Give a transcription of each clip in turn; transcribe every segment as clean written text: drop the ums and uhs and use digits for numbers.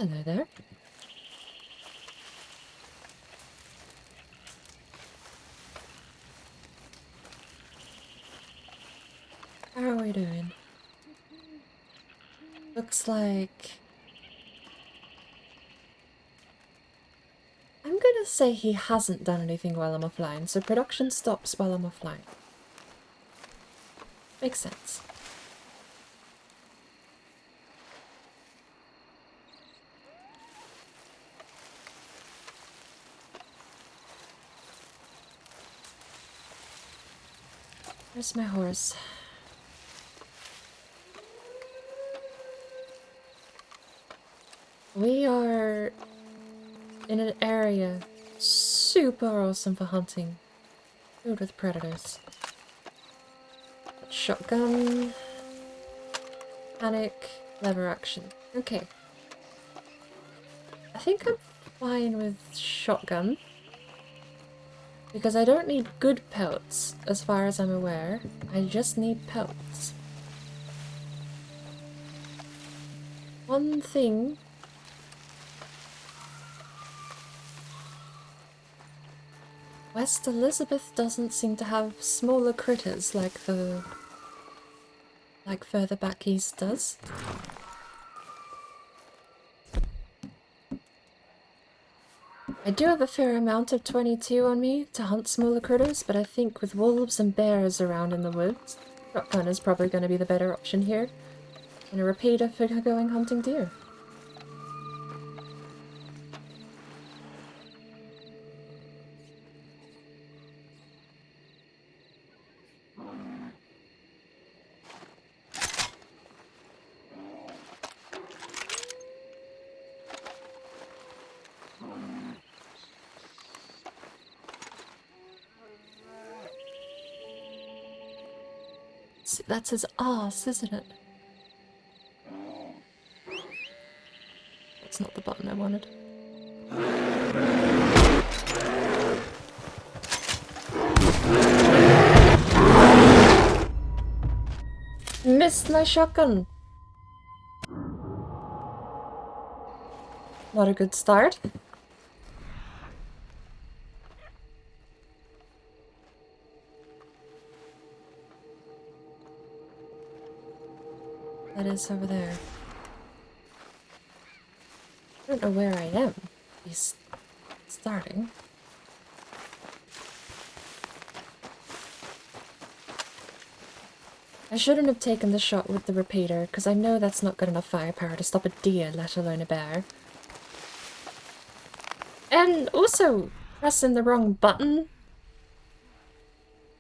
Hello there. How are we doing? Looks like... I'm gonna say he hasn't done anything while I'm offline, so production stops while I'm offline. Makes sense. Where's my horse? We are in an area super awesome for hunting, filled with predators. Shotgun, panic, lever action. Okay. I think I'm fine with shotgun. Because I don't need good pelts, as far as I'm aware. I just need pelts. One thing... West Elizabeth doesn't seem to have smaller critters like further back east does. I do have a fair amount of 22 on me to hunt smaller critters, but I think with wolves and bears around in the woods, shotgun is probably going to be the better option here, and a repeater for going hunting deer. That's his ass, isn't it? That's not the button I wanted. Missed my shotgun! Not a good start. That is over there. I don't know where I am. He's starting. I shouldn't have taken the shot with the repeater, because I know that's not good enough firepower to stop a deer, let alone a bear. And also, pressing the wrong button,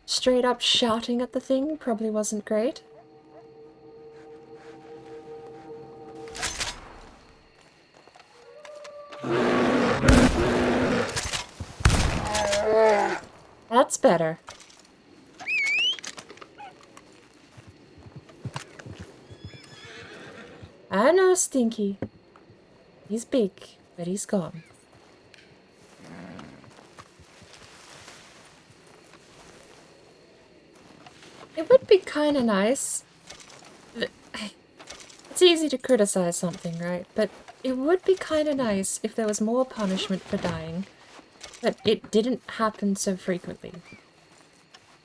straight up shouting at the thing probably wasn't great. That's better. I know Stinky. He's big, but he's gone. It would be kinda nice. It's easy to criticize something, right? But it would be kinda nice if there was more punishment for dying. But it didn't happen so frequently.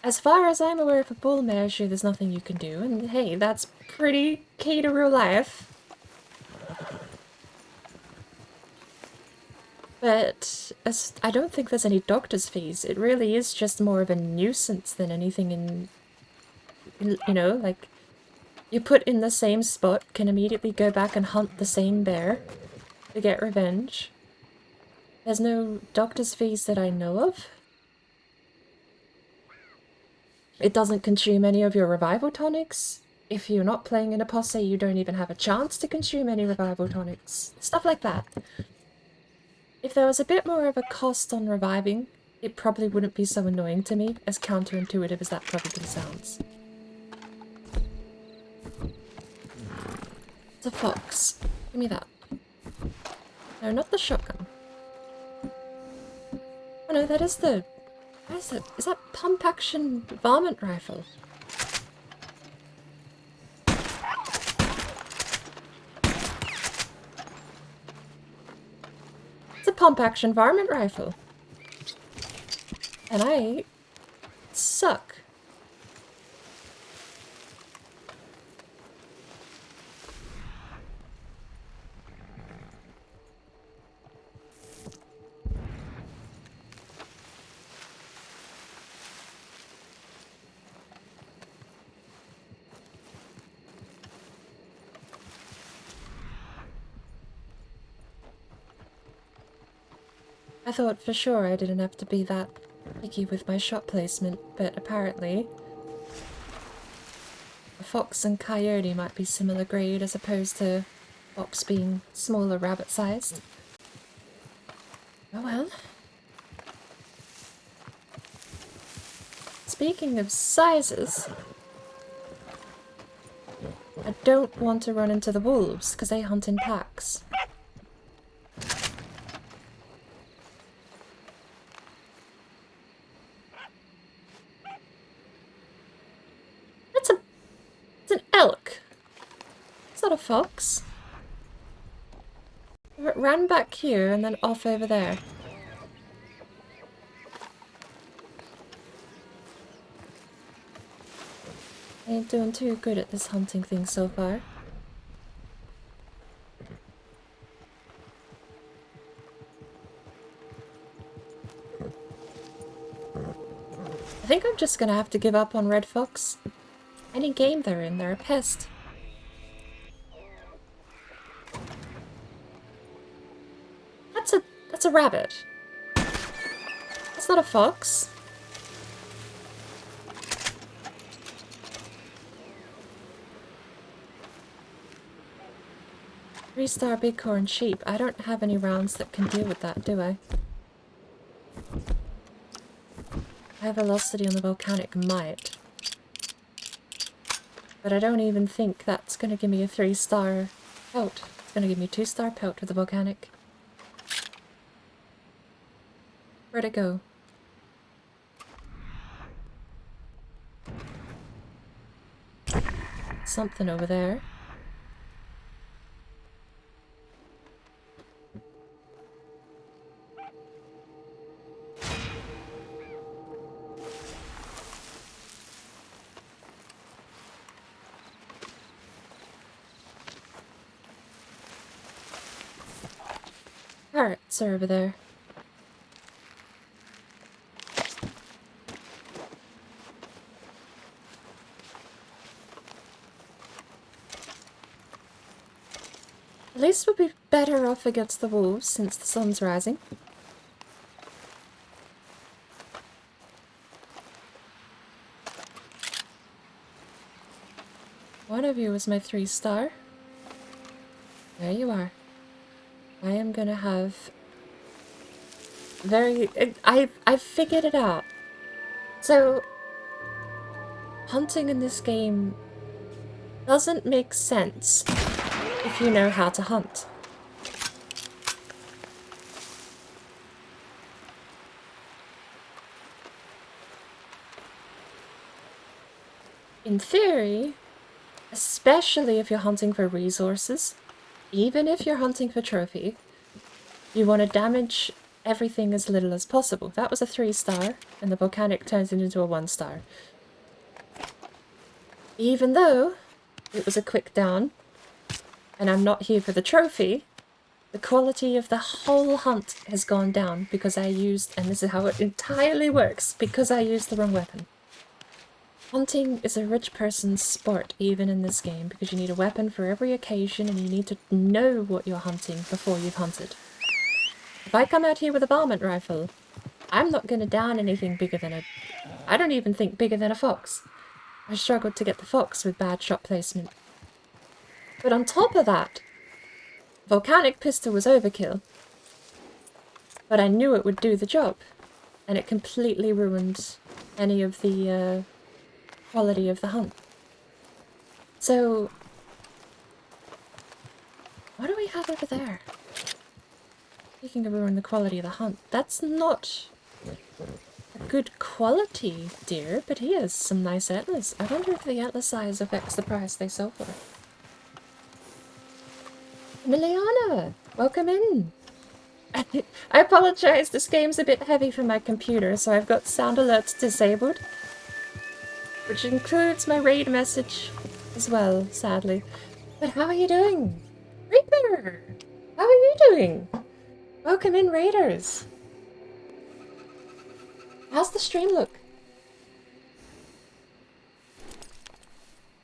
As far as I'm aware, for bull measure, there's nothing you can do, and hey, that's pretty key to real life. But as I don't think there's any doctor's fees. It really is just more of a nuisance than anything in you know, like, you put in the same spot, can immediately go back and hunt the same bear to get revenge. There's no doctor's fees that I know of. It doesn't consume any of your revival tonics. If you're not playing in a posse, you don't even have a chance to consume any revival tonics. Stuff like that. If there was a bit more of a cost on reviving, it probably wouldn't be so annoying to me, as counterintuitive as that probably sounds. It's a fox. Give me that. No, not the shotgun. Oh no, that is the... What is it? Is that pump action varmint rifle? pump-action varmint rifle. And I suck. I thought for sure I didn't have to be that picky with my shot placement, but apparently a fox and coyote might be similar grade as opposed to fox being smaller rabbit-sized. Oh well. Speaking of sizes, I don't want to run into the wolves because they hunt in packs. It's an elk. It's not a fox. It ran back here and then off over there. I ain't doing too good at this hunting thing so far. I think I'm just gonna have to give up on red fox. Any game they're in, they're a pest. That's a rabbit. That's not a fox. Three-star bighorn sheep. I don't have any rounds that can deal with that, do I? High velocity on the volcanic might. But I don't even think that's gonna give me a 3-star pelt. It's gonna give me a 2-star pelt with the volcanic. Where'd it go? Something over there. Parrots are over there. At least we'll be better off against the wolves since the sun's rising. One of you was my 3-star. There you are. I am gonna have I've figured it out. So hunting in this game doesn't make sense if you know how to hunt. In theory, especially if you're hunting for resources, even if you're hunting for trophy, you want to damage everything as little as possible. That was a 3-star, and the volcanic turns it into a 1-star. Even though it was a quick down, and I'm not here for the trophy, the quality of the whole hunt has gone down because I used, and this is how it entirely works, because I used the wrong weapon. Hunting is a rich person's sport, even in this game, because you need a weapon for every occasion and you need to know what you're hunting before you've hunted. If I come out here with a varmint rifle, I'm not going to down anything bigger than I don't even think bigger than a fox. I struggled to get the fox with bad shot placement. But on top of that, volcanic pistol was overkill. But I knew it would do the job, and it completely ruined any of the quality of the hunt. So, what do we have over there? Speaking of ruin the quality of the hunt, that's not a good quality deer, but he has some nice antlers. I wonder if the antler size affects the price they sell for. Emiliana, welcome in. I apologize, this game's a bit heavy for my computer, so I've got sound alerts disabled. Which includes my raid message as well, sadly. But how are you doing? Reaper! How are you doing? Welcome in, Raiders! How's the stream look?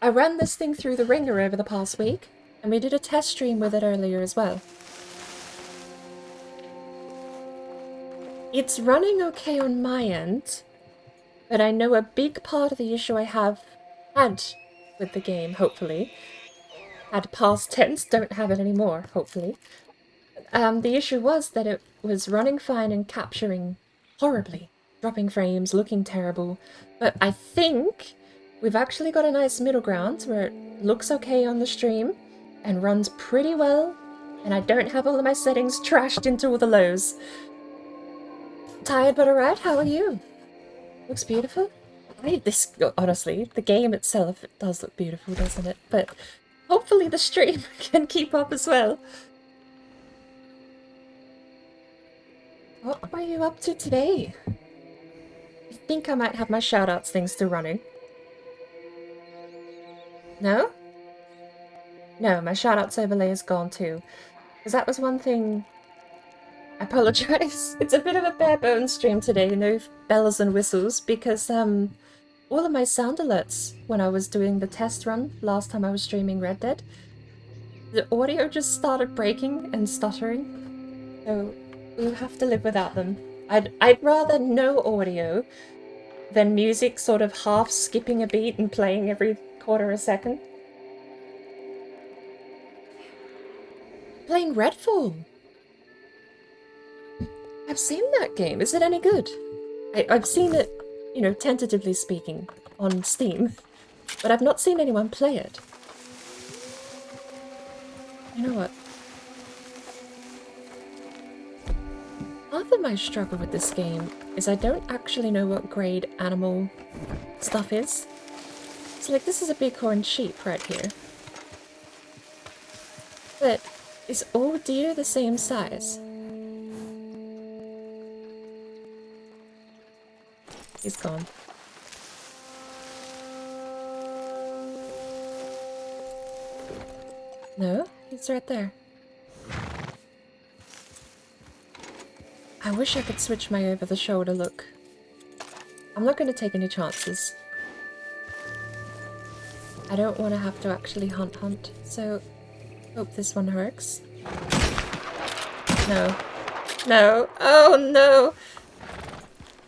I ran this thing through the ringer over the past week, and we did a test stream with it earlier as well. It's running okay on my end, but I know a big part of the issue I have had with the game, hopefully, had past tense, don't have it anymore, hopefully. The issue was that it was running fine and capturing horribly, dropping frames, looking terrible, but I think we've actually got a nice middle ground where it looks okay on the stream and runs pretty well, and I don't have all of my settings trashed into all the lows. Tired but alright, how are you? Looks beautiful. This, honestly, the game itself, it does look beautiful, doesn't it? But hopefully the stream can keep up as well. What are you up to today? I think I might have my shoutouts thing still running. No? No, my shoutouts overlay is gone too. Because that was one thing... I apologize. It's a bit of a bare bones stream today, no bells and whistles, because all of my sound alerts when I was doing the test run last time I was streaming Red Dead, the audio just started breaking and stuttering. So we'll have to live without them. I'd rather no audio than music sort of half skipping a beat and playing every quarter a second. Playing Redfall. I've seen that game. Is it any good? I've seen it, you know, tentatively speaking, on Steam, but I've not seen anyone play it. You know what? Part of my struggle with this game is I don't actually know what grade animal stuff is. So, like, this is a bighorn sheep right here. But is all deer the same size? He's gone. No, he's right there. I wish I could switch my over-the-shoulder look. I'm not going to take any chances. I don't want to have to actually hunt, so hope this one works. No. No. Oh no!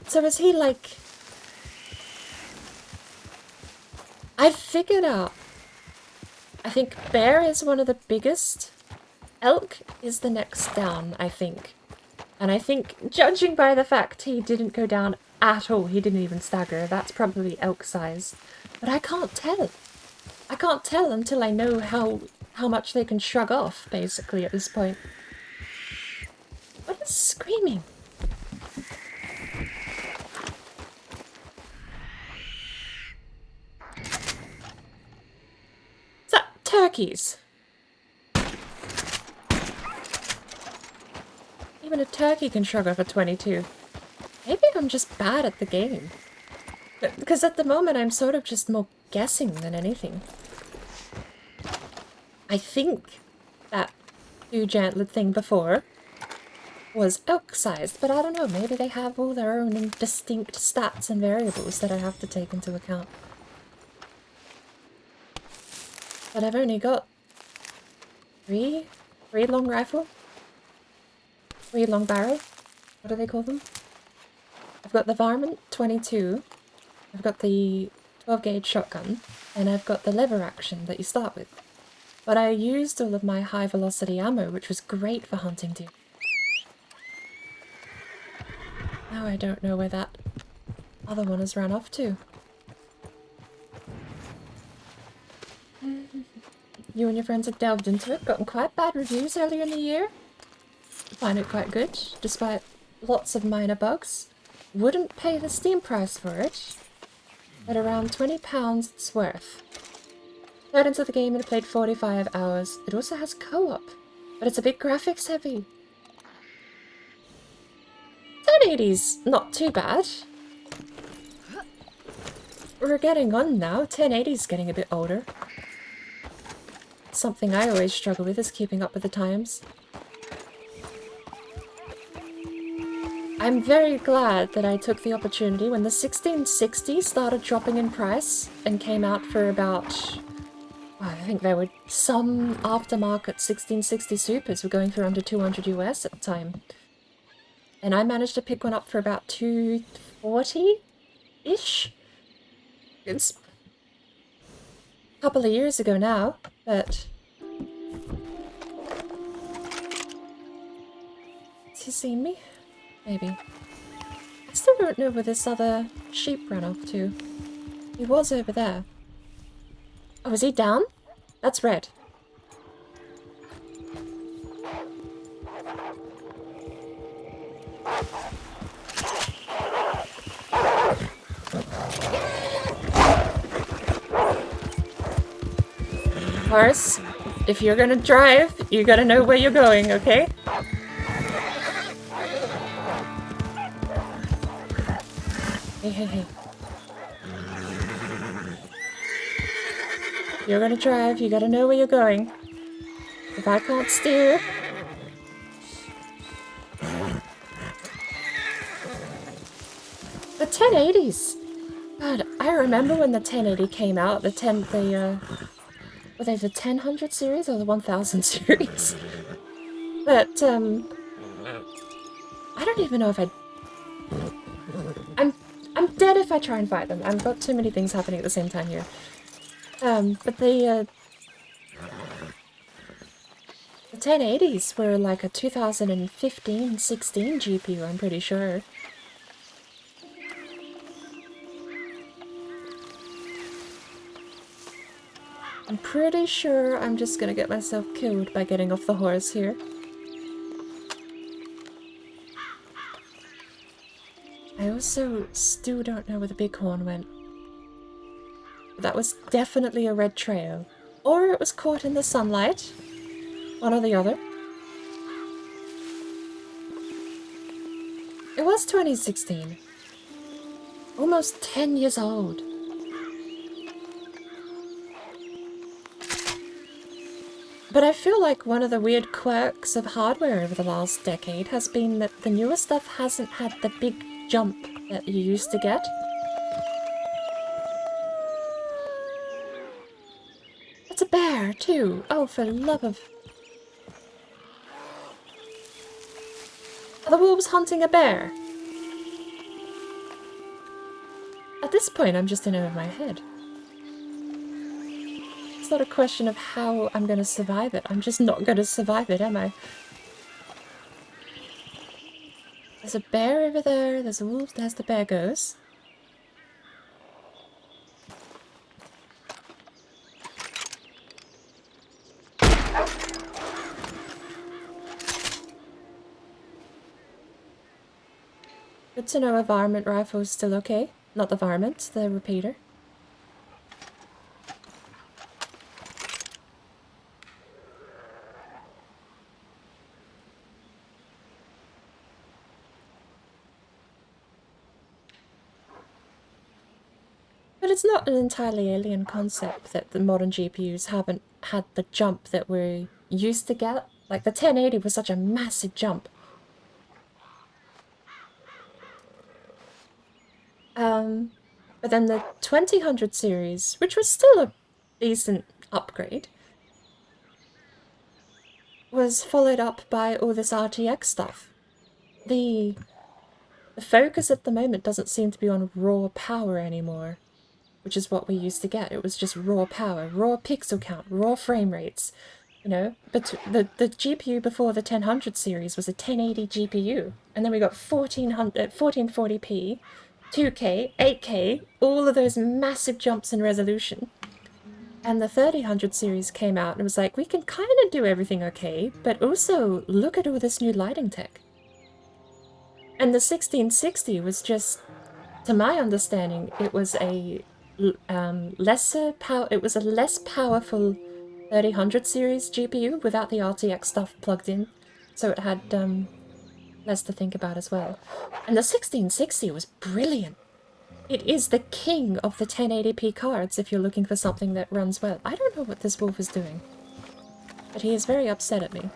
So is he like... I've figured out. I think bear is one of the biggest. Elk is the next down, I think. And I think, judging by the fact he didn't go down at all, he didn't even stagger, that's probably elk size. But I can't tell. I can't tell until I know how much they can shrug off, basically, at this point. What is screaming? Is that turkeys? Even a turkey can shrug off a 22. Maybe I'm just bad at the game. Because at the moment I'm sort of just more guessing than anything. I think that two-antlered thing before was elk-sized, but I don't know, maybe they have all their own distinct stats and variables that I have to take into account. But I've only got three long rifle? 3 long barrel? What do they call them? I've got the varmint 22, I've got the 12 gauge shotgun, and I've got the lever action that you start with. But I used all of my high velocity ammo, which was great for hunting deer. Now I don't know where that other one has run off to. You and your friends have delved into it, gotten quite bad reviews earlier in the year. Find it quite good, despite lots of minor bugs. Wouldn't pay the Steam price for it, but around £20 it's worth. Got into the game and played 45 hours. It also has co-op, but it's a bit graphics heavy. 1080's not too bad. We're getting on now. 1080's getting a bit older. Something I always struggle with is keeping up with the times. I'm very glad that I took the opportunity when the 1660 started dropping in price and came out for about... I think there were some aftermarket 1660 Supers were going for under 200 US at the time. And I managed to pick one up for about 240-ish. It's a couple of years ago now, but... Has he seen me? Maybe. I still don't know where this other sheep ran off to. He was over there. Oh, is he down? That's red. Horse, if you're gonna drive, you gotta know where you're going, okay? Hey. You're gonna drive, you gotta know where you're going. If I can't steer... The 1080s! God, I remember when the 1080 came out, were they the 1000 series or the 1000 series? But, I don't even know if I'm dead if I try and fight them. I've got too many things happening at the same time here. But the 1080s were like a 2015-16 GPU, I'm pretty sure. I'm pretty sure I'm just gonna get myself killed by getting off the horse here. I also still don't know where the bighorn went. But that was definitely a red trail. Or it was caught in the sunlight. One or the other. It was 2016. Almost 10 years old. But I feel like one of the weird quirks of hardware over the last decade has been that the newer stuff hasn't had the big jump that you used to get. It's a bear, too. Oh, for the love of... Are the wolves hunting a bear? At this point, I'm just in over my head. It's not a question of how I'm going to survive it. I'm just not going to survive it, am I? There's a bear over there. There's a wolf. There's the bear goes. Good to know a varmint rifle is still okay. Not the varmint, the repeater. But it's not an entirely alien concept that the modern GPUs haven't had the jump that we're used to get. Like the 1080 was such a massive jump. But then the 2000 series, which was still a decent upgrade, was followed up by all this RTX stuff. The focus at the moment doesn't seem to be on raw power anymore, which is what we used to get. It was just raw power, raw pixel count, raw frame rates, you know. But the GPU before the 1000 series was a 1080 GPU, and then we got 1440p, 2K, 8K, all of those massive jumps in resolution. And the 3000 series came out and it was like, we can kind of do everything okay, but also look at all this new lighting tech. And the 1660 was just, to my understanding, it was a less powerful 3000 series GPU without the RTX stuff plugged in. So it had less to think about as well. And the 1660 was brilliant. It is the king of the 1080p cards if you're looking for something that runs well. I don't know what this wolf is doing, but he is very upset at me.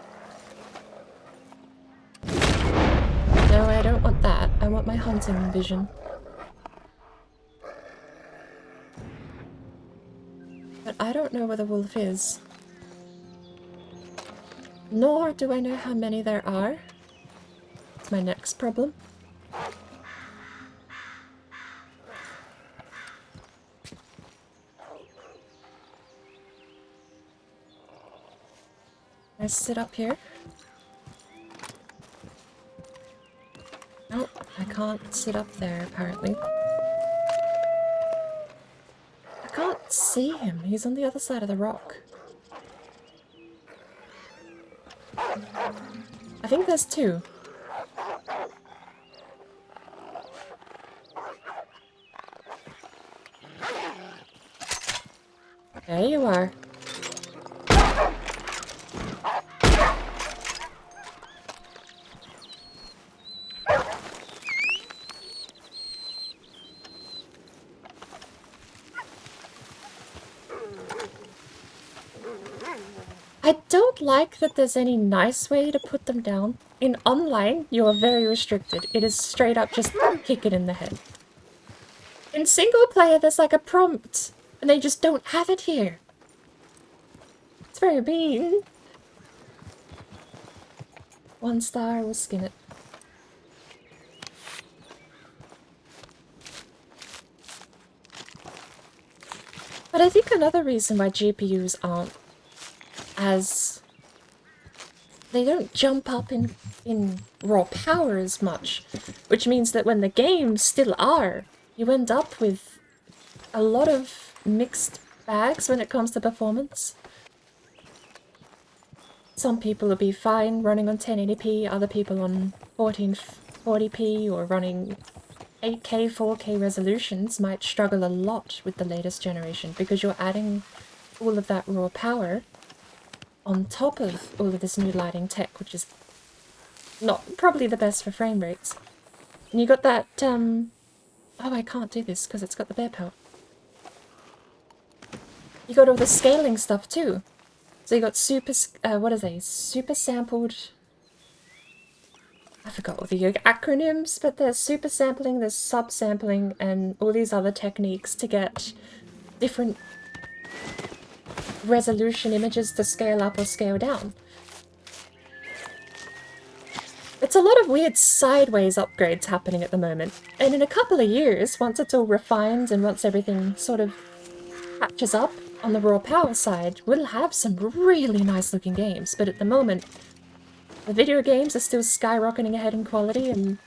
No, I don't want that. I want my hunting vision. But I don't know where the wolf is. Nor do I know how many there are. That's my next problem. I sit up here. Nope, I can't sit up there apparently. I can't see him. He's on the other side of the rock. I think there's two. There you are. I don't like that there's any nice way to put them down. In online, you are very restricted. It is straight up just kick it in the head. In single player, there's like a prompt, and they just don't have it here. It's very mean. 1 star, we'll skin it. But I think another reason why GPUs aren't as... they don't jump up in raw power as much, which means that when the games still are, you end up with a lot of mixed bags when it comes to performance. Some people will be fine running on 1080p, other people on 1440p or running 8K, 4K resolutions might struggle a lot with the latest generation because you're adding all of that raw power on top of all of this new lighting tech, which is not probably the best for frame rates. And you got that, oh, I can't do this because it's got the bear pelt. You got all the scaling stuff too. So you got super, what are they? Super sampled... I forgot all the acronyms, but there's super sampling, there's subsampling, and all these other techniques to get different resolution images to scale up or scale down. It's a lot of weird sideways upgrades happening at the moment, and in a couple of years, once it's all refined and once everything sort of catches up on the raw power side, we'll have some really nice looking games, but at the moment, the video games are still skyrocketing ahead in quality, and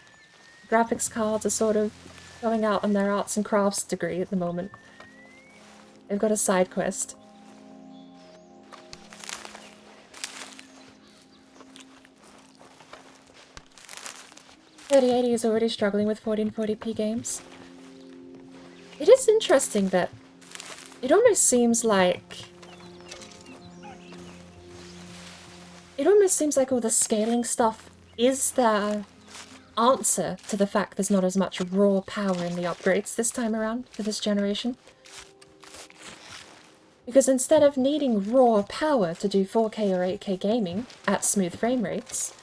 graphics cards are sort of going out on their arts and crafts degree at the moment. They've got a side quest. .3080 is already struggling with 1440p games. It is interesting that it almost seems like... it almost seems like all the scaling stuff is the answer to the fact there's not as much raw power in the upgrades this time around for this generation. Because instead of needing raw power to do 4K or 8K gaming at smooth frame rates,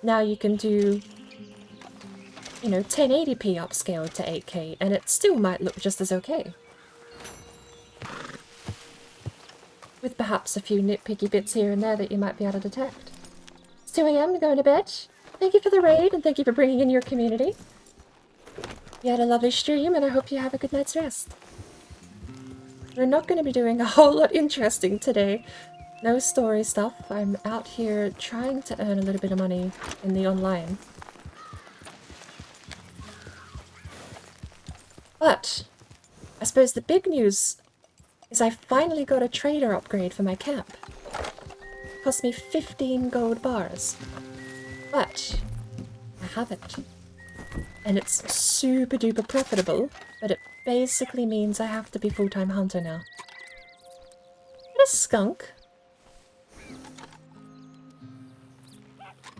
now you can do, you know, 1080p upscaled to 8K, and it still might look just as okay. With perhaps a few nitpicky bits here and there that you might be able to detect. It's 2 AM, going to bed. Thank you for the raid, and thank you for bringing in your community. You had a lovely stream, and I hope you have a good night's rest. We're not going to be doing a whole lot interesting today. No story stuff. I'm out here trying to earn a little bit of money in the online. But I suppose the big news is I finally got a trader upgrade for my camp. It cost me 15 gold bars. But I have it. And it's super duper profitable, but it basically means I have to be full-time hunter now. What a skunk.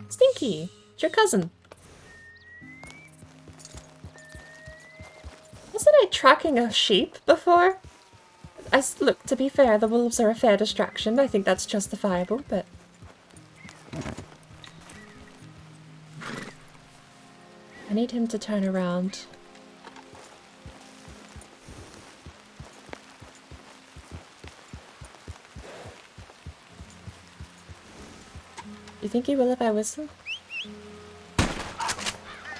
Stinky, it's your cousin. tracking a sheep before. Look, to be fair, the wolves are a fair distraction. I think that's justifiable, but... I need him to turn around. You think he will if I whistle?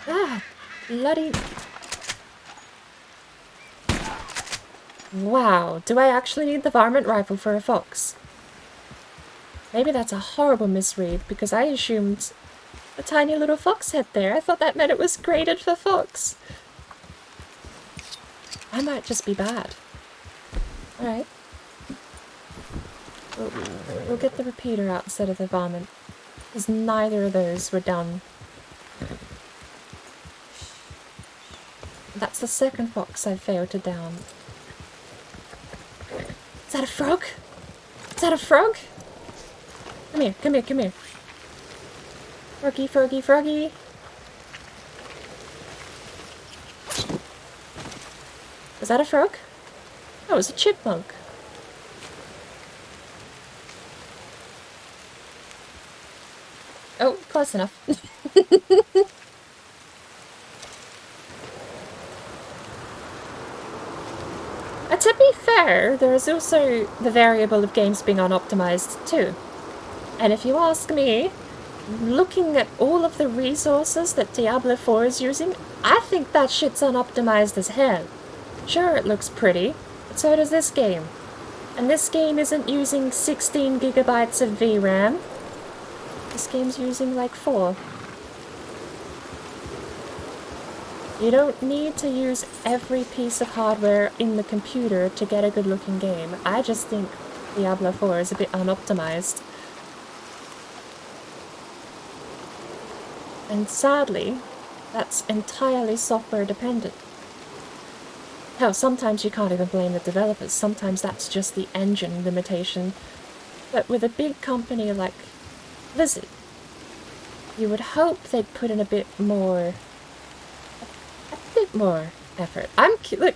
Ah! Bloody... Wow, do I actually need the varmint rifle for a fox? Maybe that's a horrible misread, because I assumed a tiny little fox head there. I thought that meant it was graded for fox. I might just be bad. Alright. We'll get the repeater out instead of the varmint, because neither of those were done. That's the second fox I failed to down. Is that a frog? Is that a frog? Come here, come here, come here. Froggy, froggy, froggy. Was that a frog? Oh, it was a chipmunk. Oh, close enough. To be fair, there is also the variable of games being unoptimized too. And if you ask me, looking at all of the resources that Diablo 4 is using, I think that shit's unoptimized as hell. Sure, it looks pretty, but so does this game. And this game isn't using 16 gigabytes of VRAM. This game's using like 4. You don't need to use every piece of hardware in the computer to get a good looking game. I just think Diablo 4 is a bit unoptimized. And sadly, that's entirely software dependent. Hell, sometimes you can't even blame the developers. Sometimes that's just the engine limitation. But with a big company like Blizzard, you would hope they'd put in a bit more effort. Look,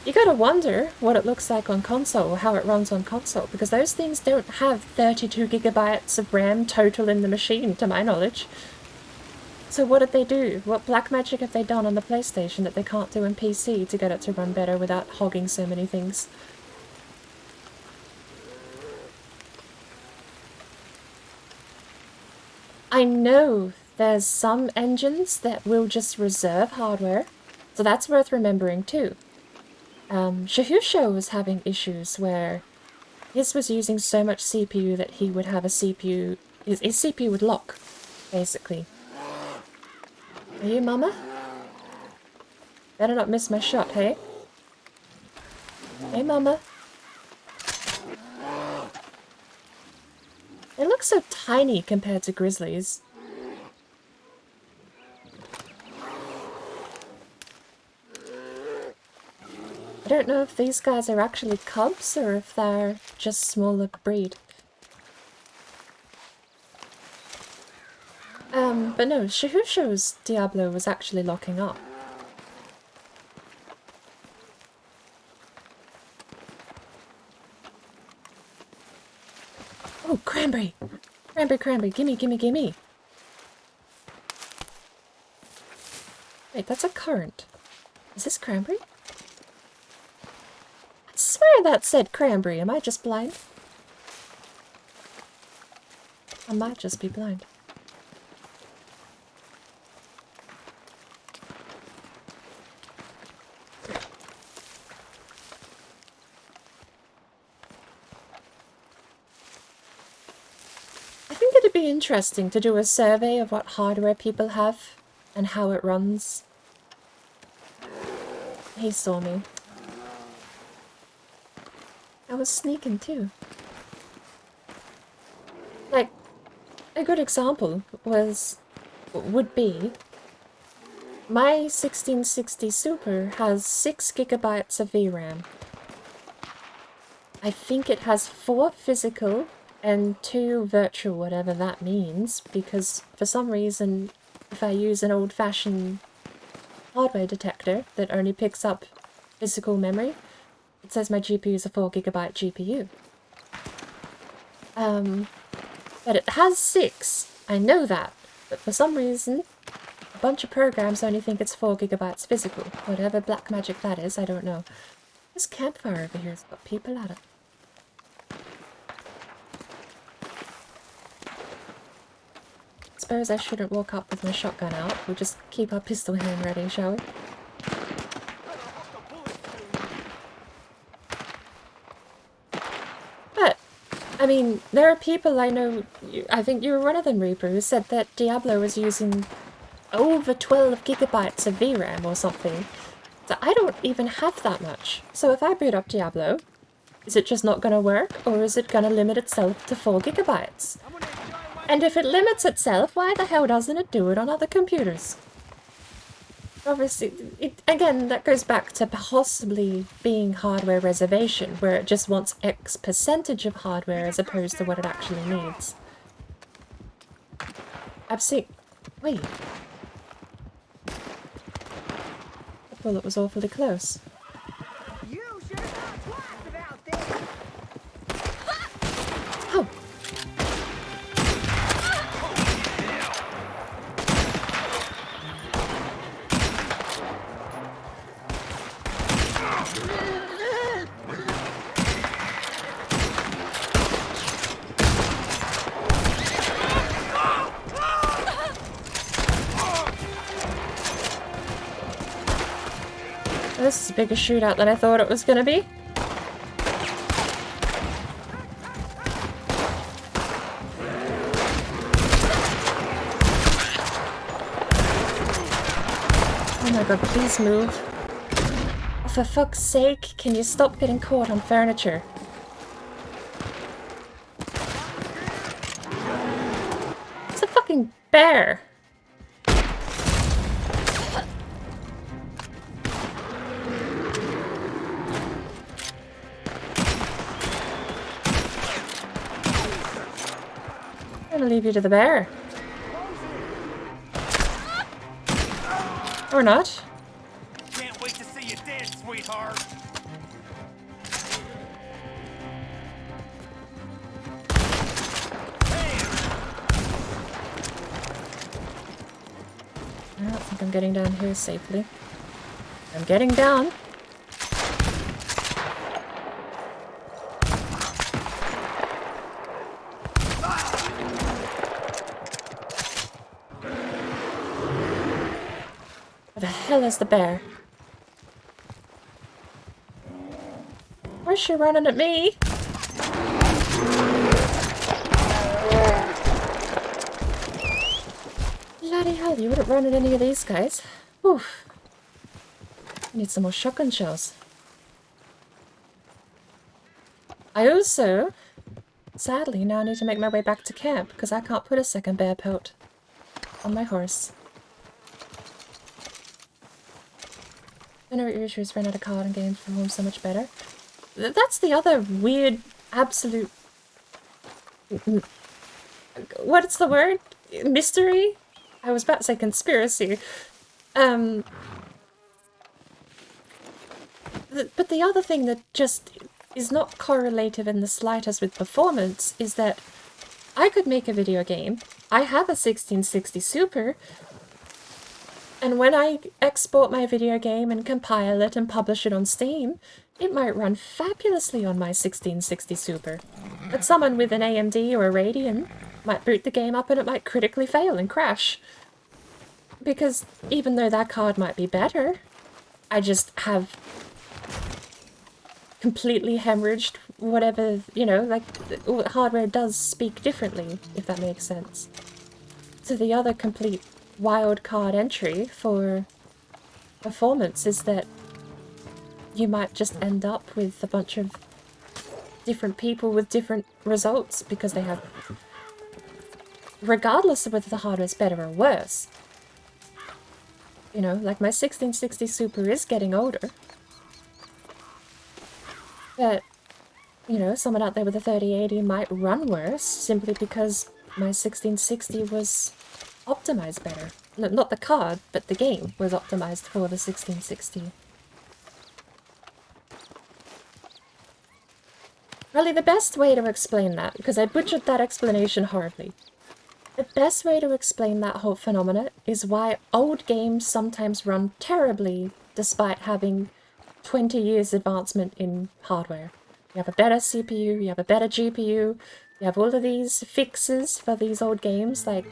you gotta wonder what it looks like on console, or how it runs on console, because those things don't have 32 gigabytes of RAM total in the machine, to my knowledge. So what did they do? What black magic have they done on the PlayStation that they can't do in PC to get it to run better without hogging so many things? I know there's some engines that will just reserve hardware, so that's worth remembering too. Shahusho was having issues where his was using so much CPU that he would have a CPU... His CPU would lock, basically. Are you mama? Better not miss my shot, hey? Hey, mama. They look so tiny compared to grizzlies. I don't know if these guys are actually cubs or if they're just smaller breed. But no, Shahusho's Diablo was actually locking up. Oh, cranberry! Cranberry, cranberry, gimme, gimme, gimme! Wait, that's a currant. Is this cranberry? I swear that said cranberry. Am I just blind? I might just be blind. I think it'd be interesting to do a survey of what hardware people have and how it runs. He saw me. I was sneaking too. Like, a good example would be my 1660 Super has 6 gigabytes of VRAM. I think it has 4 physical and 2 virtual, whatever that means, because for some reason, if I use an old-fashioned hardware detector that only picks up physical memory. It says my GPU is a 4GB GPU. But it has 6. I know that. But for some reason, a bunch of programs only think it's 4GB physical. Whatever black magic that is, I don't know. This campfire over here has got people at it. Suppose I shouldn't walk up with my shotgun out. We'll just keep our pistol hand ready, shall we? But, I mean, there are people I know, I think you were one of them, Reaper, who said that Diablo was using over 12GB of VRAM or something. So I don't even have that much. So if I boot up Diablo, is it just not going to work? Or is it going to limit itself to 4GB? And if it limits itself, why the hell doesn't it do it on other computers? Obviously, again, that goes back to possibly being hardware reservation, where it just wants X percentage of hardware as opposed to what it actually needs. Wait. The bullet was awfully close. You should have thought twice about this. Oh! This is a bigger shootout than I thought it was going to be. Oh my god, please move. For fuck's sake, can you stop getting caught on furniture? It's a fucking bear! I'm gonna leave you to the bear. Or not. Can't wait to see you dead, sweetheart. I don't think I'm getting down here safely. I'm getting down. Where the hell is the bear? Where's she running at me? Bloody hell, you wouldn't run at any of these guys. Oof. I need some more shotgun shells. I also, sadly, now need to make my way back to camp because I can't put a second bear pelt on my horse. Generate issues ran out of card and games perform so much better. That's the other weird, absolute... What's the word? Mystery? I was about to say conspiracy. But the other thing that just is not correlative in the slightest with performance is that I could make a video game. I have a 1660 Super, and when I export my video game and compile it and publish it on Steam, it might run fabulously on my 1660 Super. But someone with an AMD or a Radeon might boot the game up and it might critically fail and crash. Because even though that card might be better, I just have completely hemorrhaged whatever, you know, like, hardware does speak differently, if that makes sense. So the other complete wild card entry for performance is that you might just end up with a bunch of different people with different results because they have, regardless of whether the hardware's better or worse. You know, like my 1660 Super is getting older. But, you know, someone out there with a 3080 might run worse simply because my 1660 was optimized better. No, not the card, but the game was optimized for the 1660. Probably the best way to explain that, because I butchered that explanation horribly. The best way to explain that whole phenomena is why old games sometimes run terribly despite having 20 years advancement in hardware. You have a better CPU, you have a better GPU, you have all of these fixes for these old games, like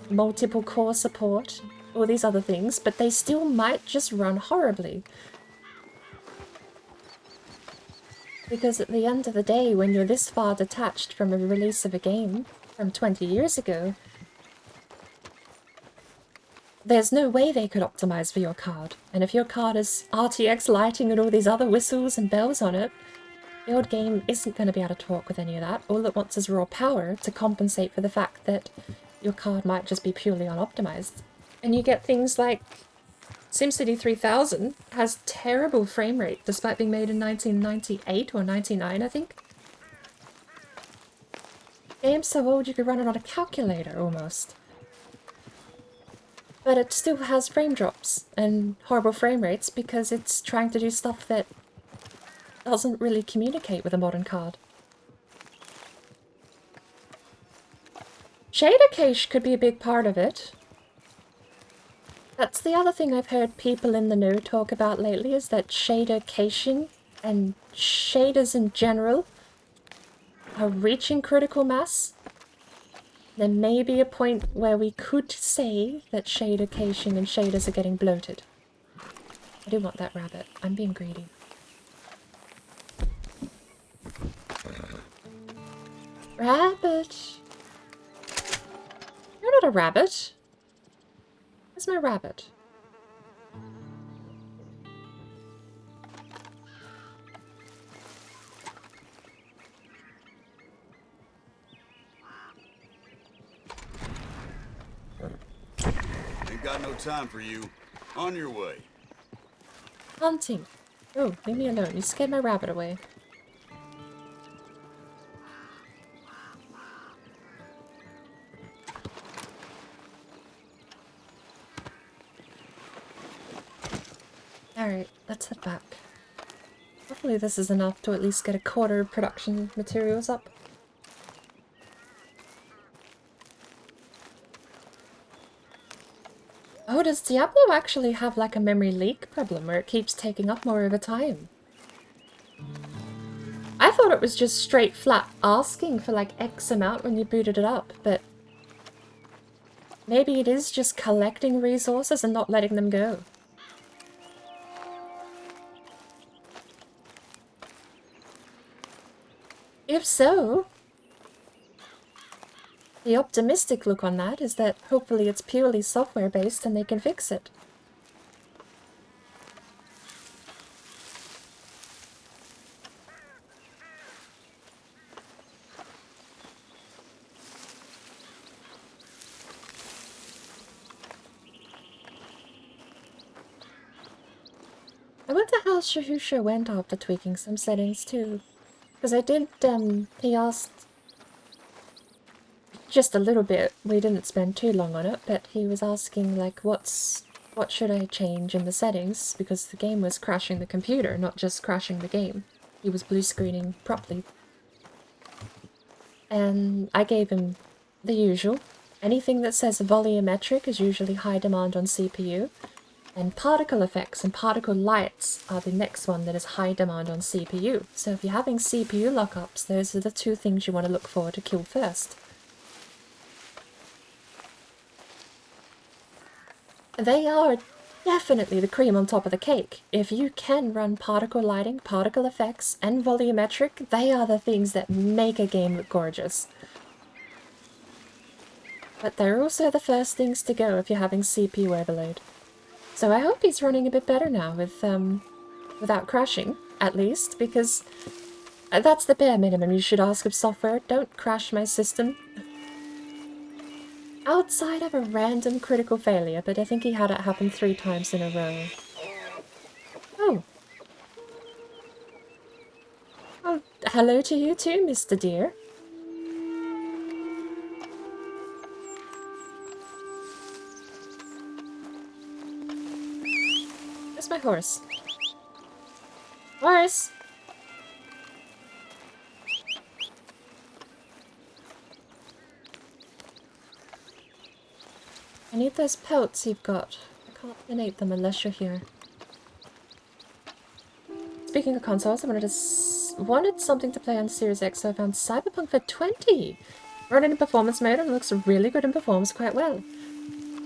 multiple core support, all these other things, but they still might just run horribly. Because at the end of the day, when you're this far detached from a release of a game from 20 years ago, there's no way they could optimize for your card. And if your card has RTX lighting and all these other whistles and bells on it, the old game isn't going to be able to talk with any of that. All it wants is raw power to compensate for the fact that your card might just be purely unoptimized. And you get things like SimCity 3000 has terrible frame rate despite being made in 1998 or 99, I think. Game's so old you could run it on a calculator almost. But it still has frame drops and horrible frame rates because it's trying to do stuff that doesn't really communicate with a modern card. Shader cache could be a big part of it. That's the other thing I've heard people in the know talk about lately, is that shader caching and shaders in general are reaching critical mass. There may be a point where we could say that shader caching and shaders are getting bloated. I do want that rabbit. I'm being greedy. Rabbit! You're not a rabbit. Where's my rabbit? Ain't got no time for you. On your way. Hunting. Oh, leave me alone. You scared my rabbit away. Alright, let's head back. Hopefully this is enough to at least get a quarter of production materials up. Oh, does Diablo actually have like a memory leak problem where it keeps taking up more over time? I thought it was just straight flat asking for like X amount when you booted it up, but maybe it is just collecting resources and not letting them go. If so, the optimistic look on that is that hopefully it's purely software based and they can fix it. I wonder how Shahusha went after tweaking some settings too. Because I did, he asked just a little bit, we didn't spend too long on it, but he was asking like what should I change in the settings, because the game was crashing the computer, not just crashing the game. He was blue screening properly. And I gave him the usual. Anything that says volumetric is usually high demand on CPU. And particle effects and particle lights are the next one that is high demand on CPU. So if you're having CPU lockups, those are the two things you want to look for to kill first. They are definitely the cream on top of the cake. If you can run particle lighting, particle effects, and volumetric, they are the things that make a game look gorgeous. But they're also the first things to go if you're having CPU overload. So I hope he's running a bit better now with, without crashing, at least, because that's the bare minimum you should ask of software. Don't crash my system. Outside of a random critical failure, but I think he had it happen 3 times in a row. Oh. Oh, hello to you too, Mr. Deer. Where's my horse? Horse! I need those pelts you've got. I can't donate them unless you're here. Speaking of consoles, I wanted something to play on Series X, so I found Cyberpunk for 20! Running in performance mode and looks really good and performs quite well.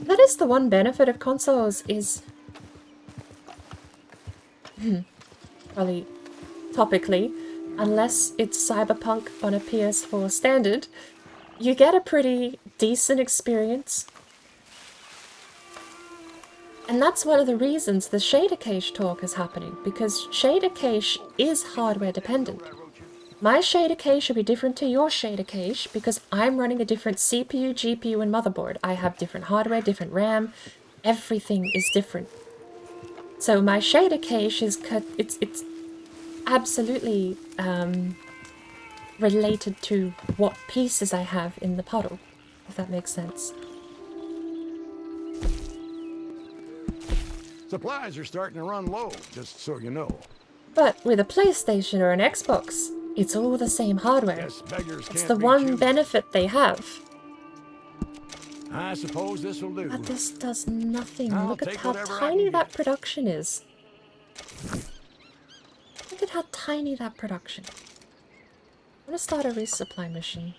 That is the one benefit of consoles is... probably topically, unless it's Cyberpunk on a PS4 standard, you get a pretty decent experience. And that's one of the reasons the shader cache talk is happening, because shader cache is hardware dependent. My shader cache will be different to your shader cache because I'm running a different CPU, GPU, and motherboard. I have different hardware, different RAM, everything is different. So my shader cache is it's absolutely related to what pieces I have in the puddle, if that makes sense. Supplies are starting to run low, just so you know. But with a PlayStation or an Xbox, it's all the same hardware. Guess beggars It's can't the be one choosers. benefit they have. I suppose this will do. But this does nothing. I'll Look at take how whatever I tiny can that get. production is. Look at how tiny that production. I'm gonna start a resupply mission.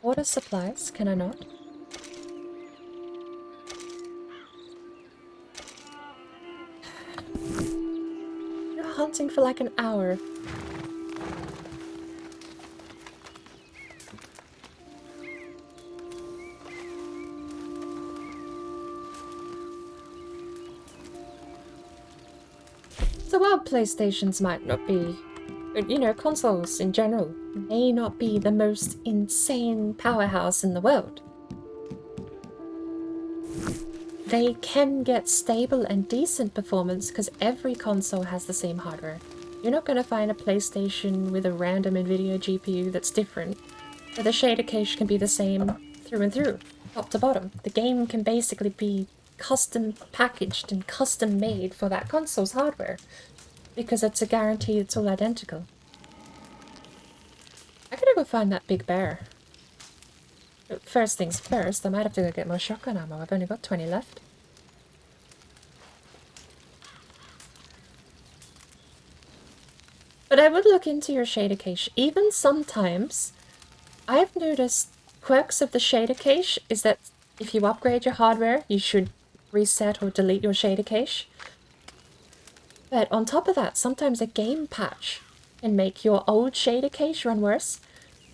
Order supplies, can I not? You're hunting for like an hour. So while PlayStations might not be, you know, consoles in general may not be the most insane powerhouse in the world, they can get stable and decent performance because every console has the same hardware. You're not going to find a PlayStation with a random NVIDIA GPU that's different, but the shader cache can be the same through and through, top to bottom. The game can basically be custom packaged and custom made for that console's hardware because it's a guarantee it's all identical. I gotta go find that big bear. First things first, I might have to go get more shotgun ammo. I've only got 20 left. But I would look into your shader cache. Even sometimes, I've noticed quirks of the shader cache is that if you upgrade your hardware, you should reset or delete your shader cache. But on top of that, sometimes a game patch can make your old shader cache run worse.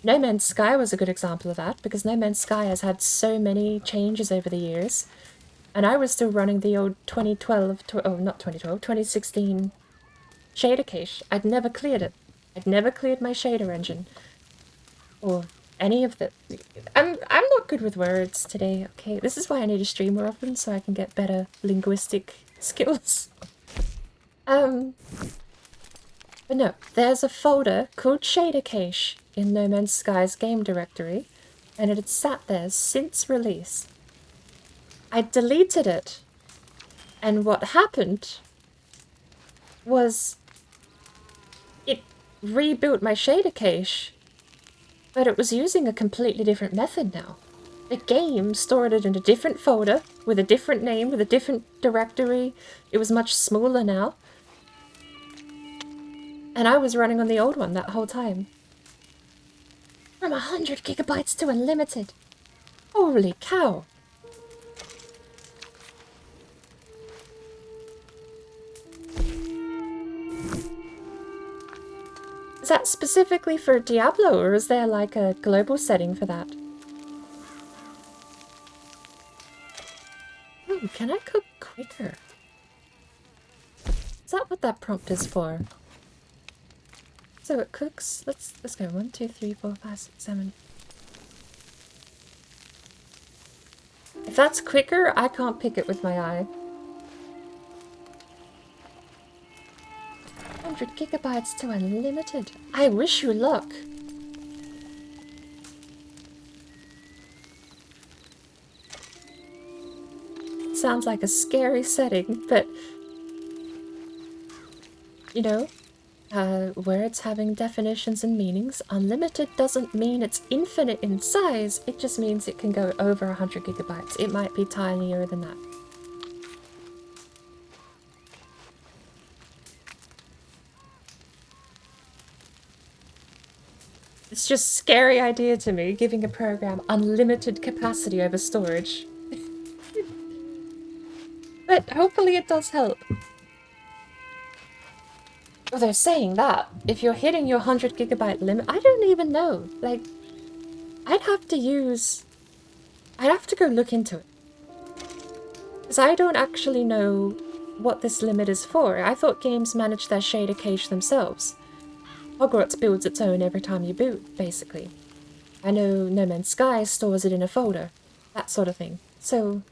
No Man's Sky was a good example of that, because No Man's Sky has had so many changes over the years. And I was still running the old 2016 shader cache. I'd never cleared it. I'd never cleared my shader engine. Or any of the... I'm not good with words today, okay? This is why I need to stream more often, so I can get better linguistic skills. But no, there's a folder called Shader Cache in No Man's Sky's game directory, and it had sat there since release. I deleted it, and what happened was it rebuilt my shader cache, but it was using a completely different method now. The game stored it in a different folder, with a different name, with a different directory. It was much smaller now. And I was running on the old one that whole time. From 100 gigabytes to unlimited. Holy cow. Is that specifically for Diablo, or is there like a global setting for that? Ooh, can I cook quicker? Is that what that prompt is for? So it cooks, let's go, 1, 2, 3, 4, 5, 6, 7. If that's quicker, I can't pick it with my eye. 100 gigabytes to unlimited. I wish you luck. Sounds like a scary setting, but you know, Words having definitions and meanings. Unlimited doesn't mean it's infinite in size, it just means it can go over 100 gigabytes. It might be tinier than that. It's just a scary idea to me, giving a program unlimited capacity over storage. But hopefully it does help. Although saying that, if you're hitting your 100 gigabyte limit, I don't even know. Like, I'd have to go look into it. Because I don't actually know what this limit is for. I thought games manage their shader cache themselves. Hogwarts builds its own every time you boot, basically. I know No Man's Sky stores it in a folder. That sort of thing. So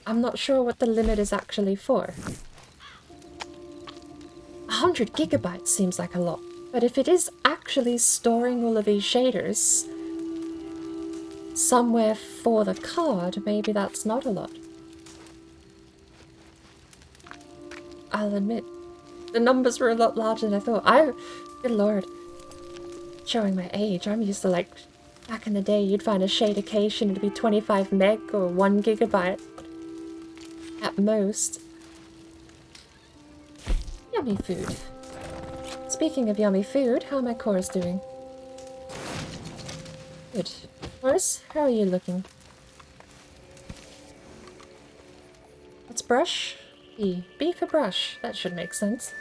I'm not sure what the limit is actually for. 100 gigabytes seems like a lot, but if it is actually storing all of these shaders somewhere for the card, maybe that's not a lot. I'll admit, the numbers were a lot larger than I thought. Good lord, showing my age, I'm used to, like, back in the day, you'd find a shader cache and it'd be 25 meg or 1 gigabyte. At most. Yummy food. Speaking of yummy food, how are my cores doing? Good. Horace, how are you looking? What's brush? B. B for brush. That should make sense.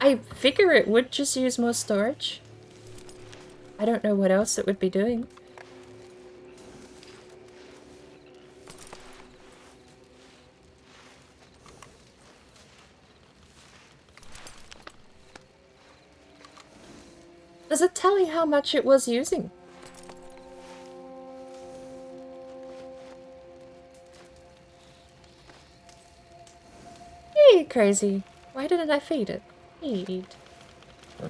I figure it would just use more storage. I don't know what else it would be doing. Does it tell you how much it was using? Hey, crazy. Why didn't I feed it? Eat.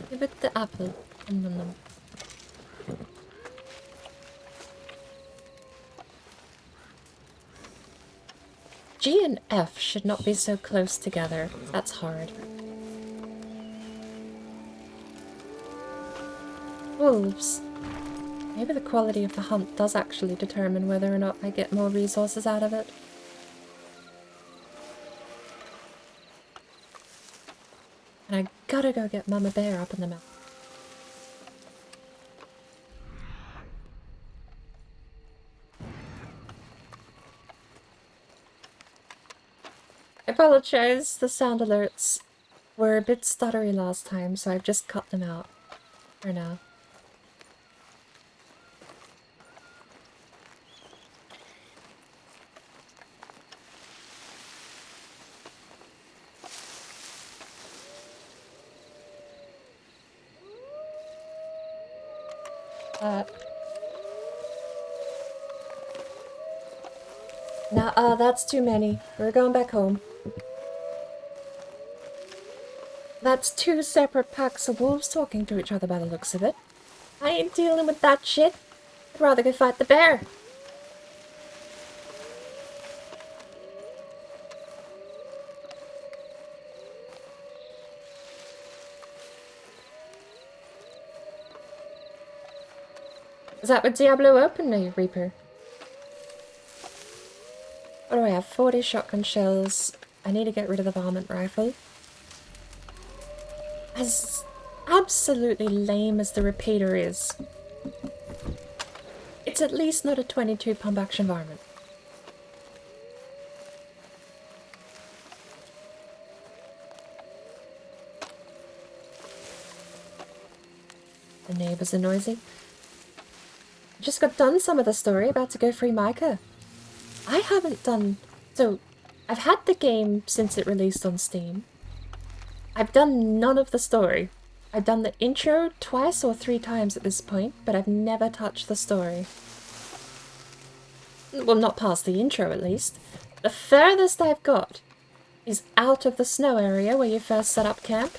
Give it the apple. Nom, nom. G and F should not be so close together. That's hard. Wolves. Maybe the quality of the hunt does actually determine whether or not I get more resources out of it. And I gotta go get Mama Bear up in the mountain. I apologize, the sound alerts were a bit stuttery last time, so I've just cut them out for now. Nah, that's too many. We're going back home. That's 2 separate packs of wolves talking to each other by the looks of it. I ain't dealing with that shit. I'd rather go fight the bear. Is that what Diablo opened me, Reaper? What do I have? 40 shotgun shells. I need to get rid of the varmint rifle. As absolutely lame as the repeater is, it's at least not a 22 pump action varmint. The neighbors are noisy. Just got done some of the story, about to go free Micah. I haven't done... So, I've had the game since it released on Steam. I've done none of the story. I've done the intro twice or 3 times at this point, but I've never touched the story. Well, not past the intro at least. The furthest I've got is out of the snow area where you first set up camp.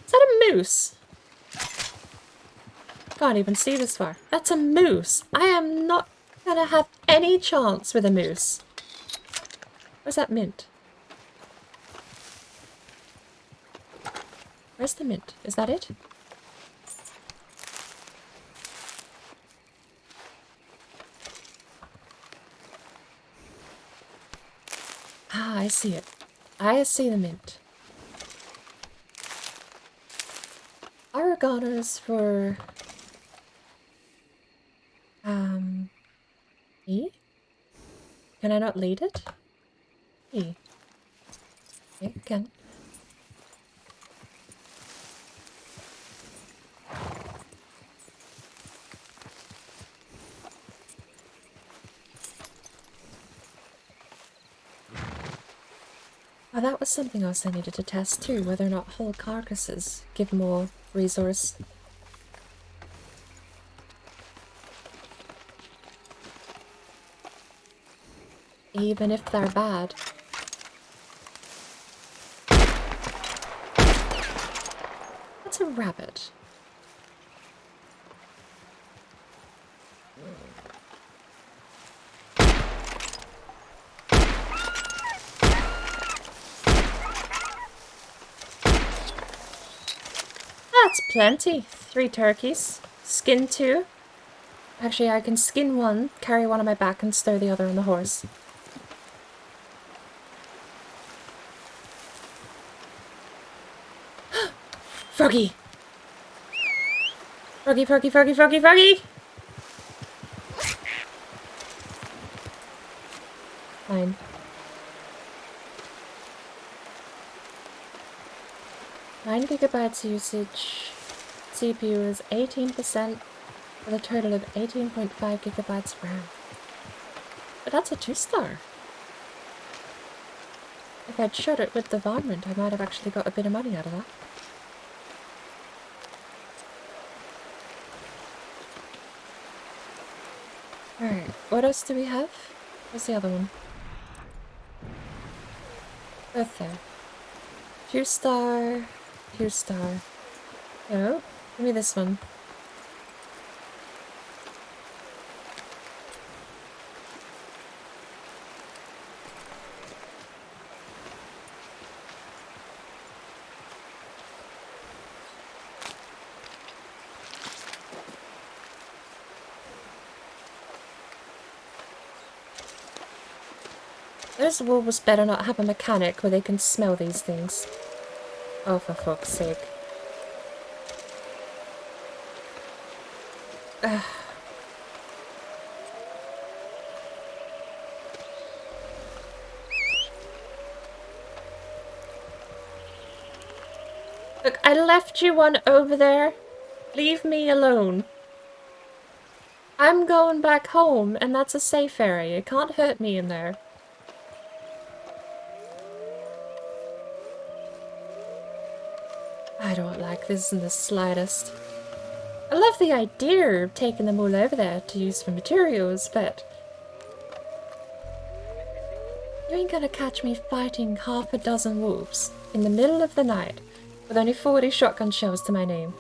Is that a moose? Can't even see this far. That's a moose. I am not gonna have any chance with a moose. Where's that mint? Where's the mint? Is that it? Ah, I see it. I see the mint. Oregano's for... E? Can I not lead it? E. Okay, you can. Oh, that was something else I needed to test too, whether or not whole carcasses give more resource. Even if they're bad. That's a rabbit. That's plenty. 3 turkeys. Skin 2. Actually, I can skin 1, carry 1 on my back, and stow the other on the horse. Froggy! Froggy, froggy, froggy, froggy, froggy! Fine. Nine gigabytes usage. CPU is 18% with a total of 18.5 gigabytes RAM. But that's a 2-star. If I'd shot it with the varmint, I might have actually got a bit of money out of that. Alright, what else do we have? Where's the other one? Both there. 2-star, 2-star. No, give me this one. Those wolves better not have a mechanic where they can smell these things. Oh, for fuck's sake. Ugh. Look, I left you one over there. Leave me alone. I'm going back home, and that's a safe area. You can't hurt me in there. I don't like this in the slightest. I love the idea of taking them all over there to use for materials, but you ain't gonna catch me fighting half a dozen wolves in the middle of the night with only 40 shotgun shells to my name.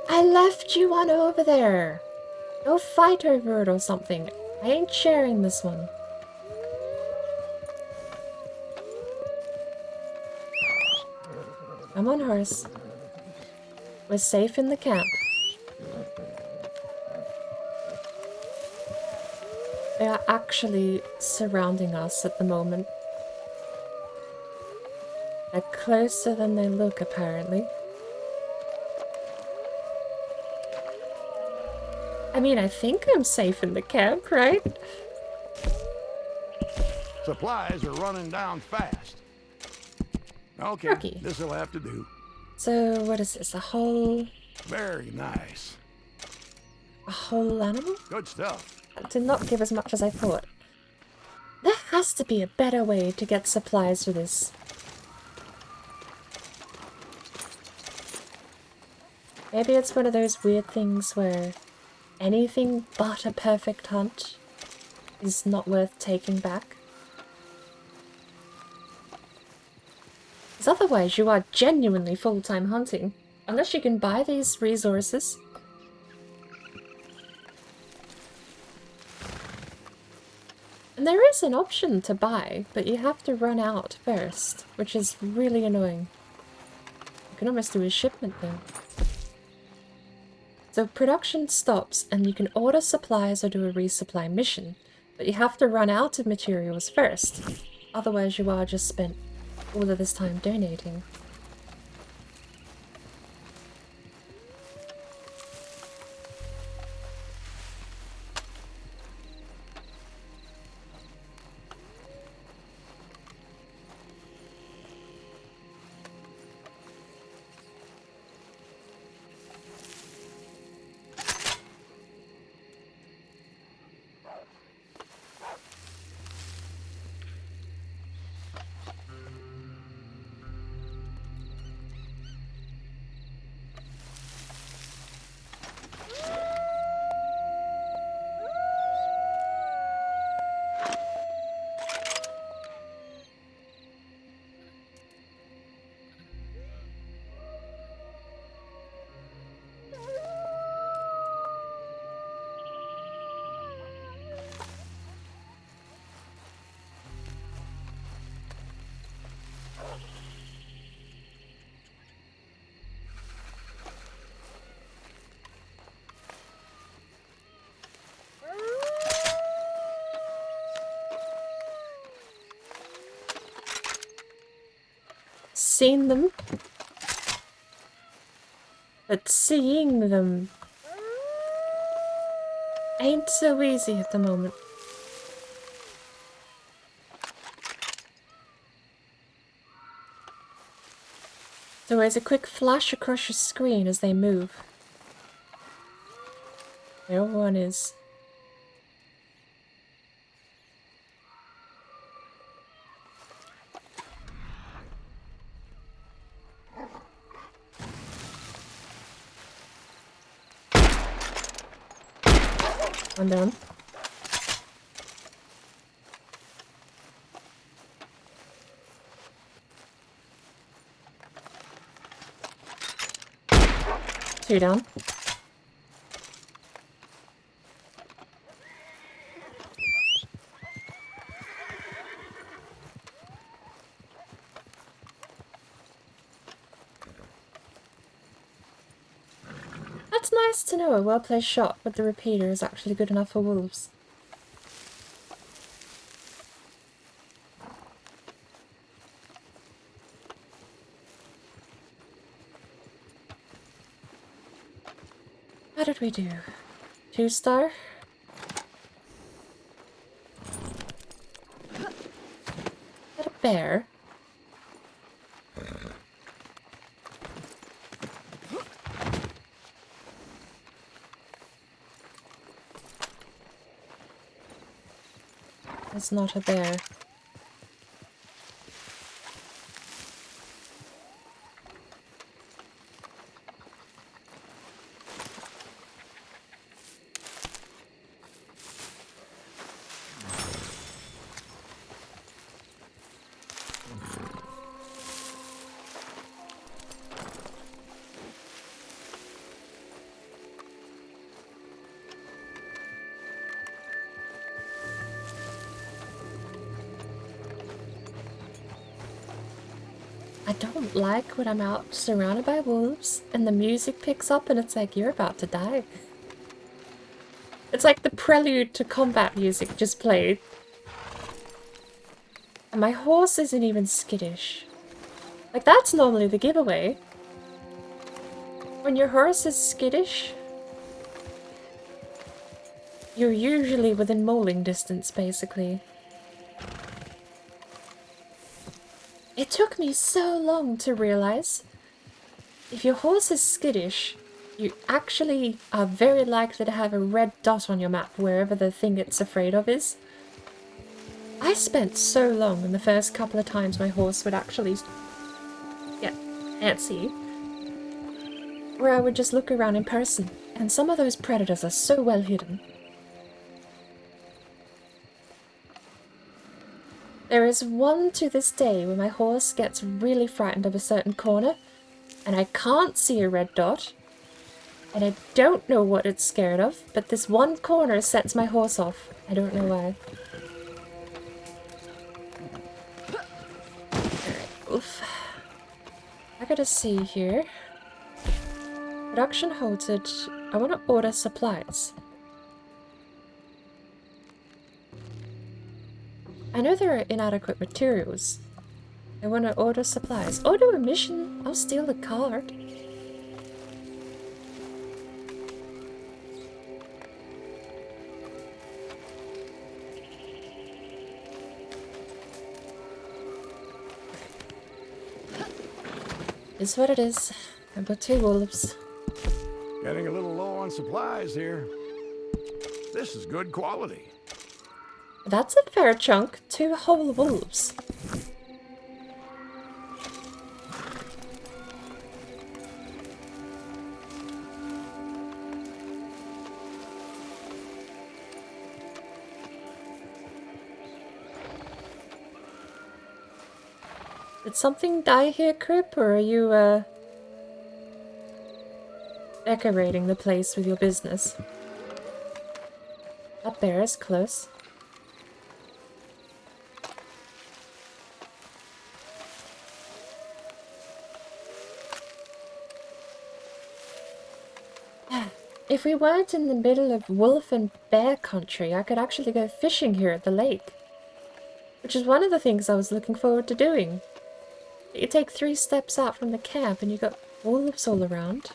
I left you one over there. Go fight over it or something. I ain't sharing this one. Come on, horse. We're safe in the camp. They are actually surrounding us at the moment. They're closer than they look, apparently. I mean, I think I'm safe in the camp, right? Supplies are running down fast. Okay, Turkey. this'll have to do. So, what is this? A whole Very nice. animal? Good stuff. That did not give as much as I thought. There has to be a better way to get supplies for this. Maybe it's one of those weird things where anything but a perfect hunt is not worth taking back. Because otherwise you are genuinely full-time hunting. Unless you can buy these resources. And there is an option to buy, but you have to run out first, which is really annoying. You can almost do a shipment thing. So production stops and you can order supplies or do a resupply mission, but you have to run out of materials first. Otherwise you are just spent all of this time donating. Seen them, but seeing them ain't so easy at the moment. There is a quick flash across your screen as they move. There one is. One down. Two down. That's nice to know a well-placed shot with the repeater is actually good enough for wolves. How did we do? 2-star? Is that a bear? It's not a bear. I don't like when I'm out surrounded by wolves and the music picks up and it's like, you're about to die. It's like the prelude to combat music just played. And my horse isn't even skittish. Like, that's normally the giveaway. When your horse is skittish, you're usually within mauling distance, basically. It took me so long to realize if your horse is skittish, you actually are very likely to have a red dot on your map wherever the thing it's afraid of is. I spent so long in the first couple of times my horse would actually get antsy, where I would just look around in person, and some of those predators are so well hidden. There is one to this day where my horse gets really frightened of a certain corner, and I can't see a red dot, and I don't know what it's scared of, but this one corner sets my horse off. I don't know why. Alright, oof. I gotta see here. Production halted. I want to order supplies. I know there are inadequate materials. I want to order supplies. Order a mission. I'll steal the card. It's what it is. I've got 2 wolves. Getting a little low on supplies here. This is good quality. That's a fair chunk. 2 whole wolves. Did something die here, Crip, or are you, decorating the place with your business? That bear is close. If we weren't in the middle of wolf and bear country, I could actually go fishing here at the lake. Which is one of the things I was looking forward to doing. You take 3 steps out from the camp and you got wolves all around.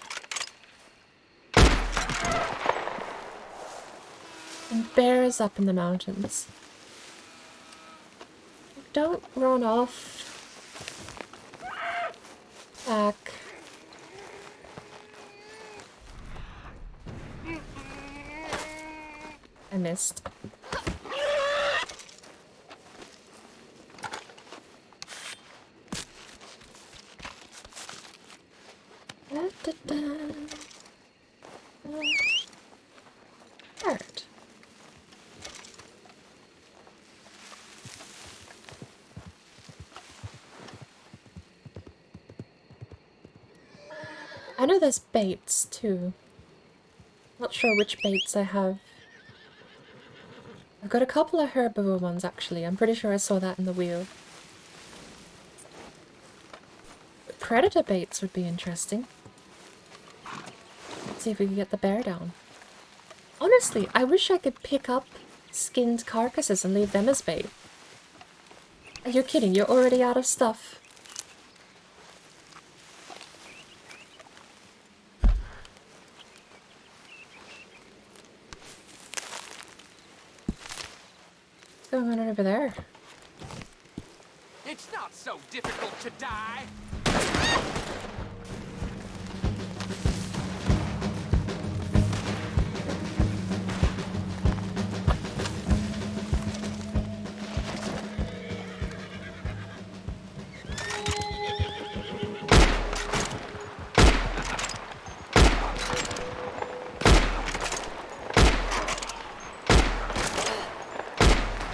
And bears up in the mountains. Don't run off. Back. I missed. Alright. I know there's baits too. Not sure which baits I have. I've got a couple of herbivore ones actually. I'm pretty sure I saw that in the wheel. But predator baits would be interesting. Let's see if we can get the bear down. Honestly, I wish I could pick up skinned carcasses and leave them as bait. You're kidding, you're already out of stuff. What's going on over there? It's not so difficult to die.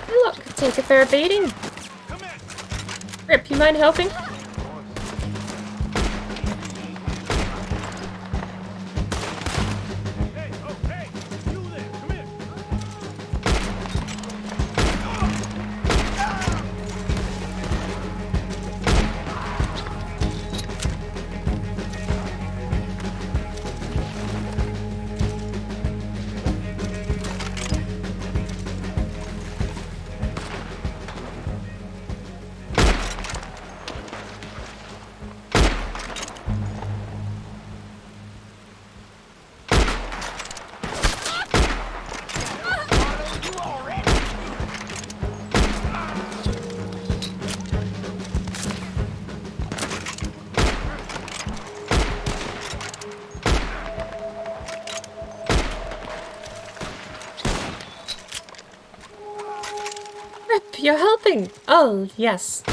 Look, take a fair beating. Rip, you mind helping? Hey, oh, hey, you there, come here. Rip, you're helping! Oh, yes.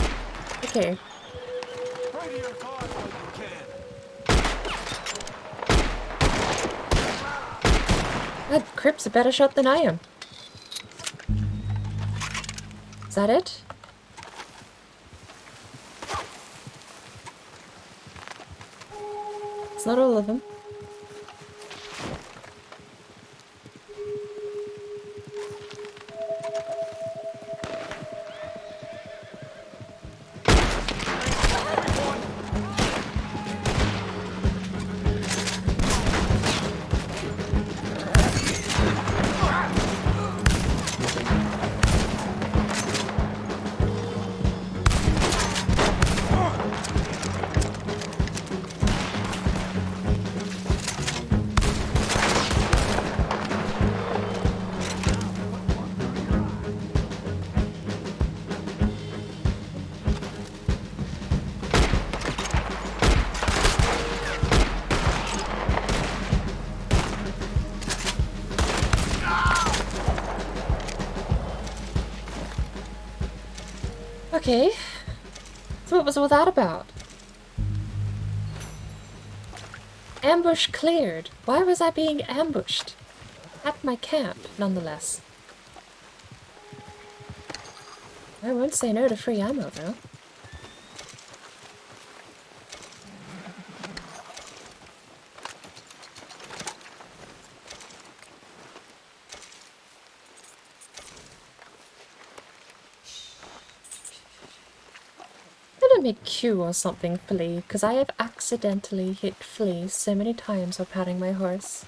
Okay. Pray to your God while you can. That Crip's a better shot than I am. Is that it? It's not all of them. Okay, so what was all that about? Ambush cleared. Why was I being ambushed? At my camp, nonetheless. I won't say no to free ammo, though. Gonna make Q or something, Flea, because I have accidentally hit Flea so many times while patting my horse.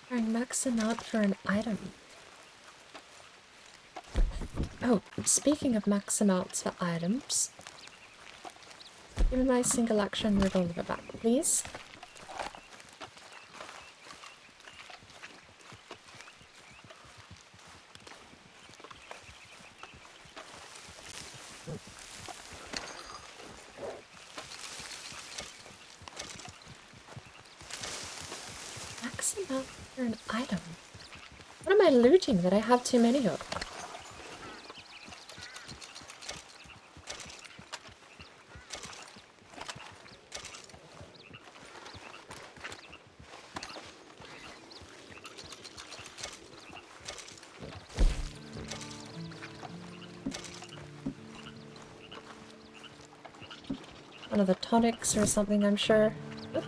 Trying max amount for an item. Oh, speaking of max amounts for items, give me my single action revolver back, please. Max amount for an item. What am I looting that I have too many of? One of the tonics or something, I'm sure. Oop.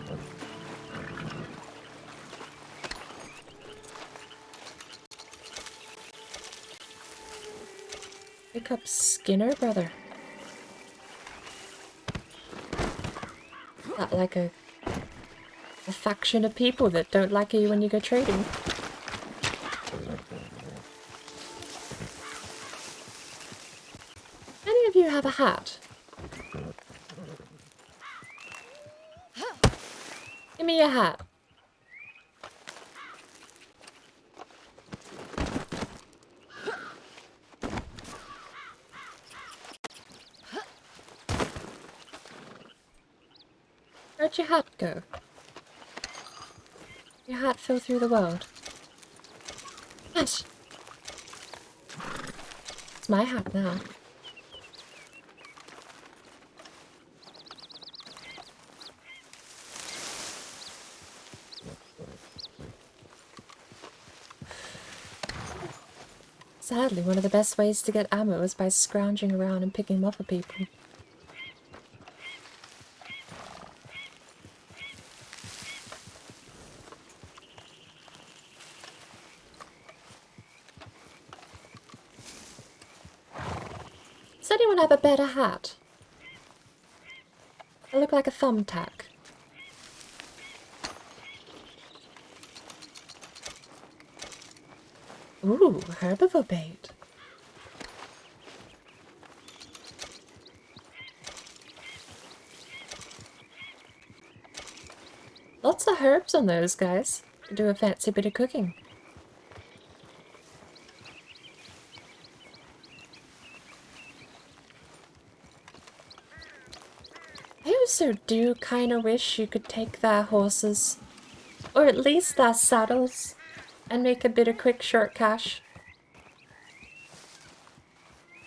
Pick up Skinner, brother. Not like a faction of people that don't like you when you go trading. Any of you have a hat? Give me your hat. Where'd your hat go? Your hat fell through the world. Hat! It's my hat now. Sadly, one of the best ways to get ammo is by scrounging around and picking them up for people. Does anyone have a better hat? I look like a thumbtack. Ooh, herbivore bait. Lots of herbs on those guys. Could do a fancy bit of cooking. I also do kind of wish you could take their horses, or at least their saddles, and make a bit of quick short cash.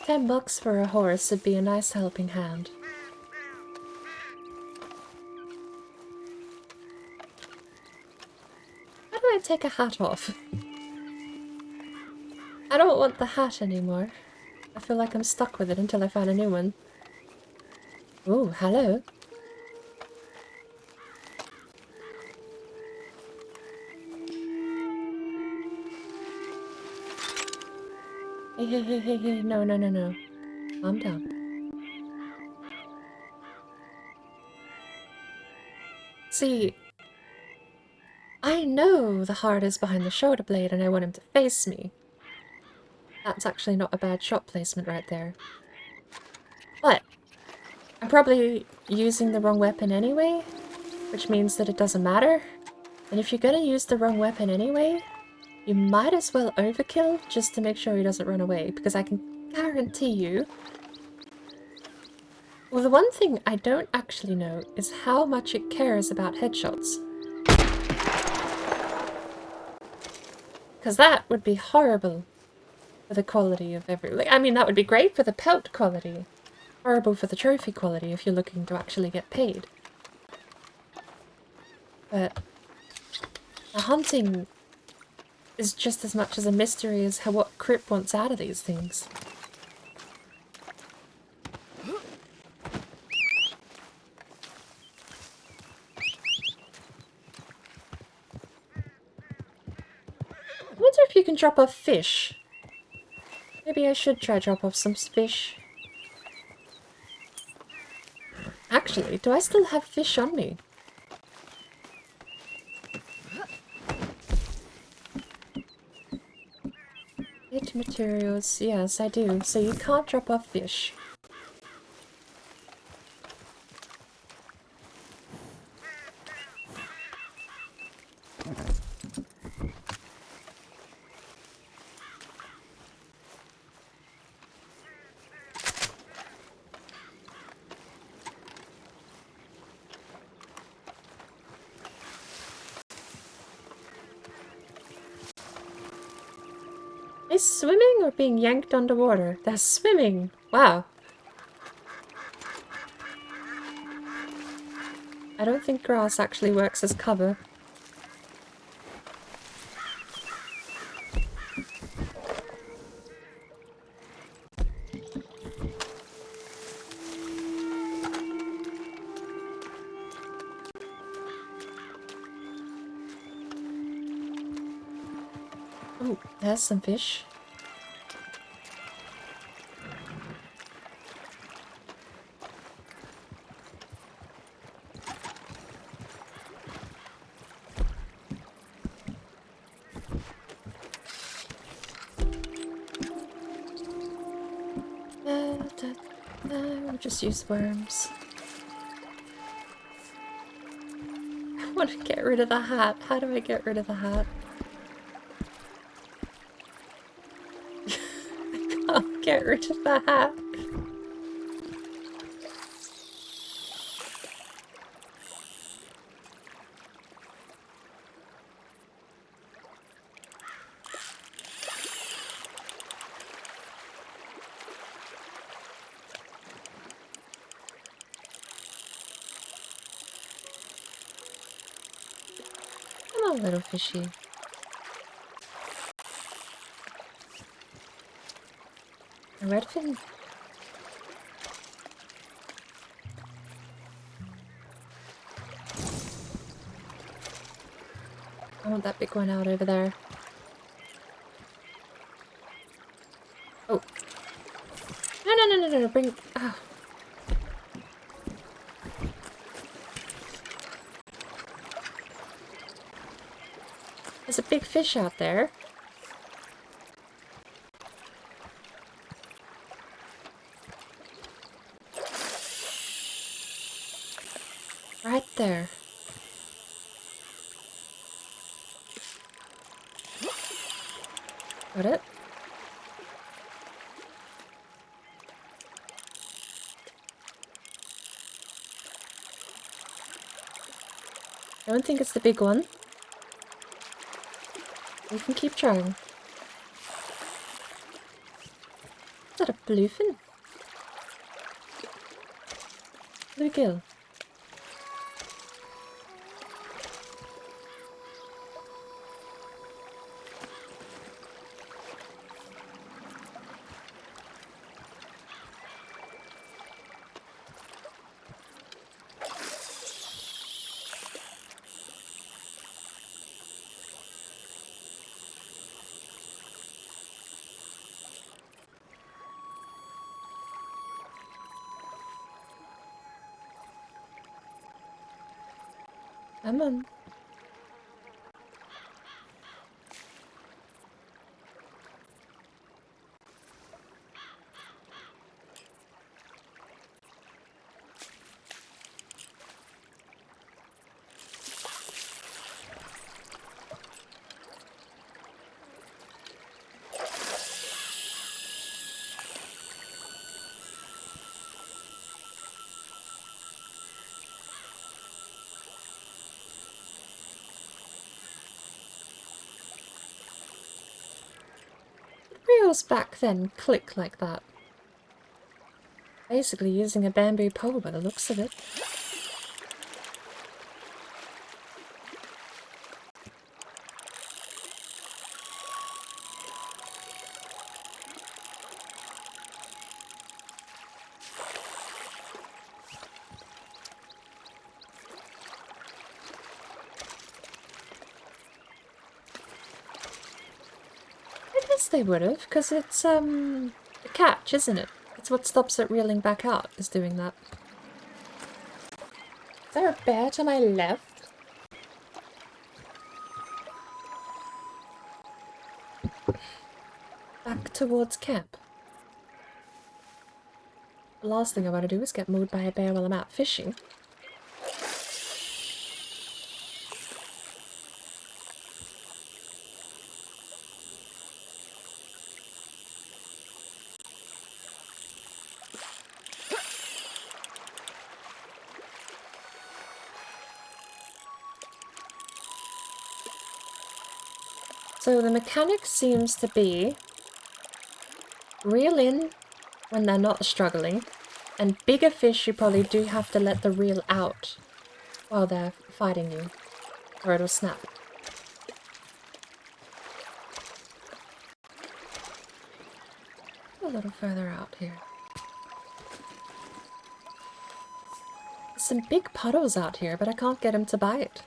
$10 for a horse would be a nice helping hand. How do I take a hat off? I don't want the hat anymore. I feel like I'm stuck with it until I find a new one. Ooh, hello. Hey, no. Calm down. See, I know the heart is behind the shoulder blade and I want him to face me. That's actually not a bad shot placement right there. But I'm probably using the wrong weapon anyway, which means that it doesn't matter. And if you're gonna use the wrong weapon anyway, you might as well overkill just to make sure he doesn't run away, because I can guarantee you... Well, the one thing I don't actually know is how much it cares about headshots. Because that would be horrible for the quality of I mean, that would be great for the pelt quality. Horrible for the trophy quality if you're looking to actually get paid. But the hunting is just as much as a mystery as what Crip wants out of these things. I wonder if you can drop off fish. Maybe I should try drop off some fish. Actually, do I still have fish on me? Materials, yes I do. So you can't drop off fish. Are they swimming or being yanked underwater? They're swimming! Wow. I don't think grass actually works as cover. Oh, there's some fish. We'll just use worms. I want to get rid of the hat. How do I get rid of the hat? I can't get rid of the hat. Come on, little fishy. A redfin. I want that big one out over there. Oh. No, bring... Oh. There's a big fish out there. Right there. Got it? I don't think it's the big one. We can keep trying. Is that a bluefin? Bluegill. Come on. Reels back then click like that. Basically using a bamboo pole by the looks of it. I guess they would have, because it's the catch, isn't it? It's what stops it reeling back out, is doing that. Is there a bear to my left? Back towards camp. The last thing I want to do is get mauled by a bear while I'm out fishing. So the mechanic seems to be reel in when they're not struggling, and bigger fish you probably do have to let the reel out while they're fighting you, or it'll snap. A little further out here. There's some big puddles out here, but I can't get him to bite.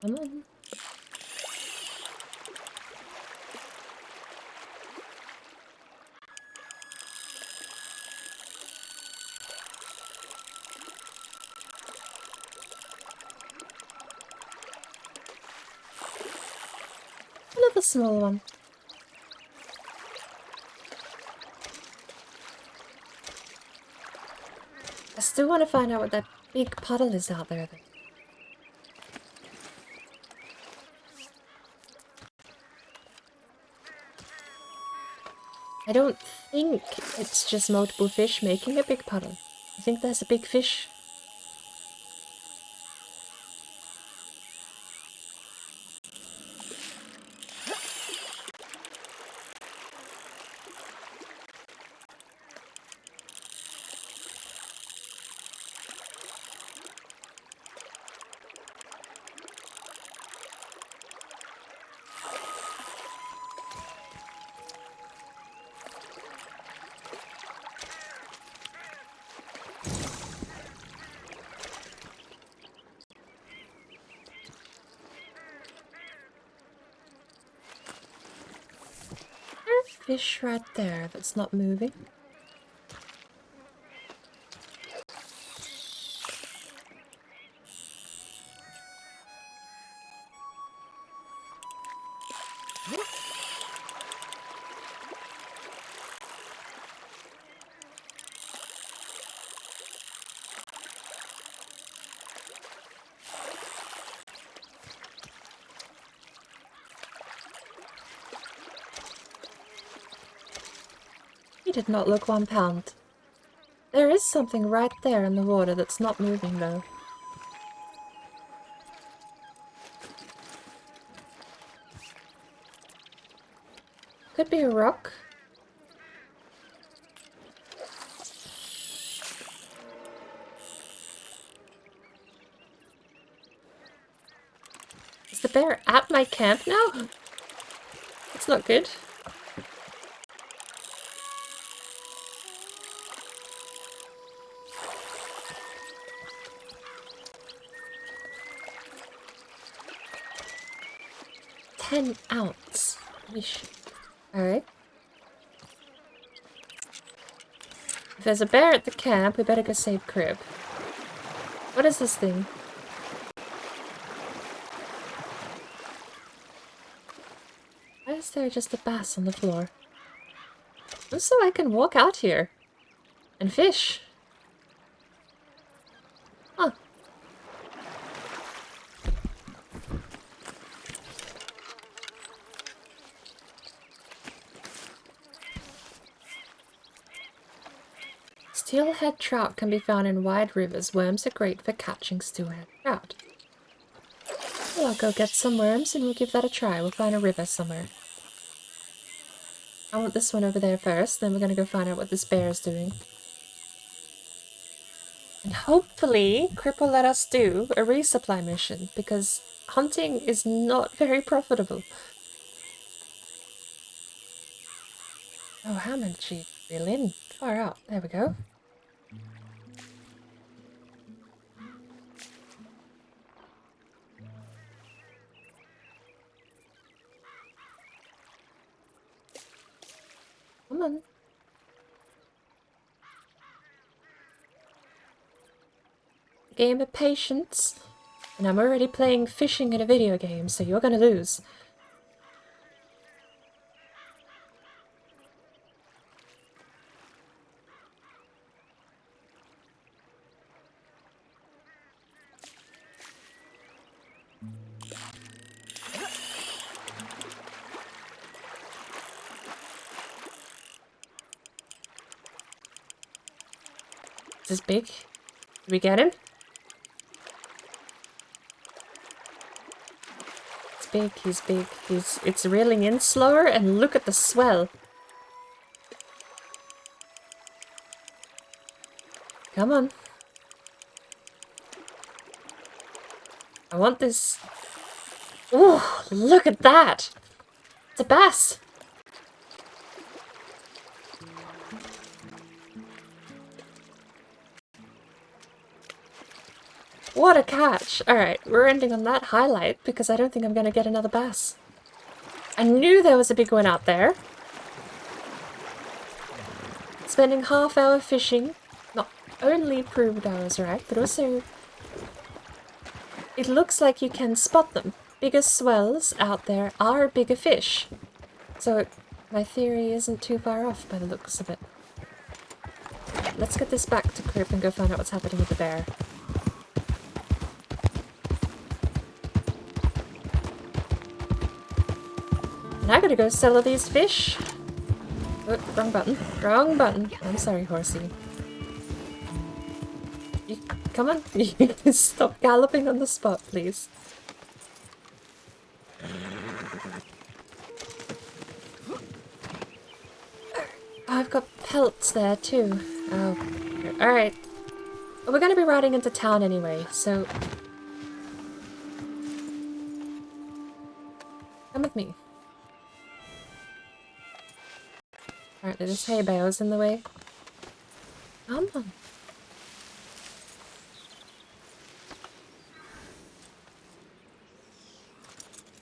Come on. Another small one. I still want to find out what that big puddle is out there, though. I don't think it's just multiple fish making a big puddle. I think there's a big fish. fish right there that's not moving. He did not look 1 pound. There is something right there in the water that's not moving though. Could be a rock. Is the bear at my camp now? That's not good. $10-ounce. Alright. If there's a bear at the camp, we better go save Crib. What is this thing? Why is there just a bass on the floor? Just so I can walk out here and fish. Huh. Steelhead trout can be found in wide rivers. Worms are great for catching steelhead trout. Well, I'll go get some worms and we'll give that a try. We'll find a river somewhere. I want this one over there first, then we're gonna go find out what this bear is doing. And hopefully, Crip will let us do a resupply mission, because hunting is not very profitable. Oh, how did she reel in? Far out. There we go. Come on. Game of patience. And I'm already playing fishing in a video game, so you're gonna lose. Is this big? Did we get him? It's big, he's big. It's reeling in slower, and look at the swell. Come on. I want this. Ooh, look at that! It's a bass! What a catch! Alright, we're ending on that highlight because I don't think I'm gonna get another bass. I knew there was a big one out there. Spending half-hour fishing not only proved I was right, but also it looks like you can spot them. Bigger swells out there are bigger fish. So my theory isn't too far off by the looks of it. Let's get this back to Crib and go find out what's happening with the bear. And I gotta go sell these fish. Oh, wrong button. Wrong button. I'm sorry, horsey. You, come on. Stop galloping on the spot, please. Oh, I've got pelts there too. Oh, alright. Well, we're gonna be riding into town anyway, so come with me. Apparently this hay bale's in the way. Come on.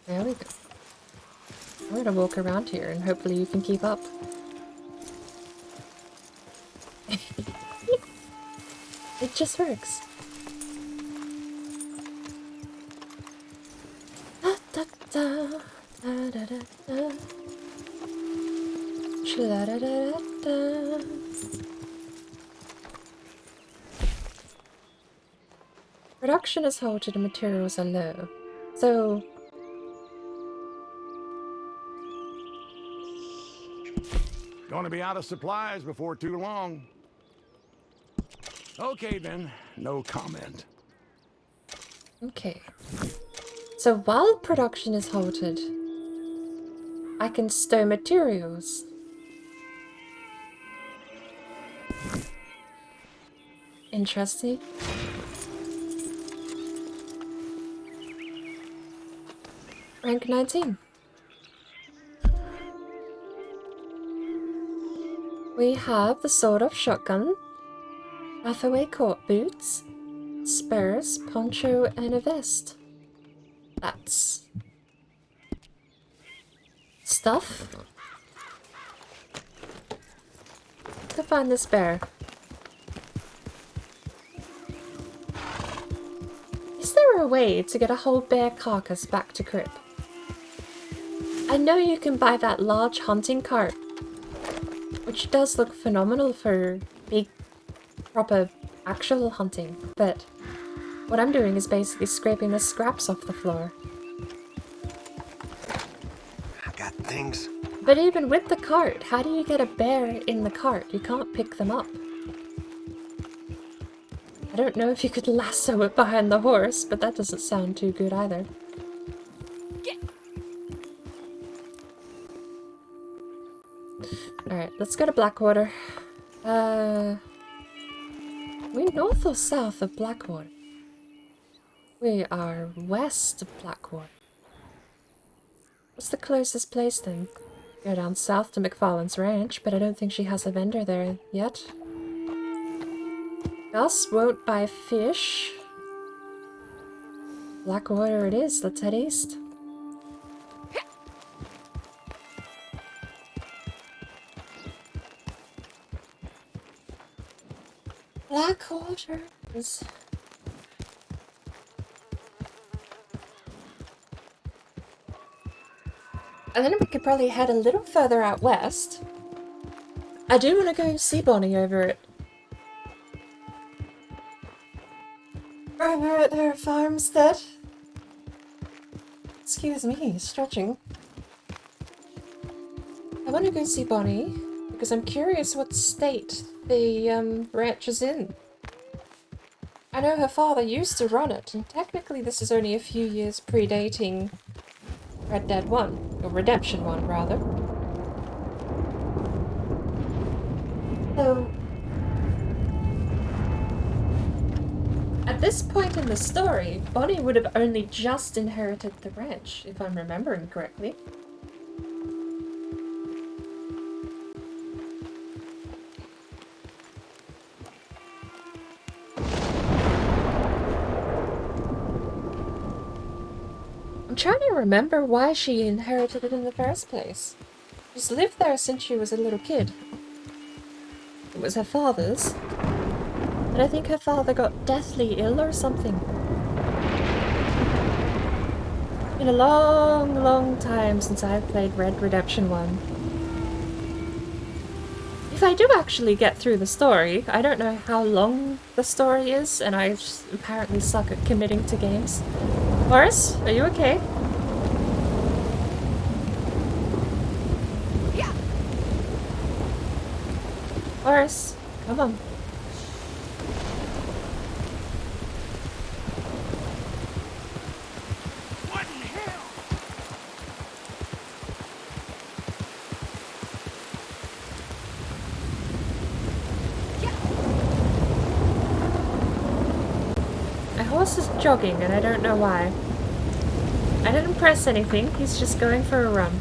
There we go. I'm gonna walk around here and hopefully you can keep up. It just works. Da, da, da, da, da, da, da. Shla, da, da, da, da. Production is halted and materials are low. So Gonna be out of supplies before too long. Okay then, no comment. okay. So while production is halted, I can stow materials. Interesting. Rank 19. We have the sawed-off shotgun, Hathaway court boots, spurs, poncho, and a vest. That's stuff. To find this bear. Is there a way to get a whole bear carcass back to Crip? I know you can buy that large hunting cart, which does look phenomenal for big, proper, actual hunting, but what I'm doing is basically scraping the scraps off the floor. I got things. But even with the cart, how do you get a bear in the cart? You can't pick them up. I don't know if you could lasso it behind the horse, but that doesn't sound too good either. Alright, let's go to Blackwater. We north or south of Blackwater? We are west of Blackwater. What's the closest place then? Go down south to McFarlane's ranch, but I don't think she has a vendor there yet. Gus won't buy fish. Blackwater it is, let's head east. Blackwater is... And then we could probably head a little further out west. I do want to go see Bonnie over at her farmstead. Excuse me, stretching. I want to go see Bonnie because I'm curious what state the ranch is in. I know her father used to run it, and technically this is only a few years predating Red Dead 1, or Redemption 1 rather. So, at this point in the story, Bonnie would have only just inherited the ranch, if I'm remembering correctly. I'm trying to remember why she inherited it in the first place. She's lived there since she was a little kid. It was her father's. And I think her father got deathly ill or something. Been a long, long time since I've played Red Redemption 1. If I do actually get through the story, I don't know how long the story is, and I apparently suck at committing to games. Horace, are you okay? Yeah. Horace, come on. What in hell? My horse is jogging and I don't know why. I didn't press anything, he's just going for a run.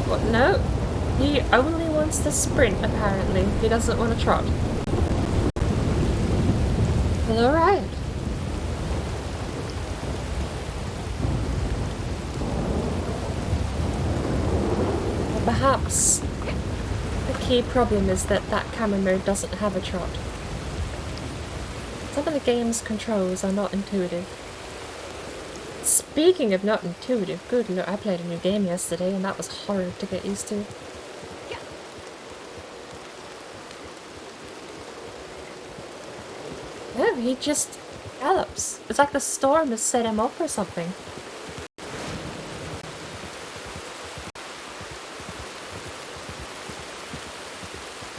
What? No, he only wants to sprint apparently, he doesn't want to trot. Well, alright. Well, perhaps the key problem is that that camera mode doesn't have a trot. Some of the game's controls are not intuitive. Speaking of not intuitive, good lord, I played a new game yesterday and that was hard to get used to. No, he just gallops. It's like the storm has set him off or something.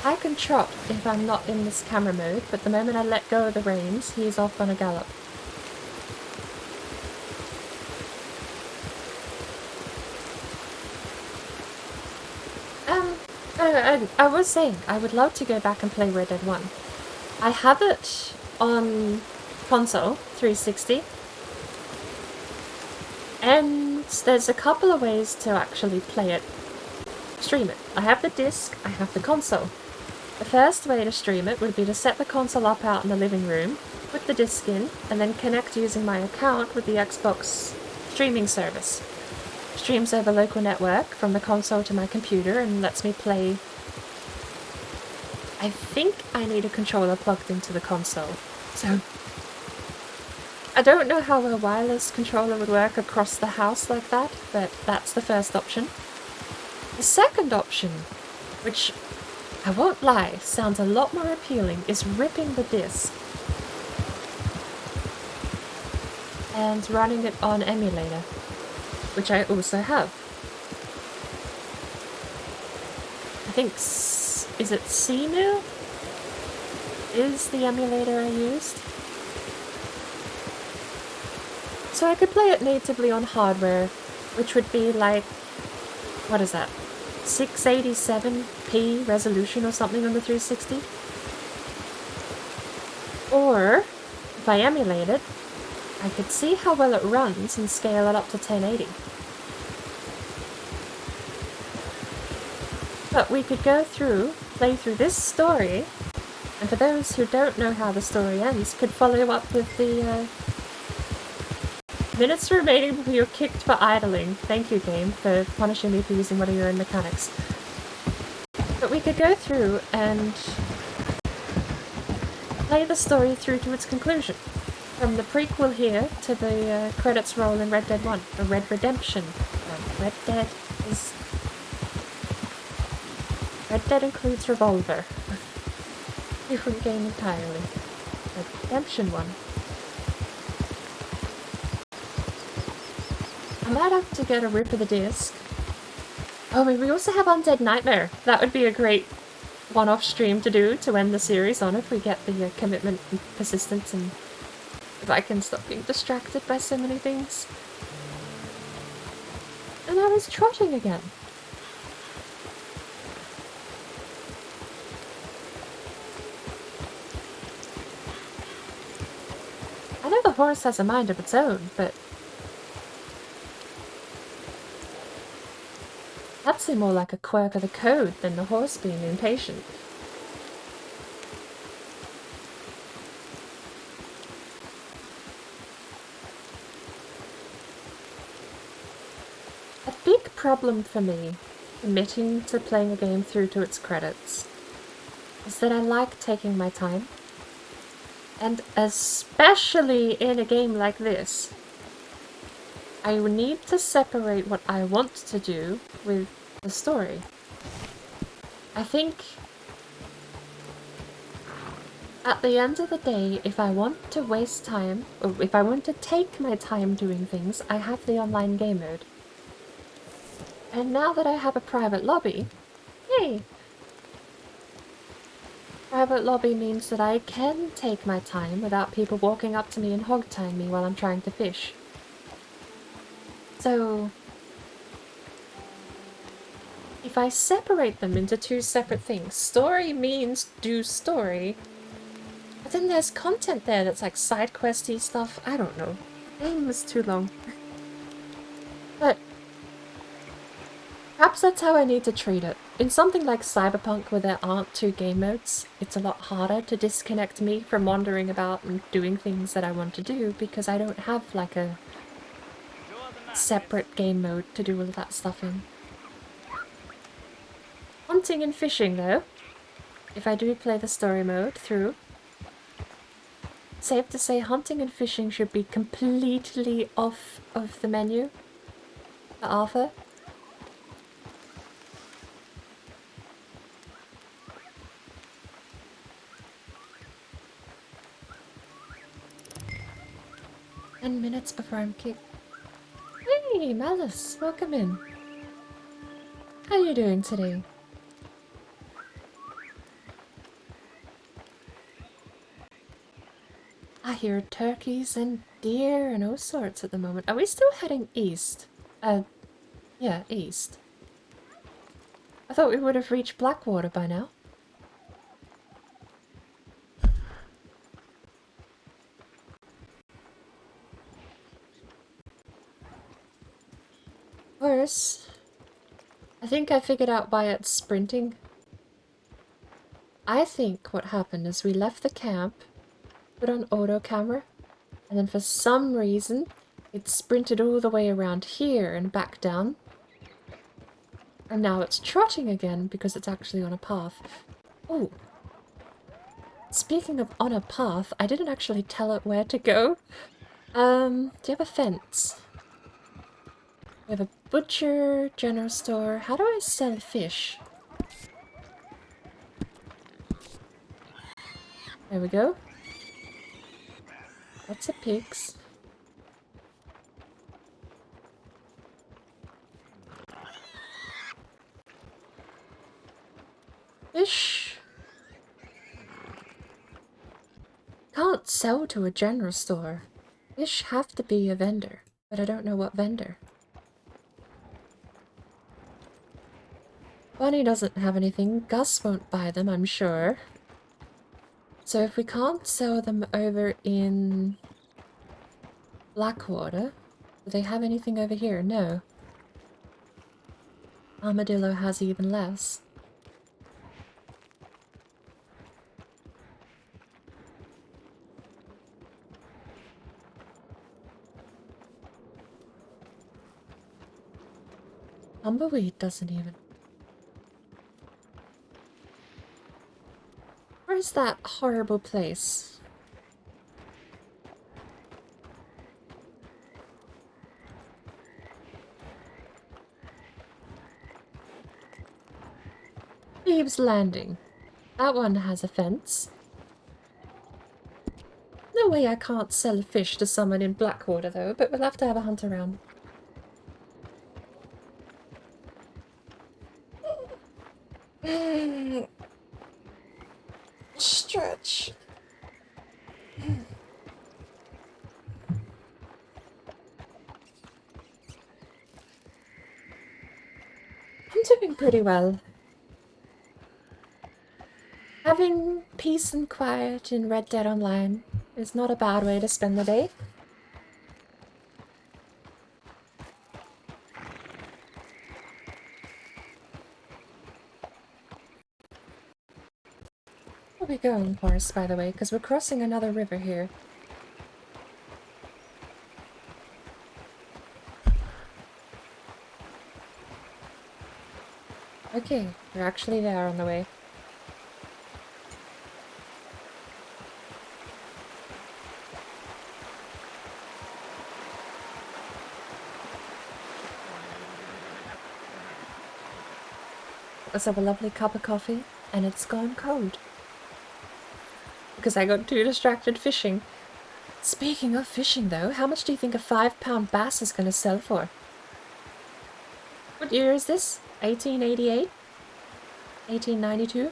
I can trot if I'm not in this camera mode, but the moment I let go of the reins, he's off on a gallop. I was saying, I would love to go back and play Red Dead 1. I have it on console, 360. And there's a couple of ways to actually play it, stream it. I have the disc, I have the console. The first way to stream it would be to set the console up out in the living room, put the disc in, and then connect using my account with the Xbox streaming service. Streams over local network from the console to my computer and lets me play. I think I need a controller plugged into the console, so I don't know how a wireless controller would work across the house like that, but that's the first option. The second option, which I won't lie, sounds a lot more appealing, is ripping the disc and running it on emulator, which I also have. I think, is it CMU? Is the emulator I used? So I could play it natively on hardware, which would be like, what is that? 687p resolution or something on the 360? Or, if I emulate it, I could see how well it runs and scale it up to 1080. But we could go through, play through this story, and for those who don't know how the story ends, could follow up with the minutes remaining before you're kicked for idling. Thank you, game, for punishing me for using one of your own mechanics. But we could go through and play the story through to its conclusion. From the prequel here to the credits roll in Red Dead 1, or Red Redemption. No, Red Dead is... Red Dead includes Revolver. Different game entirely. Red Redemption 1. I might have to get a rip of the disc. Oh, we also have Undead Nightmare. That would be a great one-off stream to do to end the series on if we get the commitment and persistence, and if I can stop being distracted by so many things. And I was trotting again. I know the horse has a mind of its own, but that seemed more like a quirk of the code than the horse being impatient. A big problem for me, committing to playing a game through to its credits, is that I like taking my time. And especially in a game like this, I need to separate what I want to do with the story. I think at the end of the day, if I want to waste time, or if I want to take my time doing things, I have the online game mode. And now that I have a private lobby, yay! Private lobby means that I can take my time without people walking up to me and hog-tying me while I'm trying to fish. So, if I separate them into two separate things, story means do story, but then there's content there that's like side questy stuff, I don't know. The game was too long. But Perhaps that's how I need to treat it. In something like Cyberpunk where there aren't two game modes, it's a lot harder to disconnect me from wandering about and doing things that I want to do because I don't have like a separate game mode to do all of that stuff in. Hunting and fishing though, if I do play the story mode through, safe to say hunting and fishing should be completely off of the menu for Arthur. Minutes before I'm kicked. Hey, Malice, welcome in. How are you doing today? I hear turkeys and deer and all sorts at the moment. Are we still heading east? Yeah, east. I thought we would have reached Blackwater by now. Worse. I think I figured out why it's sprinting. I think what happened is we left the camp, put on auto camera, and then for some reason it sprinted all the way around here and back down. And now it's trotting again because it's actually on a path. Oh. Speaking of on a path, I didn't actually tell it where to go. Do you have a fence? We have a butcher, general store. How do I sell fish? There we go. Lots of pigs. Fish. Can't sell to a general store. Fish have to be a vendor, but I don't know what vendor. Bonnie doesn't have anything. Gus won't buy them, I'm sure. So if we can't sell them over in Blackwater, do they have anything over here? No. Armadillo has even less. Tumbleweed doesn't even. Where's that horrible place? Thieves Landing. That one has a fence. No way I can't sell fish to someone in Blackwater though, but we'll have to have a hunt around. Stretch. I'm doing pretty well. Having peace and quiet in Red Dead Online is not a bad way to spend the day. Where are we going, horse, by the way? Because we're crossing another river here. Okay, we're actually there on the way. Let's have a lovely cup of coffee, and it's gone cold. Because I got too distracted fishing. Speaking of fishing though, how much do you think a 5-pound bass is going to sell for? What year is this? 1888? 1892?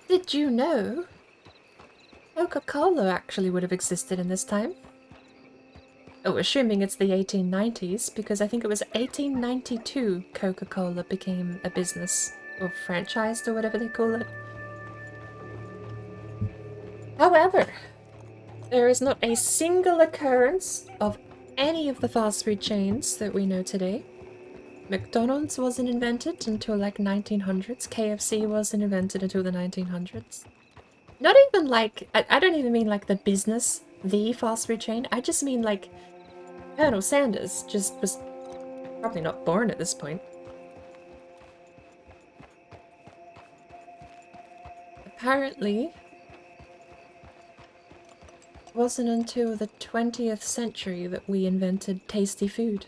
Did you know Coca-Cola actually would have existed in this time? Oh, assuming it's the 1890s, because I think it was 1892 Coca-Cola became a business, or franchised, or whatever they call it. However, there is not a single occurrence of any of the fast food chains that we know today. McDonald's wasn't invented until like 1900s. KFC wasn't invented until the 1900s. Not even like, I don't even mean like the business, the fast food chain. I just mean like Colonel Sanders just was probably not born at this point. Apparently, it wasn't until the 20th century that we invented tasty food.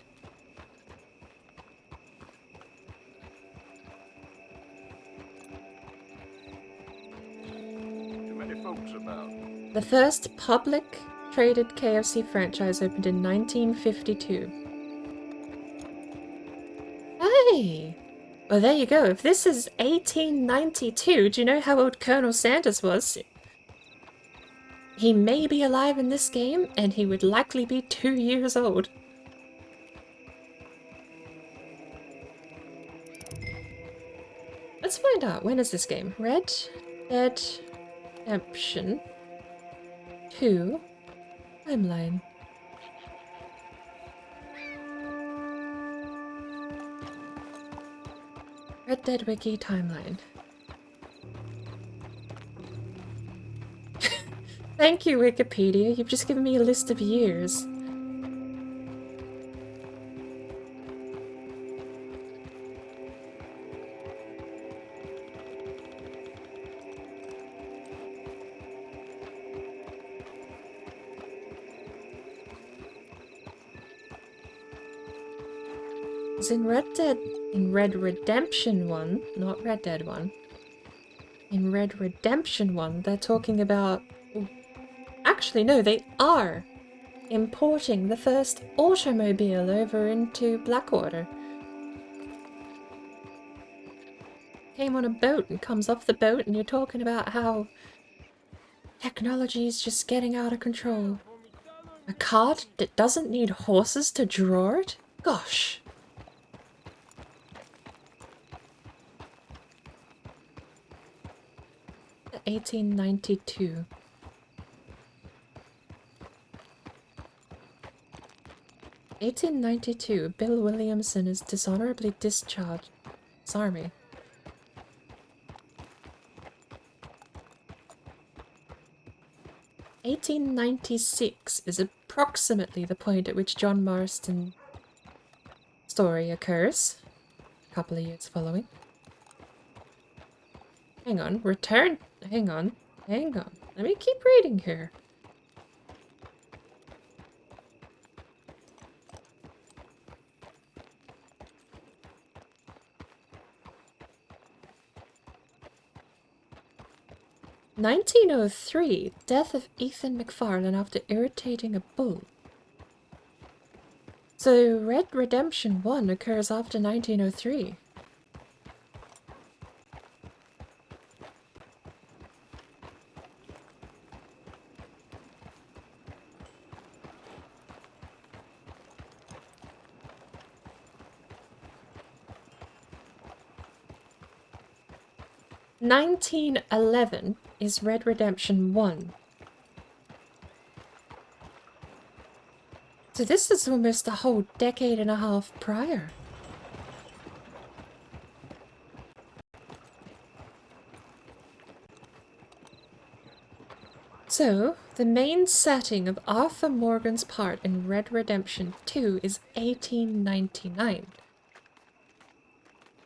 Too many folks about. The first public traded KFC franchise opened in 1952. Hey! Well, there you go. If this is 1892, do you know how old Colonel Sanders was? He may be alive in this game, and he would likely be 2 years old. Let's find out. When is this game? Red Dead Redemption 2 Timeline. Red Dead Wiki Timeline. Thank you, Wikipedia. You've just given me a list of years. It's in Red Redemption 1, not Red Dead 1. In Red Redemption 1, they're talking about... Actually, no, they are importing the first automobile over into Blackwater. Came on a boat and comes off the boat and you're talking about how technology is just getting out of control. A cart that doesn't need horses to draw it? Gosh. $1892. $1892. Bill Williamson is dishonorably discharged. His army. $1896 is approximately the point at which John Marston's story occurs. A couple of years following. Hang on, hang on. Let me keep reading here. (1903) Death of Ethan McFarlane after irritating a bull. So Red Redemption 1 occurs after 1903. (1911) is Red Redemption 1. So this is almost a whole decade and a half prior. So, the main setting of Arthur Morgan's part in Red Redemption 2 is 1899.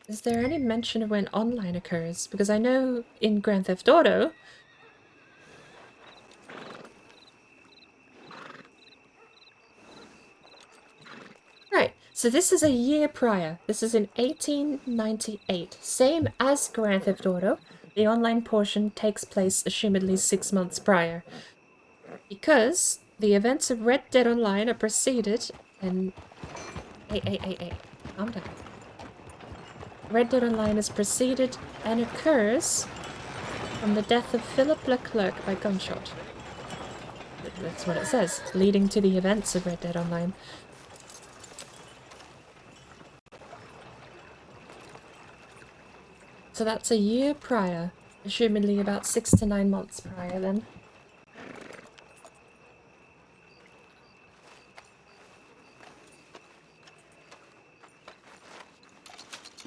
Is there any mention of when online occurs? Because I know in Grand Theft Auto... Right, so this is a year prior. This is in 1898. Same as Grand Theft Auto. The online portion takes place assumedly 6 months prior. Because the events of Red Dead Online are preceded and... Hey. Calm down. Red Dead Online is preceded and occurs from the death of Philip Leclerc by gunshot. That's what it says, leading to the events of Red Dead Online. So that's a year prior, assumedly about 6 to 9 months prior then.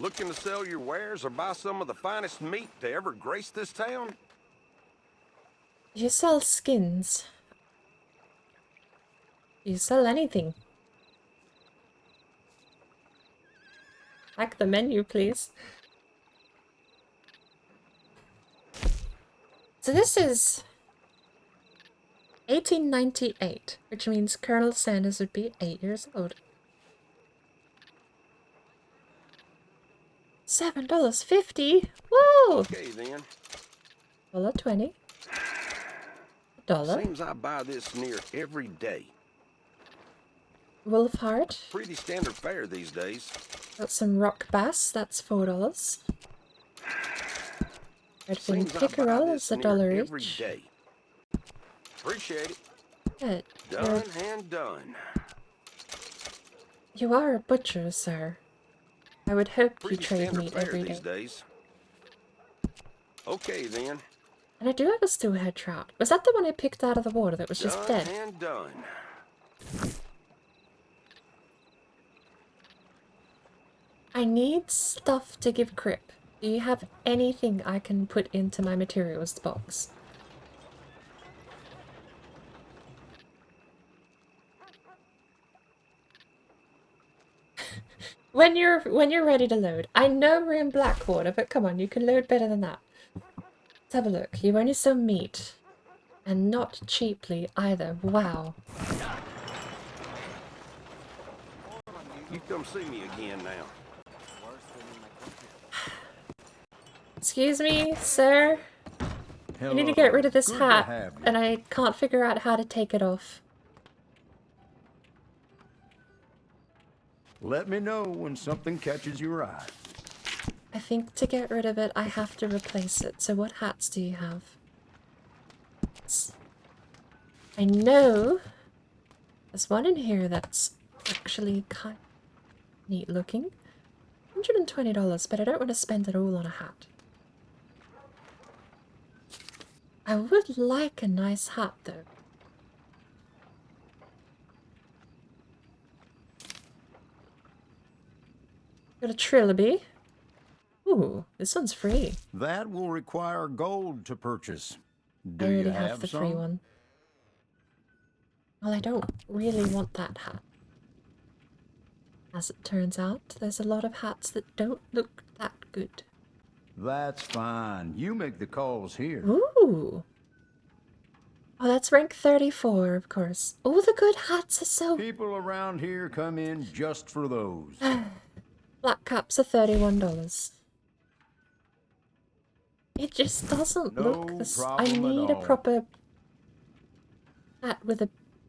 Looking to sell your wares or buy some of the finest meat to ever grace this town? You sell skins. You sell anything. Like the menu, please. So this is 1898, which means Colonel Sanders would be 8 years old. $7.50. Whoa! Okay then. $1.20. $1. Seems I buy this near every day. Wolf heart. Pretty standard fare these days. Got some rock bass. That's $4. Redfin Seems I pickerel buy is this near $1 every each. day. Appreciate it. Good. Done and done. You are a butcher, sir. I would hope you Pretty trade standard meat fare every these day. days. Okay then. And I do have a steelhead trout. Was that the one I picked out of the water that was just Done dead? and done. I need stuff to give Crip. Do you have anything I can put into my materials box? When you're ready to load. I know we're in Blackwater, but come on, you can load better than that. Let's have a look. You only sell meat. And not cheaply either. Wow. You come see me again now. Excuse me, sir. I need to get rid of this Good to hat, have you. and I can't figure out how to take it off. Let me know when something catches your eye. I think to get rid of it, I have to replace it. So what hats do you have? I know there's one in here that's actually kind of neat looking. $120, but I don't want to spend it all on a hat. I would like a nice hat though. Got a trilby. Ooh, this one's free. That will require gold to purchase. Do I you already have have the some? free one. Well, I don't really want that hat. As it turns out, there's a lot of hats that don't look that good. That's fine. You make the calls here. Ooh. Oh, that's rank 34, of course. Oh, the good hats are so... People around here come in just for those. Black caps are $31. It just doesn't No look this. I problem at need a all. proper hat with a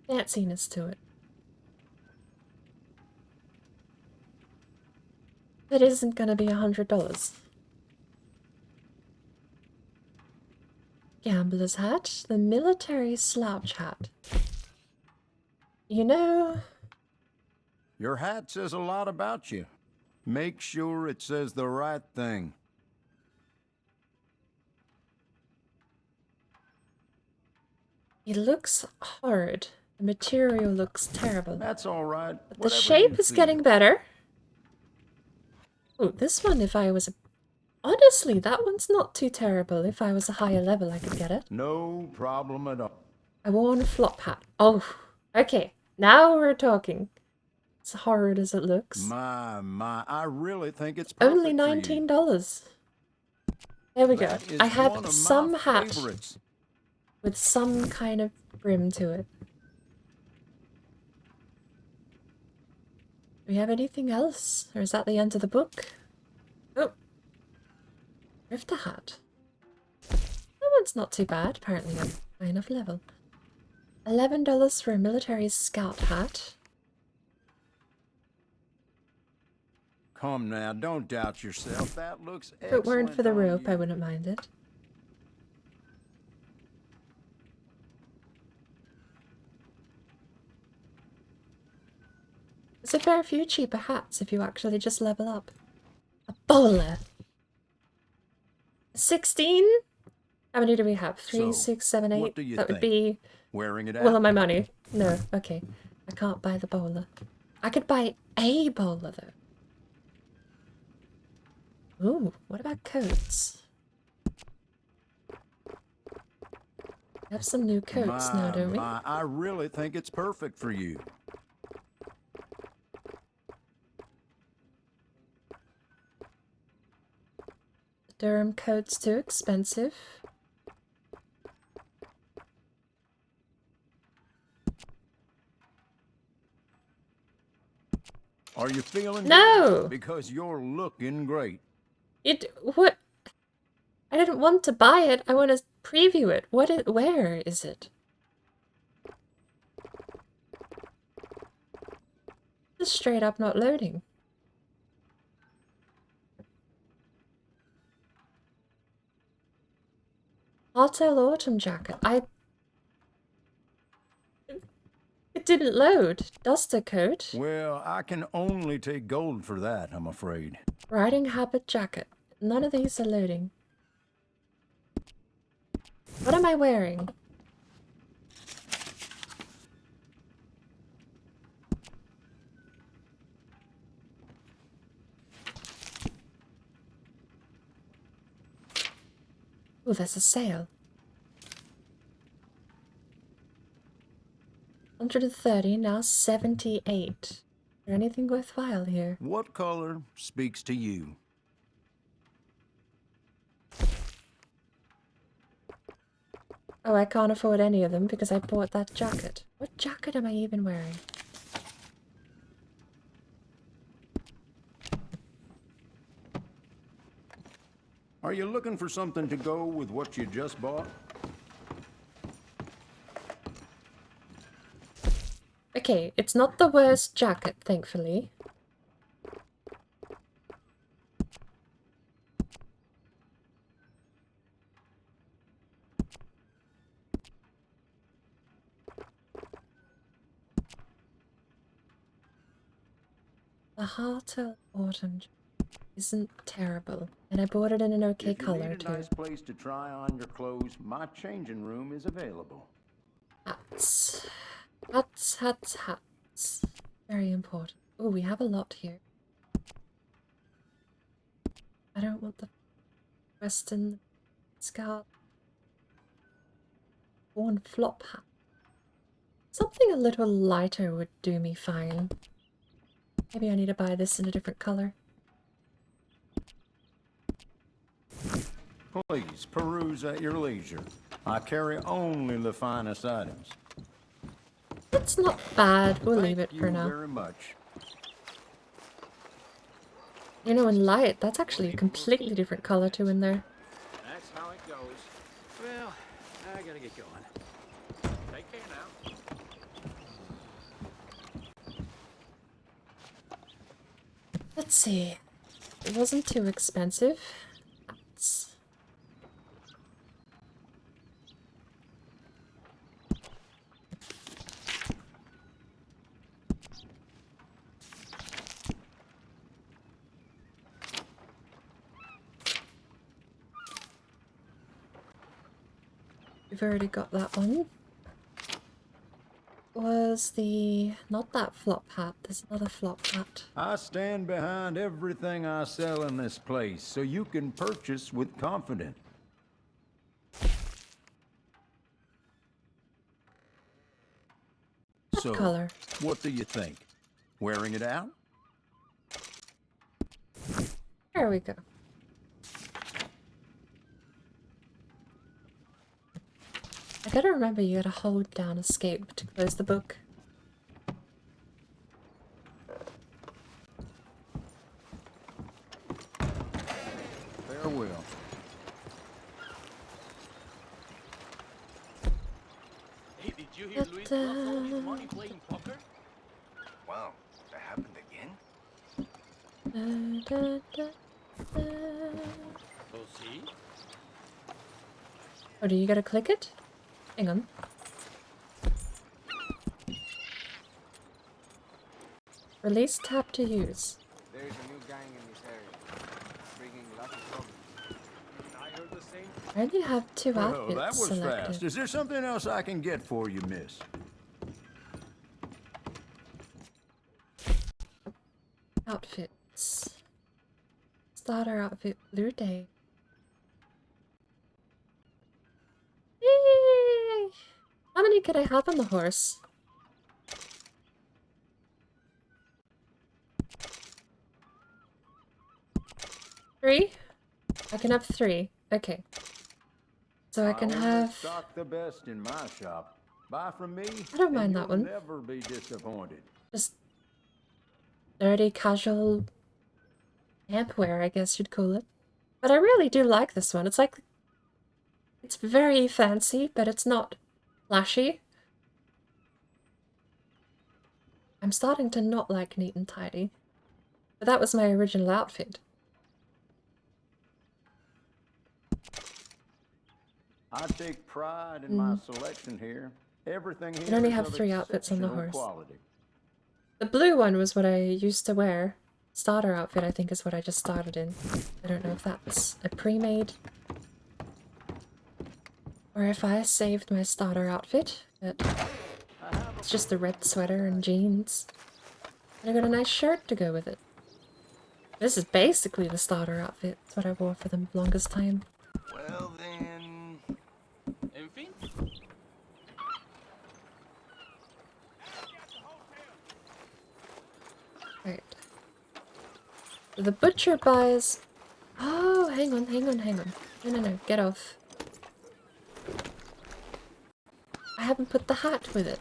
fanciness to it. It isn't gonna be $100. Gambler's hat, the military slouch hat. You know, Your hat says a lot about you. Make sure it says the right thing. it looks hard. The material looks terrible. That's all right. The Whatever shape you is feel. getting better. Oh, this one, if I was a... Honestly, that one's not too terrible. If I was a higher level, I could get it. No problem at all. I wore a flop hat. Oh, okay. Now we're talking. As horrid as it looks. My, I really think it's perfect Only for you. $19. There we go. That is I one have of some my hat favorites. with some kind of brim to it. Do we have anything else? Or is that the end of the book? Oh. Drifter hat. That one's not too bad. Apparently I'm high enough level. $11 for a military scout hat. Come now, don't doubt yourself. That looks If it weren't for the excellent on rope, you. I wouldn't mind it. There's a fair few cheaper hats if you actually just level up. A bowler. 16? How many do we have? 3, So, 6, 7, 8? what do you That would think? be Wearing it all out. of my money. No, okay. I can't buy the bowler. I could buy a bowler though. Ooh, what about coats? We have some new coats now, don't we? I really think it's perfect for you. Durham coat's too expensive. Are you feeling No! good? Because you're looking great. What? I didn't want to buy it. I want to preview it. Where is it? It's straight up not loading. Hotel Autumn Jacket. It didn't load. Duster coat. Well, I can only take gold for that, I'm afraid. Riding habit jacket. None of these are loading. What am I wearing? Oh, there's a sale. 130, now 78. Is there anything worthwhile here? What color speaks to you? Oh, I can't afford any of them because I bought that jacket. What jacket am I even wearing? Are you looking for something to go with what you just bought? Okay, it's not the worst jacket, thankfully. The Hotel Autumn isn't terrible, and I bought it in an okay If you color need a too. nice place to try on your clothes, my changing room is available. Hats. Hats, hats, hats. Very important. Oh, we have a lot here. I don't want the Western scarf. Worn flop hat. Something a little lighter would do me fine. Maybe I need to buy this in a different color. Please peruse at your leisure. I carry only the finest items. It's not bad. We'll leave it Thank for you now. very much. You know, in light, that's actually a completely different color to in there. That's how it goes. Well, I gotta get going. Take care now. Let's see. It wasn't too expensive. Hats. We've already got that one. Was the... not that flop hat, there's another flop hat. I stand behind everything I sell in this place, so you can purchase with confidence. What color? What do you think? Wearing it out? There we go. I gotta remember you gotta hold down escape to close the book. Farewell. Hey, did you hear Luis lost all his money playing poker? Wow, that happened again? Oh, see? Oh, do you gotta click it? Hang on. Release tab to use. There's a new gang in this area, bringing lots of trouble. I heard the same. I only have two Oh, outfits that was selected. fast. Is there something else I can get for you, miss? Outfits. Starter outfit blue day. Yay! How many could I have on the horse? 3? I can have 3. Okay. So I can have... stock the best in my shop. Buy from me. I don't mind and that you'll one. Never be disappointed. Just dirty, casual camp wear, I guess you'd call it. But I really do like this one. It's like... It's very fancy, but it's not flashy. I'm starting to not like neat and tidy. But that was my original outfit. I take pride in my selection here. Everything here I only is have of 3 outfits on the exceptional horse. quality. The blue one was what I used to wear. Starter outfit, I think, is what I just started in. I don't know if that's a pre-made or if I saved my starter outfit, but it's just a red sweater and jeans. And I got a nice shirt to go with it. This is basically the starter outfit. It's what I wore for the longest time. Well then... En fin. Right. The butcher buys... Oh, hang on. No, get off. I haven't put the hat with it.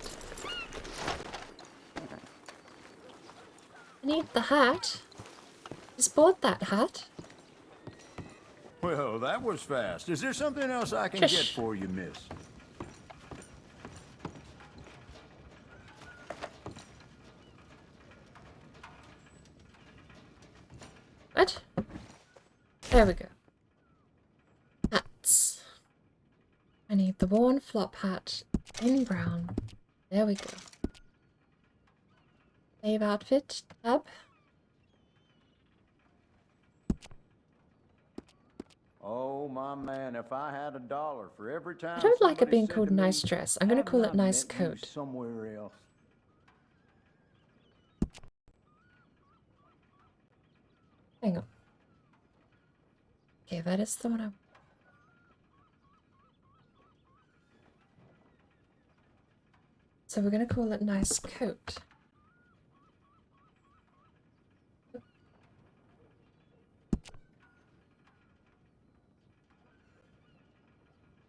I need the hat. Just bought that hat. Well, that was fast. Is there something else I can get Shush. for you, miss? What? There we go. Hats. I need the worn flop hat in brown. There we go. Save outfit tab. Oh, my man, if I had $1 for every time I don't like it somebody being said called to me, nice dress. I'm gonna "Haven't call it I nice met you coat. somewhere else." Hang on. Okay, that is the one I... So we're gonna call it nice coat.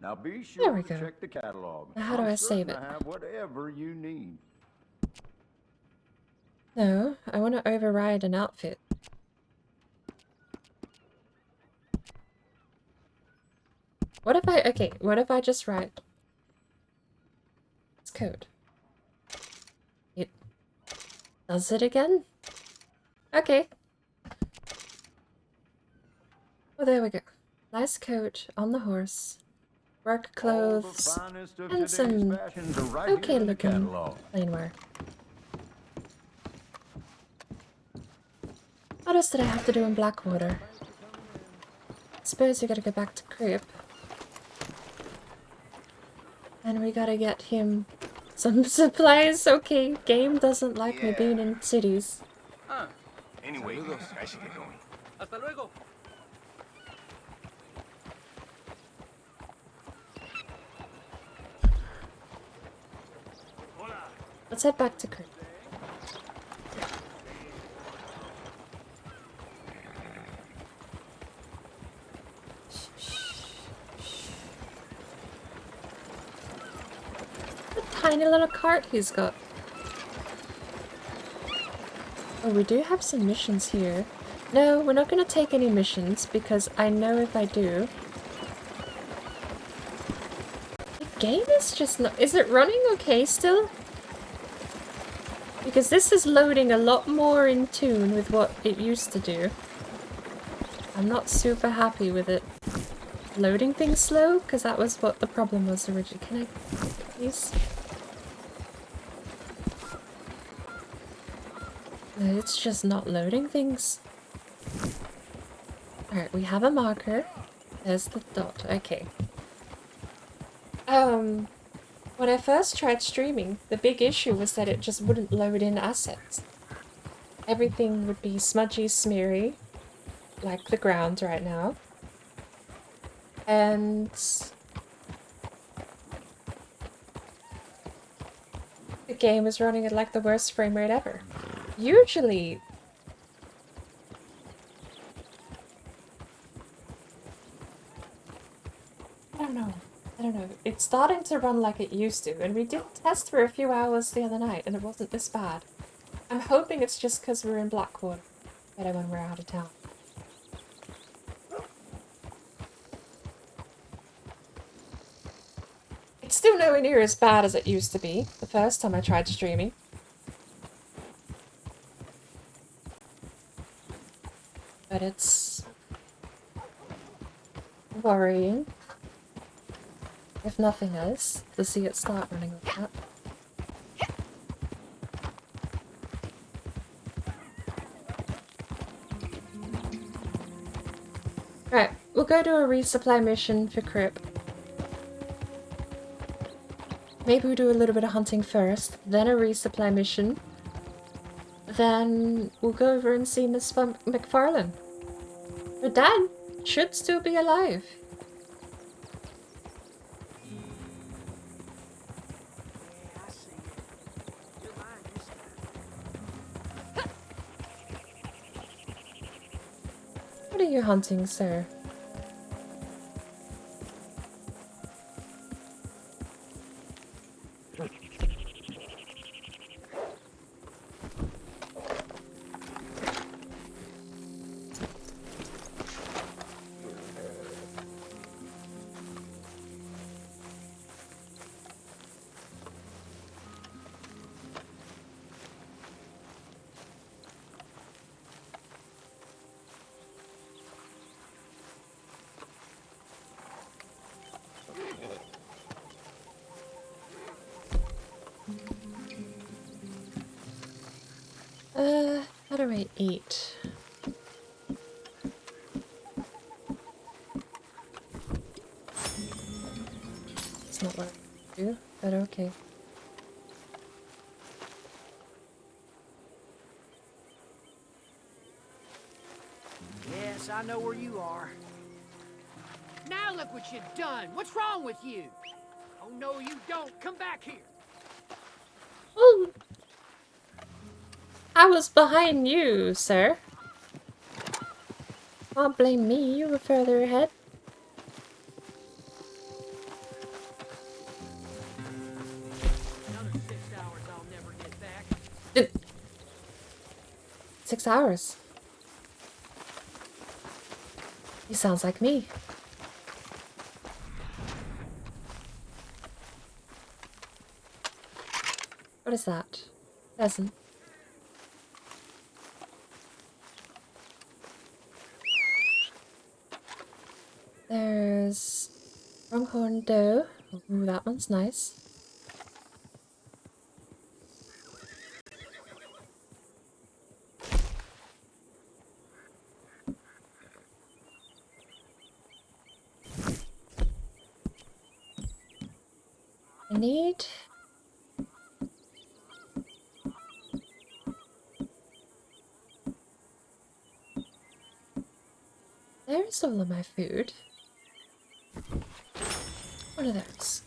Now be There sure we to go. check the catalog. Now how do I'm I save certain it? I have whatever you need. No, I want to override an outfit. What if I... Okay, what if I just write... It's code. It... Does it again? Okay. Well, there we go. Nice coat on the horse. Work All the clothes. finest of And today's some fashions are right okay here in the looking catalog. plain wear. What else did I have to do in Blackwater? Suppose we gotta go back to Crib. And we gotta get him some supplies. Okay, game doesn't like me being in cities. Ah, Anyway, I should get going. hasta luego. Let's head back to Crib. Tiny little cart he's got. Oh, we do have some missions here. No, we're not going to take any missions because I know if I do... The game is just not... Is it running okay still? Because this is loading a lot more in tune with what it used to do. I'm not super happy with it loading things slow, because that was what the problem was originally. Can I please? No, it's just not loading things. Alright, we have a marker. There's the dot. Okay. When I first tried streaming, the big issue was that it just wouldn't load in assets. Everything would be smudgy, smeary. like the ground right now. And the game is running at like the worst frame rate ever. Usually I don't know. It's starting to run like it used to, and we did test for a few hours the other night, and it wasn't this bad. I'm hoping it's just because we're in Blackwater, better when we're out of town. It's still nowhere near as bad as it used to be the first time I tried streaming. But it's worrying, if nothing else, to see it start running like that. Right, we'll go do a resupply mission for Crip. Maybe we'll do a little bit of hunting first, then a resupply mission. Then we'll go over and see Miss McFarlane. Her dad should still be alive. What are you hunting, sir? How do I eat? It's not what I do, but okay. Yes, I know where you are. Now look what you've done. What's wrong with you? Oh, no, you don't. Come back here. Oh, I was behind you, sir. Can't blame me, you were further ahead. Another 6 hours I'll never get back. 6 hours. He sounds like me. What is that? Pheasant. There's pronghorn doe. Ooh, that one's nice. I need... There's all of my food. What are those?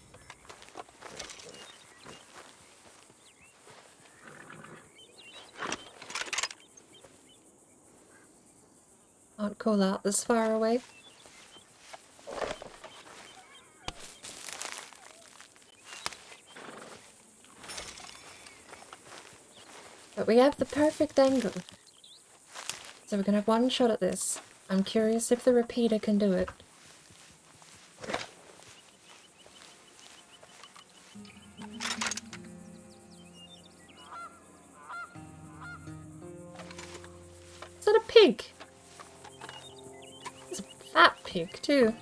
Can't call out this far away. But we have the perfect angle. So we're gonna have one shot at this. I'm curious if the repeater can do it. Is that a pig? It's a fat pig too.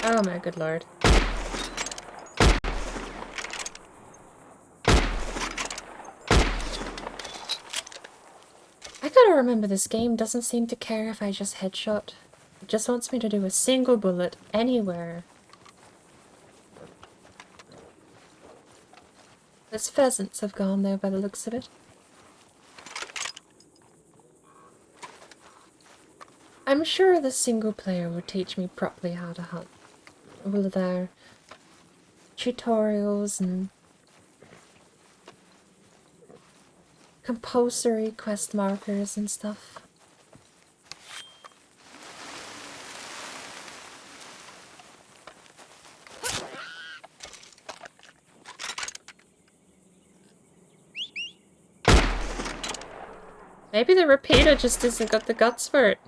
Oh my good lord. I gotta remember this game doesn't seem to care if I just headshot. It just wants me to do a single bullet anywhere. His pheasants have gone though by the looks of it. I'm sure the single player would teach me properly how to hunt. All of their tutorials and compulsory quest markers and stuff. Maybe the repeater just hasn't got the guts for it.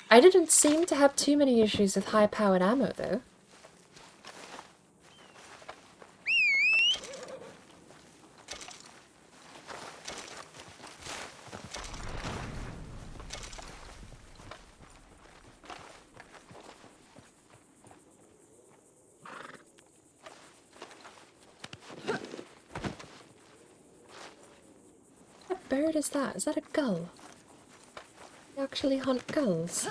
I didn't seem to have too many issues with high-powered ammo, though. What bird is that? Is that a gull? You actually hunt gulls?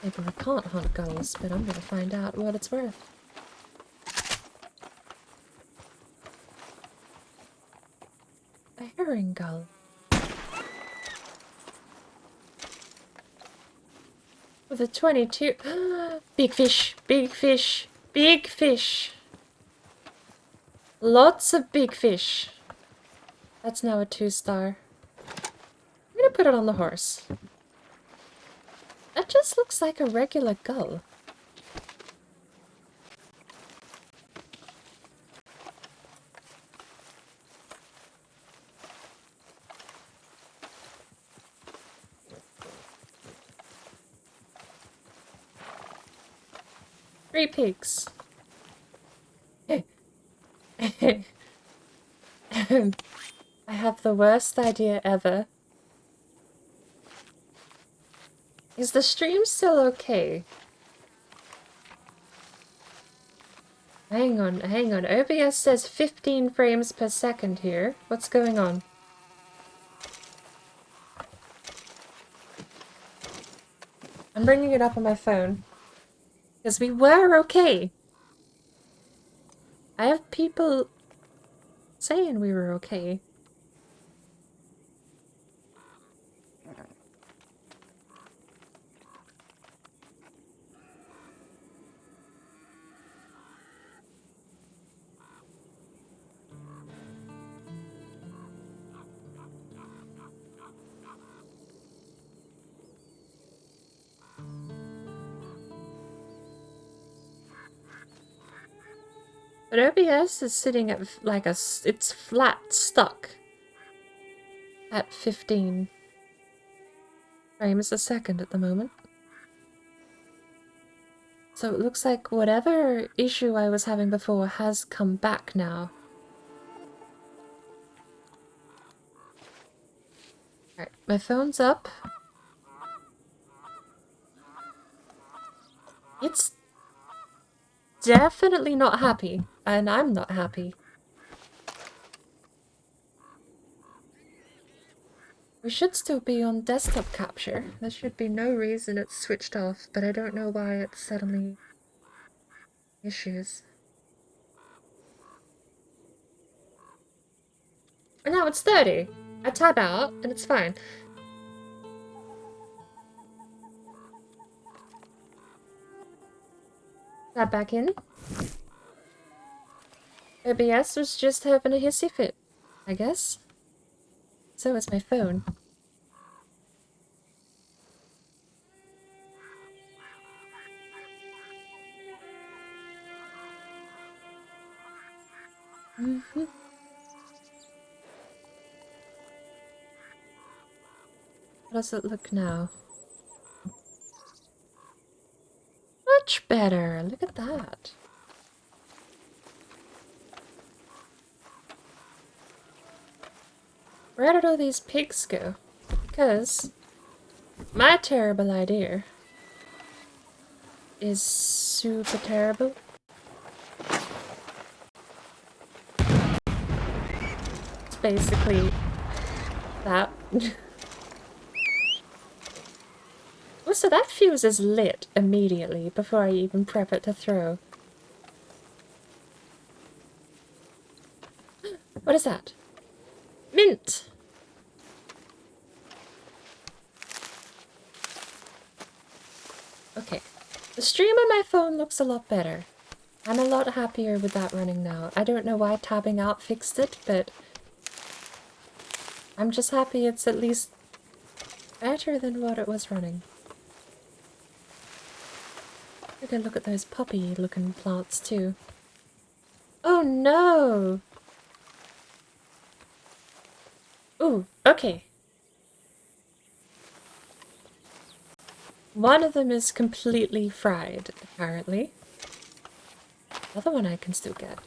Maybe I can't hunt gulls, but I'm gonna find out what it's worth. A herring gull. With a 22... Big fish! Big fish! Big fish! Lots of big fish! That's now a 2-star. I'm gonna put it on the horse. That just looks like a regular gull. Three pigs. I have the worst idea ever. Is the stream still okay? Hang on, hang on. OBS says 15 frames per second here. What's going on? I'm bringing it up on my phone. Because we were okay. I have people saying we were okay. But OBS is sitting at like it's flat stuck at 15 frames a second at the moment. So it looks like whatever issue I was having before has come back now. Alright, my phone's up. It's definitely not happy, and I'm not happy. We should still be on desktop capture. There should be no reason it's switched off, but I don't know why it's suddenly issues. And now it's 30. I tab out, and it's fine. Tab back in. OBS was just having a hissy fit, I guess. So is my phone. How does it look now? Much better. Look at that. Where did all these pigs go? Because my terrible idea is super terrible. It's basically that. so that fuse is lit immediately before I even prep it to throw. What is that? Mint! Okay. The stream on my phone looks a lot better. I'm a lot happier with that running now. I don't know why tabbing out fixed it, but I'm just happy it's at least better than what it was running. We're gonna look at those puppy-looking plants too. Oh no! Ooh, okay. One of them is completely fried, apparently. The other one I can still get.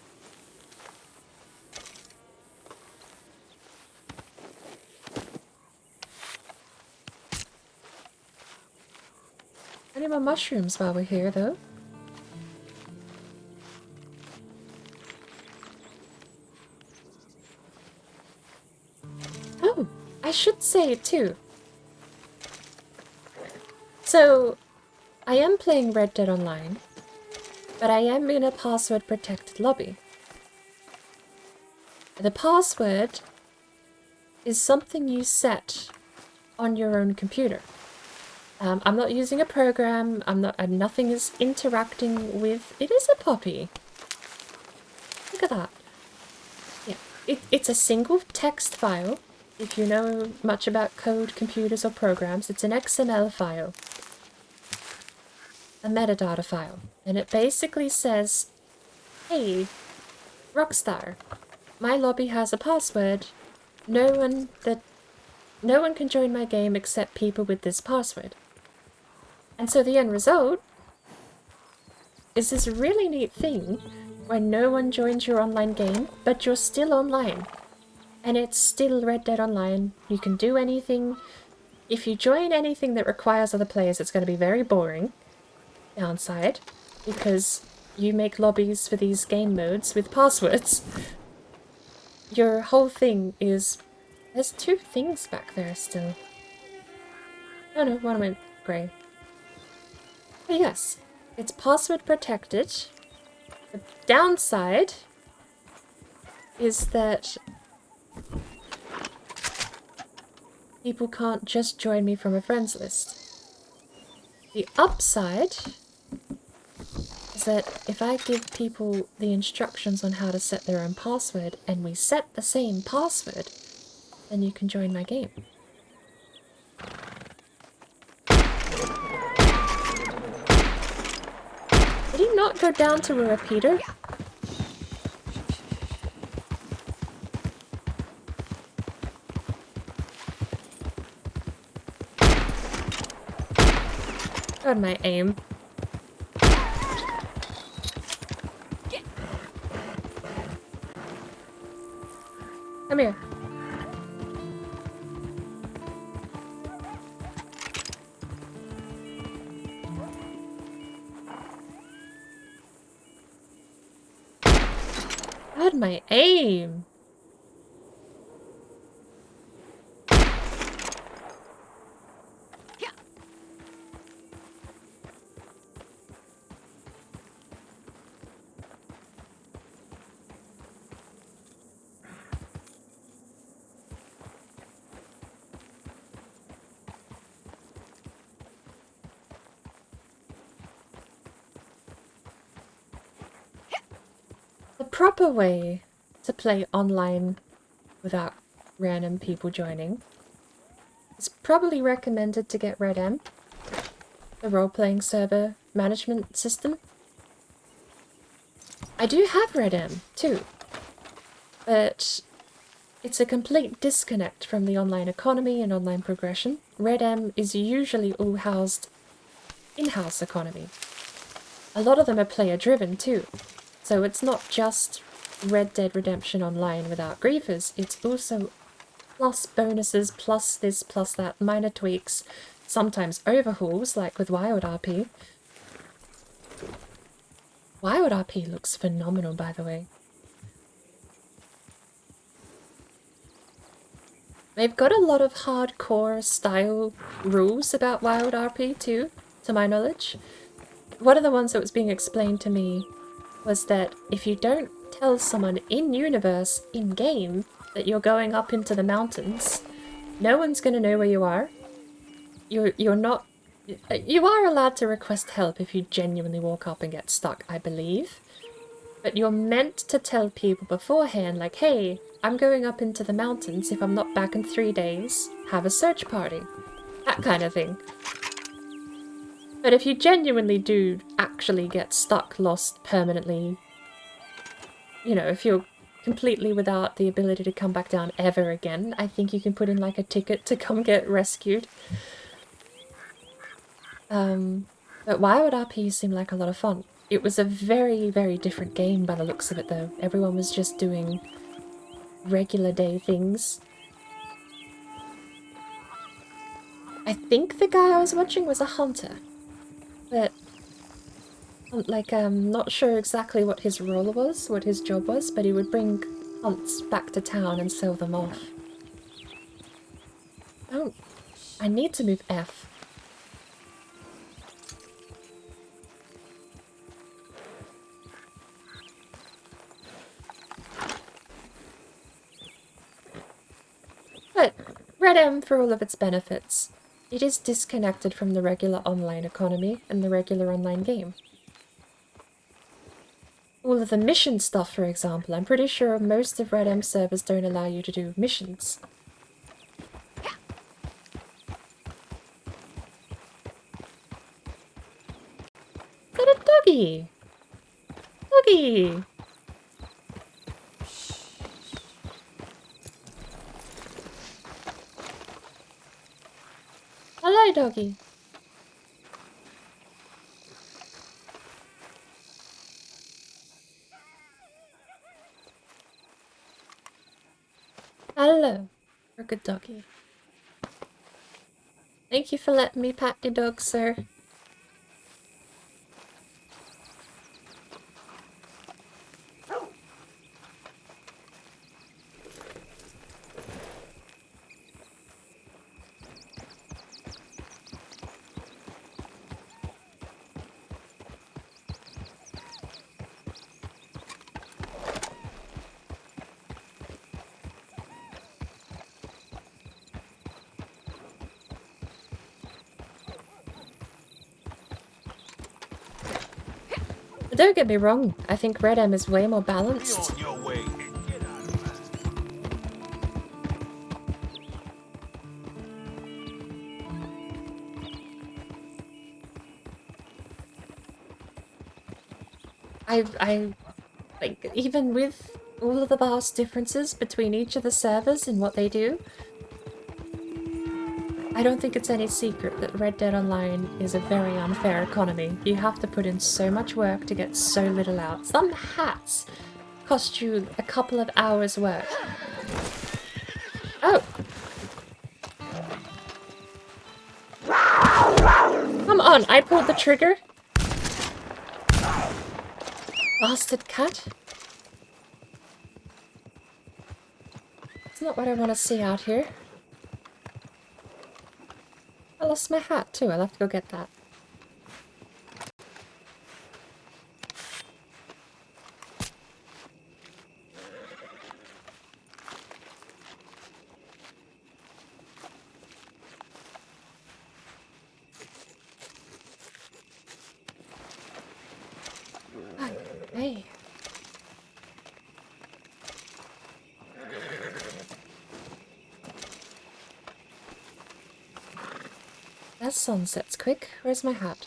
Any more mushrooms while we're here, though? Oh, I should say too. So, I am playing Red Dead Online, but I am in a password-protected lobby. The password is something you set on your own computer. I'm not using a program, nothing is interacting with... It is a puppy! Look at that. Yeah, it's a single text file. If you know much about code, computers, or programs, it's an XML file. A metadata file. And it basically says, hey, Rockstar, my lobby has a password. No one can join my game except people with this password. And so the end result is this really neat thing where no one joins your online game, but you're still online. And it's still Red Dead Online. You can do anything. If you join anything that requires other players, it's going to be very boring. Downside, because you make lobbies for these game modes with passwords. Your whole thing is... There's two things back there still. Oh no, one went grey. But yes, it's password protected. The downside is that people can't just join me from a friends list. The upside is that if I give people the instructions on how to set their own password and we set the same password, then you can join my game. Did he not go down to a repeater? God, my aim. Come here. God, my aim. The proper way to play online without random people joining is probably recommended to get RedM, the role-playing server management system. I do have RedM too, but it's a complete disconnect from the online economy and online progression. RedM is usually all housed in-house economy. A lot of them are player-driven too. So it's not just Red Dead Redemption Online without griefers, it's also plus bonuses, plus this, plus that, minor tweaks, sometimes overhauls, like with Wild RP. Wild RP looks phenomenal, by the way. They've got a lot of hardcore style rules about Wild RP too, to my knowledge. One of the ones that was being explained to me was that if you don't tell someone in-universe, in-game, that you're going up into the mountains, no one's gonna know where you are. You're not... You are allowed to request help if you genuinely walk up and get stuck, I believe. But you're meant to tell people beforehand, like, hey, I'm going up into the mountains. If I'm not back in 3 days, have a search party. That kind of thing. But if you genuinely do actually get stuck, lost permanently, you know, if you're completely without the ability to come back down ever again, I think you can put in like a ticket to come get rescued. But Wild RP seemed like a lot of fun. It was a very, very different game by the looks of it though. Everyone was just doing regular day things. I think the guy I was watching was a hunter. But, like, I'm not sure exactly what his role was, what his job was, but he would bring hunts back to town and sell them off. Oh, I need to move F. But Red M, for all of its benefits, it is disconnected from the regular online economy and the regular online game. All of the mission stuff, for example, I'm pretty sure most of Red M servers don't allow you to do missions. Is that a doggy? Doggy! Hello, doggy. Hello. You're a good doggy. Thank you for letting me pat your dog, sir. Don't get me wrong, I think Red M is way more balanced. On your way. I like, even with all of the vast differences between each of the servers and what they do, I don't think it's any secret that Red Dead Online is a very unfair economy. You have to put in so much work to get so little out. Some hats cost you a couple of hours work. Oh! Come on, I pulled the trigger. Bastard cat. It's not what I want to see out here. I lost my hat too, I'll have to go get that. Hey. That sunset's quick. Where's my hat?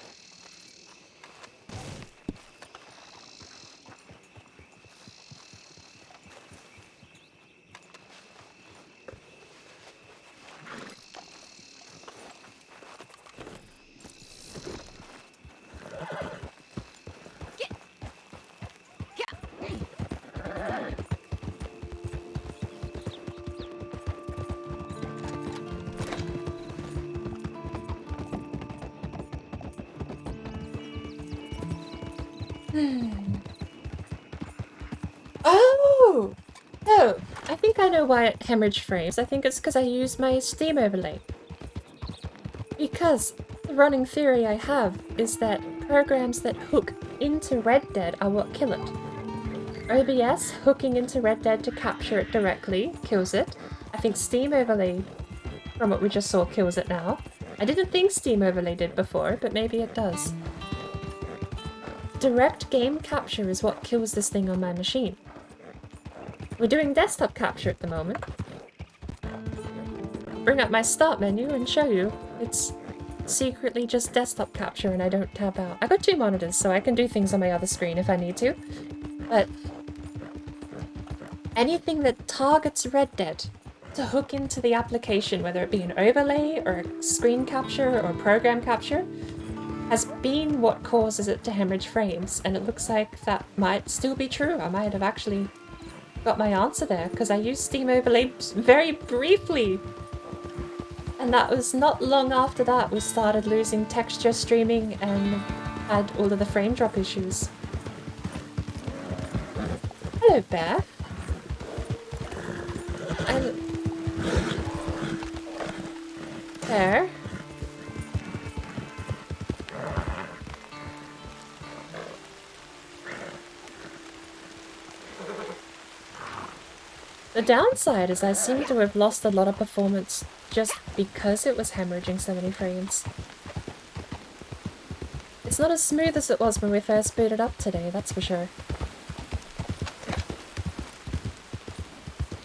Oh! I think I know why it hemorrhaged frames. I think it's because I used my Steam overlay. Because the running theory I have is that programs that hook into Red Dead are what kill it. OBS hooking into Red Dead to capture it directly kills it. I think Steam overlay, from what we just saw, kills it now. I didn't think Steam overlay did before, but maybe it does. Direct game capture is what kills this thing on my machine. We're doing desktop capture at the moment. Bring up my start menu and show you. It's secretly just desktop capture and I don't tab out. I got 2 monitors, so I can do things on my other screen if I need to. But anything that targets Red Dead to hook into the application, whether it be an overlay or a screen capture or program capture, has been what causes it to hemorrhage frames. And it looks like that might still be true. I might have actually got my answer there, because I used Steam overlay very briefly. And that was not long after that we started losing texture streaming and had all of the frame drop issues. Hello, Bear. There. The downside is I seem to have lost a lot of performance just because it was hemorrhaging so many frames. It's not as smooth as it was when we first booted up today, that's for sure.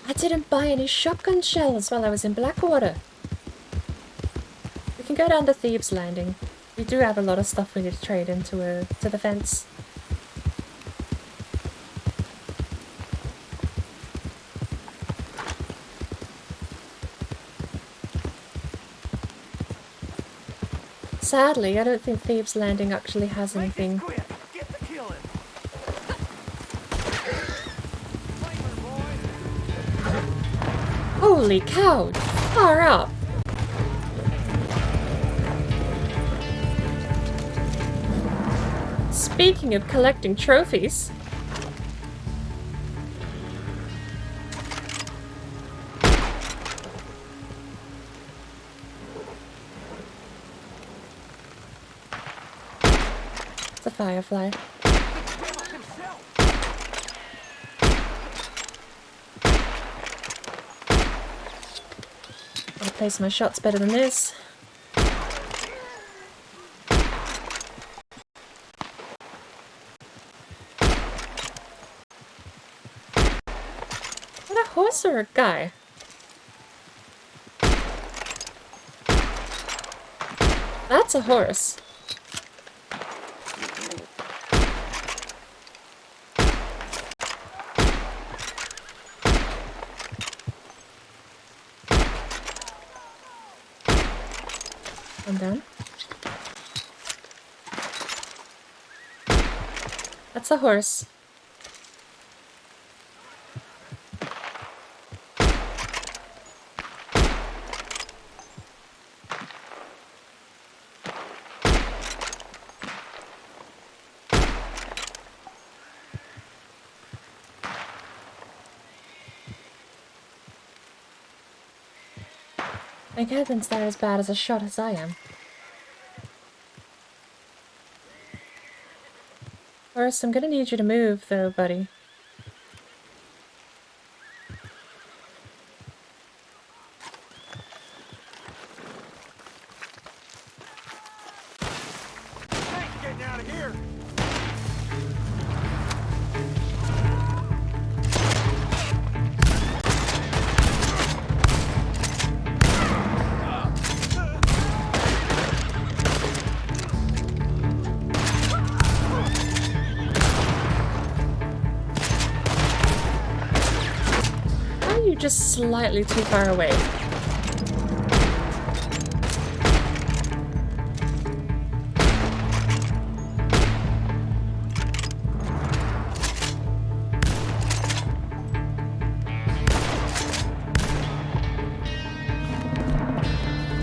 I didn't buy any shotgun shells while I was in Blackwater. We can go down to Thebes Landing. We do have a lot of stuff we need to trade into to the fence. Sadly, I don't think Thebes Landing actually has anything. Holy cow! Far out! Speaking of collecting trophies... It's a firefly. I'll place my shots better than this. What a horse or a guy? That's a horse. I'm done. That's a horse. Thank heavens they're as bad as a shot as I am. First, I'm gonna need you to move, though, buddy. Getting out of here. Just slightly too far away.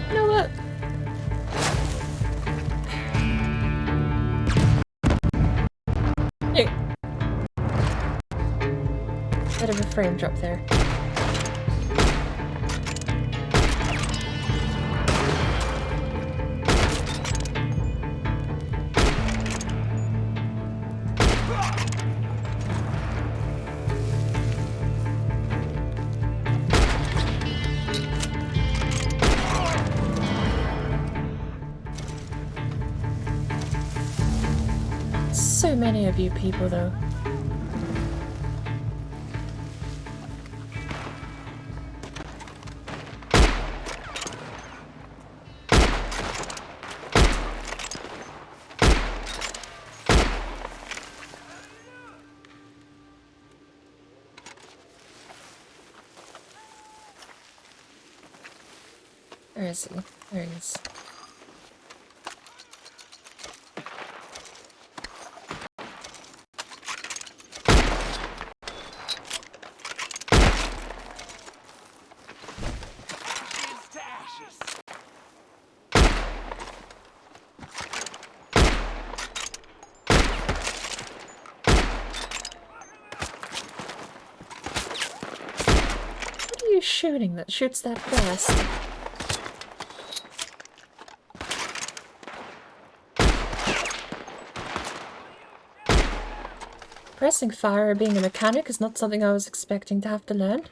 You know what? Hey. Bit of a frame drop there. many of you people, though. Where is he? There he is. What are you shooting that shoots that fast? Pressing fire being a mechanic is not something I was expecting to have to learn.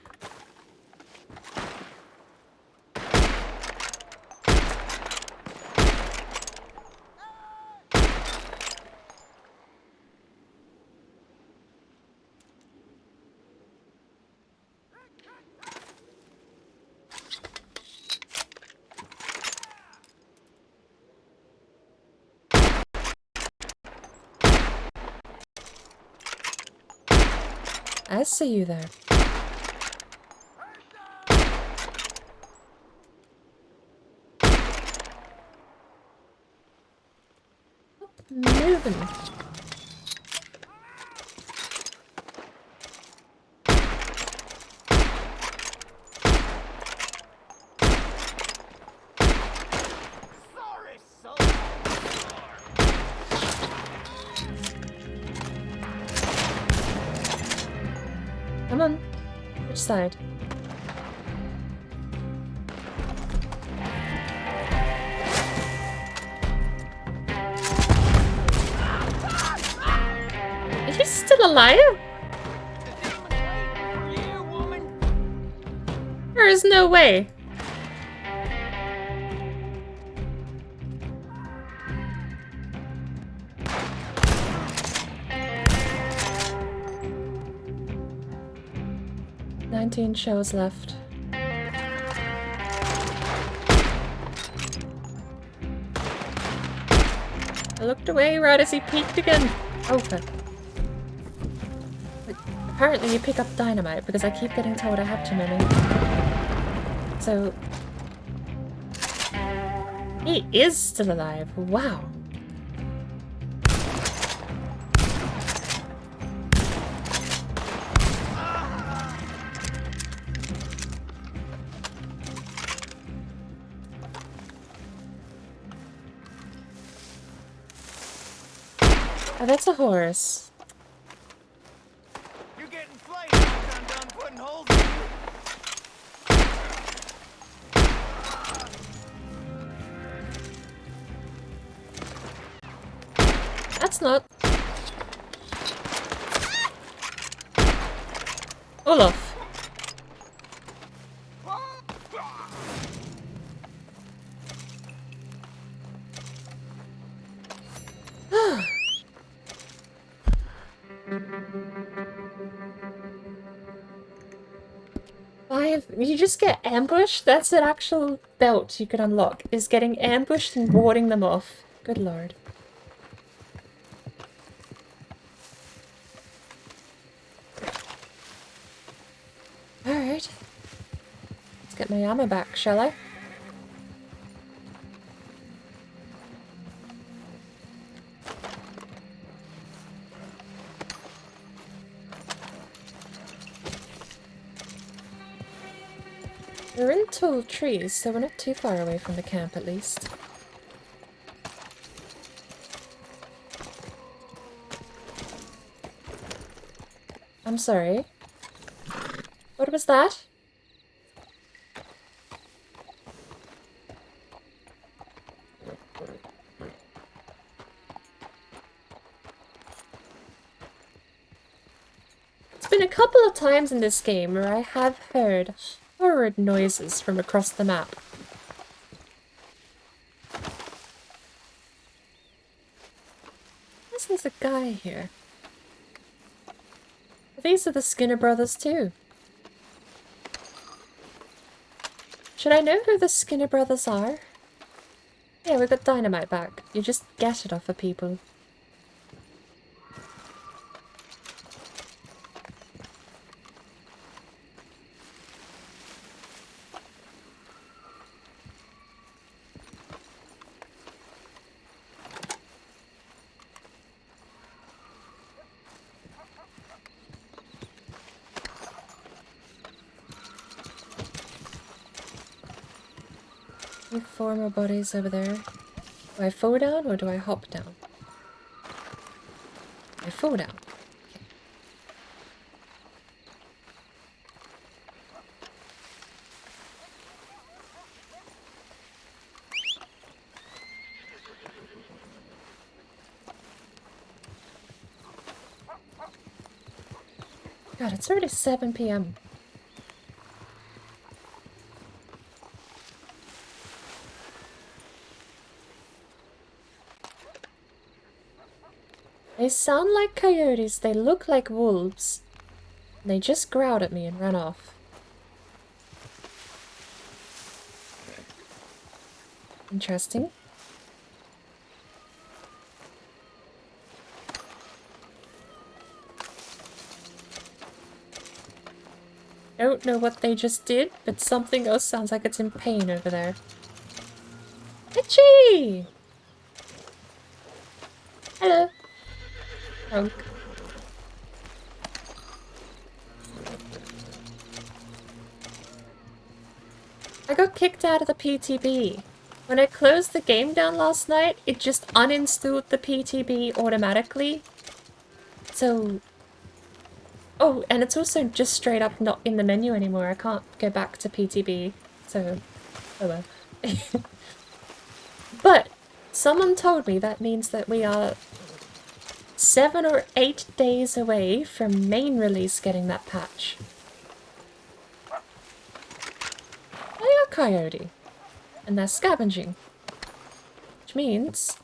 I see you there. Moving. Come on. Which side? Is he still alive? There is no way. "19 shows left." I looked away right as he peeked again. Oh, fuck. But apparently you pick up dynamite because I keep getting told I have too many. So... he is still alive. Wow. Oh, that's a horse. You're getting flayed after I'm done putting holes in you. That's not... Olaf. You just get ambushed? That's an actual belt you can unlock, is getting ambushed and warding them off. Good lord. Alright. Let's get my ammo back, shall I? We're in tall trees, so we're not too far away from the camp at least. I'm sorry. What was that? It's been a couple of times in this game where I have heard horrid noises from across the map. There's a guy guy here. These are the Skinner brothers too. Should I know who the Skinner brothers are? Yeah, we got dynamite back. You just get it off of people. Four more bodies over there. Do I fall down or do I hop down? I fall down. Okay. God, it's already 7 p.m. They sound like coyotes, they look like wolves. They just growled at me and ran off. Interesting. Don't know what they just did, but something else sounds like it's in pain over there. Itchy! Hello. Punk. I got kicked out of the PTB. When I closed the game down last night, it just uninstalled the PTB automatically. So... Oh, and it's also just straight up not in the menu anymore. I can't go back to PTB. So... Oh well. But someone told me that means that we are 7 or 8 days away from main release getting that patch. They are coyote. And they're scavenging. Which means...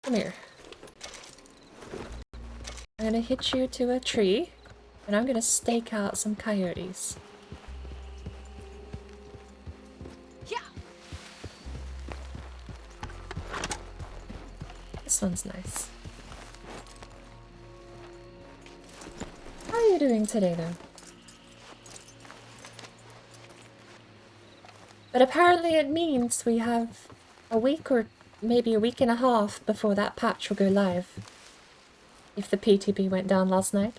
Come here. I'm gonna hit you to a tree. And I'm gonna stake out some coyotes. Yeah. This one's nice. How are you doing today, though? But apparently it means we have a week or maybe a week and a half before that patch will go live. If the PTB went down last night.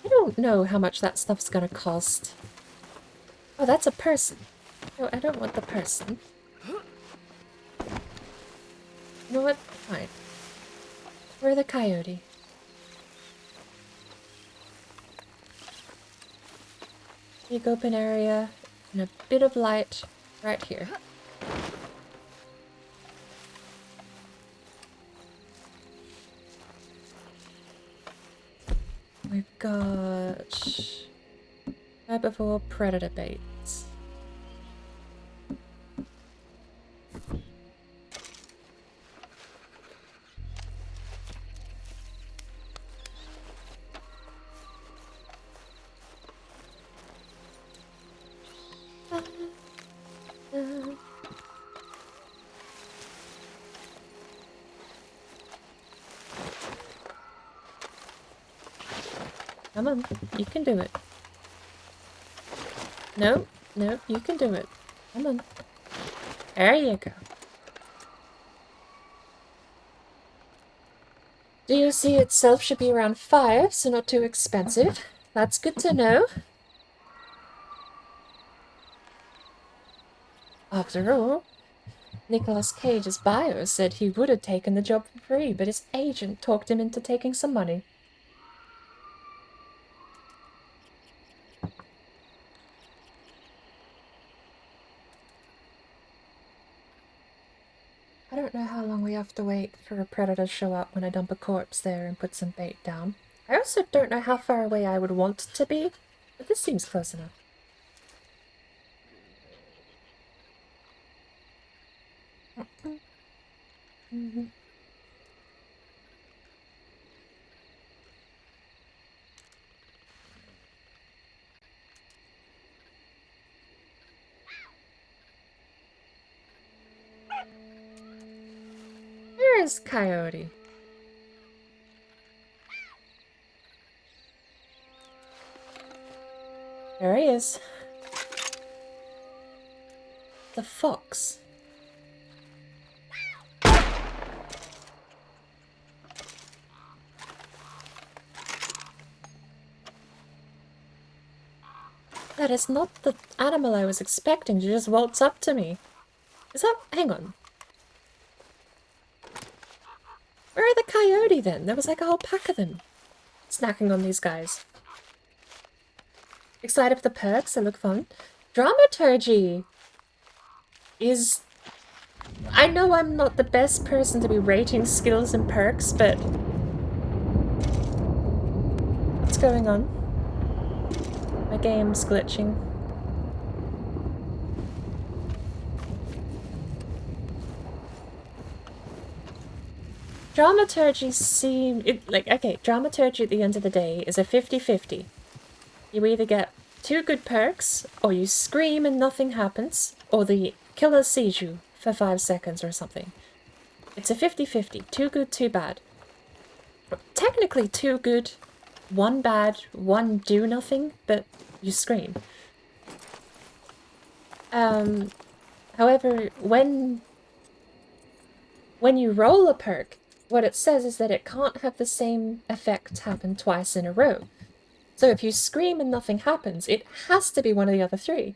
I don't know how much that stuff's gonna cost. Oh, that's a person. No, I don't want the person. You know what? Fine. We're the coyote. Big open area and a bit of light right here. We've got herbivore predator baits. Come on, you can do it. No, no, you can do it. Come on. There you go. DOC itself should be around 5, so not too expensive. That's good to know. After all, Nicolas Cage's bio said he would have taken the job for free, but his agent talked him into taking some money. I don't know how long we have to wait for a predator to show up when I dump a corpse there and put some bait down. I also don't know how far away I would want to be, but this seems close enough. is Coyote. There he is. The fox. That is not the animal I was expecting to just waltz up to me. Is that... hang on. Where are the coyote then? There was like a whole pack of them. Snacking on these guys. Excited for the perks, they look fun. Dramaturgy is... I know I'm not the best person to be rating skills and perks, but... what's going on? My game's glitching. Dramaturgy dramaturgy at the end of the day is a 50-50. You either get 2 good perks, or you scream and nothing happens, or the killer sees you for 5 seconds or something. It's a 50-50. 2 good, 2 bad. Technically 2 good, 1 bad, 1 do nothing, but you scream. However, when you roll a perk, what it says is that it can't have the same effect happen twice in a row. So if you scream and nothing happens, it has to be one of the other 3.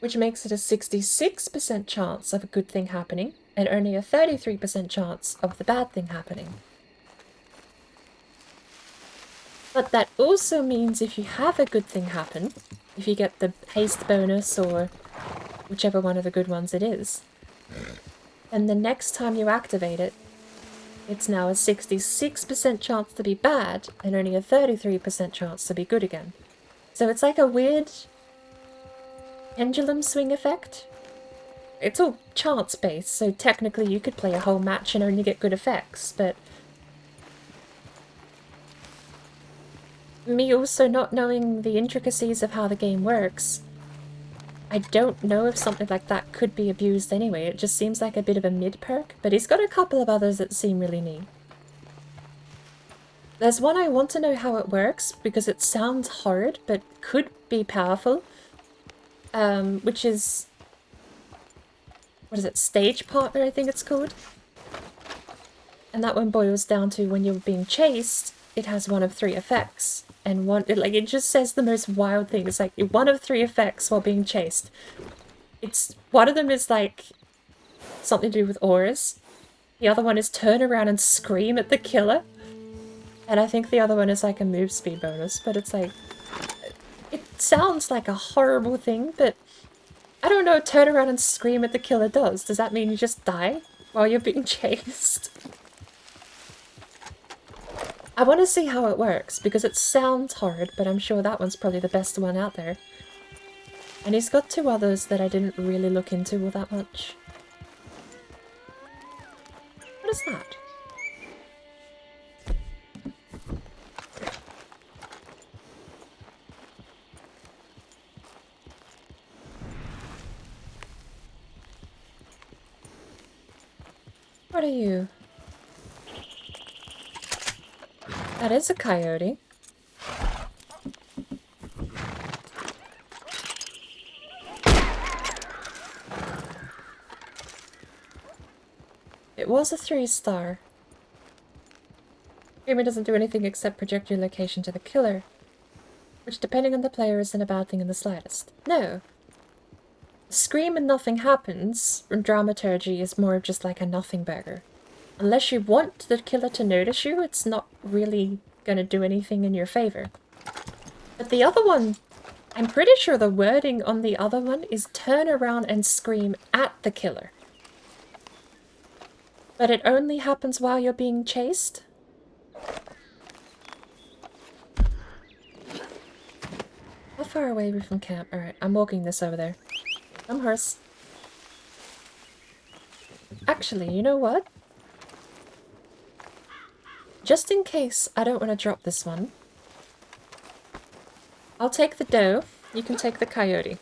Which makes it a 66% chance of a good thing happening, and only a 33% chance of the bad thing happening. But that also means if you have a good thing happen, if you get the haste bonus or whichever one of the good ones it is, and the next time you activate it, it's now a 66% chance to be bad and only a 33% chance to be good again. So it's like a weird pendulum swing effect. It's all chance based, so technically you could play a whole match and only get good effects, but me also not knowing the intricacies of how the game works, I don't know if something like that could be abused anyway. It just seems like a bit of a mid-perk, but he's got a couple of others that seem really neat. There's one I want to know how it works, because it sounds hard, but could be powerful. Which is... what is it? Stage Partner, I think it's called. And that one boils down to when you're being chased, it has one of 3 effects. And it just says the most wild thing. It's like, 1 of 3 effects while being chased. One of them is like, something to do with auras. The other one is turn around and scream at the killer. And I think the other one is like a move speed bonus, but it's like, it sounds like a horrible thing, but I don't know what turn around and scream at the killer does. Does that mean you just die while you're being chased? I want to see how it works, because it sounds hard, but I'm sure that one's probably the best one out there. And he's got 2 others that I didn't really look into all that much. What is that? What are you? That is a coyote. It was a 3-star. Screaming doesn't do anything except project your location to the killer, which depending on the player isn't a bad thing in the slightest. No. Scream and nothing happens in dramaturgy is more of just like a nothing burger. Unless you want the killer to notice you, it's not really gonna do anything in your favor. But the other one, I'm pretty sure the wording on the other one is turn around and scream at the killer. But it only happens while you're being chased? How far away are we from camp? Alright, I'm walking this over there. Come horse. Actually, you know what? Just in case I don't want to drop this one, I'll take the doe, you can take the coyote.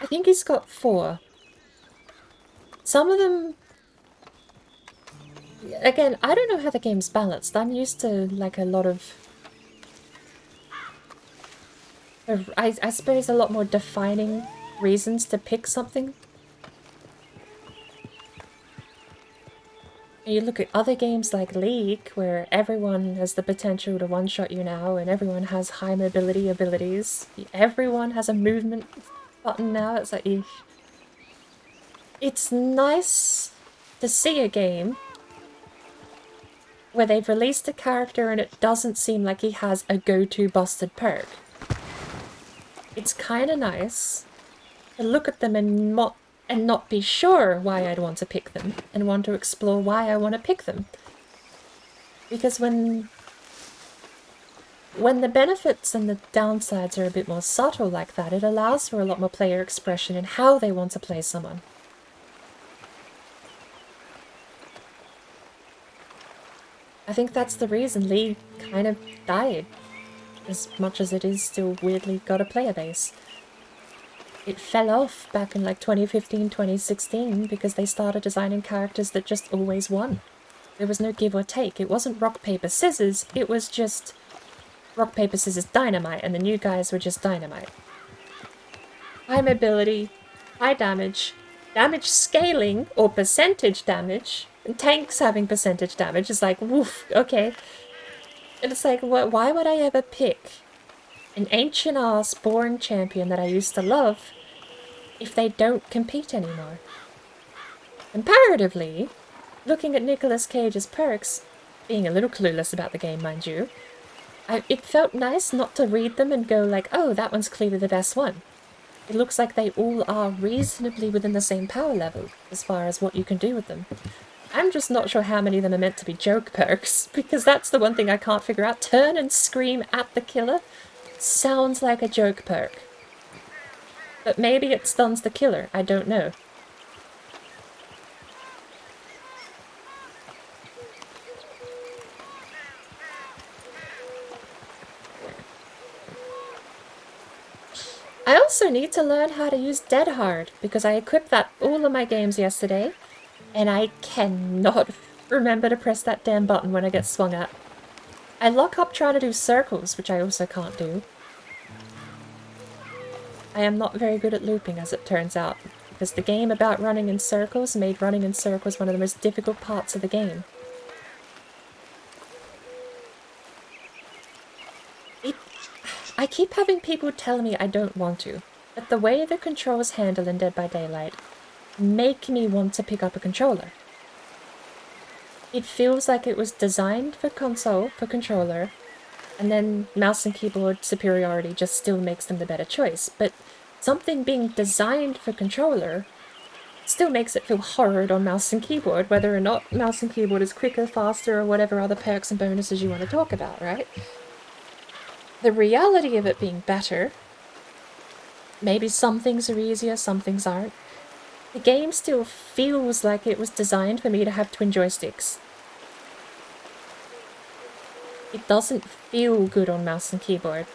I think he's got 4. Some of them... Again, I don't know how the game's balanced. I'm used to, like, a lot of... I suppose a lot more defining reasons to pick something. You look at other games like League, where everyone has the potential to one-shot you now, and everyone has high mobility abilities. Everyone has a movement button now. It's like, eesh. It's nice to see a game where they've released a character and it doesn't seem like he has a go-to busted perk. It's kind of nice to look at them and not be sure why I'd want to pick them, and want to explore why I want to pick them. Because when the benefits and the downsides are a bit more subtle like that, it allows for a lot more player expression in how they want to play someone. I think that's the reason League kind of died, as much as it is still weirdly got a player base. It fell off back in like 2015, 2016 because they started designing characters that just always won. There was no give or take. It wasn't rock, paper, scissors. It was just rock, paper, scissors, dynamite, and the new guys were just dynamite. High mobility, high damage, damage scaling or percentage damage, and tanks having percentage damage is like, woof, okay. And it's like, why would I ever pick an ancient-ass boring champion that I used to love if they don't compete anymore? Comparatively, looking at Nicolas Cage's perks, being a little clueless about the game, mind you, it felt nice not to read them and go like, oh, that one's clearly the best one. It looks like they all are reasonably within the same power level as far as what you can do with them. I'm just not sure how many of them are meant to be joke perks, because that's the one thing I can't figure out. Turn and scream at the killer sounds like a joke perk. But maybe it stuns the killer, I don't know. I also need to learn how to use Dead Hard, because I equipped that all of my games yesterday, and I cannot remember to press that damn button when I get swung at. I lock up trying to do circles, which I also can't do. I am not very good at looping, as it turns out, because the game about running in circles made running in circles one of the most difficult parts of the game. I keep having people tell me I don't want to, but the way the controls handle in Dead by Daylight make me want to pick up a controller. It feels like it was designed for console, for controller, and then mouse and keyboard superiority just still makes them the better choice. But something being designed for controller still makes it feel horrid on mouse and keyboard, whether or not mouse and keyboard is quicker, faster, or whatever other perks and bonuses you want to talk about, right? The reality of it being better, maybe some things are easier, some things aren't. The game still feels like it was designed for me to have twin joysticks. It doesn't feel good on mouse and keyboard.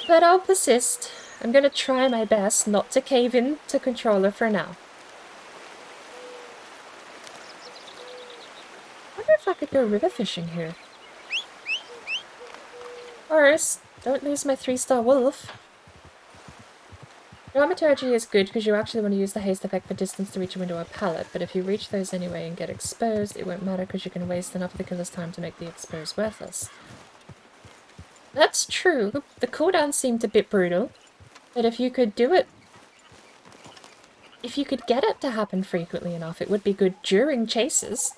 But I'll persist. I'm gonna try my best not to cave in to controller for now. I wonder if I could go river fishing here. First, don't lose my 3-star wolf. Dramaturgy is good because you actually want to use the haste effect for distance to reach a window or pallet, but if you reach those anyway and get exposed, it won't matter because you can waste enough of the killer's time to make the exposed worthless. That's true. The cooldowns seemed a bit brutal, but if you could do it... If you could get it to happen frequently enough, it would be good during chases.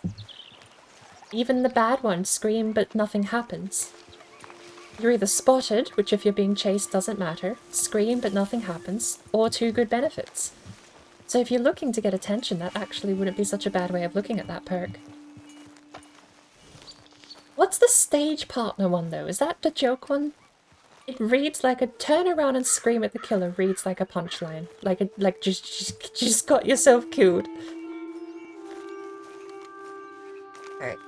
Even the bad ones scream but nothing happens. You're either spotted, which if you're being chased doesn't matter, scream but nothing happens, or 2 good benefits. So if you're looking to get attention, that actually wouldn't be such a bad way of looking at that perk. What's the stage partner one though? Is that the joke one? It reads like a turn around and scream at the killer reads like a punchline. Like just got yourself killed. Alright.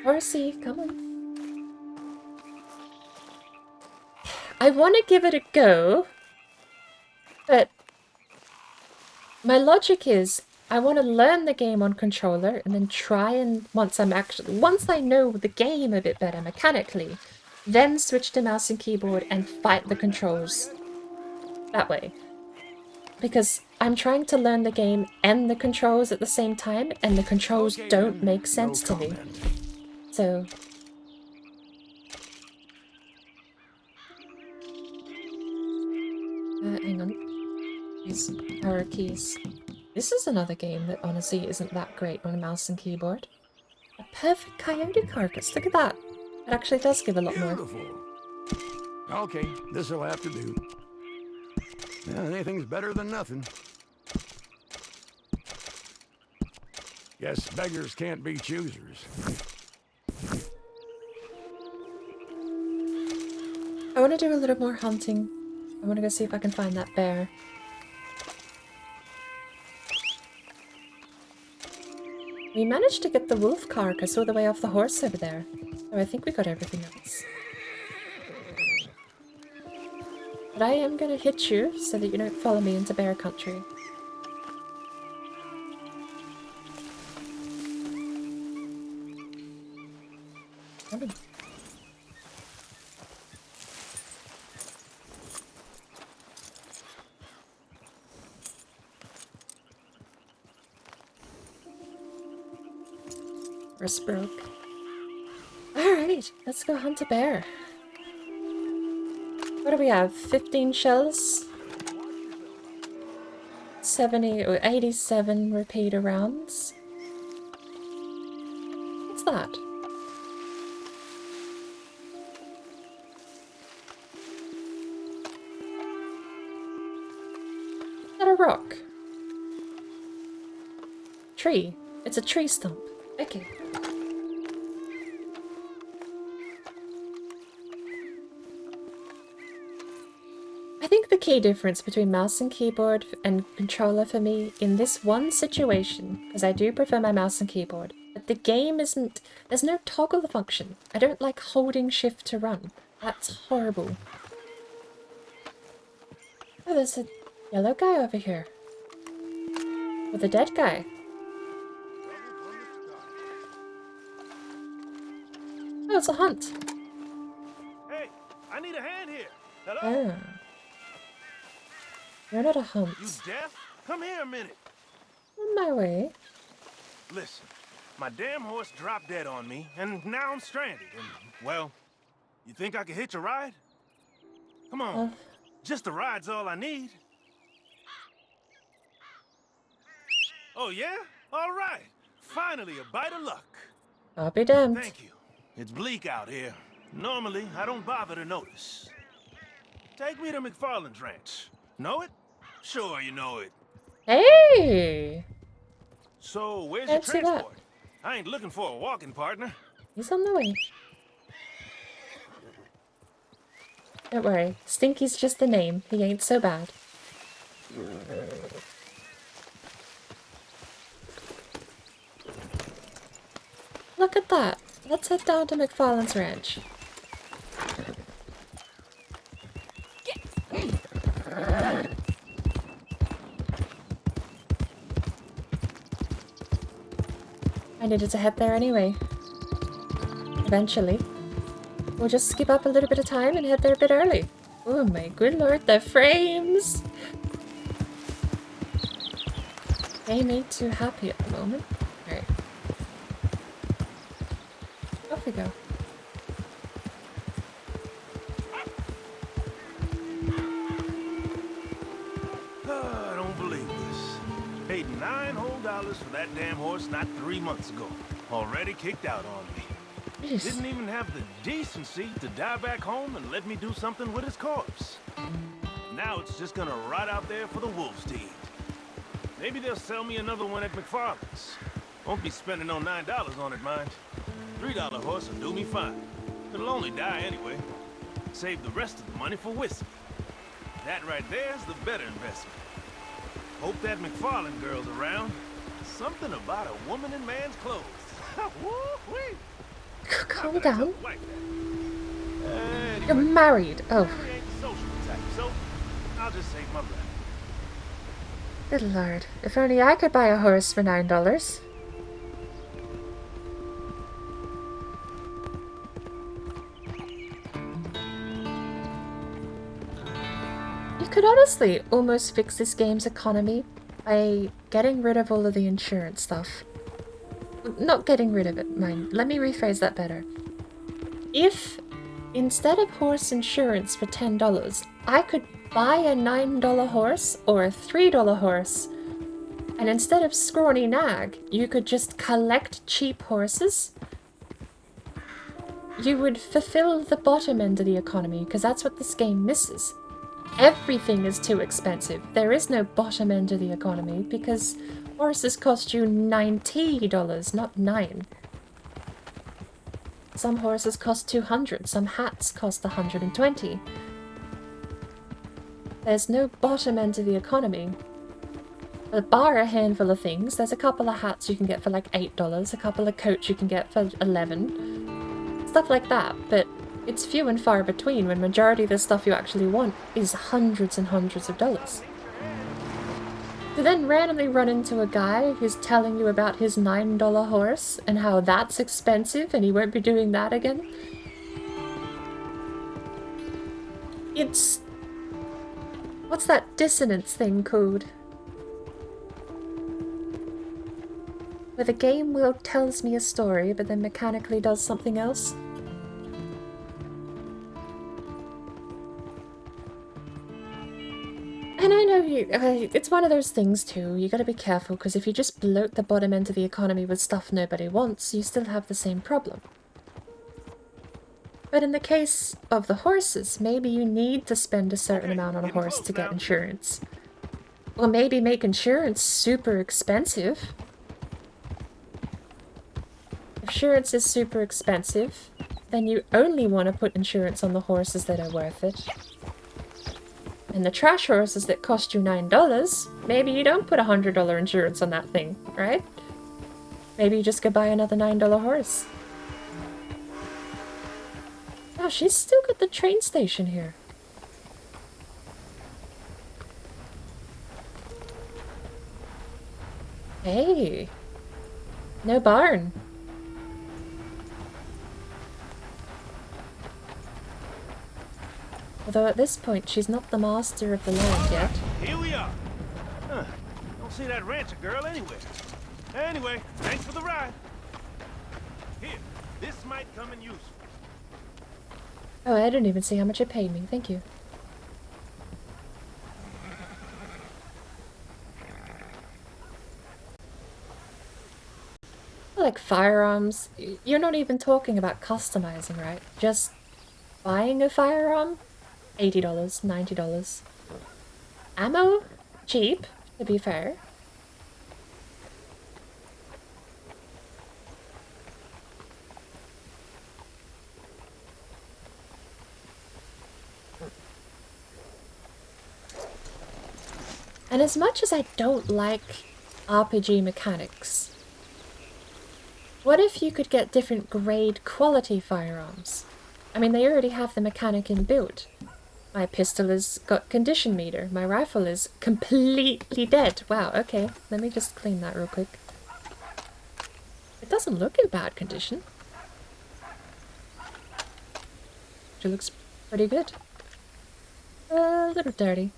Horsey, come on. I want to give it a go, but my logic is I want to learn the game on controller and then try and once I know the game a bit better mechanically, then switch to mouse and keyboard and fight the controls that way. Because I'm trying to learn the game and the controls at the same time, and the controls don't make sense to me. So... hang on. These power keys. This is another game that honestly isn't that great on a mouse and keyboard. A perfect coyote carcass. Look at that. It actually does give a lot more. Okay, this'll have to do. Anything's better than nothing. Guess beggars can't be choosers. I want to do a little more hunting. I want to go see if I can find that bear. We managed to get the wolf carcass all the way off the horse over there. So I think we got everything else. But I am going to hit you so that you don't follow me into bear country. Come on. Wrist broke. Alright, let's go hunt a bear. What do we have? 15 shells? 70 or 87 repeater rounds. What's that? Is that a rock? Tree. It's a tree stump. Okay. I think the key difference between mouse and keyboard and controller for me in this one situation, because I do prefer my mouse and keyboard, but the game isn't... There's no toggle function. I don't like holding shift to run. That's horrible. Oh, there's a yellow guy over here. With a dead guy. Oh, it's a hunt. Hey, I need a hand here. Hello? Oh. You're not a hunt. You deaf? Come here a minute. On my way. Listen, my damn horse dropped dead on me, and now I'm stranded. And, well, you think I can hitch a ride? Come on. Just a ride's all I need. Oh, yeah? All right. Finally, a bite of luck. I'll be damned. Thank you. It's bleak out here. Normally, I don't bother to notice. Take me to McFarland's ranch. Know it? Sure you know it. Hey! So, where's Can't your see that. transport? I ain't looking for a walking partner. He's on the way. Don't worry. Stinky's just the name. He ain't so bad. Look at that. Let's head down to McFarland's ranch. I needed to head there anyway. Eventually. We'll just skip up a little bit of time and head there a bit early. Oh my good lord, the frames! They ain't too happy at the moment. Alright. Off we go. I don't believe this. Paid $9 whole for that damn horse not 3 months ago. Already kicked out on me. Jeez. Didn't even have the decency to die back home and let me do something with his corpse. Now it's just gonna rot out there for the wolves to eat. Maybe they'll sell me another one at McFarland's. Won't be spending no $9 on it, mind. $3 horse will do me fine. It'll only die anyway. Save the rest of the money for whiskey. That right there's the better investment. Hope that McFarland girl's around. Something about a woman in man's clothes. Calm down. Like that. You're married. Oh. We ain't so I'll just save my breath. Good lord. If only I could buy a horse for $9. You could honestly almost fix this game's economy by getting rid of all of the insurance stuff. Not getting rid of it, mind. Let me rephrase that better. If, instead of horse insurance for $10, I could buy a $9 horse or a $3 horse, and instead of scrawny nag, you could just collect cheap horses, you would fulfill the bottom end of the economy, because that's what this game misses. Everything is too expensive. There is no bottom end of the economy, because horses cost you $90, not $9. Some horses cost $200, some hats cost $120. There's no bottom end of the economy. Bar a handful of things. There's a couple of hats you can get for like $8, a couple of coats you can get for $11. Stuff like that, but it's few and far between when majority of the stuff you actually want is hundreds and hundreds of dollars. To then randomly run into a guy who's telling you about his $9 horse and how that's expensive and he won't be doing that again. It's... what's that dissonance thing called? Where the game will tells me a story but then mechanically does something else. And I know it's one of those things too, you gotta be careful, because if you just bloat the bottom end of the economy with stuff nobody wants, you still have the same problem. But in the case of the horses, maybe you need to spend a certain amount on a horse to get insurance. Or maybe make insurance super expensive. If insurance is super expensive, then you only want to put insurance on the horses that are worth it. And the trash horses that cost you $9, maybe you don't put $100 insurance on that thing, right? Maybe you just go buy another $9 horse. Oh, she's still got the train station here. Hey, no barn. Although at this point, she's not the master of the land yet. Here we are. Huh. Don't see that rancher girl anywhere. Anyway, thanks for the ride. Here, this might come in useful. Oh, I didn't even see how much it paid me. Thank you. Like firearms, you're not even talking about customizing, right? Just buying a firearm? $80, $90. Ammo? Cheap, to be fair. And as much as I don't like RPG mechanics, what if you could get different grade quality firearms? I mean, they already have the mechanic inbuilt. My pistol has got condition meter. My rifle is completely dead. Wow, okay. Let me just clean that real quick. It doesn't look in bad condition. It looks pretty good. A little dirty.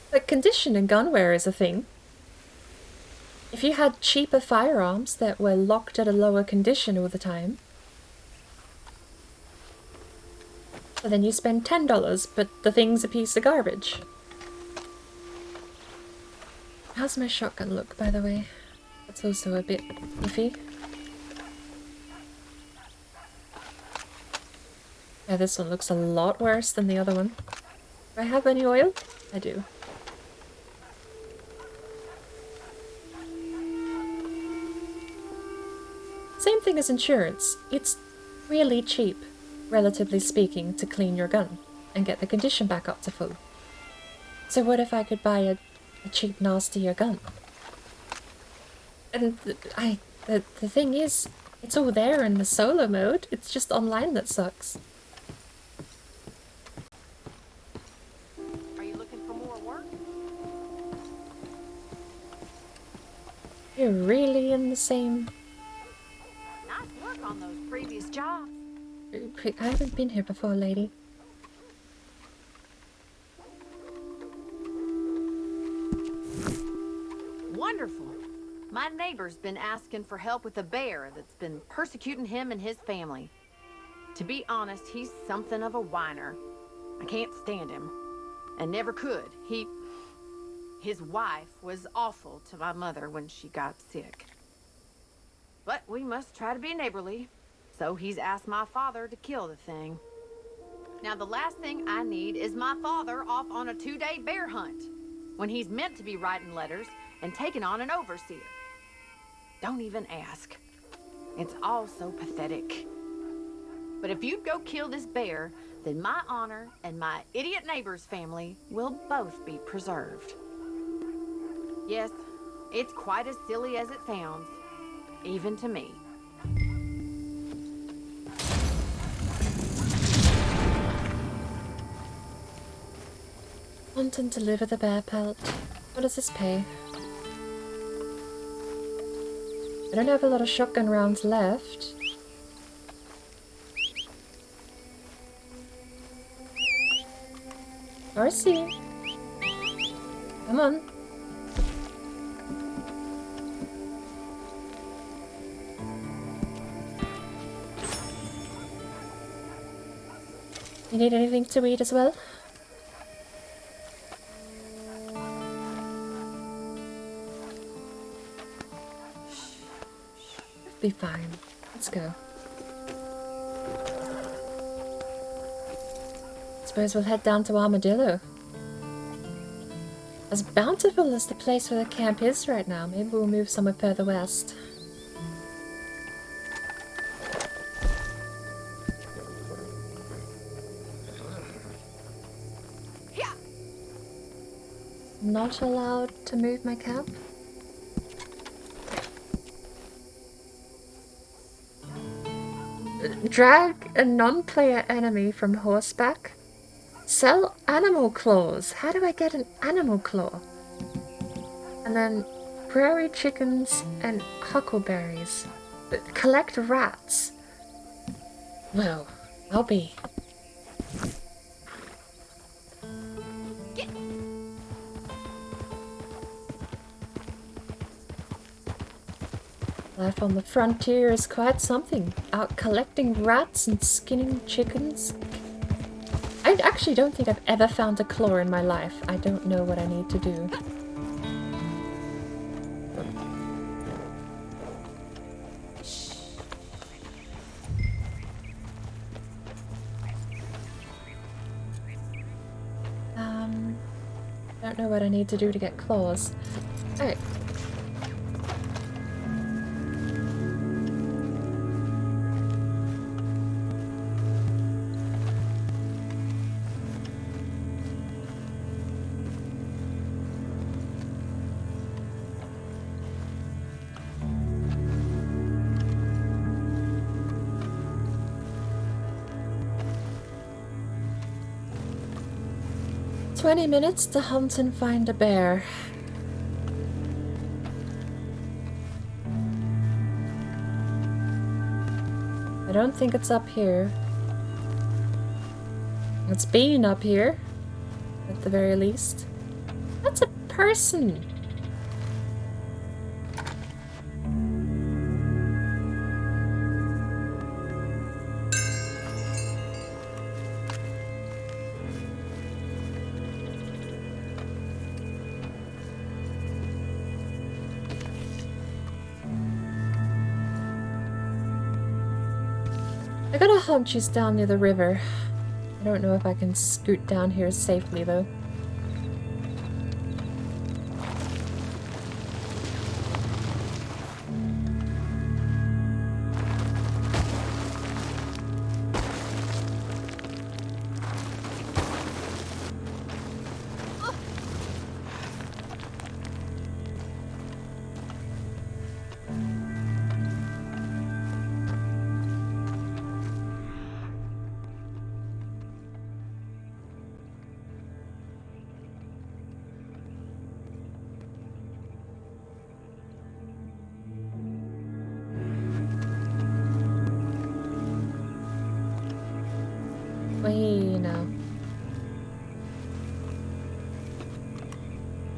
But condition and gunware is a thing. If you had cheaper firearms that were locked at a lower condition all the time, so then you spend $10, but the thing's a piece of garbage. How's my shotgun look, by the way? That's also a bit iffy. Yeah, this one looks a lot worse than the other one. Do I have any oil? I do. Same thing as insurance. It's really cheap, relatively speaking, to clean your gun and get the condition back up to full. So what if I could buy a cheap, nastier gun? And the thing is, It's all there in the solo mode. It's just online that sucks. Are you looking for more work? You're really in the same... Nice work on those previous jobs. I haven't been here before, lady. Wonderful. My neighbor's been asking for help with a bear that's been persecuting him and his family. To be honest, he's something of a whiner. I can't stand him. And never could. His wife was awful to my mother when she got sick. But we must try to be neighborly. So he's asked my father to kill the thing. Now the last thing I need is my father off on a 2-day bear hunt, when he's meant to be writing letters and taking on an overseer. Don't even ask. It's all so pathetic. But if you'd go kill this bear, then my honor and my idiot neighbor's family will both be preserved. Yes, it's quite as silly as it sounds, even to me. Want and deliver the bear pelt. What does this pay? I don't have a lot of shotgun rounds left. RC! Come on. You need anything to eat as well? Be fine. Let's go. Suppose we'll head down to Armadillo. As bountiful as the place where the camp is right now, maybe we'll move somewhere further west. Not allowed to move my camp? Drag a non-player enemy from horseback. Sell animal claws. How do I get an animal claw? And then prairie chickens and huckleberries. But collect rats. Well, I'll be. Life on the frontier is quite something. Out collecting rats and skinning chickens. I actually don't think I've ever found a claw in my life. I don't know what I need to do. Don't know what I need to do to get claws. Alright. "20 minutes to hunt and find a bear." I don't think it's up here. It's been up here, at the very least. That's a person! I got a hunch he's down near the river. I don't know if I can scoot down here safely, though.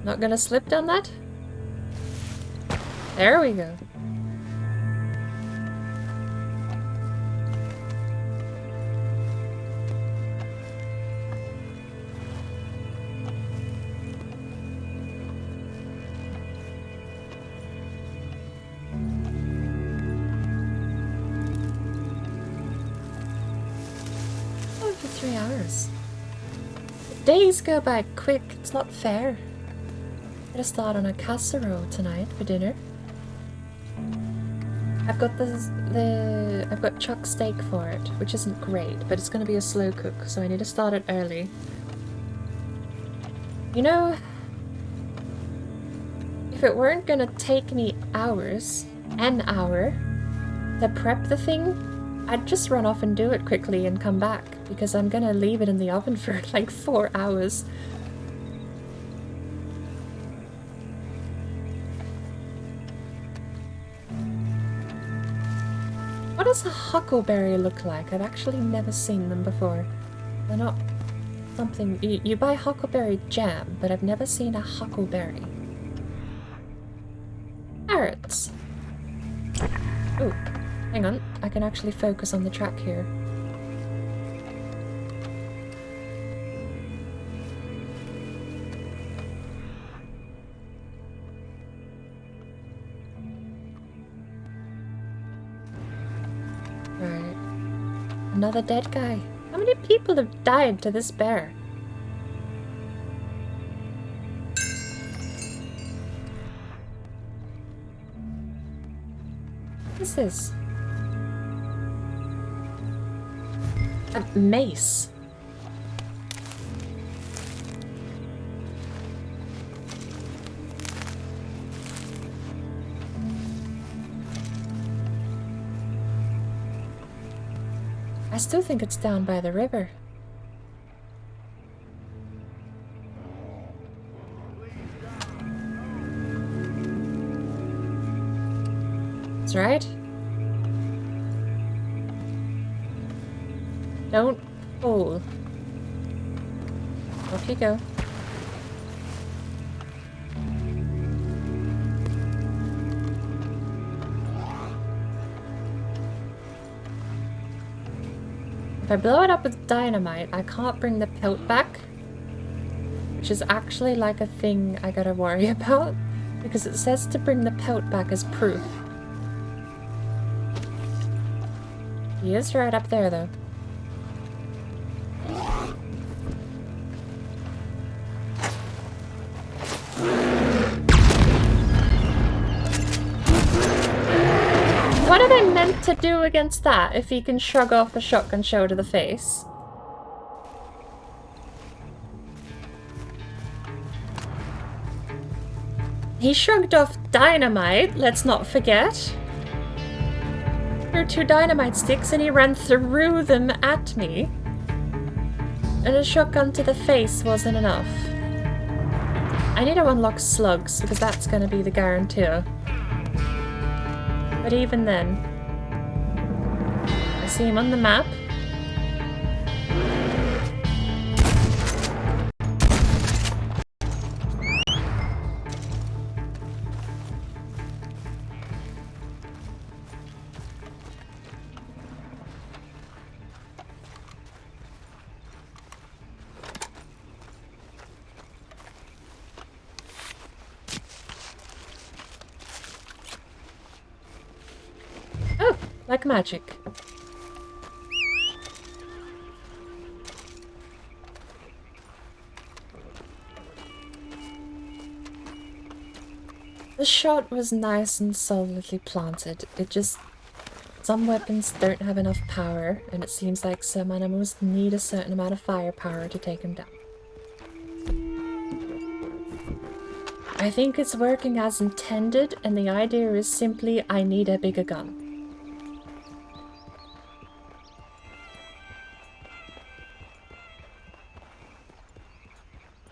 Not gonna slip down that? There we go. Oh, for 3 hours. The days go by quick. It's not fair. I'm gonna start on a casserole tonight for dinner. I've got I've got chuck steak for it, which isn't great, but it's gonna be a slow cook, so I need to start it early. You know, if it weren't gonna take me hours, an hour, to prep the thing, I'd just run off and do it quickly and come back, because I'm gonna leave it in the oven for like 4 hours. What does a huckleberry look like? I've actually never seen them before. They're not something... You buy huckleberry jam, but I've never seen a huckleberry. Carrots! Oh, hang on. I can actually focus on the track here. Right. Another dead guy. How many people have died to this bear? What is this? A mace. I still think it's down by the river. That's right. Don't fall. Off you go. If I blow it up with dynamite, I can't bring the pelt back. Which is actually like a thing I gotta worry about. Because it says to bring the pelt back as proof. He is right up there though. What are they meant to do against that if he can shrug off a shotgun shell to the face? He shrugged off dynamite, let's not forget. Threw 2 dynamite sticks and he ran through them at me. And a shotgun to the face wasn't enough. I need to unlock slugs because that's going to be the guarantee. But even then, I see him on the map. Oh, like magic. The shot was nice and solidly planted. It just... Some weapons don't have enough power, and it seems like some animals need a certain amount of firepower to take them down. I think it's working as intended, and the idea is simply I need a bigger gun.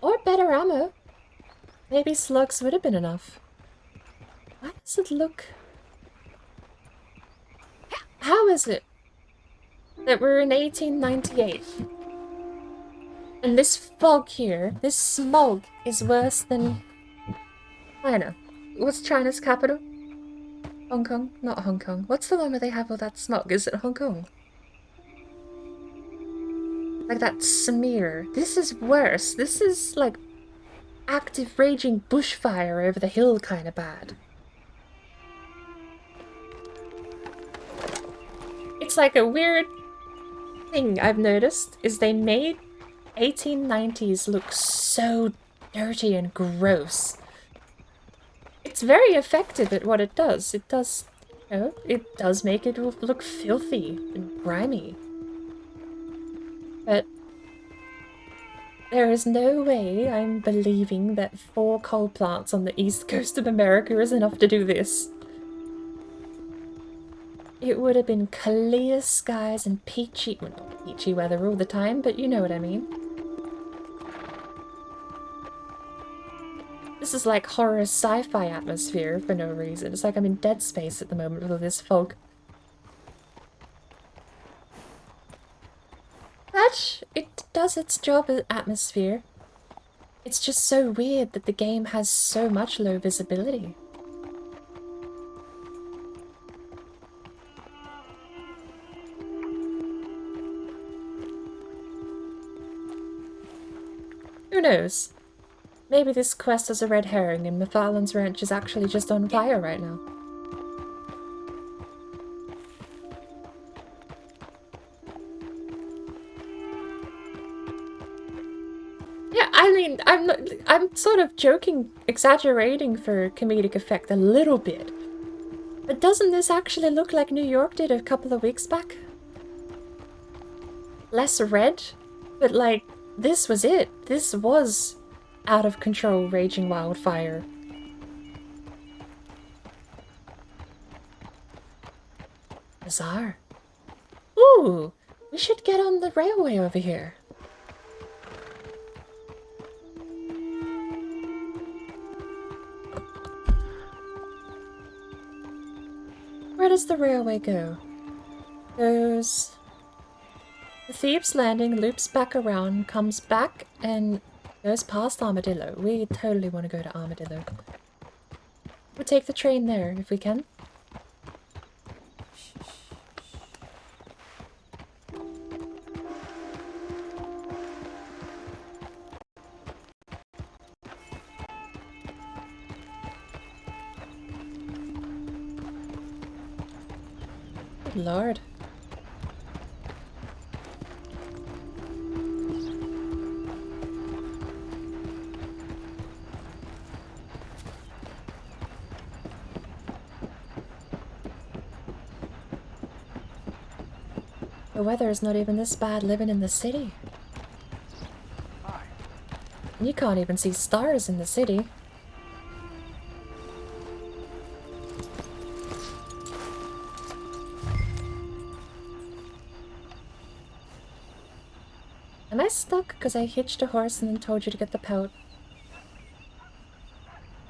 Or better ammo. Maybe slugs would have been enough. Why does it look... How is it that we're in 1898 and this fog here, this smog, is worse than China. What's China's capital? Hong Kong? Not Hong Kong. What's the one where they have all that smog? Is it Hong Kong? Like that smear. This is worse. This is like active raging bushfire over the hill kind of bad. It's like a weird thing I've noticed is they made 1890s look so dirty and gross. It's very effective at what it does. It does, you know, it does make it look filthy and grimy. But there is no way I'm believing that 4 coal plants on the east coast of America is enough to do this. It would have been clear skies and peachy, well, not peachy weather all the time, but you know what I mean. This is like horror sci-fi atmosphere for no reason. It's like I'm in Dead Space at the moment with all this fog. But it does its job as atmosphere. It's just so weird that the game has so much low visibility. Who knows? Maybe this quest is a red herring and McFarlane's Ranch is actually just on fire right now. Yeah, I mean, I'm sort of joking, exaggerating for comedic effect a little bit. But doesn't this actually look like New York did a couple of weeks back? Less red, but like, this was it. This was out of control raging wildfire. Bizarre. Ooh, we should get on the railway over here. Where does the railway go? Goes... The Thieves' Landing, loops back around, comes back, and goes past Armadillo. We totally want to go to Armadillo. We'll take the train there if we can. Good Lord. The weather is not even this bad living in the city. You can't even see stars in the city. Am I stuck because I hitched a horse and then told you to get the pout?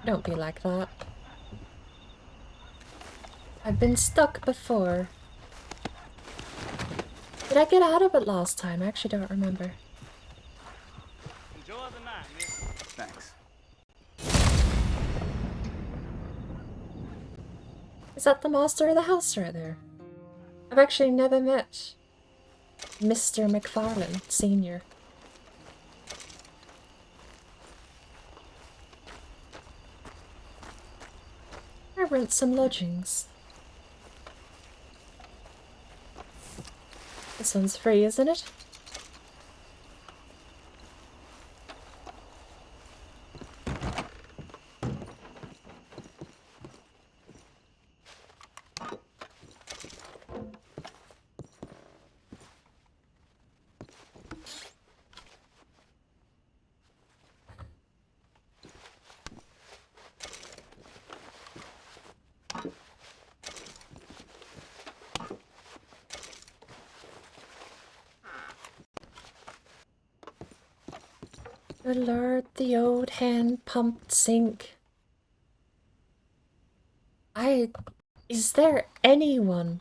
Don't be like that. I've been stuck before. Did I get out of it last time? I actually don't remember. Enjoy the night, miss. Thanks. Is that the master of the house right there? I've actually never met Mr. McFarlane Sr. I rent some lodgings. This one's free, isn't it? Good Lord, the old hand-pumped sink. Is there anyone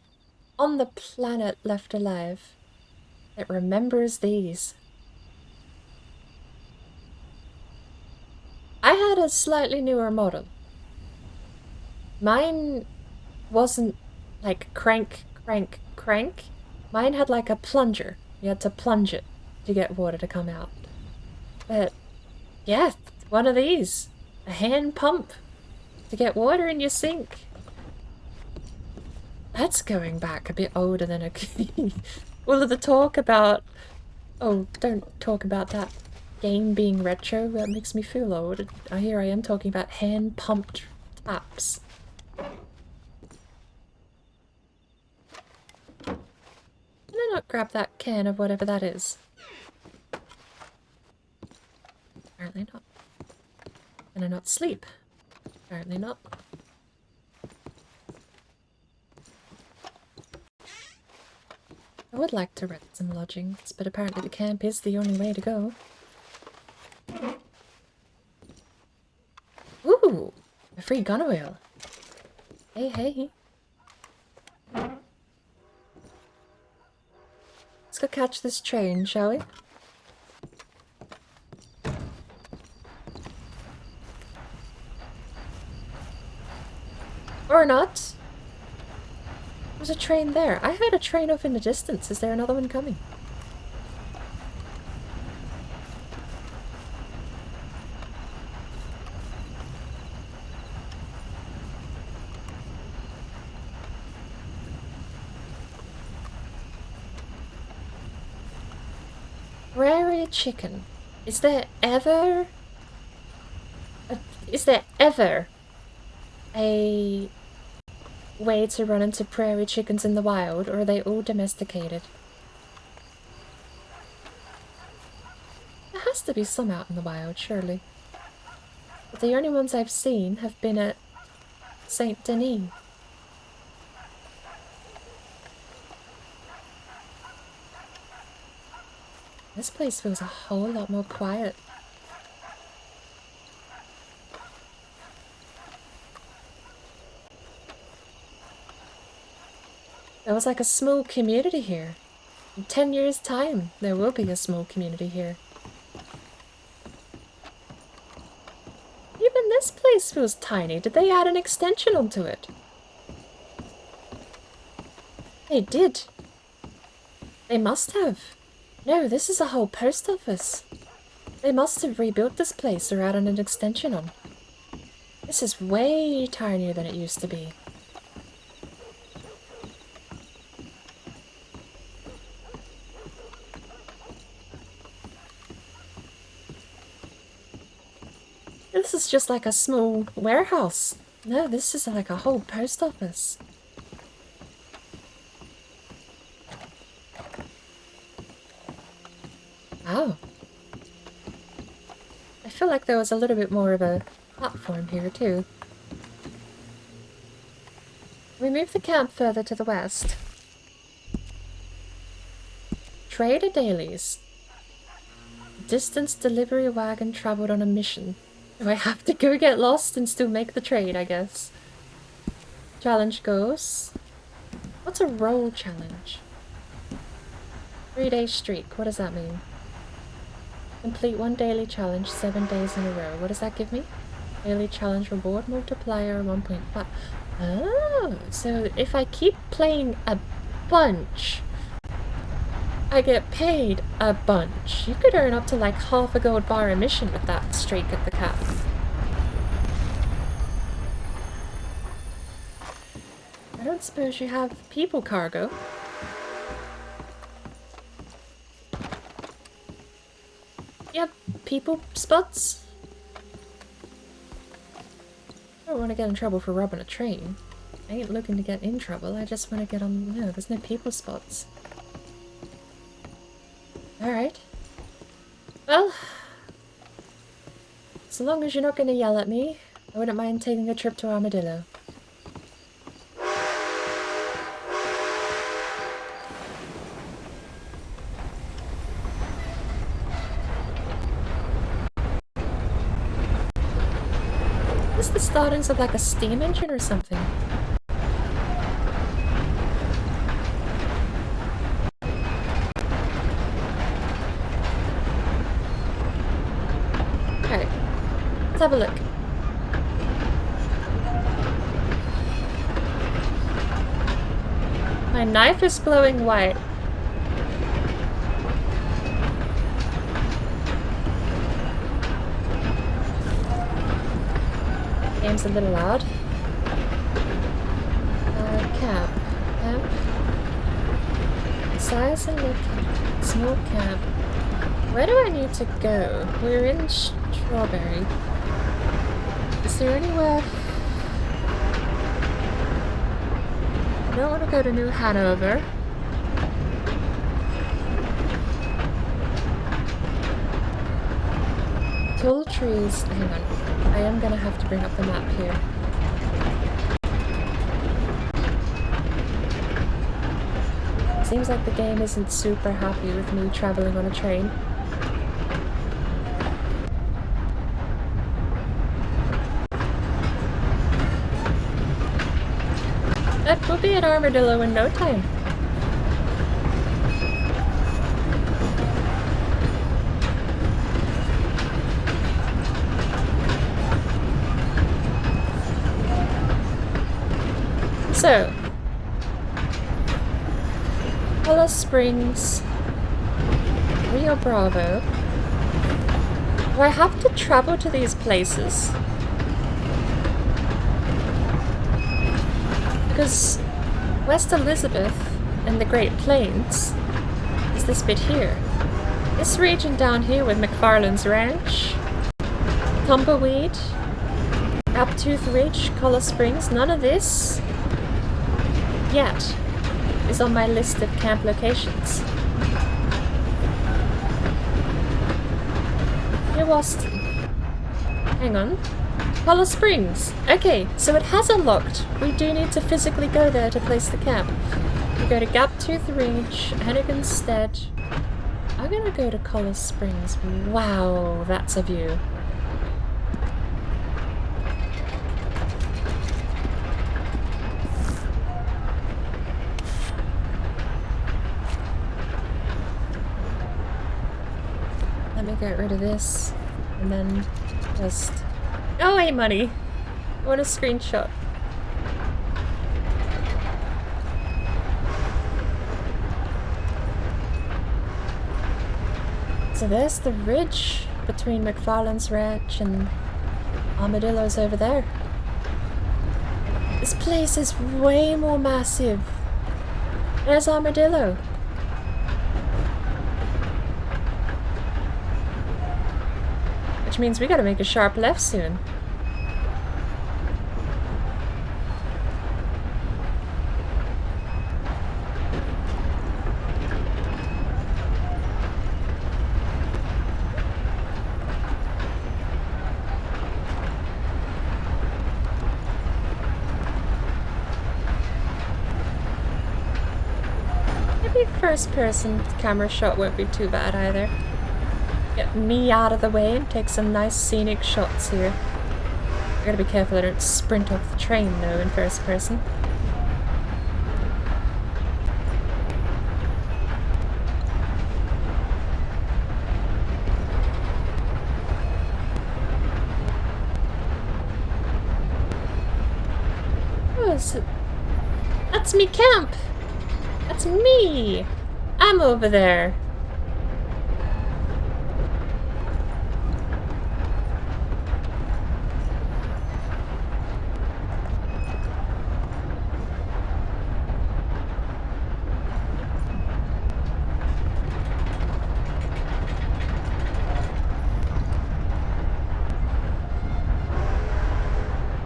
on the planet left alive that remembers these? I had a slightly newer model, Mine wasn't like crank, crank, crank. Mine had like a plunger. You had to plunge it to get water to come out. But yeah, one of these. A hand pump to get water in your sink. That's going back a bit older than a all of the talk about, oh, don't talk about that game being retro, that makes me feel old. Here I am talking about hand pumped taps. Can I not grab that can of whatever that is? Apparently not. Can I not sleep? Apparently not. I would like to rent some lodgings, but apparently the camp is the only way to go. Ooh! A free gun oil. Hey, hey. Let's go catch this train, shall we? Or not. There's a train there. I heard a train off in the distance. Is there another one coming? Prairie chicken. Is there ever a way to run into prairie chickens in the wild, or are they all domesticated? There has to be some out in the wild, surely. But the only ones I've seen have been at Saint Denis. This place feels a whole lot more quiet. There was like a small community here. In 10 years' time, there will be a small community here. Even this place feels tiny. Did they add an extension onto it? They did. They must have. No, this is a whole post office. They must have rebuilt this place or added an extension on. This is way tinier than it used to be. This is just like a small warehouse. No, this is like a whole post office. Oh. I feel like there was a little bit more of a platform here too. We move the camp further to the west. Trader dailies. Distance delivery wagon traveled on a mission. Do I have to go get lost and still make the trade, I guess? Challenge goes. What's a roll challenge? 3-day streak. What does that mean? Complete one daily challenge 7 days in a row. What does that give me? Daily challenge reward multiplier 1.5. Oh, so if I keep playing a bunch, I get paid a bunch. You could earn up to like half a gold bar a mission with that streak at the cap. I don't suppose you have people cargo. Yep, people spots. I don't want to get in trouble for robbing a train. I ain't looking to get in trouble, I just want to get on... No, there's no people spots. Alright. Well, so long as you're not going to yell at me, I wouldn't mind taking a trip to Armadillo. Is the startings of like a steam engine or something? Alright, let's have a look. My knife is glowing white. Game's a little loud. Cab. Cab. Size and look. Small cab. Where do I need to go? We're in Strawberry. Is there anywhere? I don't want to go to New Hanover. Tall trees. Hang on. I am gonna have to bring up the map here. Seems like the game isn't super happy with me traveling on a train. That will be an armadillo in no time. So, Hollow Springs, Rio Bravo. Do I have to travel to these places? Because West Elizabeth and the Great Plains is this bit here. This region down here with McFarlane's Ranch, Tumbleweed, Raptooth Ridge, Color Springs, none of this yet is on my list of camp locations. New Austin. Hang on. Color Springs. Okay, so it has unlocked. We do need to physically go there to place the camp. We go to Gaptooth Ridge, Hennigan's Stead. I'm gonna go to Color Springs. Wow, that's a view. Let me get rid of this and then just... Oh, hey, money. I want a screenshot. So there's the ridge between McFarlane's Ranch and Armadillo's over there. This place is way more massive. There's Armadillo. Which means we gotta make a sharp left soon. Maybe first person camera shot won't be too bad either. Get me out of the way and take some nice scenic shots here. I gotta be careful I don't sprint off the train though in first person. Oh, so that's me camp! That's me! I'm over there.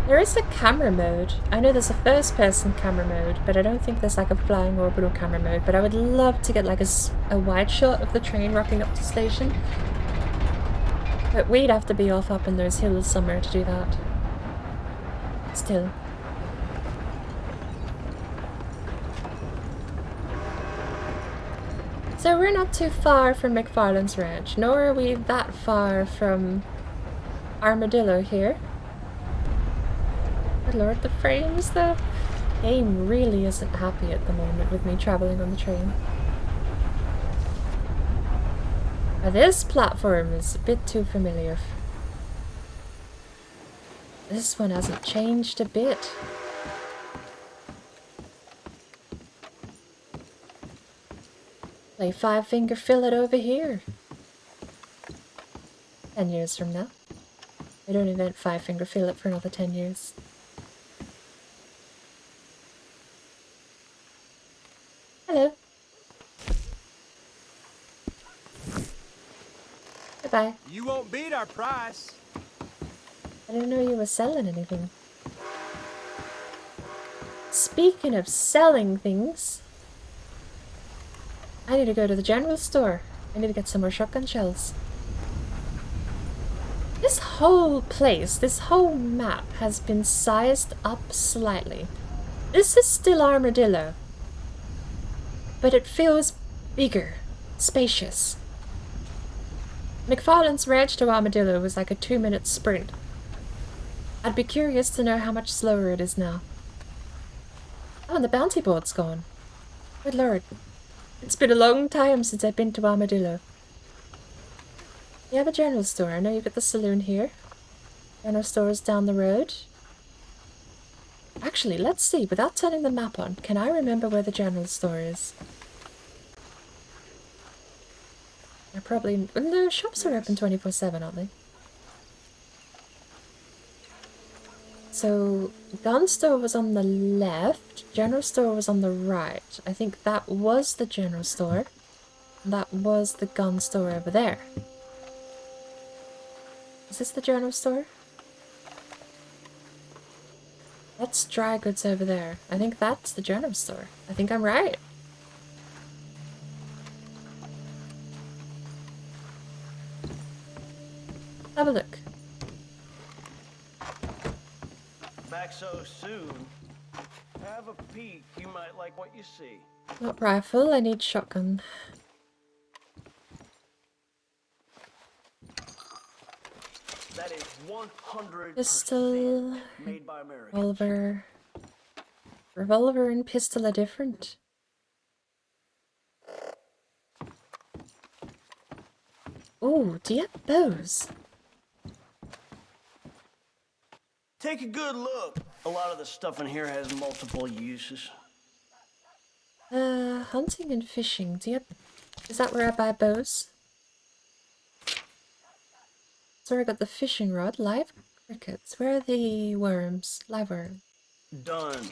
There is a camera mode. I know there's a first person camera mode, but I don't think there's like a flying orbital camera mode, but I would love to get like a wide shot of the train rocking up to station. But we'd have to be off up in those hills somewhere to do that. Still. So we're not too far from McFarlane's Ranch, nor are we that far from Armadillo here. Good lord, the frames though. Game really isn't happy at the moment with me traveling on the train. Now this platform is a bit too familiar. This one hasn't changed a bit. Play Five Finger Fillet over here. 10 years from now. I don't invent Five Finger Fillet for another 10 years. Hello. Goodbye. You won't beat our price. I didn't know you were selling anything. Speaking of selling things, I need to go to the general store. I need to get some more shotgun shells. This whole place, this whole map has been sized up slightly. This is still Armadillo, but it feels bigger, spacious. McFarlane's ranch to Armadillo was like a 2-minute sprint. I'd be curious to know how much slower it is now. Oh, and the bounty board's gone. Good lord. It's been a long time since I've been to Armadillo. You have a general store. I know you've got the saloon here. General store is down the road. Actually, let's see. Without turning the map on, can I remember where the general store is? I probably... No, shops are open 24/7, aren't they? So, gun store was on the left, general store was on the right. I think that was the general store. That was the gun store over there. Is this the general store? That's dry goods over there. I think that's the general store. I think I'm right. Have a look. Back so soon. Have a peek. You might like what you see. Not rifle, I need shotgun. That is 100% Pistol, made by Americans. revolver. Revolver and pistol are different. Ooh, do you have bows? Take a good look. A lot of the stuff in here has multiple uses. Hunting and fishing. Do you have... Is that where I buy bows? So I got the fishing rod, live crickets. Where are the worms? Live worm. Done.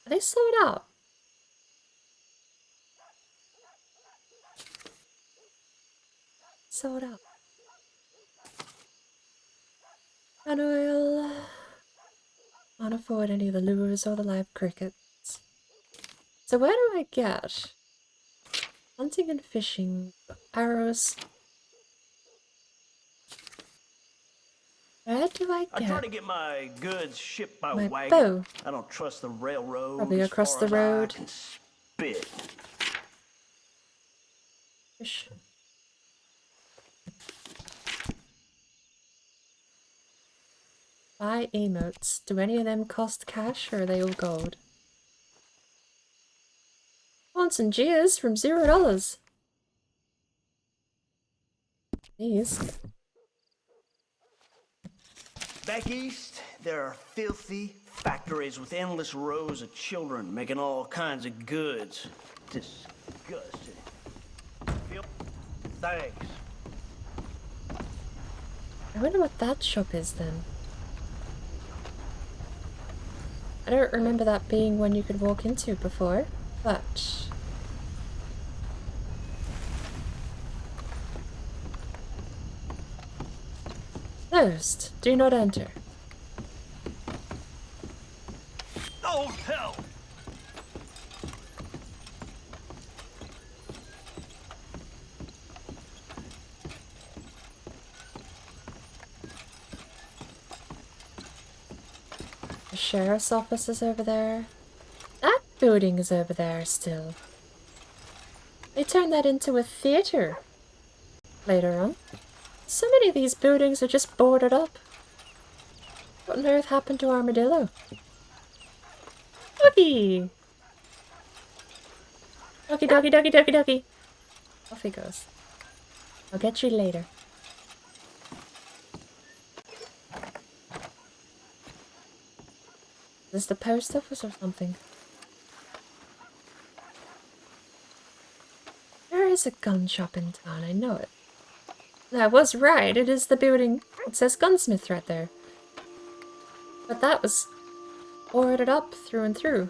Are they sold out? Sold out. And oil. Can't afford any of the lures or the live crickets. So where do I get hunting and fishing, arrows? Where do I I try to get get my goods shipped by my wagon. bow? I don't trust the railroad. Probably as across far the as I road. can spit. Fish. Buy emotes. Do any of them cost cash or are they all gold? Taunts and jeers from $0. These. Back east, there are filthy factories with endless rows of children making all kinds of goods. Disgusting. Thanks. I wonder what that shop is then. I don't remember that being one you could walk into before, but... Closed. Do not enter. Oh, hell! The sheriff's office is over there. That building is over there still. They turned that into a theater later on. So many of these buildings are just boarded up. What on earth happened to Armadillo? Doggy! Doggy, doggy, doggy, doggy, doggy. Off he goes. I'll get you later. Is this the post office or something? is a gun shop in town, I know it. I was right, it is the building. It says gunsmith right there. But that was boarded up through and through.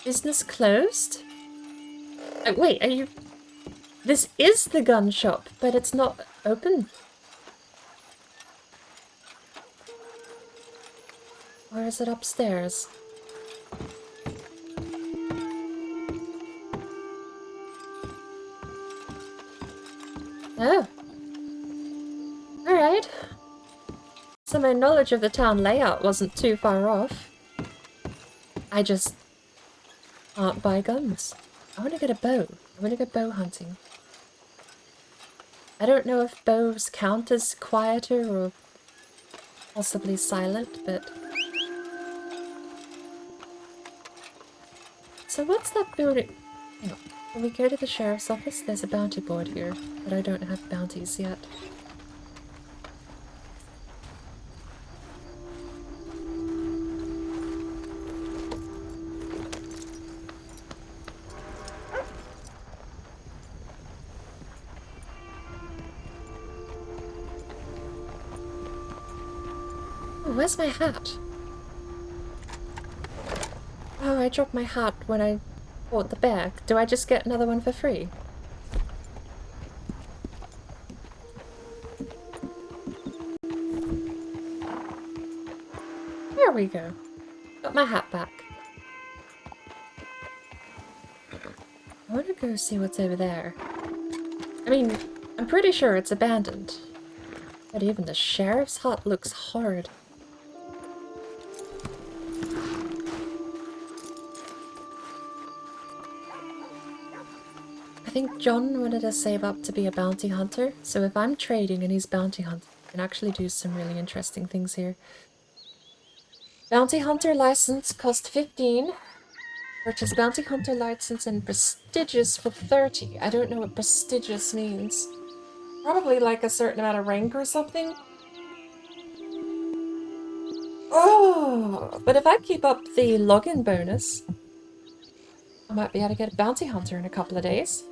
Business closed? Wait, are you... This is the gun shop, but it's not open. Or is it upstairs? Oh. Alright. So my knowledge of the town layout wasn't too far off. I just can't buy guns. I want to get a bow. I want to go bow hunting. I don't know if bows count as quieter or possibly silent, but... So what's that building? No. When we go to the sheriff's office, there's a bounty board here, but I don't have bounties yet. Oh, where's my hat? Oh, I dropped my hat when I bought the bag. Do I just get another one for free? There we go. Got my hat back. I want to go see what's over there. I mean, I'm pretty sure it's abandoned. But even the sheriff's hut looks horrid. I think John wanted to save up to be a bounty hunter, so if I'm trading and he's bounty hunting, I can actually do some really interesting things here. Bounty hunter license cost 15. Purchase bounty hunter license and prestigious for 30. I don't know what prestigious means. Probably like a certain amount of rank or something. Oh, but if I keep up the login bonus, I might be able to get a bounty hunter in a couple of days.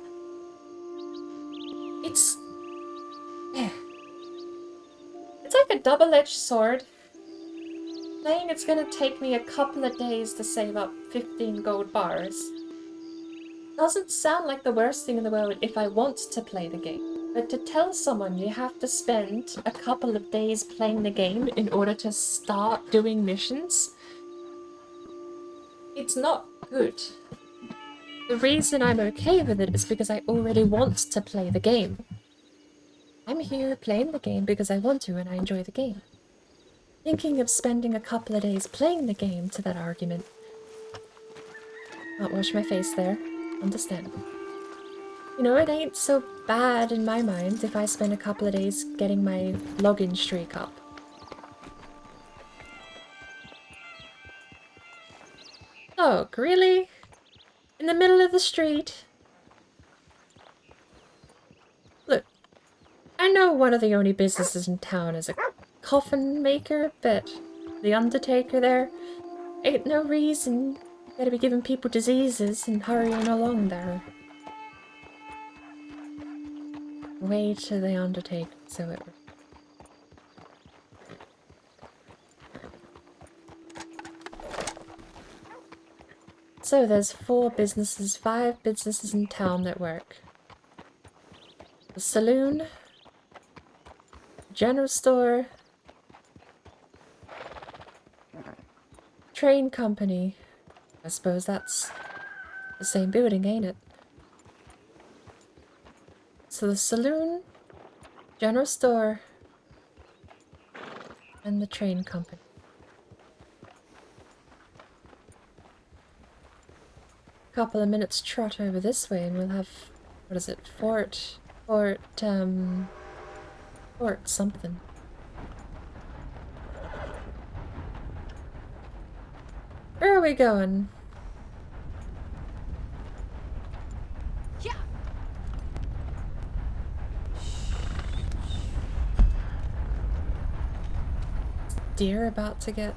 It's like a double-edged sword. Saying it's gonna take me a couple of days to save up 15 gold bars doesn't sound like the worst thing in the world if I want to play the game. But to tell someone you have to spend a couple of days playing the game in order to start doing missions, it's not good. The reason I'm okay with it is because I already want to play the game. I'm here playing the game because I want to and I enjoy the game. Thinking of spending a couple of days playing the game to that argument. Not wash my face there. Understandable. You know, it ain't so bad in my mind if I spend a couple of days getting my login streak up. Oh, really? In the middle of the street? Look, I know one of the only businesses in town is a coffin maker, but the undertaker there ain't no reason you gotta be giving people diseases and hurrying along there. Way to the undertaker, so it... So there's 5 businesses in town that work. The saloon, general store, train company. I suppose that's the same building, ain't it? So the saloon, general store, and the train company. Couple of minutes trot over this way and we'll have, what is it, Fort something. Where are we going? Yeah. Deer about to get...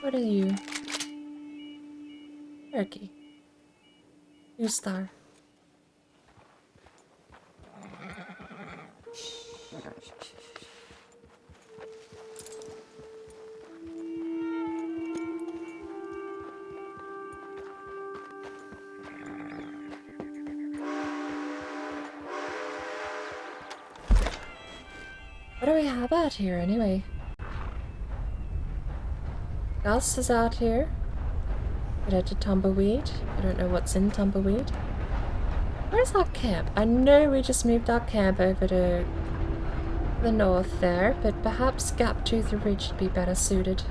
What are you? Turkey. 2-star. What do we have out here anyway? Gus is out here. Headed to Tumbleweed. I don't know what's in Tumbleweed. Where's our camp? I know we just moved our camp over to the north there, but perhaps Gaptooth Ridge would be better suited.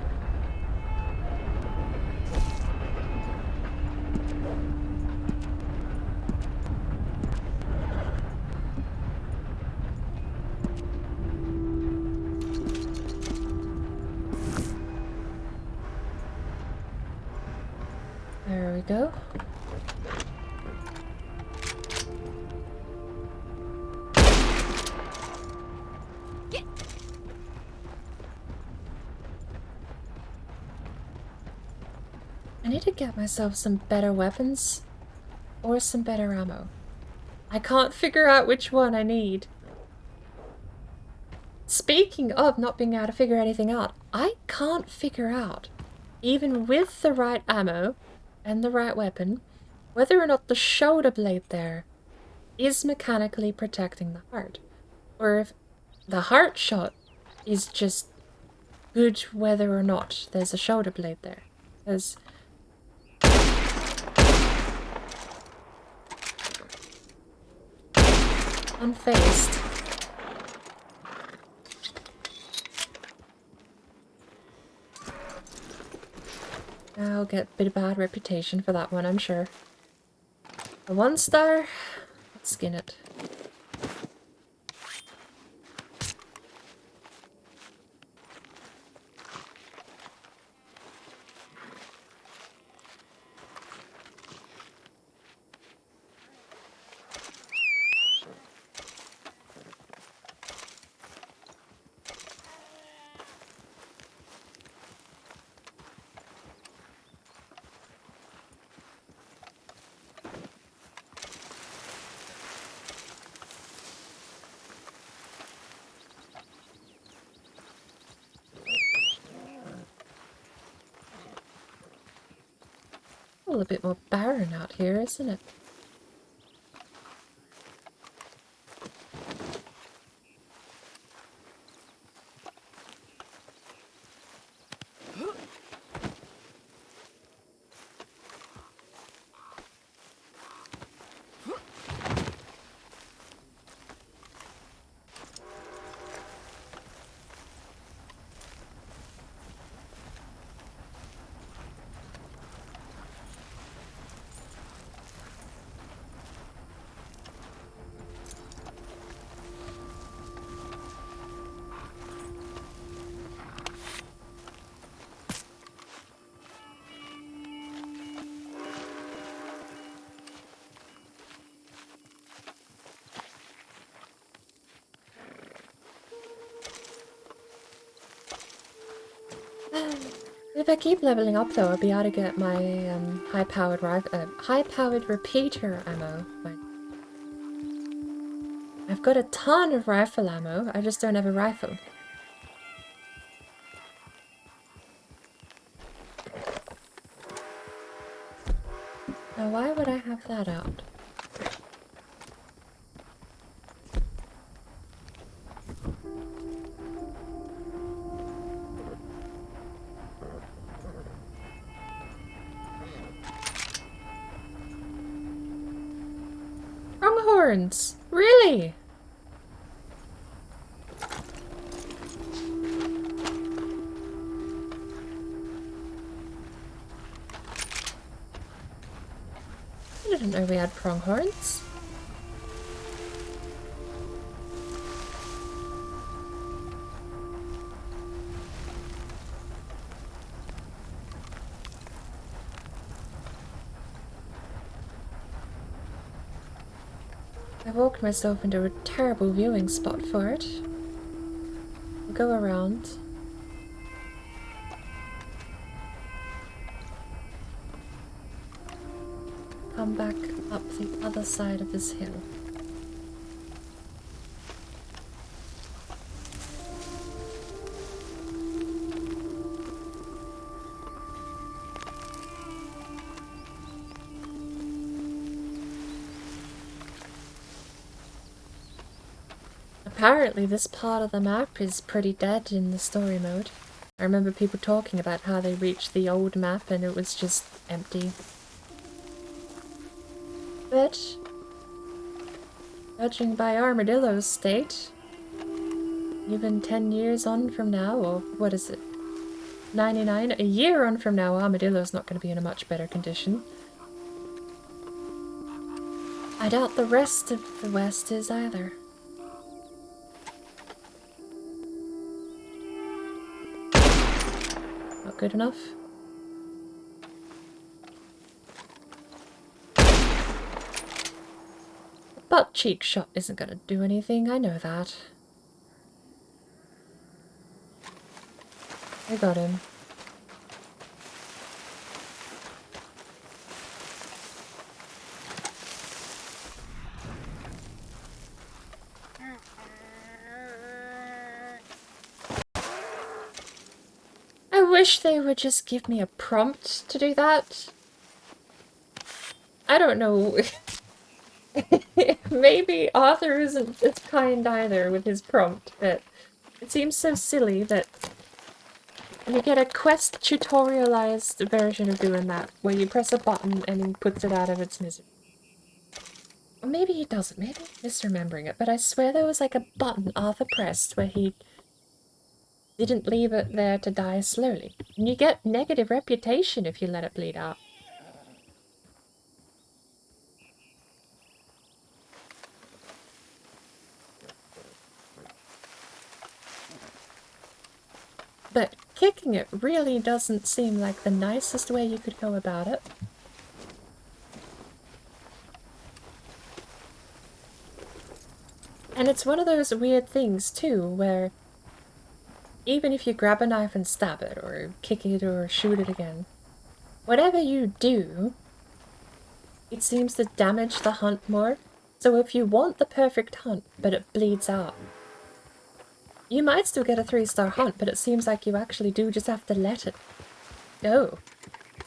There we go. I need to get myself some better weapons or some better ammo. I can't figure out which one I need. Speaking of not being able to figure anything out, I can't figure out, even with the right ammo and the right weapon, whether or not the shoulder blade there is mechanically protecting the heart. Or if the heart shot is just good whether or not there's a shoulder blade there. Because unfazed. I'll get a bit of bad reputation for that one, I'm sure. A 1-star? Let's skin it. A little bit more barren out here, isn't it? If I keep leveling up though, I'll be able to get my high-powered repeater ammo. I've got a ton of rifle ammo, I just don't have a rifle. Now why would I have that out? Pronghorns! Really? I didn't know we had pronghorns. I walked myself into a terrible viewing spot for it. I'll go around. come back up the other side of this hill. Apparently this part of the map is pretty dead in the story mode. I remember people talking about how they reached the old map and it was just empty. But, judging by Armadillo's state, even 10 years on from now, or what is it, 99, a year on from now, Armadillo's not going to be in a much better condition. I doubt the rest of the West is either. Not good enough. A butt cheek shot isn't gonna do anything, I know that. I got him. I wish they would just give me a prompt to do that. I don't know. Maybe Arthur isn't as kind either with his prompt, but it seems so silly that you get a quest tutorialized version of doing that, where you press a button and he puts it out of its misery. Or maybe he doesn't, maybe I'm misremembering it, but I swear there was like a button Arthur pressed where he didn't leave it there to die slowly. And you get negative reputation if you let it bleed out. But kicking it really doesn't seem like the nicest way you could go about it. And it's one of those weird things too, where even if you grab a knife and stab it, or kick it, or shoot it again, whatever you do, it seems to damage the hunt more. So if you want the perfect hunt, but it bleeds out, you might still get a 3-star hunt, but it seems like you actually do just have to let it go.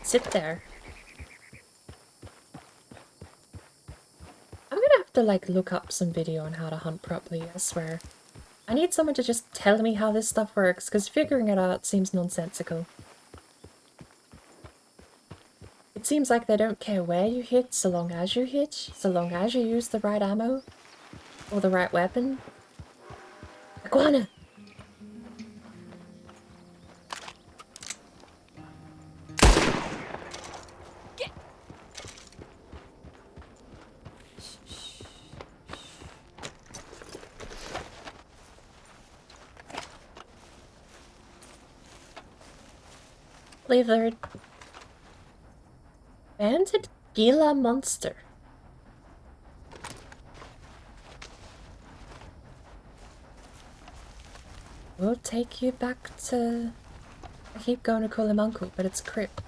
Sit there. I'm gonna have to like look up some video on how to hunt properly, I swear. I need someone to just tell me how this stuff works, because figuring it out seems nonsensical. It seems like they don't care where you hit, so long as you hit, so long as you use the right ammo, or the right weapon. Iguana! Flavored banded Gila monster. We'll take you back to... I keep going to call him Uncle, but it's Crip.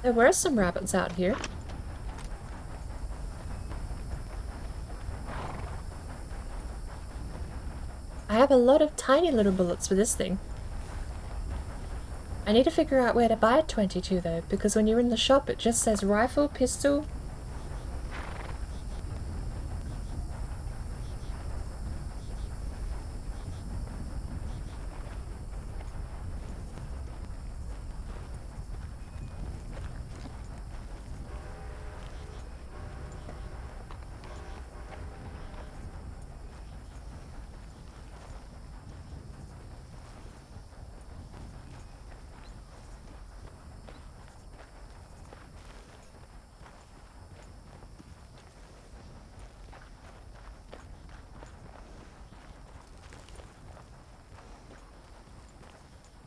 There were some rabbits out here. I have a lot of tiny little bullets for this thing. I need to figure out where to buy a 22 though, because when you're in the shop it just says rifle, pistol.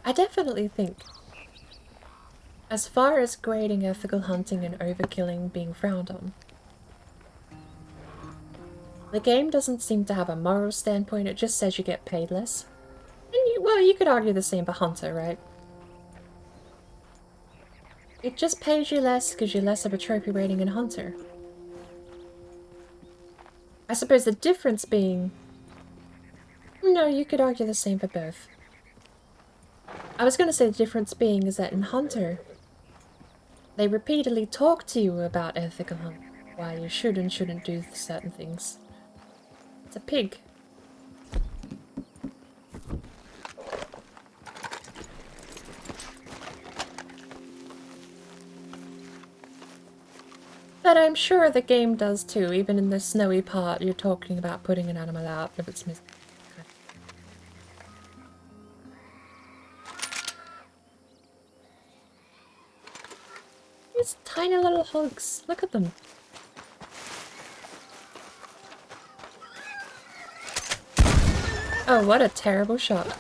I definitely think, as far as grading ethical hunting and overkilling being frowned on, The game doesn't seem to have a moral standpoint, it just says you get paid less. And well, you could argue the same for Hunter, right? It just pays you less because you're less of a trophy rating in Hunter. I suppose the difference being... No, you could argue the same for both. I was going to say the difference being is that in Hunter, they repeatedly talk to you about ethical hunting, why you should and shouldn't do certain things. It's a pig. But I'm sure the game does too, even in the snowy part you're talking about putting an animal out if it's missing. These tiny little hogs, look at them. Oh, what a terrible shot.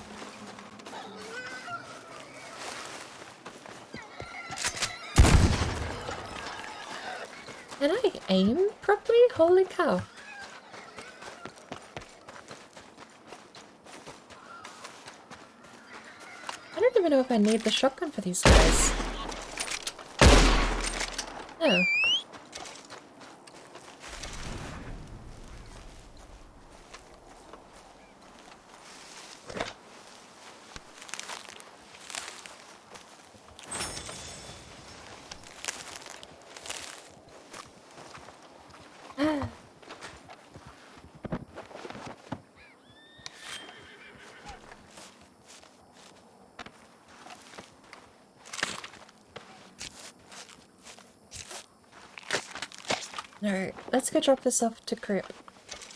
Can I aim properly? Holy cow. I don't even know if I need the shotgun for these guys. No. Alright, let's go drop this off to Crip.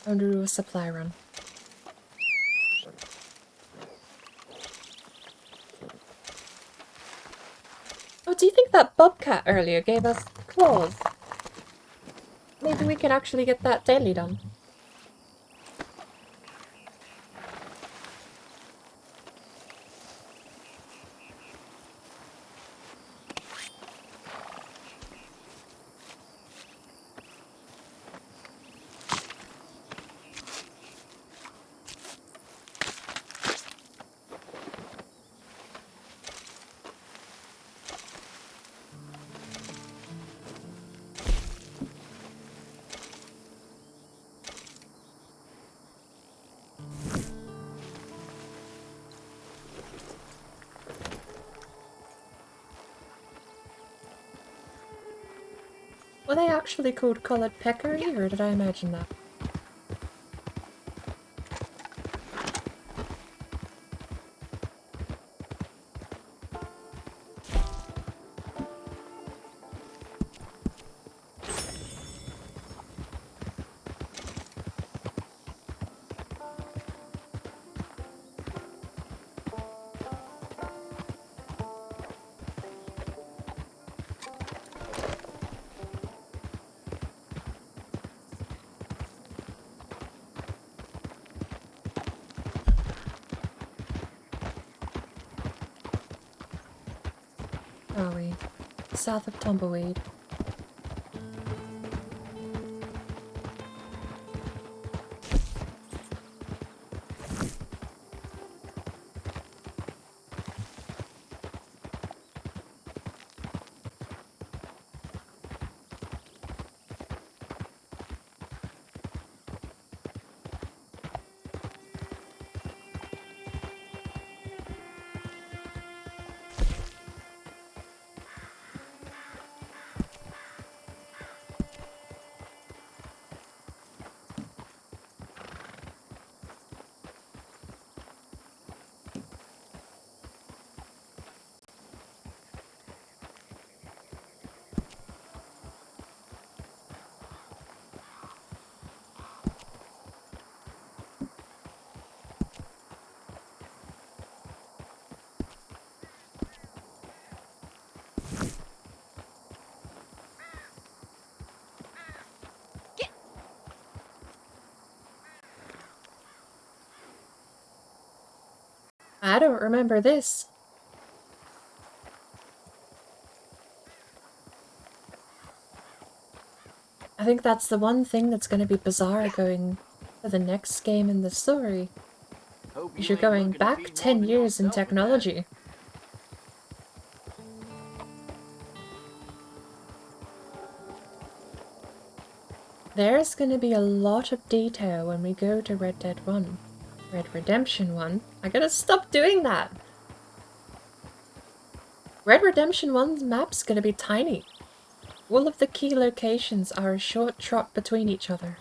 I'm gonna do a supply run. Oh, do you think that bobcat earlier gave us claws? Maybe we can actually get that daily done. Were they actually called collared peccary, or did I imagine that? Are we? South of Tumbleweed. I don't remember this. I think that's the one thing that's going to be bizarre going for the next game in the story. Hope Because you you're ain't going looking to back feed more 10 than years in yourself with that. technology. There's going to be a lot of detail when we go to Red Dead 1. Red Redemption 1. I gotta stop doing that! Red Redemption 1's map's gonna be tiny. All of the key locations are a short trot between each other.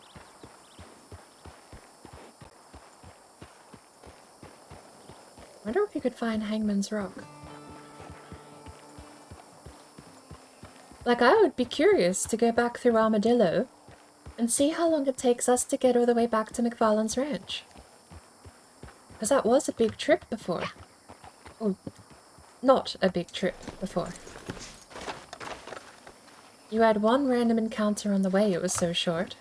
Wonder if you could find Hangman's Rock. Like, I would be curious to go back through Armadillo and see how long it takes us to get all the way back to McFarlane's ranch. Because that was a big trip before. Oh, not a big trip before. You had one random encounter on the way, it was so short.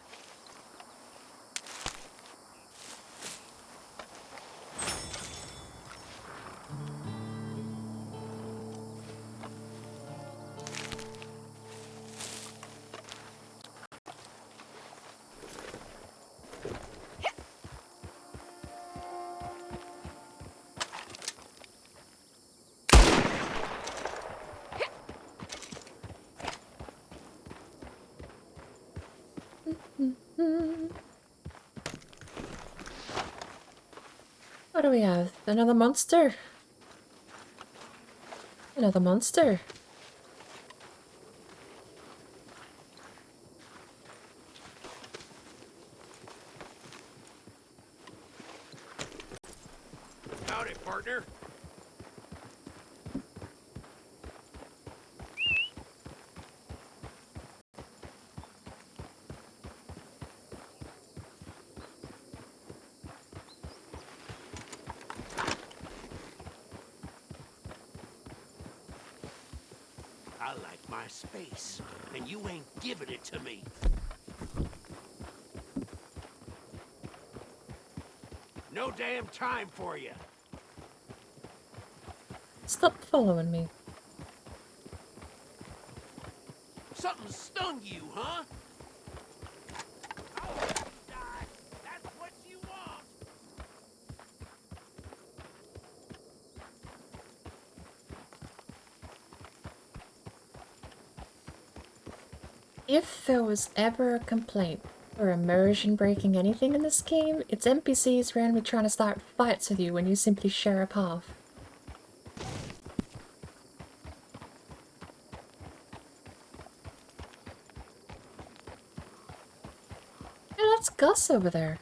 What do we have? Another monster? Another monster. Howdy, partner. I like my space, and you ain't giving it to me. No damn time for you. Stop following me. Something stung you, huh? I'll let you die. That's what you want. If there was ever a complaint or immersion breaking anything in this game, it's NPCs randomly trying to start fights with you when you simply share a path. Hey, that's Gus over there.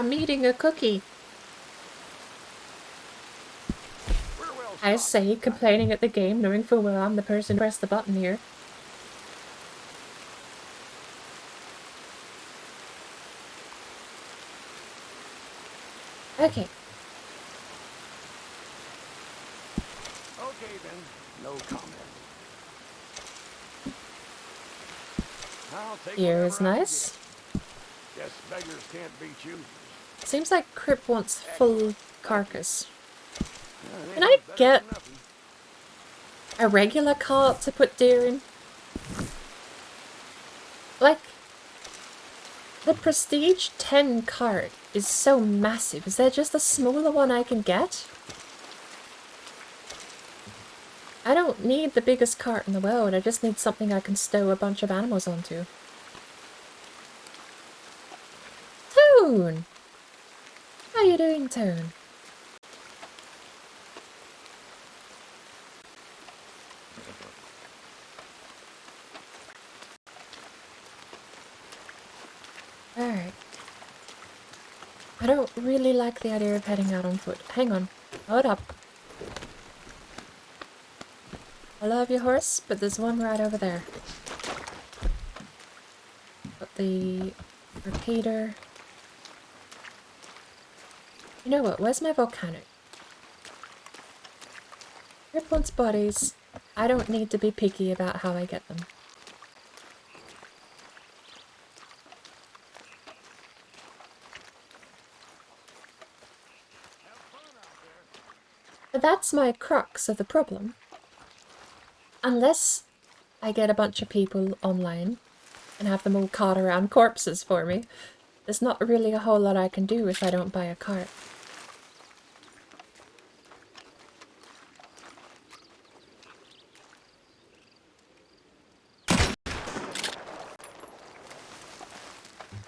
I'm eating a cookie. I say, complaining at the game, knowing full well I'm the person who pressed the button here. Okay. Okay then, no comment. I'll take Here whatever is I can nice. get. Guess beggars can't be choosers. Seems like Crip wants full carcass. Yeah, Can I better get than nothing. a regular cart to put deer in? Like, the Prestige 10 cart is so massive. Is there just a smaller one I can get? I don't need the biggest cart in the world. I just need something I can stow a bunch of animals onto. Toon! How you doing, Toon? Alright. I don't really like the idea of heading out on foot. Hang on. Hold up. I love your horse, but there's one right over there. Got the repeater. You know what? Where's my volcanic? Rip wants bodies. I don't need to be picky about how I get them. But that's my crux of the problem. Unless I get a bunch of people online and have them all cart around corpses for me, there's not really a whole lot I can do if I don't buy a cart.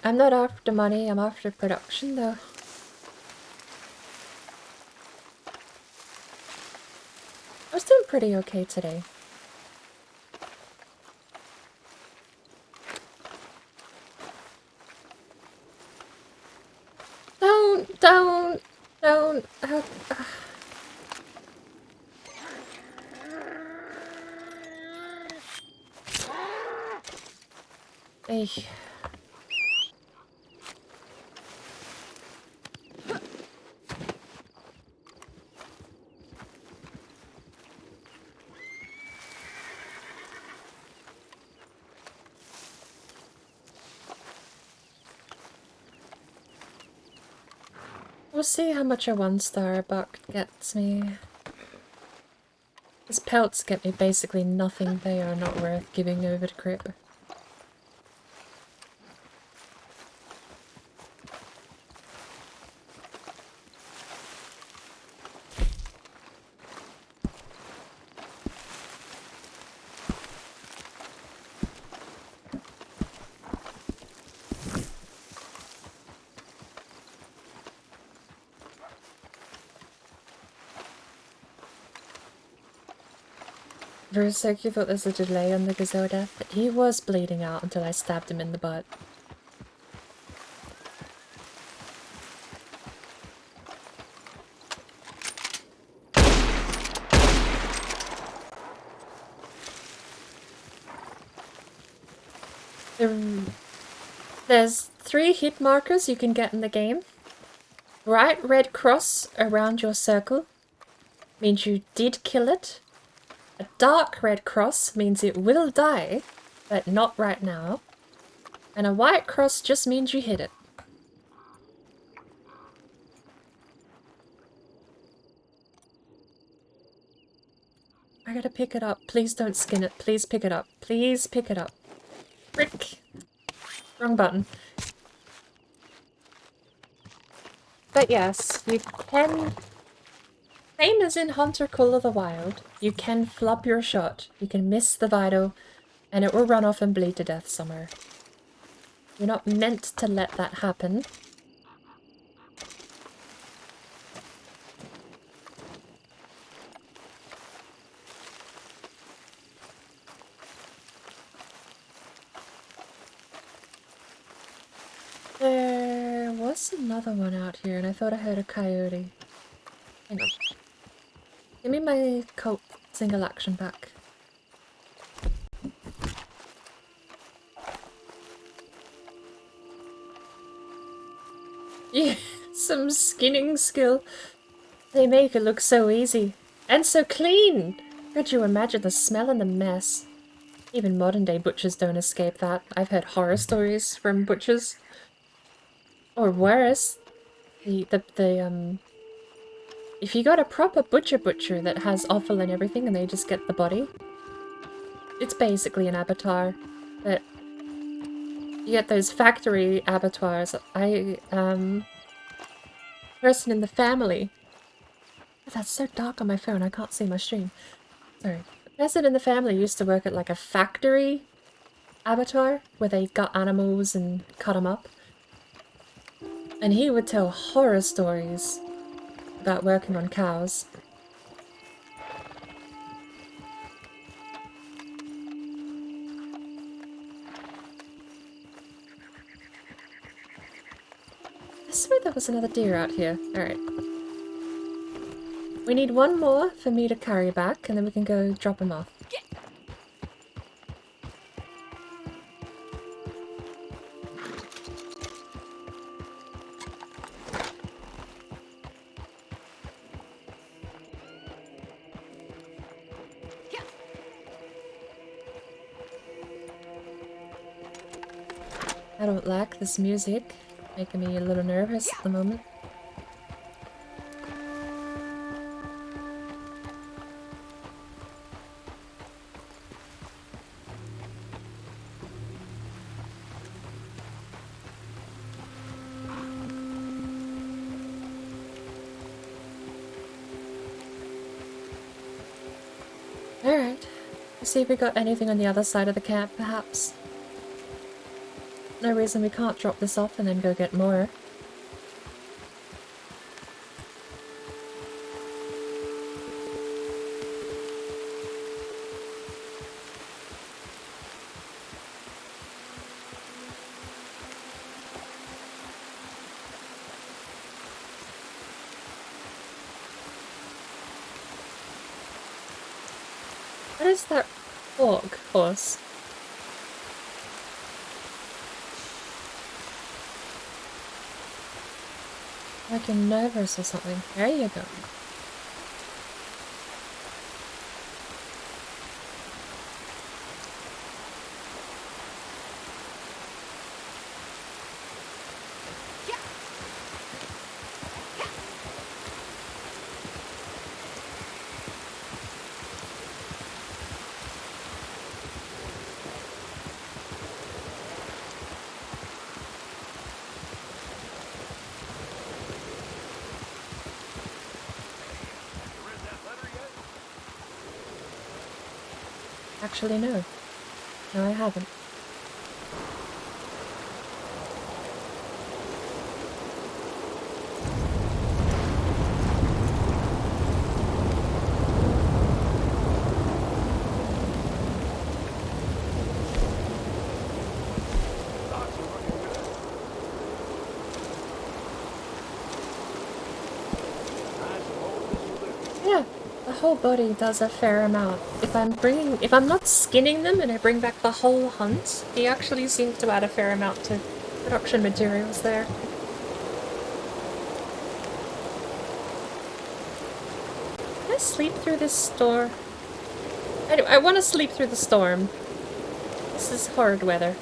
I'm not after money, I'm after production though. I was doing pretty okay today. Don't. Hey. We'll see how much a 1-star buck gets me. His pelts get me basically nothing. They are not worth giving over to Crip. For a sec you thought there's a delay on the gazelle death, but he was bleeding out until I stabbed him in the butt. There's 3 hit markers you can get in the game. Bright red cross around your circle means you did kill it. A dark red cross means it will die, but not right now. And a white cross just means you hit it. I gotta pick it up. Please don't skin it. Please pick it up. Please pick it up. Frick. Wrong button. But yes, you can... Same as in Hunter Call of the Wild, you can flub your shot. You can miss the vital, and it will run off and bleed to death somewhere. You're not meant to let that happen. There was There's another one out here, and I thought I heard a coyote. Hang on. Give me my Colt single action back. Yeah, some skinning skill. They make it look so easy. And so clean! Could you imagine the smell and the mess? Even modern day butchers don't escape that. I've heard horror stories from butchers. Or worse, if you got a proper butcher that has offal and everything and they just get the body, it's basically an abattoir. But you get those factory abattoirs. Person in the family. Oh, that's so dark on my phone, I can't see my stream. Sorry. A person in the family used to work at like a factory abattoir where they got animals and cut them up. And he would tell horror stories about working on cows. I swear there was another deer out here. Alright. We need one more for me to carry back, and then we can go drop him off. I don't like this music, making me a little nervous at the moment. Alright, let's see if we got anything on the other side of the camp, perhaps. No reason we can't drop this off and then go get more. What is that orc horse? Like you're nervous or something. There you go. Actually, no. No, I haven't. Yeah, the whole body does a fair amount. If I'm not skinning them and I bring back the whole hunt, he actually seems to add a fair amount to production materials there. Can I sleep through this storm? Anyway, I want to sleep through the storm. This is horrid weather.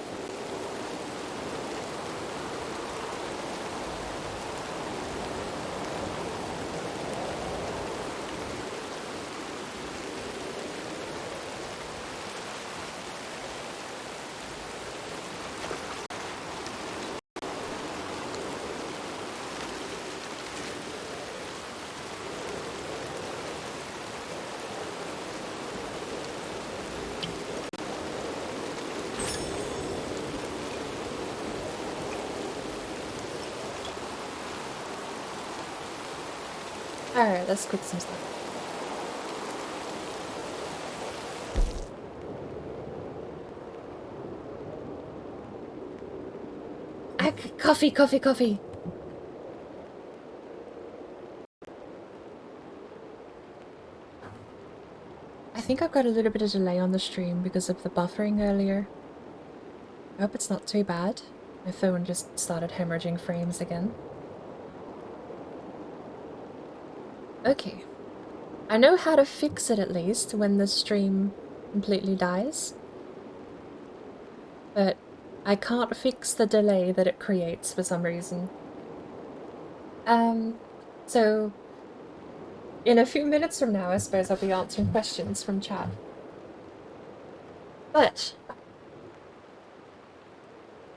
Alright, let's cook some stuff. Coffee, coffee, coffee! I think I've got a little bit of delay on the stream because of the buffering earlier. I hope it's not too bad. My phone just started hemorrhaging frames again. Okay. I know how to fix it at least when the stream completely dies. But I can't fix the delay that it creates for some reason. So in a few minutes from now, I suppose I'll be answering questions from chat. But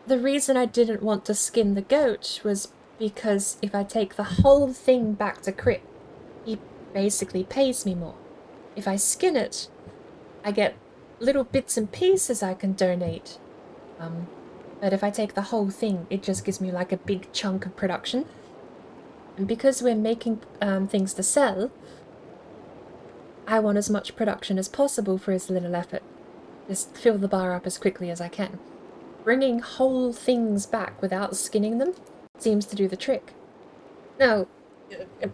the reason I didn't want to skin the goat was because if I take the whole thing back to Crip, he basically pays me more. If I skin it, I get little bits and pieces I can donate. But if I take the whole thing, it just gives me like a big chunk of production. And because we're making things to sell, I want as much production as possible for as little effort. Just fill the bar up as quickly as I can. Bringing whole things back without skinning them seems to do the trick. Now,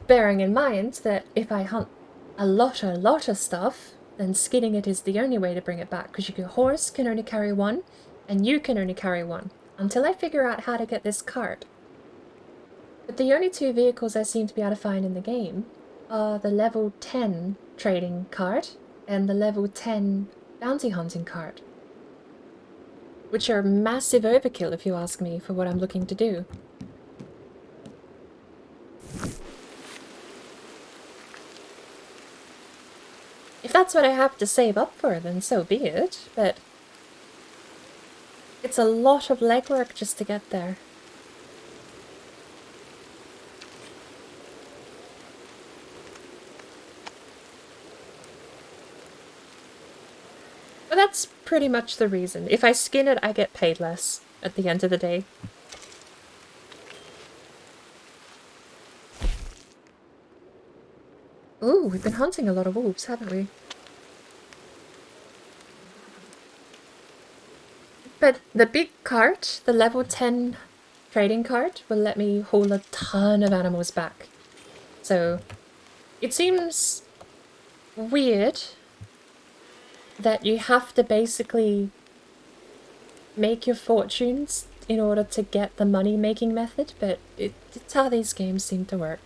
bearing in mind that if I hunt a lot of stuff, then skinning it is the only way to bring it back, because your horse can only carry one, and you can only carry one, until I figure out how to get this cart. But the only two vehicles I seem to be able to find in the game are the level 10 trading cart and the level 10 bounty hunting cart, which are massive overkill if you ask me for what I'm looking to do. If that's what I have to save up for, then so be it, but it's a lot of legwork just to get there. But that's pretty much the reason. If I skin it, I get paid less at the end of the day. Ooh, we've been hunting a lot of wolves, haven't we? But the big cart, the level 10 trading cart, will let me haul a ton of animals back. So it seems weird that you have to basically make your fortunes in order to get the money-making method, but it's how these games seem to work.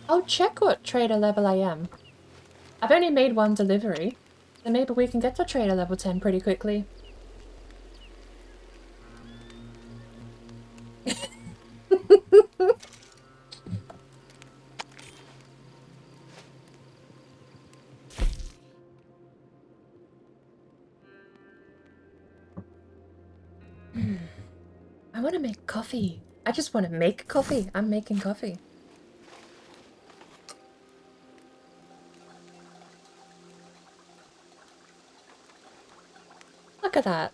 I'll check what trader level I am. I've only made one delivery, so maybe we can get to trader level 10 pretty quickly. I want to make coffee. I just want to make coffee. I'm making coffee. Look at that.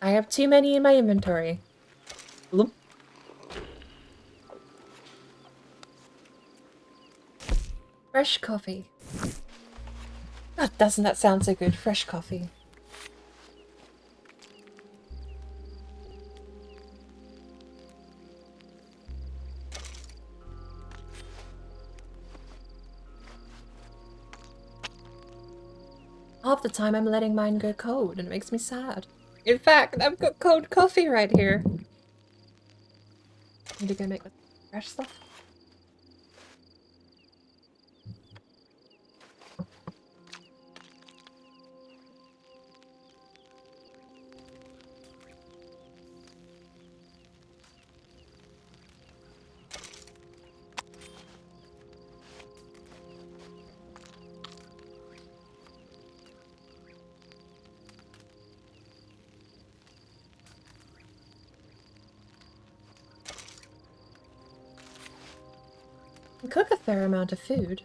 I have too many in my inventory. Bloop. Fresh coffee. Oh, doesn't that sound so good? Fresh coffee. Half the time I'm letting mine go cold and it makes me sad. In fact, I've got cold coffee right here. Need to go make fresh stuff. I cook a fair amount of food.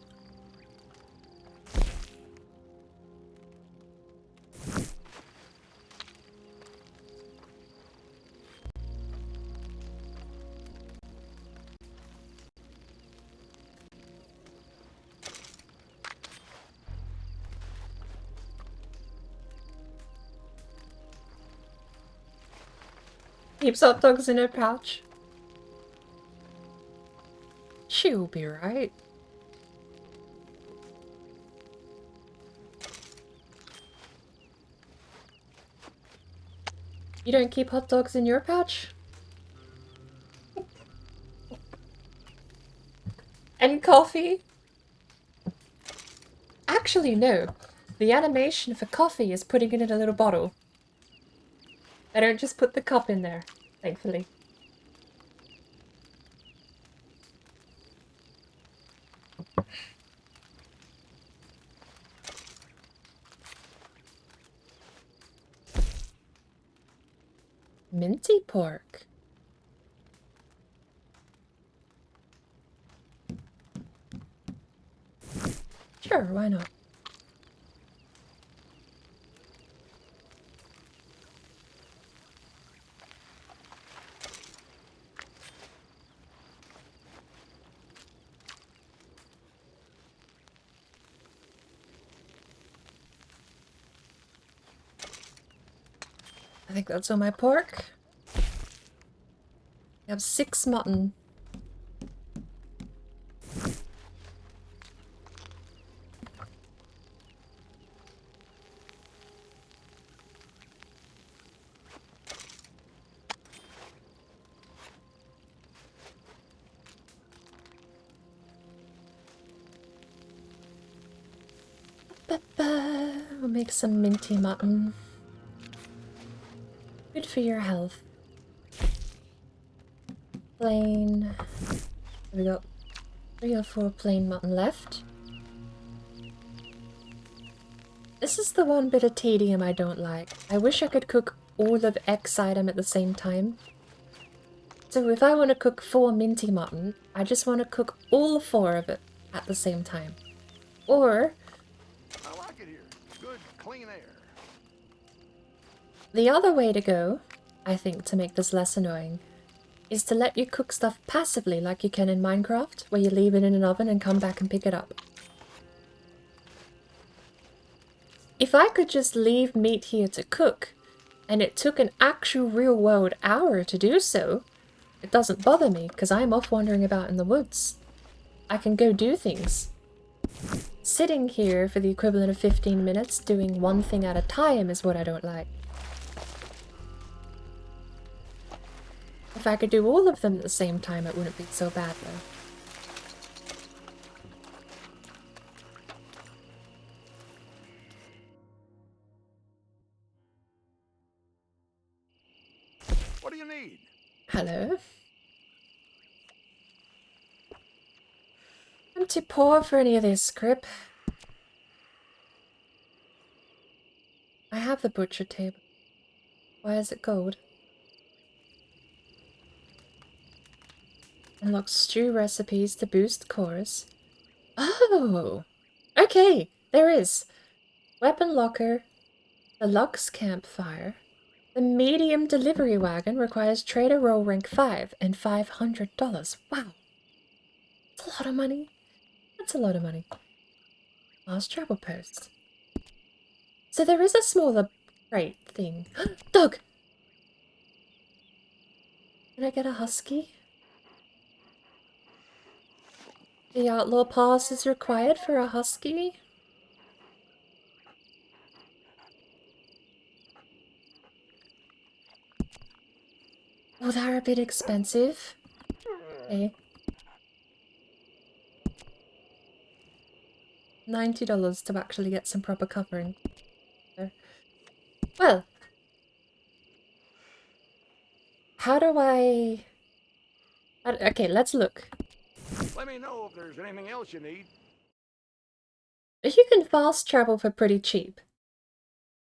Keeps hot dogs in her pouch. She'll be right. You don't keep hot dogs in your pouch? And coffee? Actually, no. The animation for coffee is putting it in a little bottle. I don't just put the cup in there, thankfully. Minty pork. Sure, why not? I think that's all my pork. I have 6 mutton. We'll make some minty mutton. Good for your health. Plain. We got 3 or 4 plain mutton left. This is the one bit of tedium I don't like. I wish I could cook all of X item at the same time. So if I want to cook 4 minty mutton, I just want to cook all 4 of it at the same time. Or I like it here. Good, clean air. the other way to go, I think, to make this less annoying, is to let you cook stuff passively like you can in Minecraft, where you leave it in an oven and come back and pick it up. If I could just leave meat here to cook, and it took an actual real-world hour to do so, it doesn't bother me, because I'm off wandering about in the woods. I can go do things. Sitting here for the equivalent of 15 minutes doing one thing at a time is what I don't like. If I could do all of them at the same time, it wouldn't be so bad, though. What do you need? Hello? I'm too poor for any of this, Crip. I have the butcher table. Why is it gold? Unlock stew recipes to boost cores. Oh! Okay, there is. Weapon locker, the Lux campfire. The medium delivery wagon requires trader roll rank 5 and $500. Wow. That's a lot of money. That's a lot of money. Last travel post. So there is a smaller crate thing. Dog! Can I get a husky? The outlaw pass is required for a husky? Oh, they're a bit expensive. Okay. $90 to actually get some proper covering. Well. How do I... Okay, let's look. Let me know if there's anything else you need. You can fast travel for pretty cheap.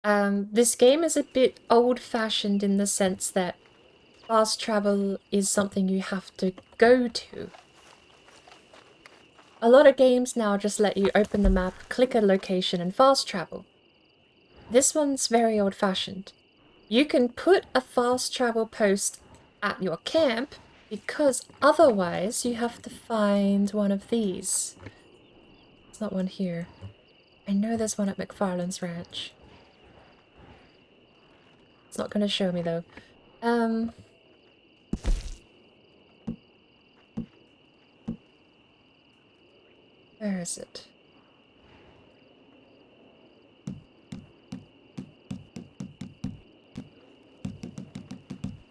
This game is a bit old-fashioned in the sense that fast travel is something you have to go to. A lot of games now just let you open the map, click a location, and fast travel. This one's very old-fashioned. You can put a fast travel post at your camp because otherwise you have to find one of these. There's not one here. I know there's one at McFarlane's ranch. It's not going to show me though. is it?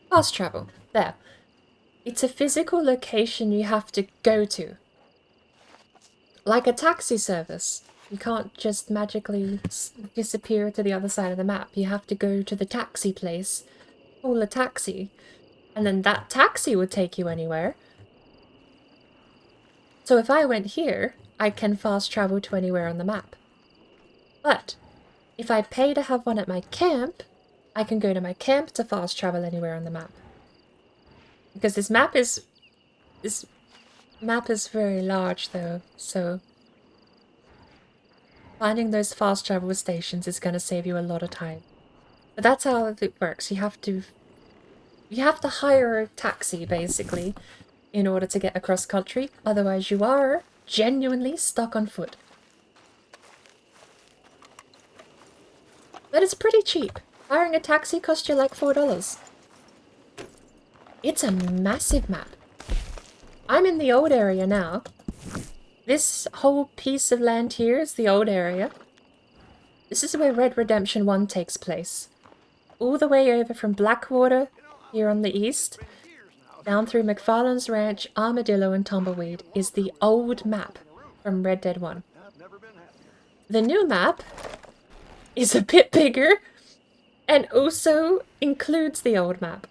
Fast travel. There. It's a physical location you have to go to. Like a taxi service. You can't just magically disappear to the other side of the map. You have to go to the taxi place, call a taxi, and then that taxi would take you anywhere. So if I went here, I can fast travel to anywhere on the map. But if I pay to have one at my camp, I can go to my camp to fast travel anywhere on the map. Because this map is very large though, so finding those fast travel stations is going to save you a lot of time. But that's how it works. You have to hire a taxi basically in order to get across country, otherwise you are genuinely stuck on foot. But it's pretty cheap. Hiring a taxi costs you like $4. It's a massive map. I'm in the old area now. This whole piece of land here is the old area. This is where Red Redemption 1 takes place. All the way over from Blackwater, here on the east, down through McFarlane's Ranch, Armadillo, and Tumbleweed is the old map from Red Dead 1. The new map is a bit bigger and also includes the old map.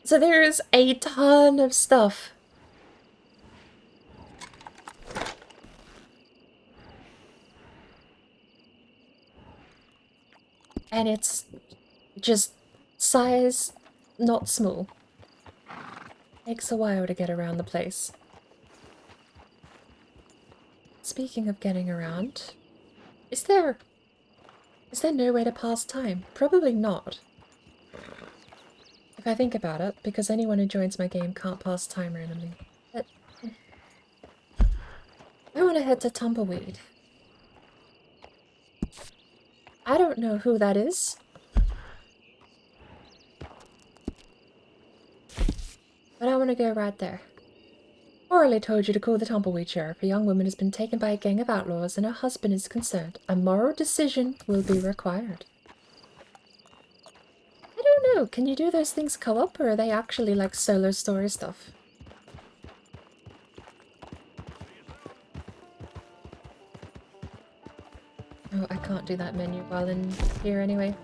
So there's a ton of stuff. And it's just size not small. Takes a while to get around the place. Speaking of getting around, is there no way to pass time? Probably not. If I think about it, because anyone who joins my game can't pass time randomly. But I want to head to Tumbleweed. I don't know who that is. But I want to go right there. Orally told you to call the Tumbleweed Sheriff. A young woman has been taken by a gang of outlaws and her husband is concerned. A moral decision will be required. I don't know. Can you do those things co-op or are they actually like solo story stuff? Oh, I can't do that menu while in here anyway.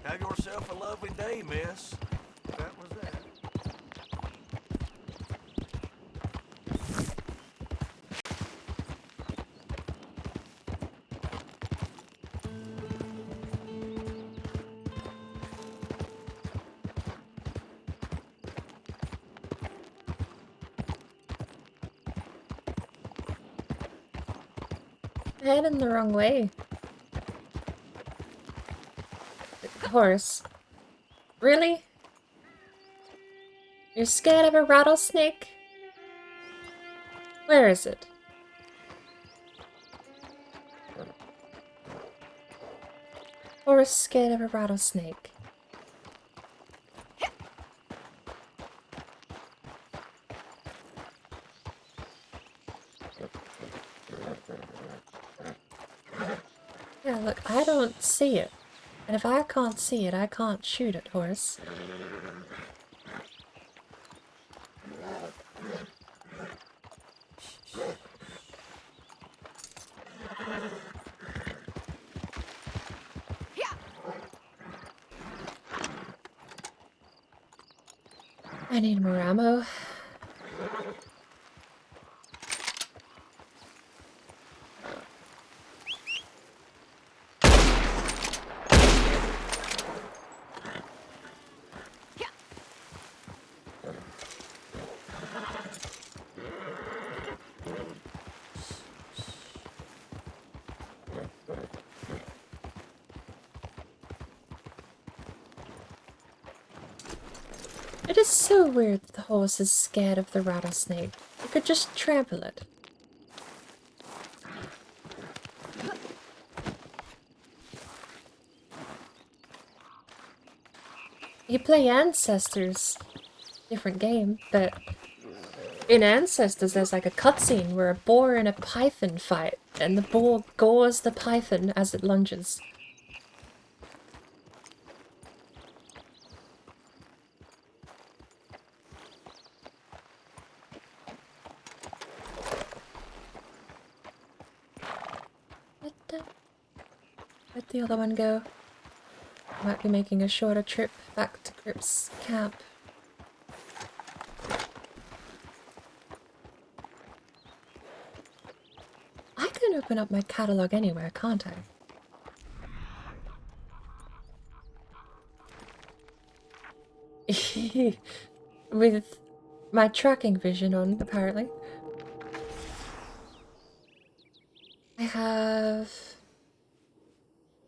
Have yourself a lovely day, miss. That was that. Heading the wrong way. Horse. Really? You're scared of a rattlesnake? Where is it? Horse scared of a rattlesnake. Yeah, look, I don't see it. And if I can't see it, I can't shoot it, horse. I need more ammo. It is so weird that the horse is scared of the rattlesnake. You could just trample it. You play Ancestors, different game, but in Ancestors there's like a cutscene where a boar and a python fight, and the boar gores the python as it lunges. Where'd the other one go? Might be making a shorter trip back to Grip's camp. I can open up my catalog anywhere, can't I? With my tracking vision on, apparently. I have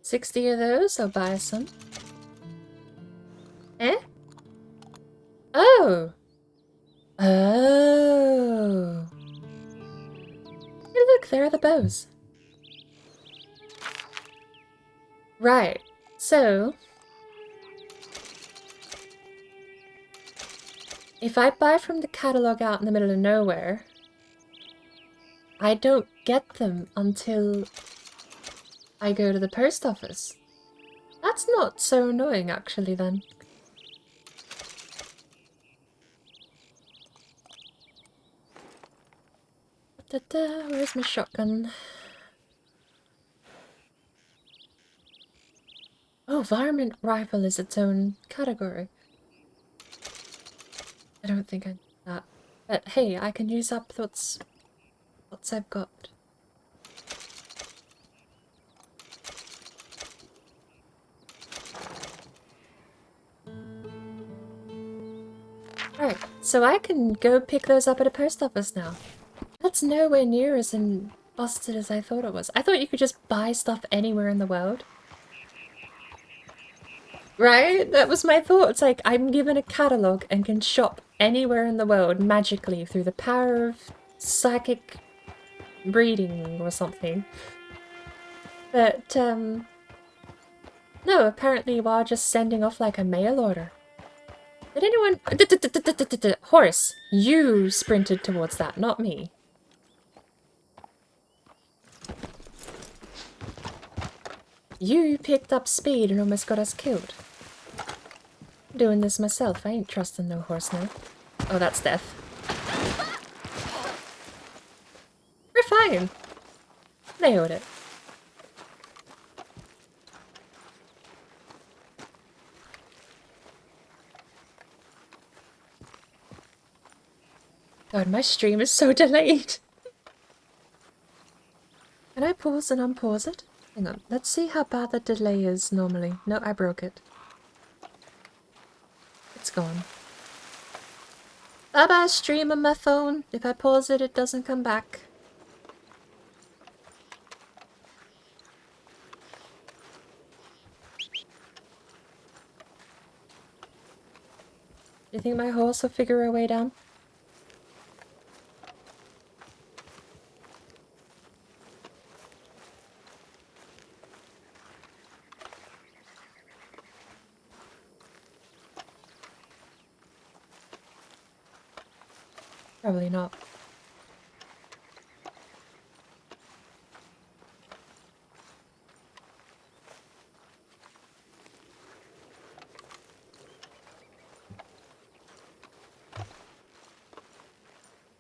60 of those, I'll buy some. Eh? Oh! Oh! Hey look, there are the bows. Right, so... if I buy from the catalog out in the middle of nowhere, I don't get them until I go to the post office. That's not so annoying, actually, then. Da-da, where's my shotgun? Oh, varmint rifle is its own category. I don't think I need that. But hey, I can use up what's I've got. Right, so I can go pick those up at a post office now. That's nowhere near as busted as I thought it was. I thought you could just buy stuff anywhere in the world. Right? That was my thought. It's like, I'm given a catalogue and can shop anywhere in the world magically through the power of psychic breeding or something. But, no, apparently you are just sending off like a mail order. Did anyone... Horse, you sprinted towards that, not me. You picked up speed and almost got us killed. I'm doing this myself. I ain't trusting no horse now. Oh, that's death. We're fine. Nailed it. God, my stream is so delayed. Can I pause and unpause it? Hang on, let's see how bad the delay is normally. No, I broke it. It's gone. Bye-bye stream on my phone. If I pause it, it doesn't come back. Do you think my horse will figure a way down? Probably not.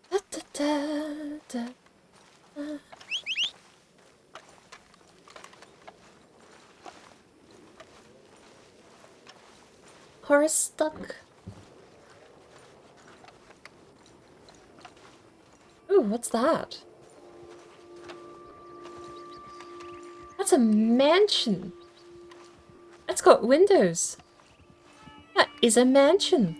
Da, da, da, da. Horse stuck. Ooh, what's that? That's a mansion. That's got windows. That is a mansion.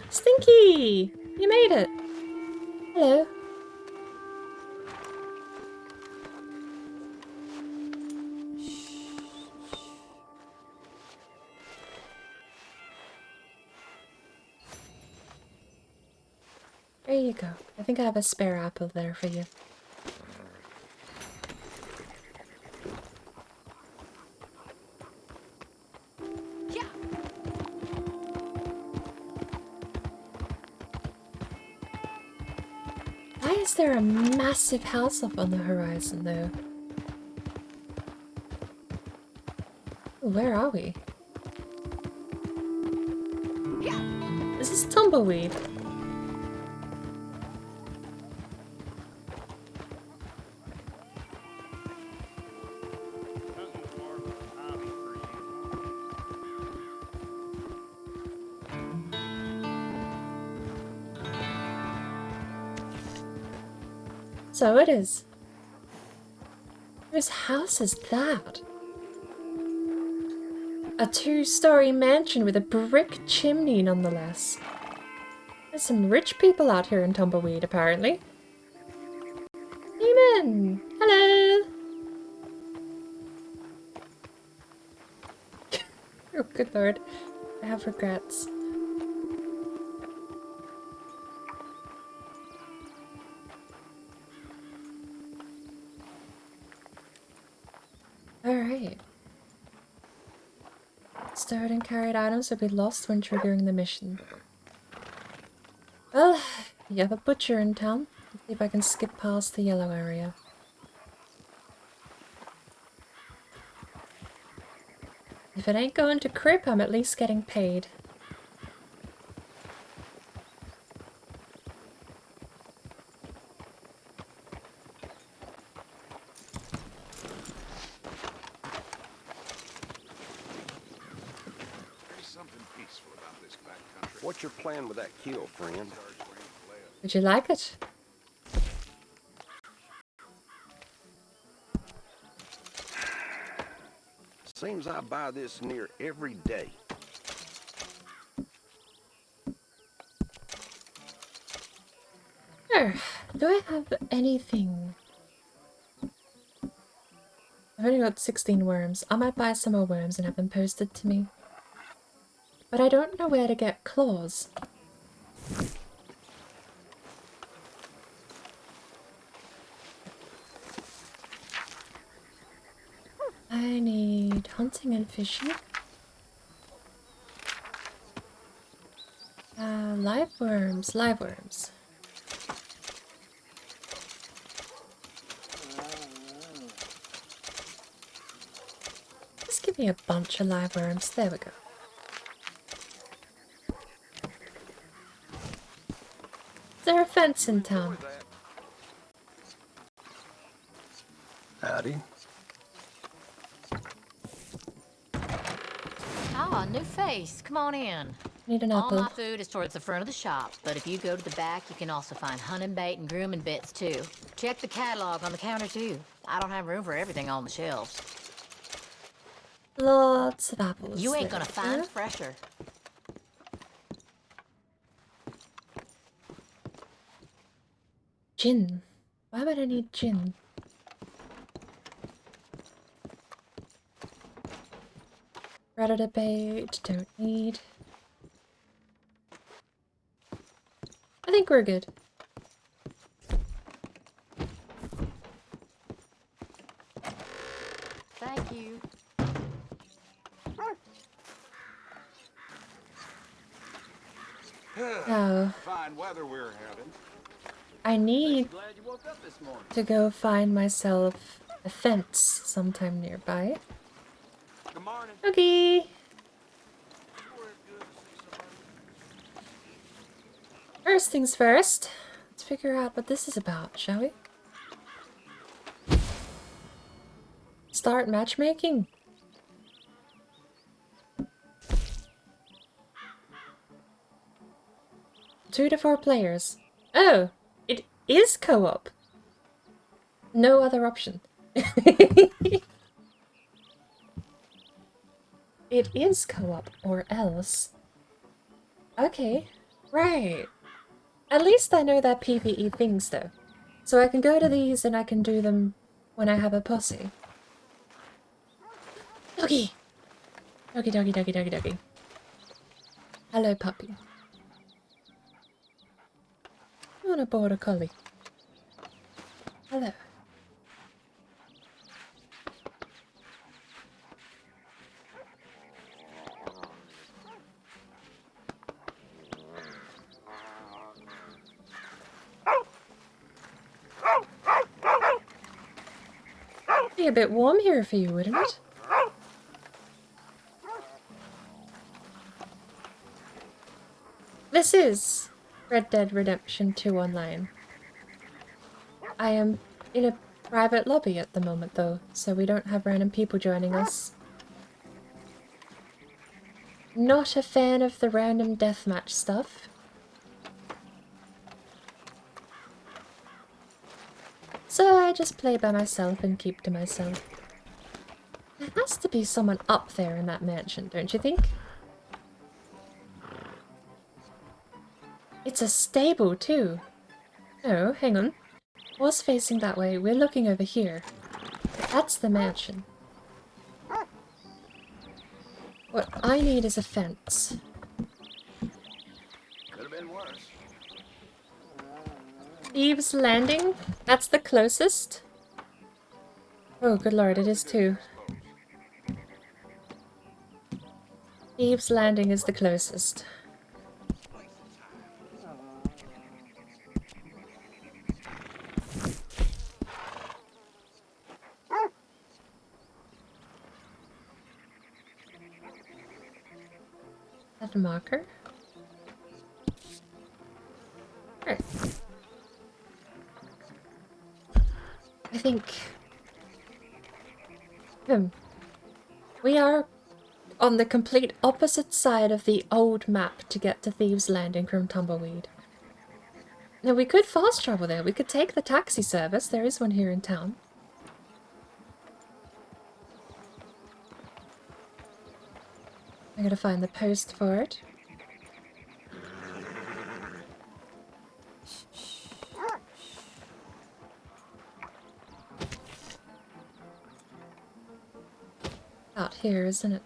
Stinky! You made it. Hello. There you go. I think I have a spare apple there for you. Yeah. Why is there a massive house up on the horizon, though? Ooh, where are we? This is Tumbleweed. So it is. Whose house is that? A two-story mansion with a brick chimney, nonetheless. There's some rich people out here in Tumbleweed, apparently. Amen. Hello. Oh, good lord. I have regrets. Alright. Stored and carried items will be lost when triggering the mission. Well, you have a butcher in town. Let's see if I can skip past the yellow area. If it ain't going to Crip, I'm at least getting paid. What's your plan with that kill, friend? Would you like it? Seems I buy this near every day. Sure. Do I have anything? I've only got 16 worms. I might buy some more worms and have them posted to me. But I don't know where to get claws. I need hunting and fishing. Live worms, live worms. Just give me a bunch of live worms. There we go. Is there a fence in town? Howdy. Oh, a new face. Come on in. Need an All apple. my food is towards the front of the shop, but if you go to the back, you can also find hunting bait and grooming bits, too. Check the catalog on the counter, too. I don't have room for everything on the shelves. Lots of apples. You ain't there. gonna find fresher. Gin. Why would I need gin? Predator bait. Don't need. I think we're good. Thank you. Now, Fine weather we're having. I need to go find myself a fence sometime nearby. Good morning. Okay. First things first, let's figure out what this is about, shall we? Start matchmaking. Two to 4 players. Oh, it is co-op. No other option. It is co-op, or else. Okay, right. At least I know that PvE things, though. So I can go to these and I can do them when I have a posse. Doggy! Doggy, doggy, doggy, doggy, doggy. Hello, puppy. on a border collie. Hello. Be a bit warm here for you, wouldn't it? This is Red Dead Redemption 2 Online. I am in a private lobby at the moment though, so we don't have random people joining us. Not a fan of the random deathmatch stuff. So I just play by myself and keep to myself. There has to be someone up there in that mansion, don't you think? It's a stable too. No, hang on. Was facing that way. We're looking over here. That's the mansion. What I need is a fence. Could have been worse. Thieves Landing? That's the closest? Oh, good lord, it is too. Thieves Landing is the closest. That a marker? Right. I think... we are on the complete opposite side of the old map to get to Thieves Landing from Tumbleweed. Now we could fast travel there. We could take the taxi service. There is one here in town. I gotta find the post for it. Out here, isn't it?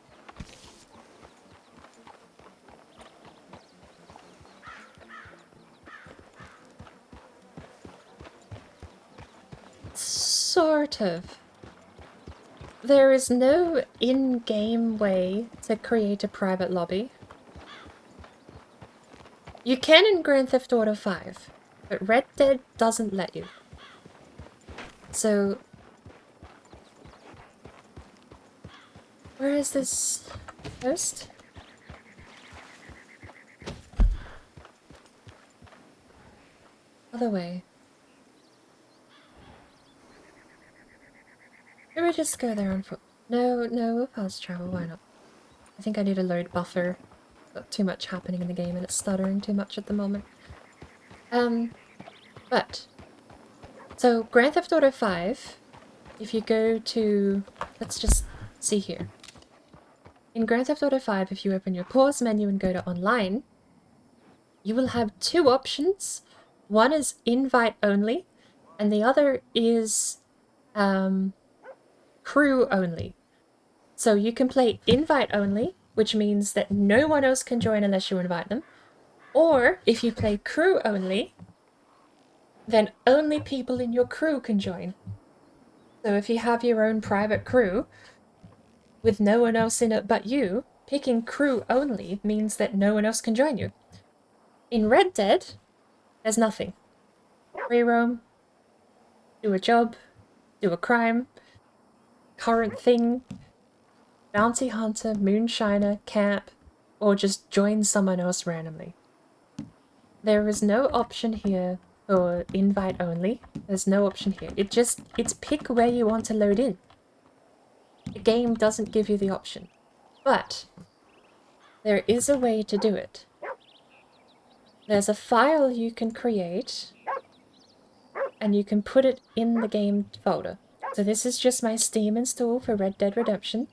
Sort of. There is no in-game way to create a private lobby. You can in Grand Theft Auto 5, but Red Dead doesn't let you. So... where is this post? Other way. Maybe we just go there on foot. No, we'll fast travel, why not? I think I need a load buffer. Got too much happening in the game and it's stuttering too much at the moment. But... so, Grand Theft Auto 5, if you go to... let's just see here. In Grand Theft Auto 5, if you open your pause menu and go to online, you will have two options. One is invite only, and the other is crew only. So you can play invite only, which means that no one else can join unless you invite them. Or if you play crew only, then only people in your crew can join. So if you have your own private crew, with no one else in it but you, picking crew only means that no one else can join you. In Red Dead, there's nothing. Free roam, do a job, do a crime, current thing, bounty hunter, moonshiner, camp, or just join someone else randomly. There is no option here for invite only. There's no option here. It's pick where you want to load in. The game doesn't give you the option. But there is a way to do it. There's a file you can create and you can put it in the game folder. So this is just my Steam install for Red Dead Redemption.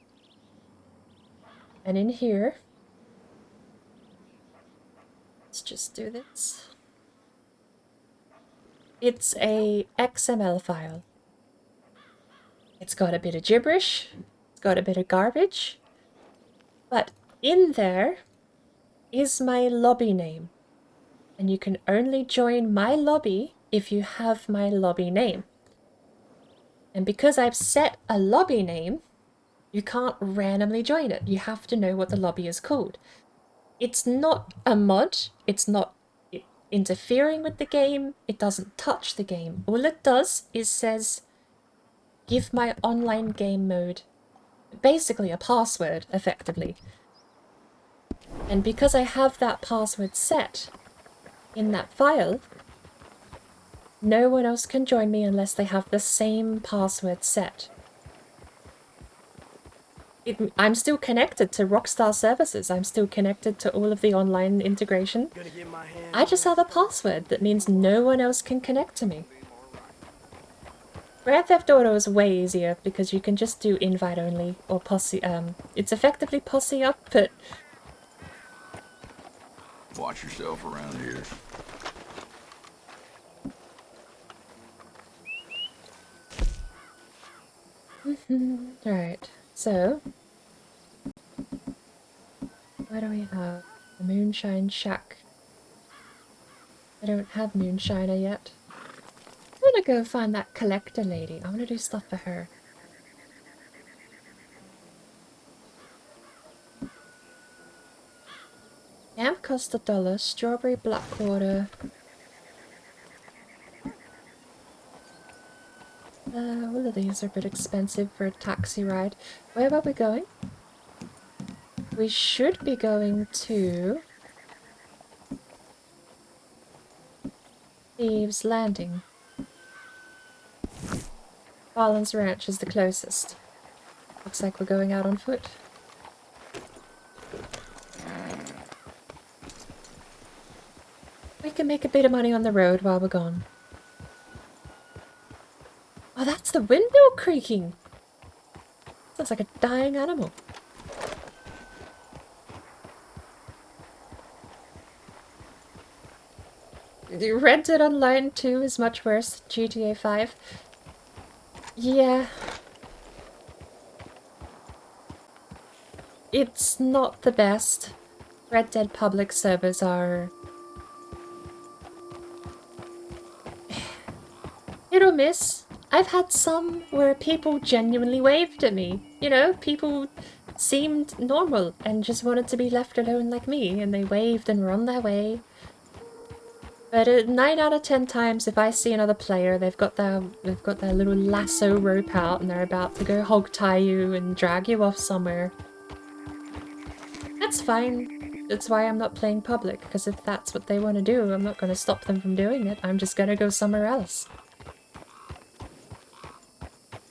And in here, let's just do this. It's a XML file. It's got a bit of gibberish, it's got a bit of garbage, but in there is my lobby name. And you can only join my lobby if you have my lobby name. And because I've set a lobby name, you can't randomly join it. You have to know what the lobby is called. It's not a mod. It's not interfering with the game. It doesn't touch the game. All it does is says, give my online game mode. Basically a password, effectively. And because I have that password set in that file, no one else can join me unless they have the same password set. I'm still connected to Rockstar services. I'm still connected to all of the online integration. I just have a password that means no one else can connect to me. Grand Theft Auto is way easier because you can just do invite only or posse. It's effectively posse up, but Watch yourself around here. Alright, so what do we have? The Moonshine Shack. I don't have Moonshiner yet. I'm gonna go find that collector lady. I wanna do stuff for her. Camp cost $1. Strawberry Blackwater. All of these are a bit expensive for a taxi ride. Where are we going? We should be going to Thieves Landing. Farland's Ranch is the closest. Looks like we're going out on foot. We can make a bit of money on the road while we're gone. Oh, that's the windmill creaking! Sounds like a dying animal. Red Dead Online 2 is much worse than GTA 5. Yeah. It's not the best. Red Dead public servers are hit or miss. I've had some where people genuinely waved at me. You know, people seemed normal and just wanted to be left alone like me, and they waved and were on their way. But 9 out of 10 times, if I see another player, they've got their little lasso rope out and they're about to go hog tie you and drag you off somewhere. That's fine. That's why I'm not playing public, because if that's what they want to do, I'm not going to stop them from doing it. I'm just going to go somewhere else.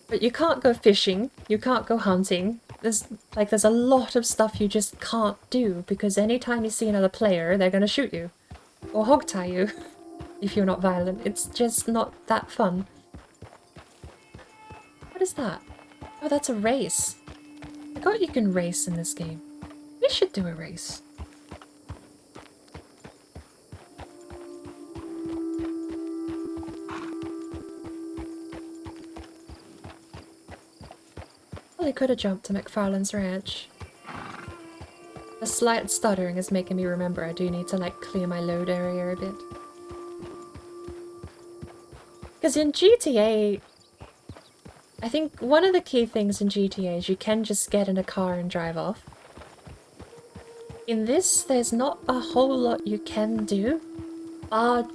But you can't go fishing, you can't go hunting. There's a lot of stuff you just can't do, because anytime you see another player, they're going to shoot you. Or hog tie you, if you're not violent. It's just not that fun. What is that? Oh, that's a race. I forgot you can race in this game. We should do a race. Well, I could have jumped to McFarlane's Ranch. The slight stuttering is making me remember I do need to, like, clear my load area a bit. Because in GTA, I think one of the key things in GTA is you can just get in a car and drive off. In this, there's not a whole lot you can do. But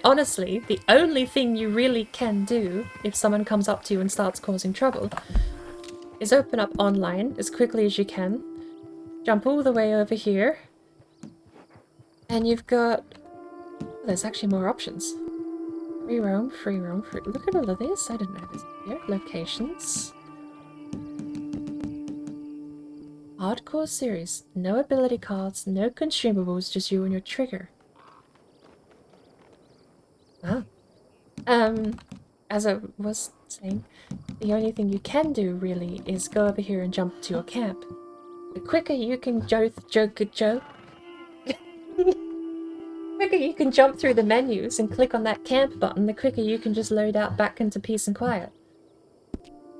honestly, the only thing you really can do if someone comes up to you and starts causing trouble is open up online as quickly as you can. Jump all the way over here. And you've got... Oh, there's actually more options. Free roam, free roam, free... Look at all of this. I didn't know this. Here, locations. Hardcore series. No ability cards, no consumables, just you and your trigger. Ah. As I was saying, the only thing you can do, really, is go over here and jump to your camp. The quicker you can quicker you can jump through the menus and click on that camp button, the quicker you can just load out back into peace and quiet.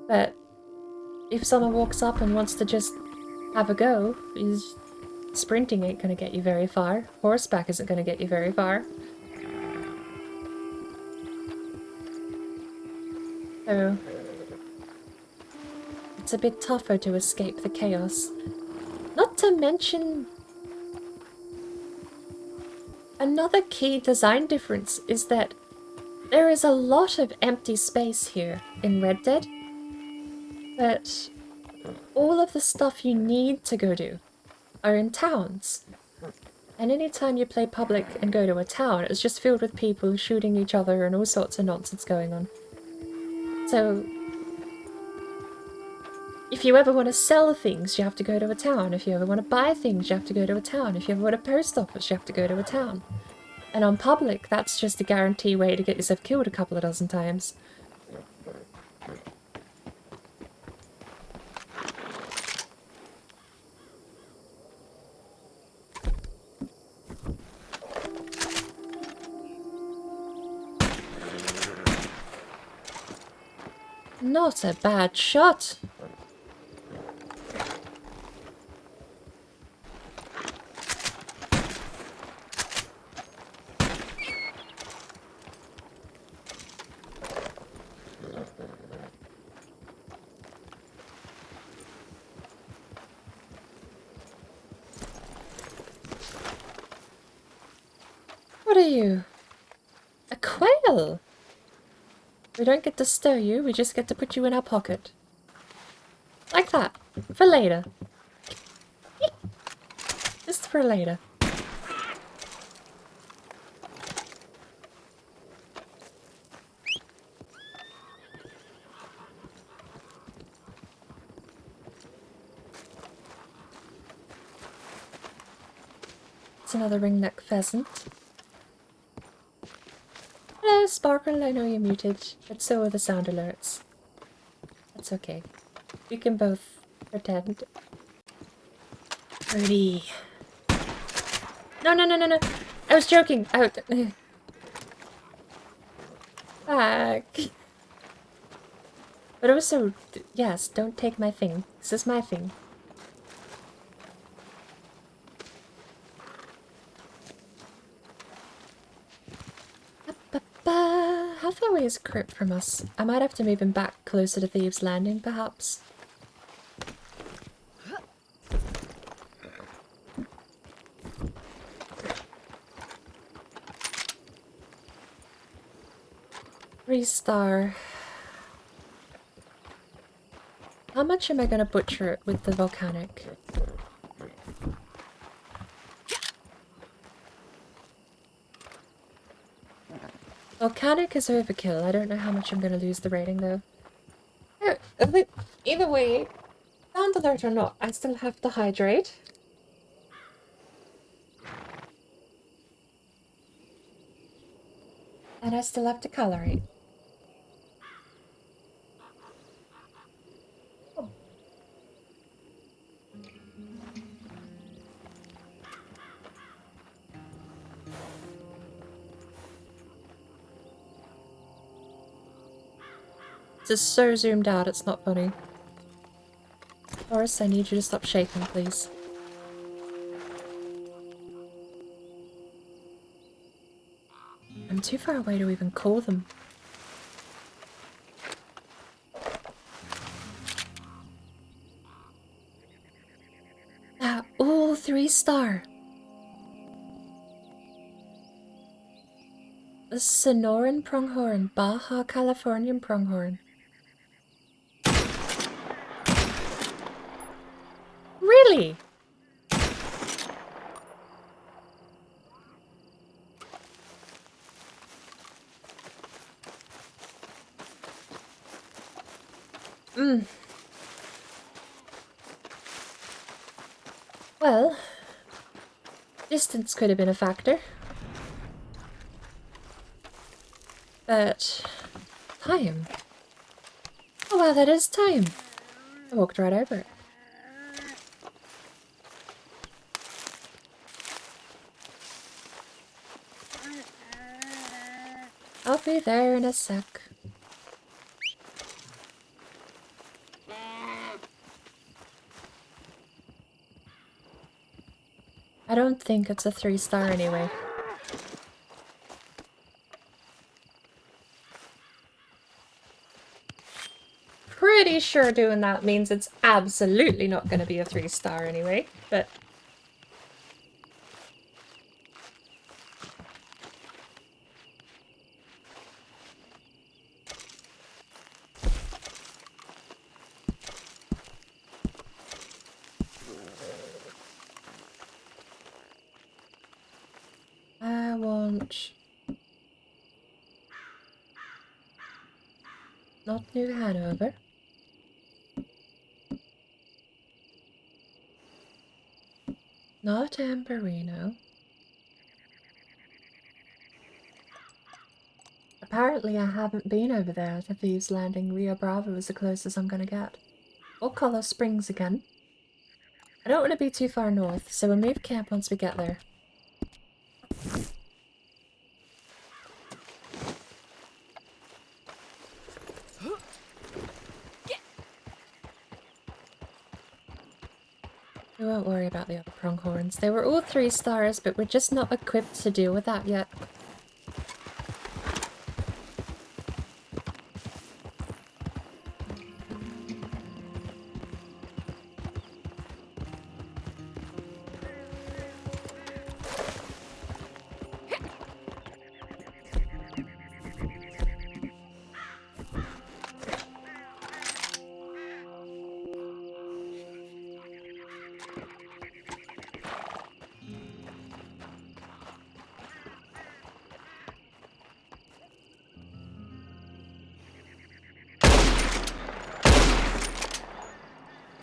But if someone walks up and wants to just have a go, Sprinting ain't gonna get you very far. Horseback isn't gonna get you very far. So it's a bit tougher to escape the chaos. Not to mention, another key design difference is that there is a lot of empty space here in Red Dead, but all of the stuff you need to go do are in towns. And anytime you play public and go to a town, it's just filled with people shooting each other and all sorts of nonsense going on. So if you ever want to sell things, you have to go to a town. If you ever want to buy things, you have to go to a town. If you ever want a post office, you have to go to a town. And on public, that's just a guarantee way to get yourself killed a couple of dozen times. Not a bad shot. What are you? A quail? We don't get to stow you, we just get to put you in our pocket. Like that. For later. Just for later. It's another ringneck pheasant. Hello, Sparkle, I know you're muted, but so are the sound alerts. That's okay. We can both pretend. Birdie. No, no, no, no, no. I was joking. Out. Back. But also, yes, don't take my thing. This is my thing. How far away is Crypt from us? I might have to move him back closer to Thieves' Landing, perhaps. Three-star. How much am I gonna butcher it with the volcanic? Volcanic is overkill. I don't know how much I'm gonna lose the rating though. Either way, sound alert or not, I still have to hydrate. And I still have to colorate. It's so zoomed out, it's not funny. Boris, I need you to stop shaking, please. I'm too far away to even call them. All 3-star. The Sonoran pronghorn, Baja Californian pronghorn. Really? Well, distance could have been a factor. But time. Oh wow, that is time. I walked right over it. I'll be there in a sec. don't think it's a 3-star anyway. Pretty sure doing that means it's absolutely not going to be a 3-star anyway, but... I want... not New Hanover. Not Amberino. Apparently I haven't been over there to Thieves Landing. Rio Bravo is the closest I'm gonna get. Or Color Springs again. I don't want to be too far north, so we'll move camp once we get there. We won't worry about the other pronghorns. They were all 3 stars, but we're just not equipped to deal with that yet.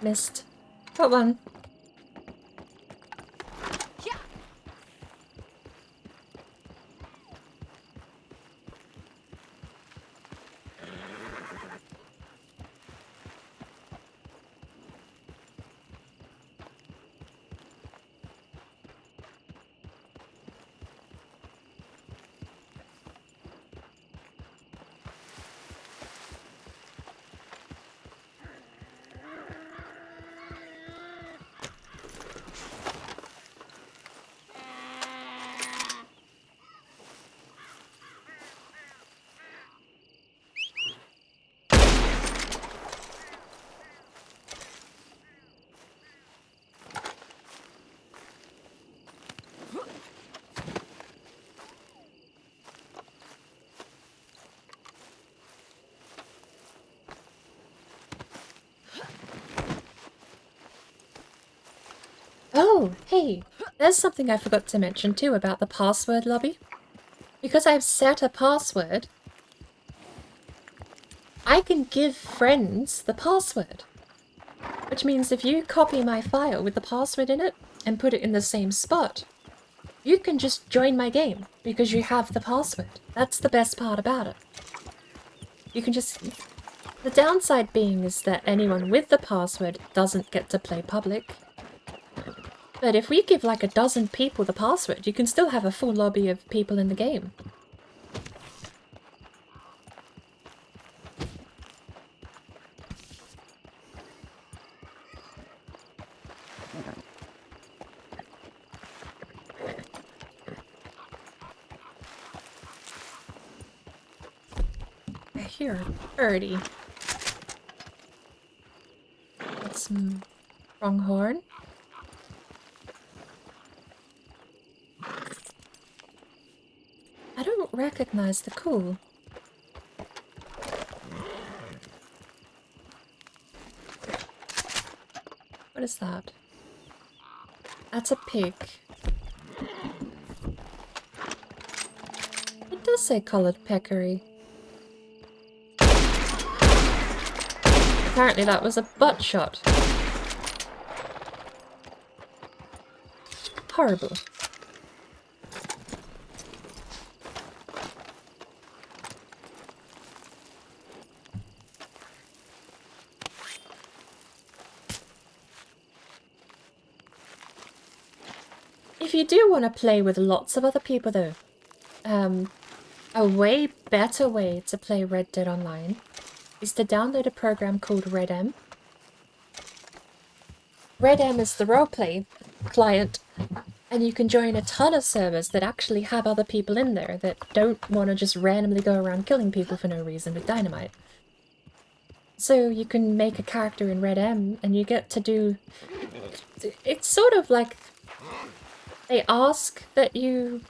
Missed. Got one. Oh, hey, there's something I forgot to mention too about the password lobby. Because I've set a password, I can give friends the password. Which means if you copy my file with the password in it and put it in the same spot, you can just join my game because you have the password. That's the best part about it. You can just... The downside being is that anyone with the password doesn't get to play public. But if we give like a dozen people the password, you can still have a full lobby of people in the game. I hear a birdie. Got some pronghorn. I don't recognize the call. What is that? That's a pig. It does say collared peccary. Apparently that was a butt shot. Horrible. If you do want to play with lots of other people though, a way better way to play Red Dead Online is to download a program called RedM. RedM is the roleplay client, And you can join a ton of servers that actually have other people in there that don't want to just randomly go around killing people for no reason with dynamite. So you can make a character in Red M and you get to do... It's sort of like... They ask that you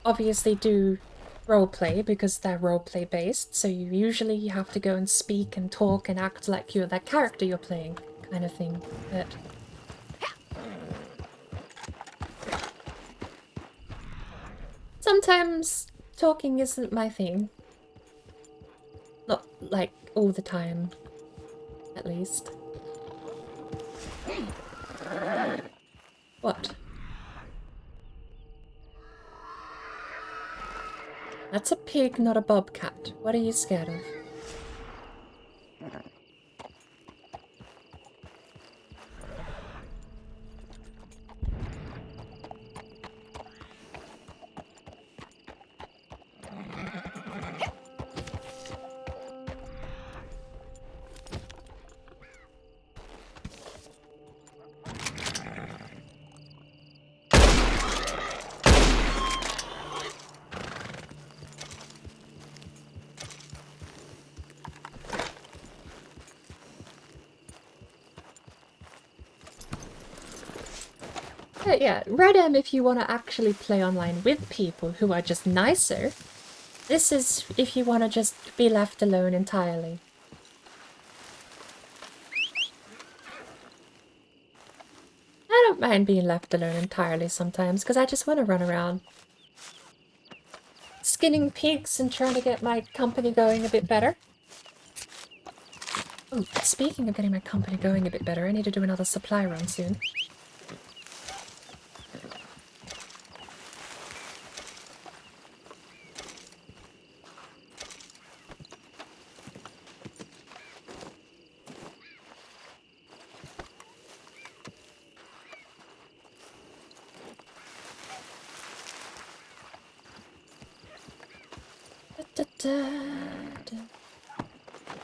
obviously do roleplay because they're roleplay based, so you usually have to go and speak and talk and act like you're that character you're playing, kind of thing. But... sometimes talking isn't my thing. Not, like, all the time, at least. What? That's a pig, not a bobcat. What are you scared of? But yeah, Red M if you want to actually play online with people who are just nicer. This is if you want to just be left alone entirely. I don't mind being left alone entirely sometimes, because I just want to run around skinning pigs and trying to get my company going a bit better. Oh, speaking of getting my company going a bit better, I need to do another supply run soon.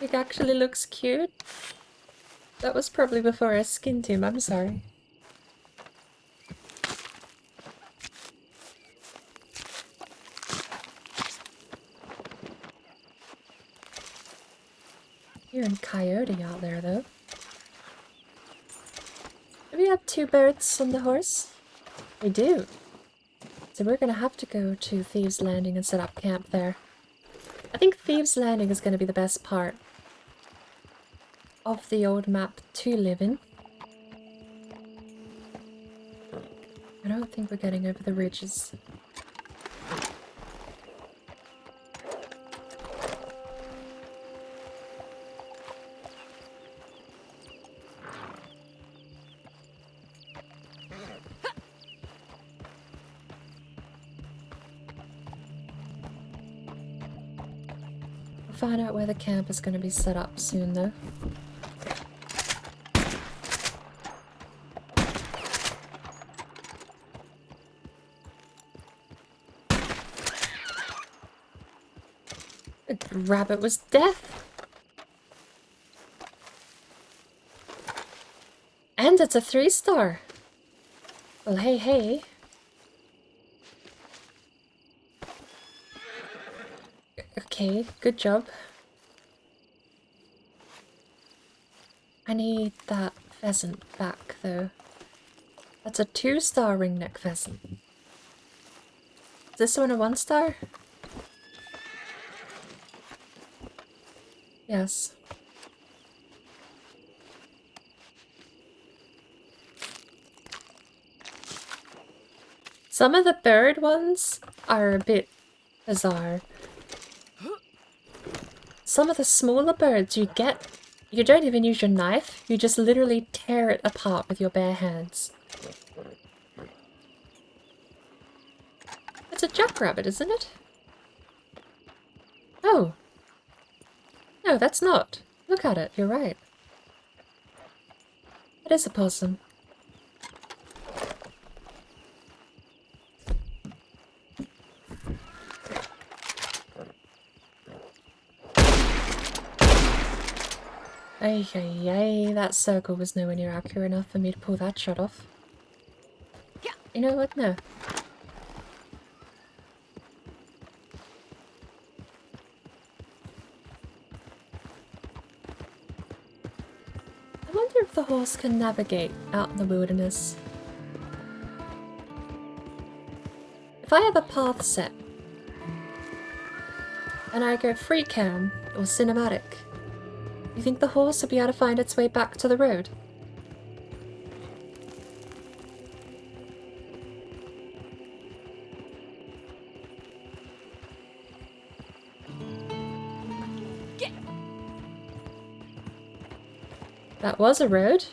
It actually looks cute. That was probably before I skinned him, I'm sorry. Hearing coyote out there though. Do we have 2 birds on the horse? We do. So we're gonna have to go to Thieves' Landing and set up camp there. I think Thieves' Landing is gonna be the best part of the old map to live in. I don't think we're getting over the ridges. We'll find out where the camp is going to be set up soon though. The rabbit was death. And it's a 3-star. Well, hey. Okay, good job. I need that pheasant back, though. That's a 2-star ringneck pheasant. Is this one a 1-star? Yes. Some of the bird ones are a bit bizarre. Some of the smaller birds you don't even use your knife, you just literally tear it apart with your bare hands. It's a jackrabbit, isn't it? Oh. No, that's not. Look at it, you're right. It is a possum. Ay, that circle was nowhere near accurate enough for me to pull that shot off. You know what? No. I wonder if the horse can navigate out in the wilderness. If I have a path set, and I go free cam or cinematic, you think the horse will be able to find its way back to the road? That was a road.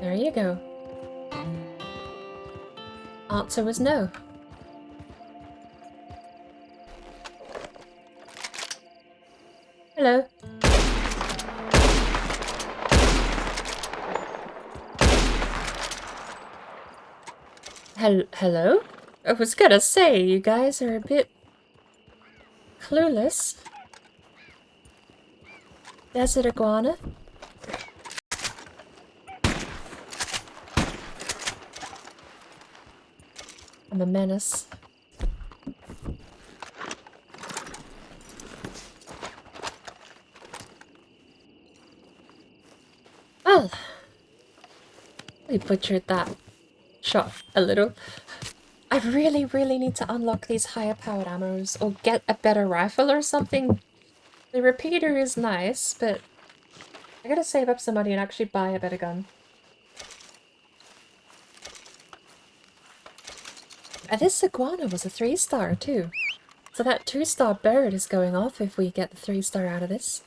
There you go. Answer was no. Hello. Hello? I was gonna say, you guys are a bit clueless. Desert iguana. I'm a menace. Well, we butchered that shot a little. I really, really need to unlock these higher powered ammos or get a better rifle or something. The repeater is nice, but I gotta save up some money and actually buy a better gun. And this iguana was a 3-star too. So that 2-star bird is going off if we get the 3-star out of this.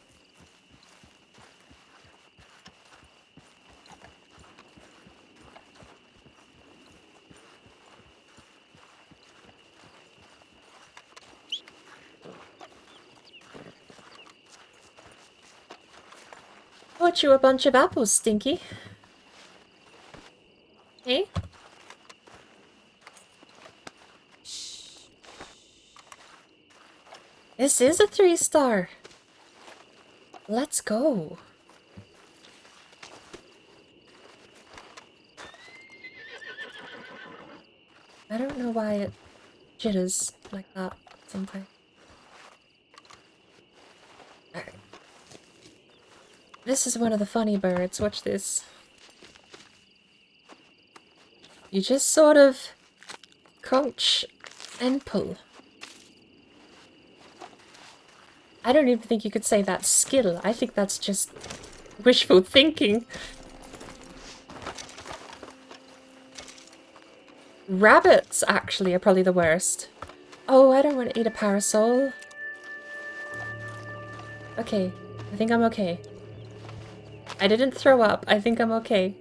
Bought you a bunch of apples, Stinky. Hey? This is a 3-star. Let's go. I don't know why it jitters like that sometimes. Alright. This is one of the funny birds. Watch this. You just sort of crouch and pull. I don't even think you could say that's skill. I think that's just wishful thinking. Rabbits, actually, are probably the worst. Oh, I don't want to eat a parasol. Okay, I think I'm okay. I didn't throw up. I think I'm okay.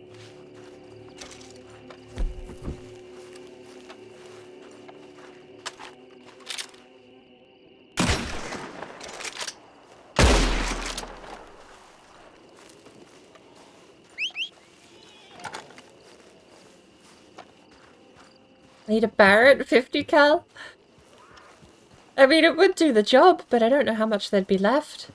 Need a Barrett 50 cal? I mean, it would do the job, but I don't know how much there'd be left.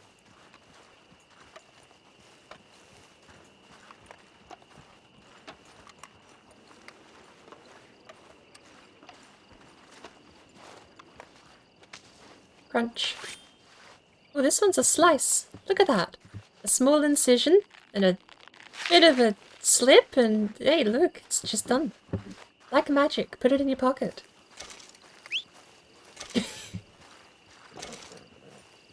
Crunch. Oh, this one's a slice. Look at that. A small incision and a bit of a slip and hey, look, it's just done. Like magic. Put it in your pocket.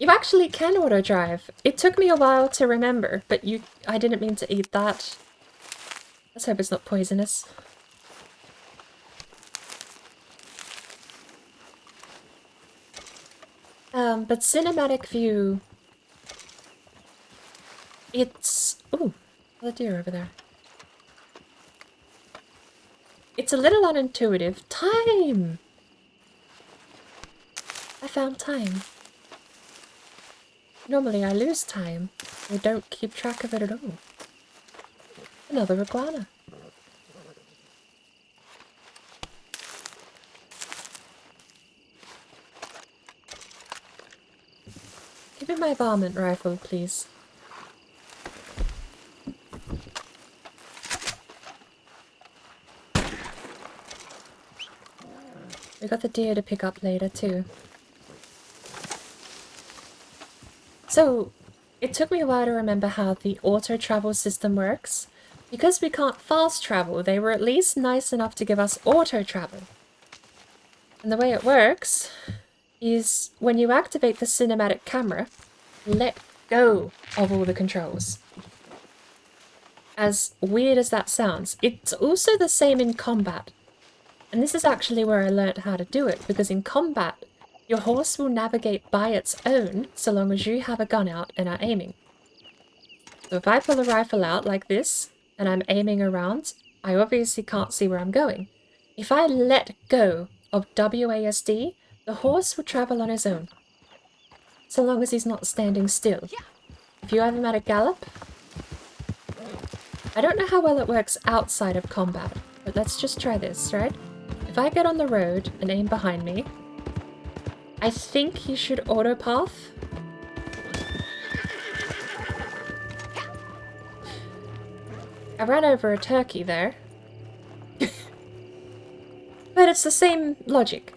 You actually can auto drive. It took me a while to remember, but I didn't mean to eat that. Let's hope it's not poisonous. But cinematic view, it's... Ooh, the deer over there. It's a little unintuitive. Time! I found time. Normally I lose time. I don't keep track of it at all. Another iguana. Give me my varmint rifle, please. we got the deer to pick up later too. So, it took me a while to remember how the auto-travel system works. Because we can't fast travel, they were at least nice enough to give us auto-travel. And the way it works is when you activate the cinematic camera, let go of all the controls. As weird as that sounds, it's also the same in combat. And this is actually where I learned how to do it, because in combat, your horse will navigate by its own so long as you have a gun out and are aiming. So if I pull a rifle out like this, and I'm aiming around, I obviously can't see where I'm going. If I let go of WASD, the horse will travel on his own, so long as he's not standing still. If you have him at a gallop, I don't know how well it works outside of combat, but let's just try this, right? If I get on the road and aim behind me, I think he should autopath. I ran over a turkey there. But it's the same logic.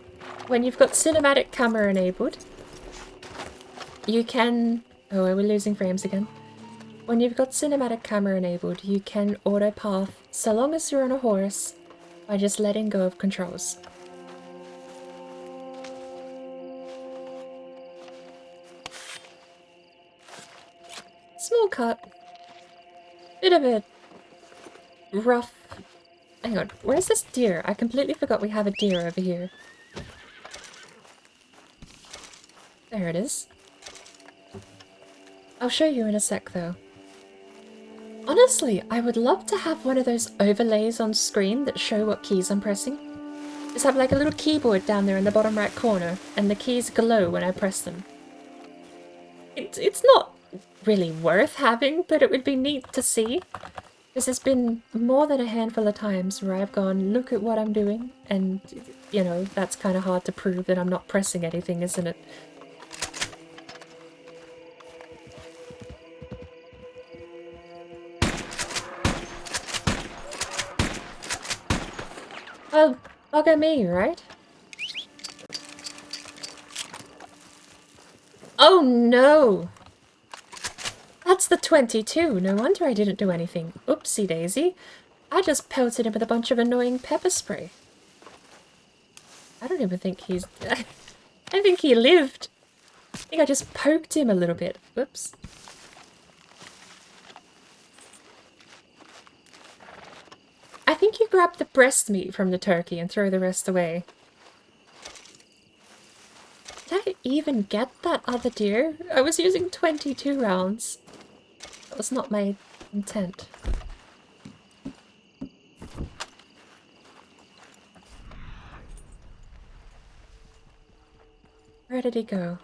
When you've got cinematic camera enabled, you can... Oh, are we losing frames again? When you've got cinematic camera enabled, you can autopath so long as you're on a horse by just letting go of controls. Small cut. Bit of a rough... Hang on, where's this deer? I completely forgot we have a deer over here. There it is. I'll show you in a sec though. Honestly, I would love to have one of those overlays on screen that show what keys I'm pressing. Just have like a little keyboard down there in the bottom right corner, and the keys glow when I press them. It's not really worth having, but it would be neat to see. This has been more than a handful of times where I've gone, look at what I'm doing, and, you know, that's kind of hard to prove that I'm not pressing anything, isn't it? Well, bugger me, right? Oh no! That's the 22. No wonder I didn't do anything. Oopsie daisy. I just pelted him with a bunch of annoying pepper spray. I don't even think he's... I think he lived. I think I just poked him a little bit. Whoops. I think you grab the breast meat from the turkey and throw the rest away. Did I even get that other deer? I was using 22 rounds. That was not my intent. Where did he go?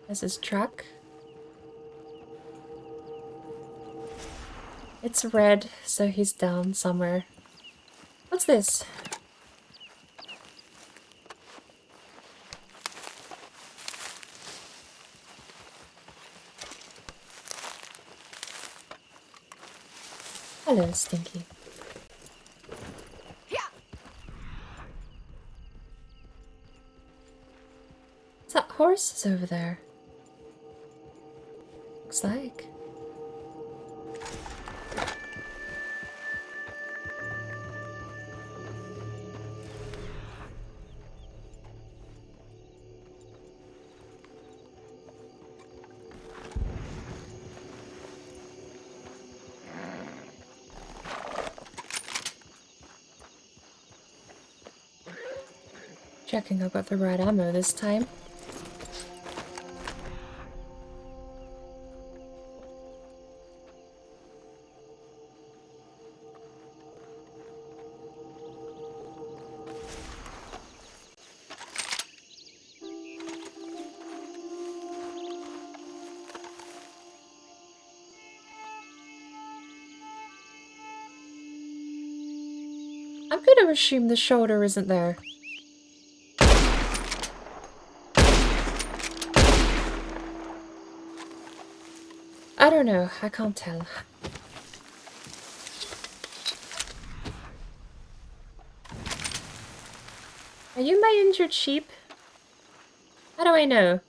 There's his truck. It's red, so he's down somewhere. What's this? Hello, Stinky. Is that horses over there? Looks like. Checking I've got the right ammo this time. I'm gonna assume the shoulder isn't there. I don't know, I can't tell. Are you my injured sheep? How do I know?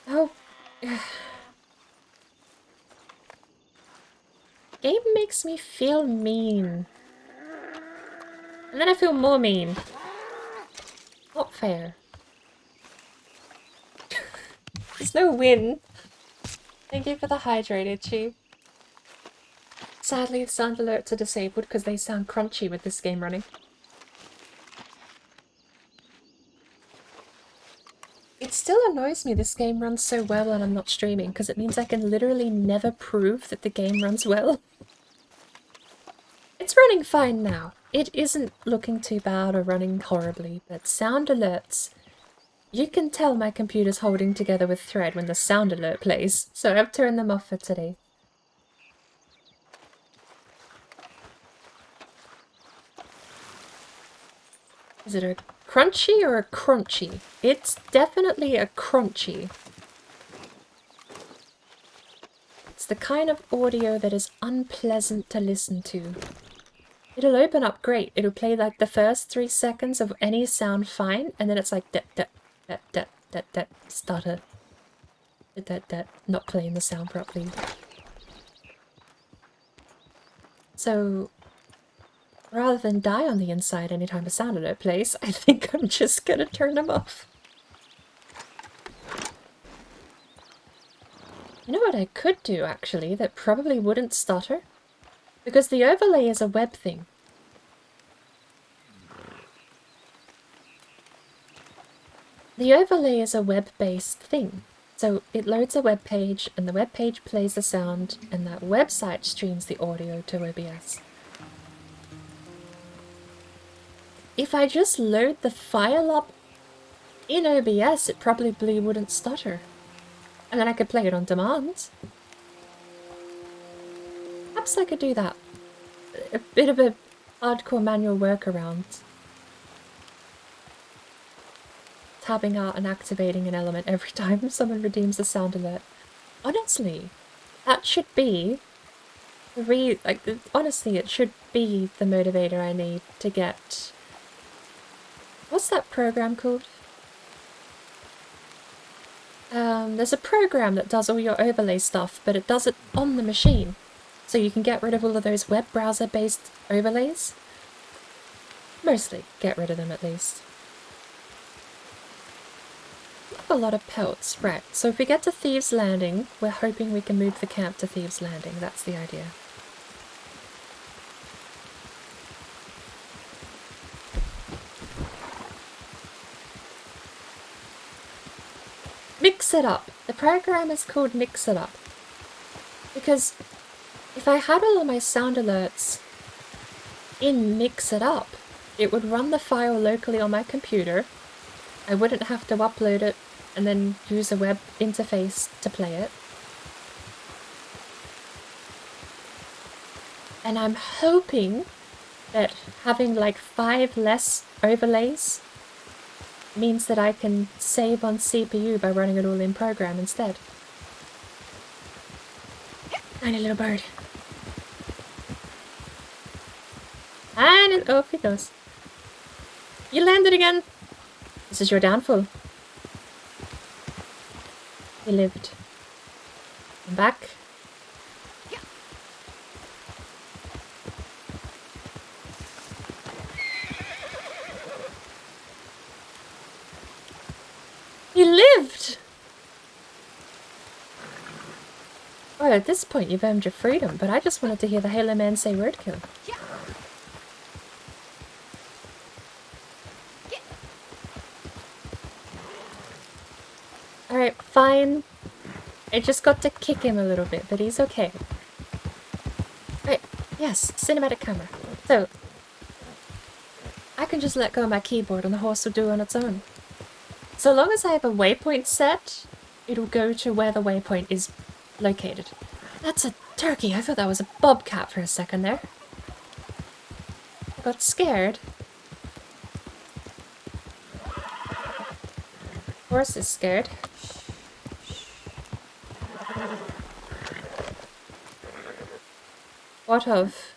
Oh. Game makes me feel mean. And then I feel more mean. Not fair. There's no win. Thank you for the hydrated sheep. Sadly, sound alerts are disabled because they sound crunchy with this game running. It still annoys me this game runs so well when I'm not streaming, because it means I can literally never prove that the game runs well. It's running fine now. It isn't looking too bad or running horribly, but sound alerts... You can tell my computer's holding together with thread when the sound alert plays, so I've turned them off for today. Is it a crunchy or a crunchy? It's definitely a crunchy. It's the kind of audio that is unpleasant to listen to. It'll open up great. It'll play like the first 3 seconds of any sound fine, and then it's like stutter. Not playing the sound properly. So, rather than die on the inside anytime a sound alert plays, I think I'm just gonna turn them off. You know what I could do, actually, that probably wouldn't stutter? Because the overlay is a web thing. The overlay is a web-based thing. So it loads a web page, and the web page plays the sound, and that website streams the audio to OBS. If I just load the file up in OBS, it probably wouldn't stutter. And then I could play it on demand. Perhaps I could do that. A bit of a hardcore manual workaround. Tabbing out and activating an element every time someone redeems a sound alert. Honestly, that should be honestly, it should be the motivator I need to get... What's that program called? There's a program that does all your overlay stuff, but it does it on the machine. So you can get rid of all of those web browser-based overlays. Mostly get rid of them, at least. A lot of pelts, right. So if we get to Thieves Landing, we're hoping we can move the camp to Thieves Landing. That's the idea. Mix It Up. The program is called Mix It Up. Because if I had all of my sound alerts in Mix It Up, it would run the file locally on my computer. I wouldn't have to upload it and then use a web interface to play it. And I'm hoping that having like 5 less overlays means that I can save on CPU by running it all in program instead. Tiny little bird. And off he goes. You landed again! This is your downfall. He lived. Come back. He lived! Well, at this point you've earned your freedom, but I just wanted to hear the Halo man say word kill. Alright, fine. I just got to kick him a little bit, but he's okay. Right, yes, cinematic camera. So, I can just let go of my keyboard and the horse will do it on its own. So long as I have a waypoint set, it'll go to where the waypoint is located. That's a turkey. I thought that was a bobcat for a second there. I got scared. Horse is scared. What of?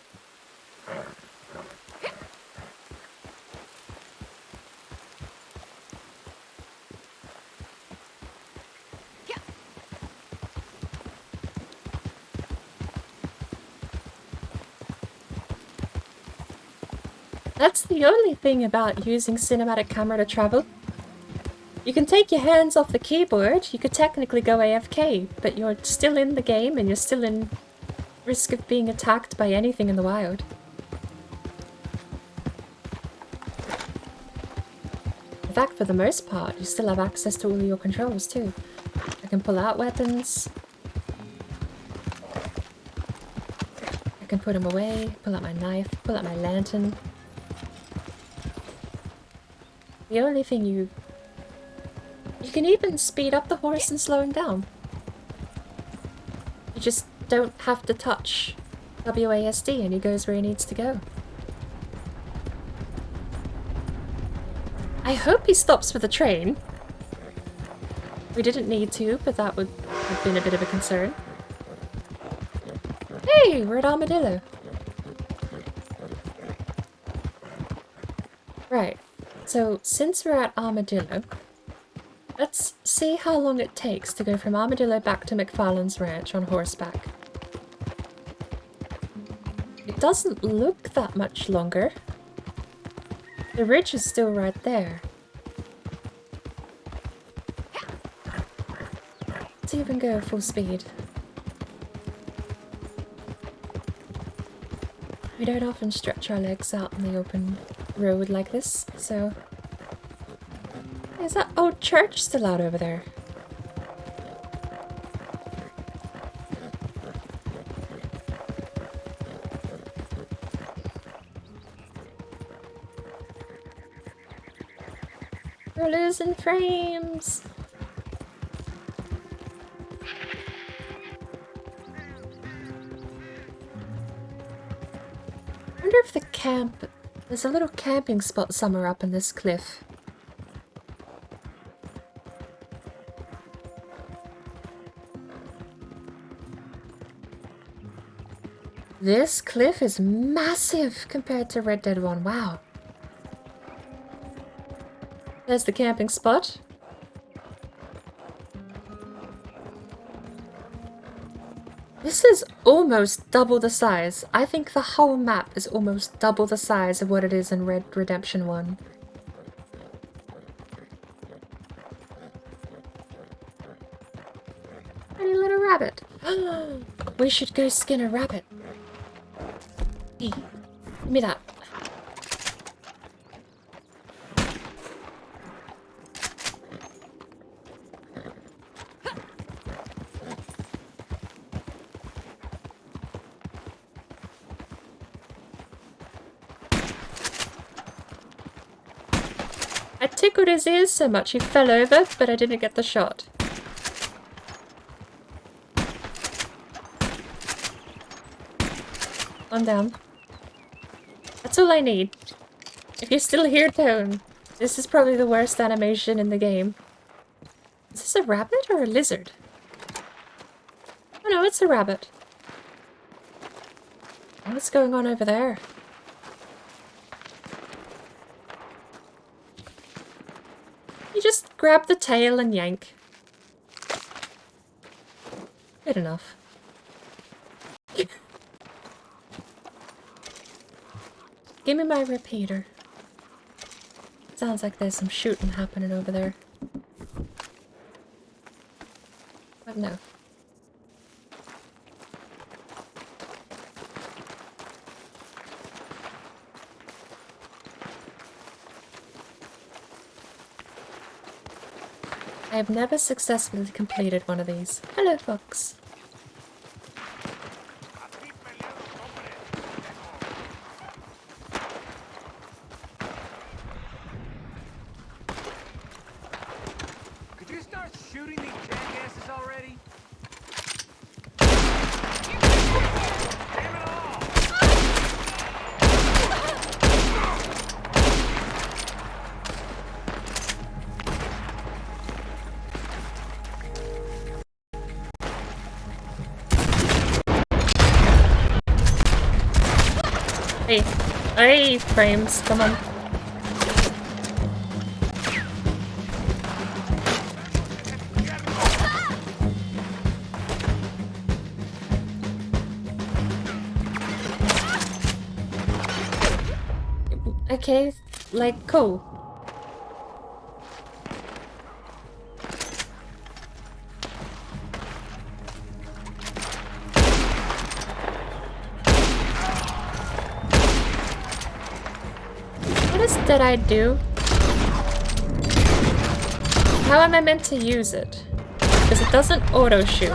That's the only thing about using cinematic camera to travel. You can take your hands off the keyboard, you could technically go AFK, but you're still in the game and you're still in risk of being attacked by anything in the wild. In fact, for the most part, you still have access to all of your controls too. I can pull out weapons. I can put them away, pull out my knife, pull out my lantern. The only thing you can even speed up the horse and slow him down. You just don't have to touch WASD and he goes where he needs to go. I hope he stops for the train. We didn't need to, but that would have been a bit of a concern. Hey, we're at Armadillo. Right, so since we're at Armadillo, let's see how long it takes to go from Armadillo back to McFarlane's ranch on horseback. It doesn't look that much longer. The ridge is still right there. Let's even go full speed. We don't often stretch our legs out in the open road like this, so... Is that old church still out over there? We're losing frames! I wonder if the camp... There's a little camping spot somewhere up in this cliff. This cliff is massive compared to Red Dead 1, wow. There's the camping spot. This is almost double the size. I think the whole map is almost double the size of what it is in Red Redemption 1. Tiny little rabbit. We should go skin a rabbit. Hey, give me that. I tickled his ears so much he fell over, but I didn't get the shot. I'm down. That's all I need. If you're still here, Tone, this is probably the worst animation in the game. Is this a rabbit or a lizard? Oh no, it's a rabbit. What's going on over there? You just grab the tail and yank. Good enough. Give me my repeater. Sounds like there's some shooting happening over there. But no. I have never successfully completed one of these. Hello, Fox. Could you start shooting these jackasses already? Hey. Hey, frames, come on. Okay, like, cool. What did I do? How am I meant to use it? Because it doesn't auto-shoot.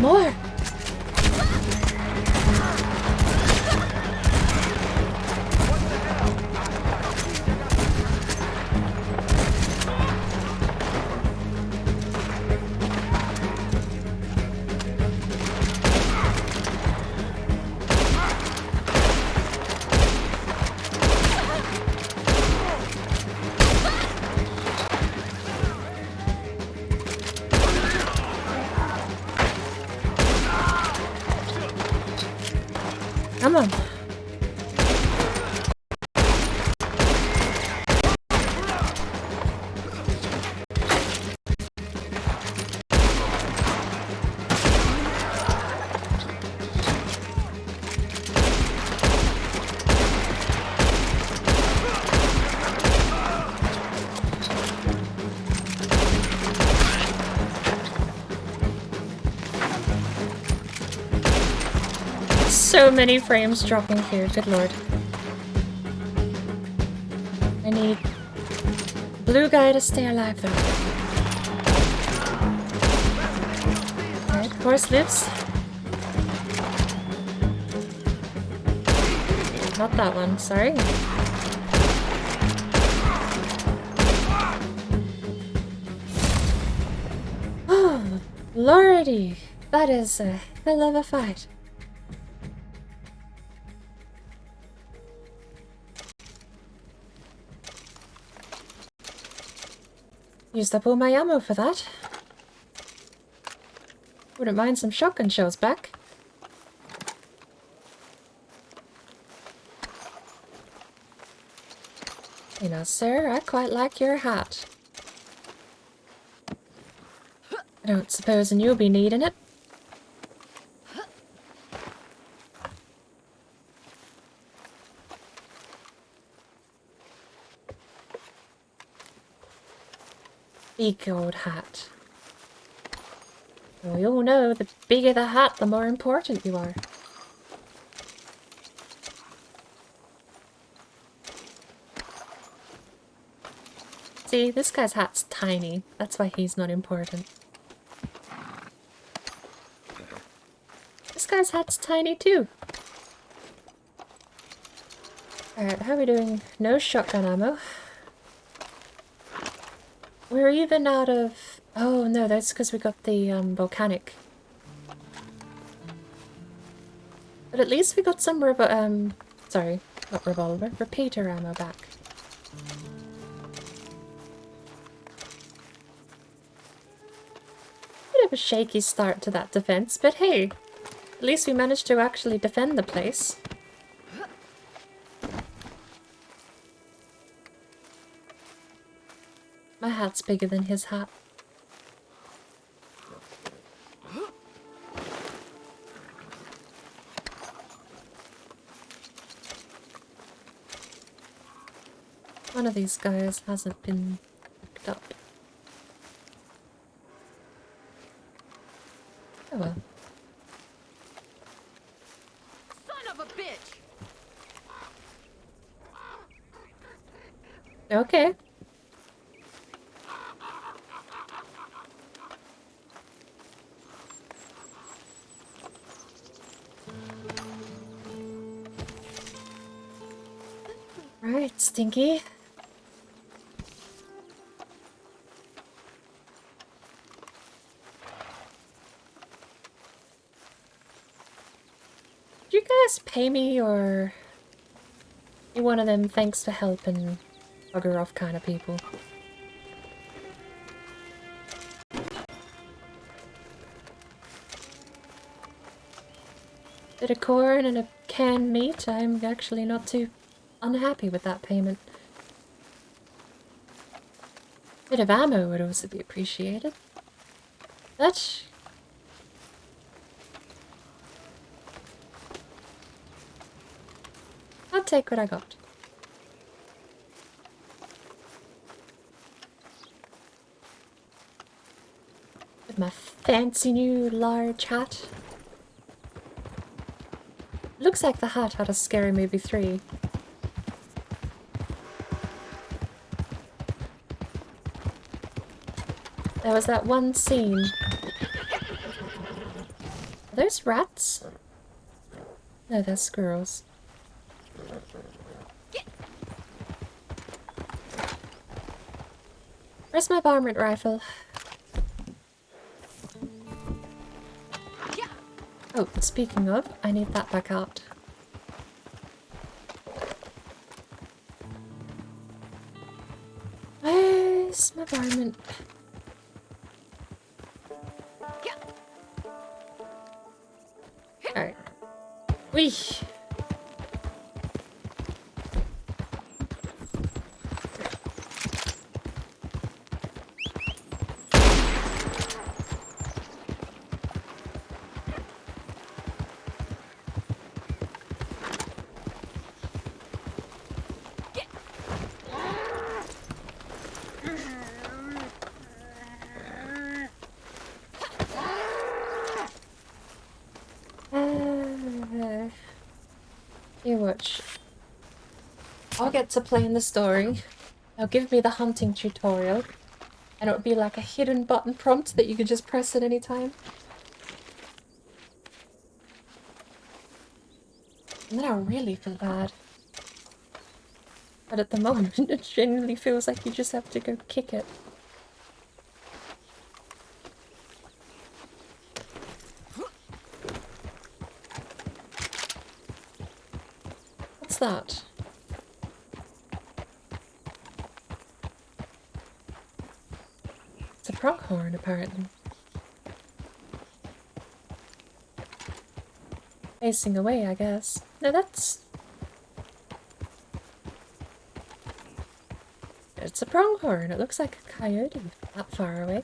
More! Come on. So many frames dropping here, good lord. I need blue guy to stay alive though. Alright, horse lives. Not that one, sorry. Oh, lordy, that is a hell of a fight. Used up all my ammo for that. Wouldn't mind some shotgun shells back. You know, sir, I quite like your hat. I don't suppose you'll be needing it. Big old hat. We all know the bigger the hat, the more important you are. See, this guy's hat's tiny. That's why he's not important. This guy's hat's tiny too. Alright, how are we doing? No shotgun ammo. We're even out of... Oh no, that's because we got the volcanic. But at least we got some sorry, not revolver, repeater ammo back. Bit of a shaky start to that defense, but hey, at least we managed to actually defend the place. My hat's bigger than his hat. One of these guys hasn't been picked up. Oh well. Son of a bitch! Okay. Right, Stinky. Did you guys pay me, or you one of them thanks for helping bugger off kind of people? Bit of corn and a canned meat. I'm actually not too unhappy with that payment. Bit of ammo would also be appreciated. That... I'll take what I got. With my fancy new large hat. Looks like the hat out of Scary Movie 3. There was that one scene. Are those rats? No, they're squirrels. Where's my varmint rifle? Oh, speaking of, I need that back out. Where's my varmint? Alright. Whee! You watch. I'll get to playing the story. They'll give me the hunting tutorial. And it'll be like a hidden button prompt that you can just press at any time. And then I'll really feel bad. But at the moment, it genuinely feels like you just have to go kick it. What's that? It's a pronghorn, apparently. Facing away, I guess. No, that's... It's a pronghorn. It looks like a coyote that far away.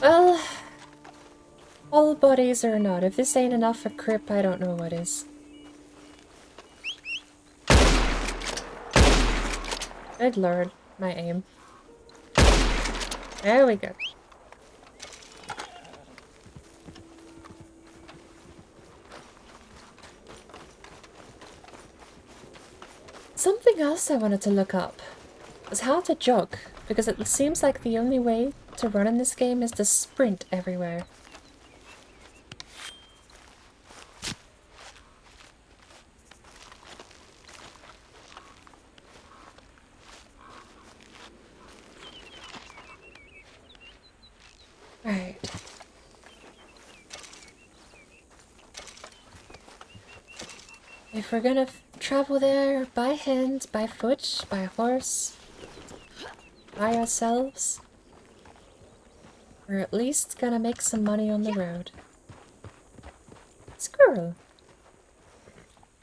Well, all bodies or not. If this ain't enough for Crip, I don't know what is. Good lord, my aim. There we go. Something else I wanted to look up was how to jog, because it seems like the only way to run in this game is to sprint everywhere. Alright. If we're gonna travel there by hand, by foot, by horse, by ourselves, we're at least gonna make some money on the road. Squirrel.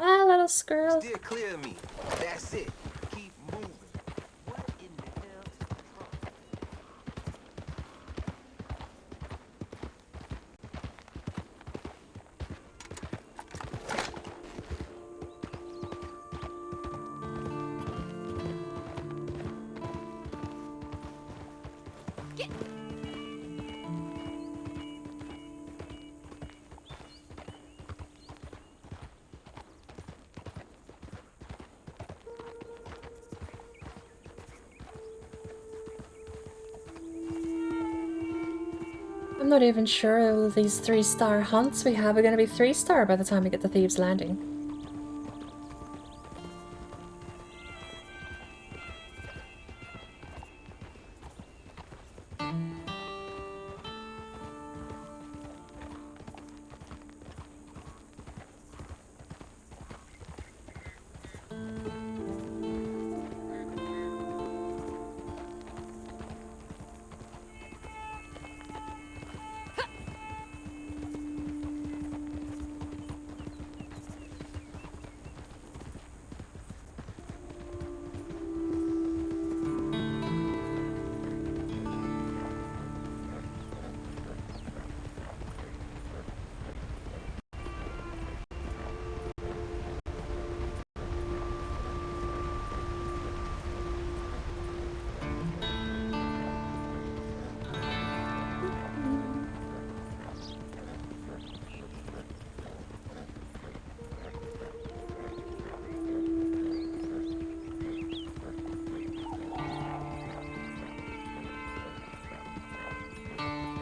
Ah, little squirrel. Steer clear of me. That's it. Keep moving. What in the hell is wrong? I'm not even sure all these 3-star hunts we have are going to be 3-star by the time we get to Thieves' Landing.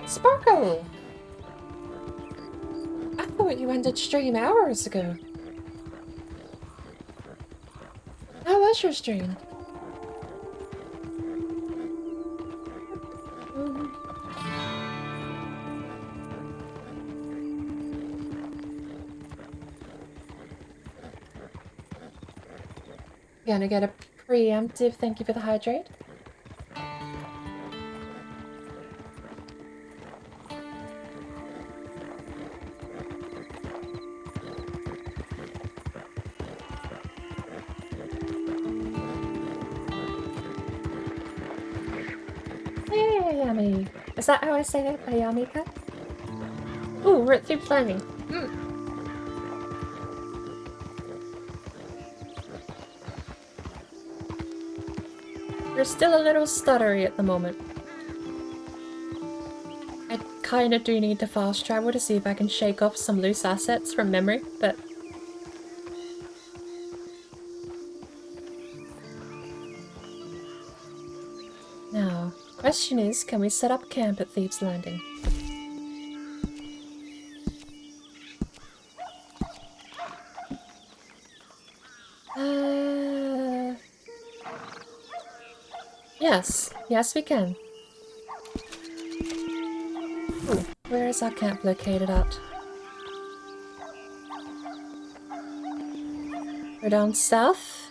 Sparkle! I thought you ended stream hours ago. How was your stream? Gonna get a preemptive thank you for the hydrate. Ayami. Is that how I say it? Ayamika? Ooh, we're at Thieves' Landing. You're still a little stuttery at the moment. I kinda do need to fast travel to see if I can shake off some loose assets from memory, but... Now, question is, can we set up camp at Thieves' Landing? Yes. Yes, we can. Ooh, where is our camp located at? We're down south.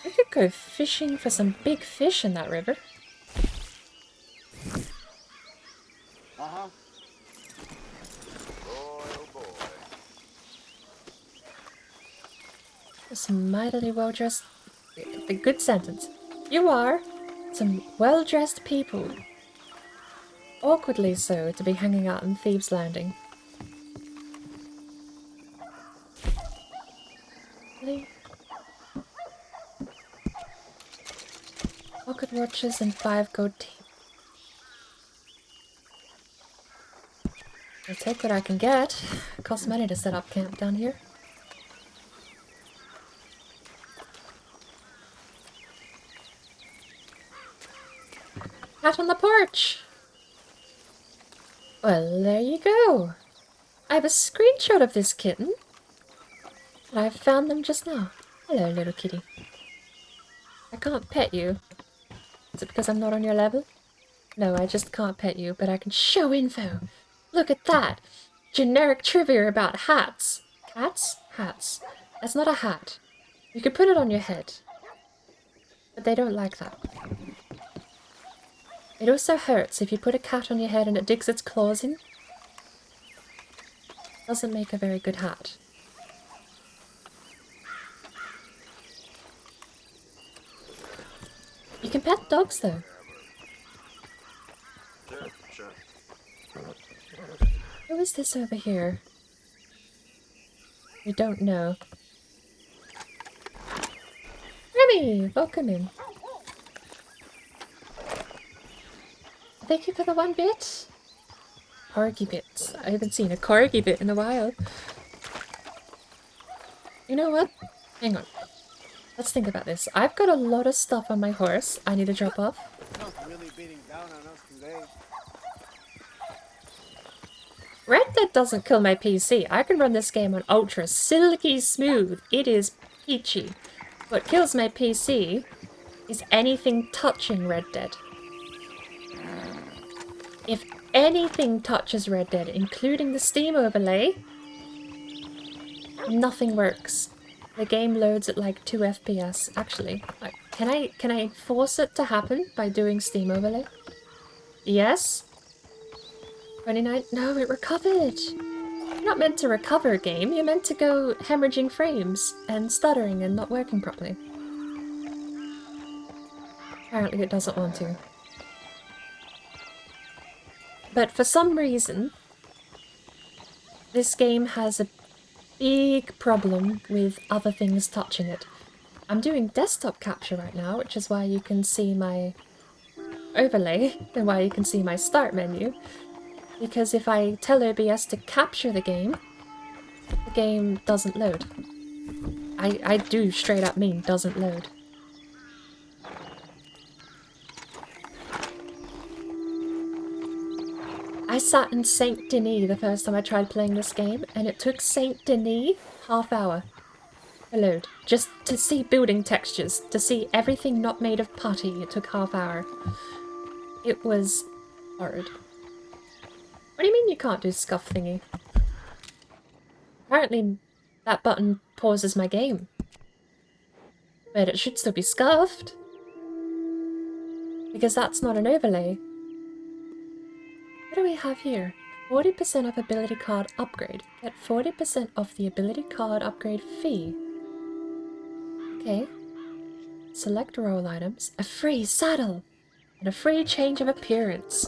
We could go fishing for some big fish in that river. Uh-huh. Boy, oh boy. There's mightily well-dressed... A good sentence. You are some well-dressed people. Awkwardly so to be hanging out in Thieves' Landing. Really? Pocket watches and 5 gold teeth. I'll take what I can get. It costs money to set up camp down here. Cat on the porch! Well, there you go. I have a screenshot of this kitten. And I found them just now. Hello, little kitty. I can't pet you. Is it because I'm not on your level? No, I just can't pet you, but I can show info. Look at that! Generic trivia about hats. Cats? Hats. That's not a hat. You could put it on your head. But they don't like that. It also hurts if you put a cat on your head and it digs its claws in. Doesn't make a very good hat. You can pet dogs though. Sure. Who is this over here? We don't know. Remy, welcome in. Thank you for the 1 bit. Corgi bits. I haven't seen a corgi bit in a while. You know what? Hang on. Let's think about this. I've got a lot of stuff on my horse I need to drop off. Really beating down on us today. Red Dead doesn't kill my PC. I can run this game on ultra silky smooth. It is peachy. What kills my PC is anything touching Red Dead. If anything touches Red Dead, including the Steam overlay, nothing works. The game loads at like 2 FPS. Actually, like, can I force it to happen by doing Steam overlay? Yes. 29. No, it recovered. You're not meant to recover a game. You're meant to go hemorrhaging frames and stuttering and not working properly. Apparently, it doesn't want to. But for some reason, this game has a big problem with other things touching it. I'm doing desktop capture right now, which is why you can see my overlay and why you can see my start menu. Because if I tell OBS to capture the game doesn't load. I do straight up mean doesn't load. I sat in Saint Denis the first time I tried playing this game, and it took Saint Denis half hour to load. Just to see building textures, to see everything not made of putty, it took half hour. It was hard. What do you mean you can't do scuff thingy? Apparently that button pauses my game. But it should still be scuffed. Because that's not an overlay. What do we have here? 40% off ability card upgrade. Get 40% off the ability card upgrade fee. Okay. Select role items. A free saddle! And a free change of appearance.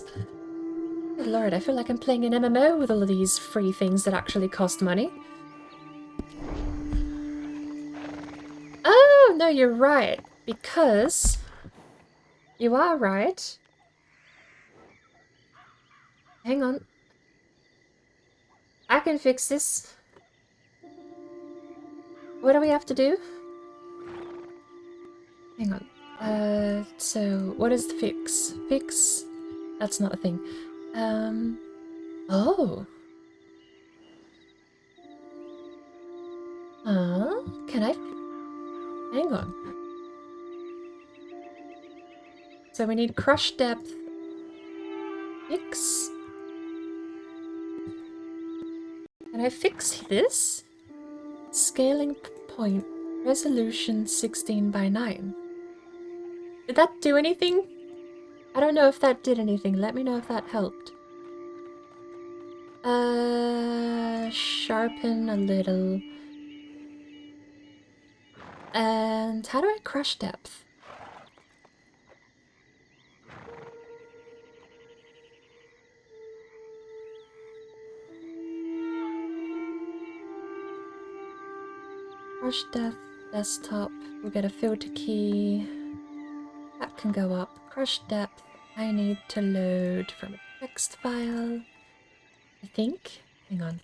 Good lord, I feel like I'm playing an MMO with all of these free things that actually cost money. Oh, no, you're right. Because... You are right. Hang on. I can fix this. What do we have to do? Hang on. So what is the fix? Fix? That's not a thing. Oh. Can I? Hang on. So we need crush depth. Fix. Can I fix this? Scaling point. Resolution 16:9. Did that do anything? I don't know if that did anything. Let me know if that helped. Sharpen a little. And how do I crush depth? Crush depth, desktop. We'll get a filter key. That can go up. Crush depth. I need to load from a text file. I think. Hang on.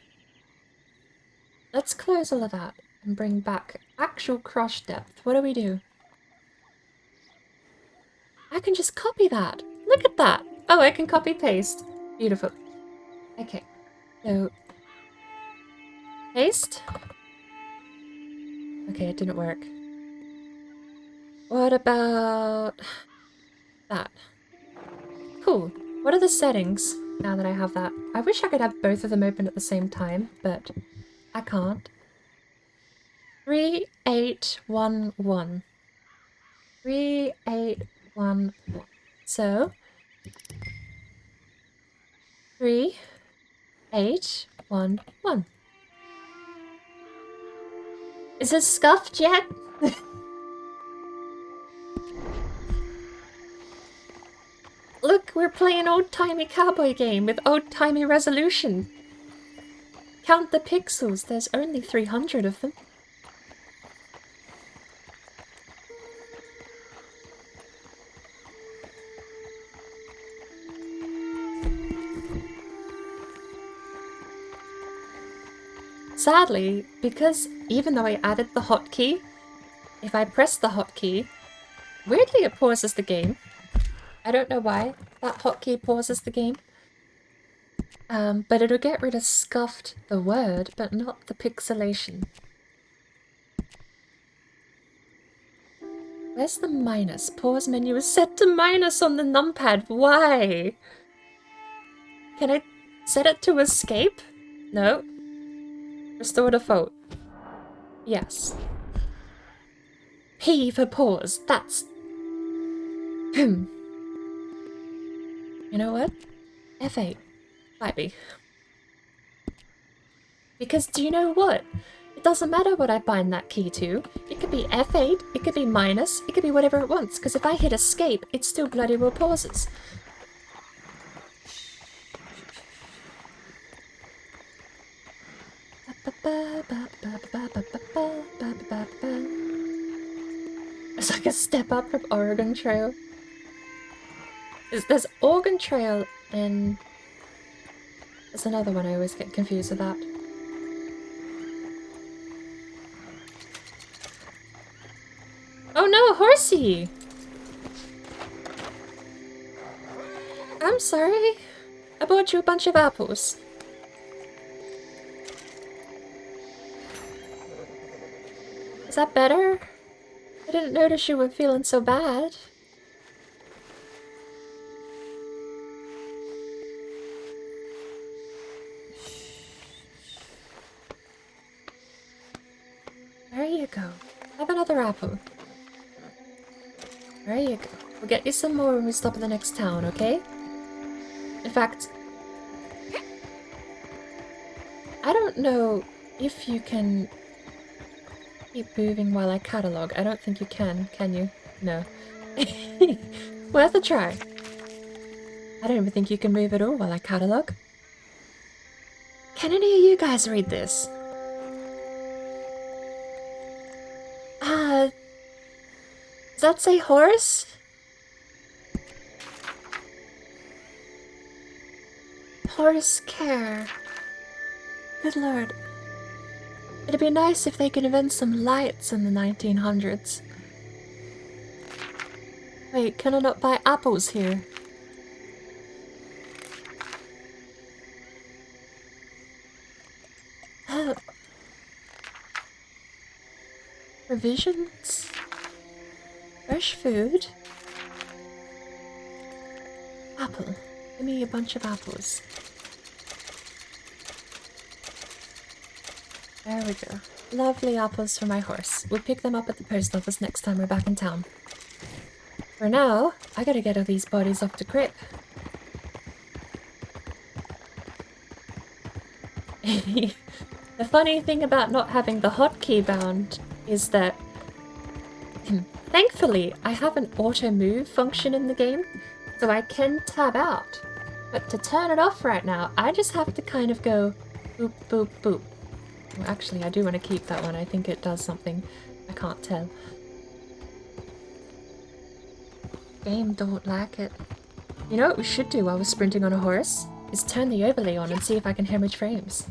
Let's close all of that and bring back actual crush depth. What do we do? I can just copy that. Look at that. Oh, I can copy paste. Beautiful. Okay. So, paste. Okay, it didn't work. What about that? Cool. What are the settings now that I have that? I wish I could have both of them open at the same time, but I can't. 3811. 3811. So 3811. Is it scuffed yet? Look, we're playing old-timey cowboy game with old-timey resolution. Count the pixels, there's only 300 of them. Sadly, because even though I added the hotkey, if I press the hotkey, weirdly it pauses the game. I don't know why that hotkey pauses the game. But it'll get rid of scuffed, the word, but not the pixelation. Where's the minus? Pause menu is set to minus on the numpad. Why? Can I set it to escape? No. Restore default. Yes. P for pause. That's... You know what? F8. Might be. Because do you know what? It doesn't matter what I bind that key to. It could be F8, it could be minus, it could be whatever it wants, because if I hit escape, it still bloody well pauses. It's like a step up from Oregon Trail. There's Oregon Trail and... There's another one I always get confused with that. Oh no, horsey! I'm sorry. I bought you a bunch of apples. Is that better? I didn't notice you were feeling so bad. There you go. Have another apple. There you go. We'll get you some more when we stop at the next town, okay? In fact, I don't know if you can keep moving while I catalog. I don't think you can you? No. Worth a try. I don't even think you can move at all while I catalog. Can any of you guys read this? Does that say horse? Horse care. Good lord. It'd be nice if they could invent some lights in the 1900s. Wait, can I not buy apples here? Oh. Provisions? Fresh food? Apple. Give me a bunch of apples. There we go. Lovely apples for my horse. We'll pick them up at the post office next time we're back in town. For now, I gotta get all these bodies off to Crip. The funny thing about not having the hotkey bound is that thankfully I have an auto move function in the game, so I can tab out. But to turn it off right now, I just have to kind of go boop boop boop. Well, actually, I do want to keep that one. I think it does something. I can't tell. Game don't like it. You know what we should do while we're sprinting on a horse? Is turn the overlay on and see if I can hemorrhage frames.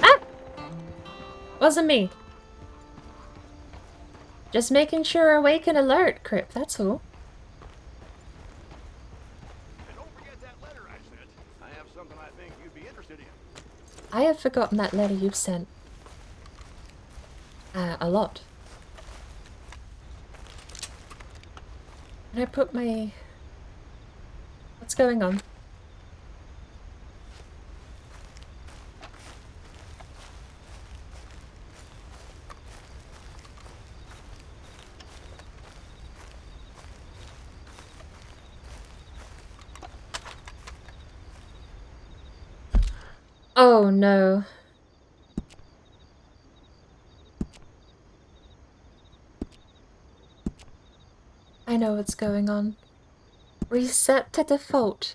Ah! Wasn't me. Just making sure we're awake and alert, Crip, that's all. I have forgotten that letter you've sent. A lot. Can I put my... What's going on? Oh no. I know what's going on. Reset to default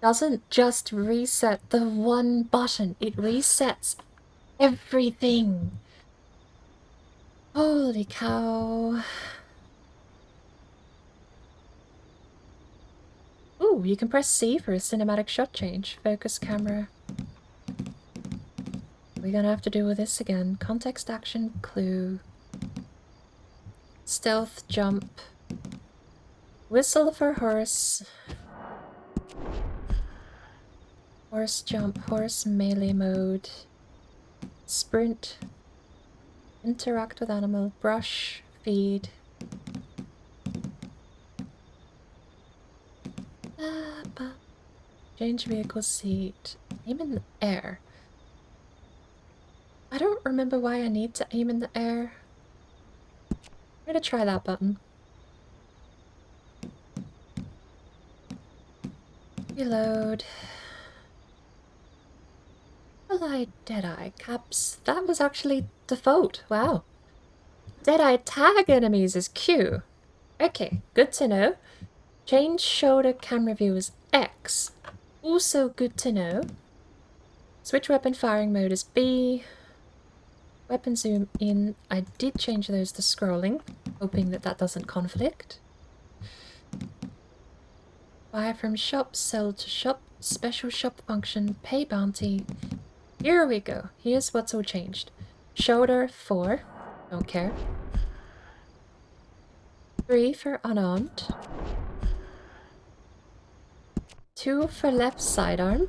doesn't just reset the one button, it resets everything. Holy cow. Ooh, you can press C for a cinematic shot change. Focus camera. We're gonna have to deal with this again. Context action, clue. Stealth, jump. Whistle for horse. Horse jump, horse melee mode. Sprint. Interact with animal, brush, feed. Change vehicle seat. Aim in the air. I don't remember why I need to aim in the air. I'm gonna try that button. Reload. Deadeye, Deadeye, caps. That was actually default. Wow. Deadeye tag enemies is Q. Okay, good to know. Change shoulder camera view is X. Also good to know. Switch weapon firing mode is B. Weapon zoom in. I did change those to scrolling, hoping that that doesn't conflict. Buy from shop, sell to shop, special shop function, pay bounty. Here we go. Here's what's all changed. Shoulder 4. Don't care. 3 for unarmed. 2 for left sidearm.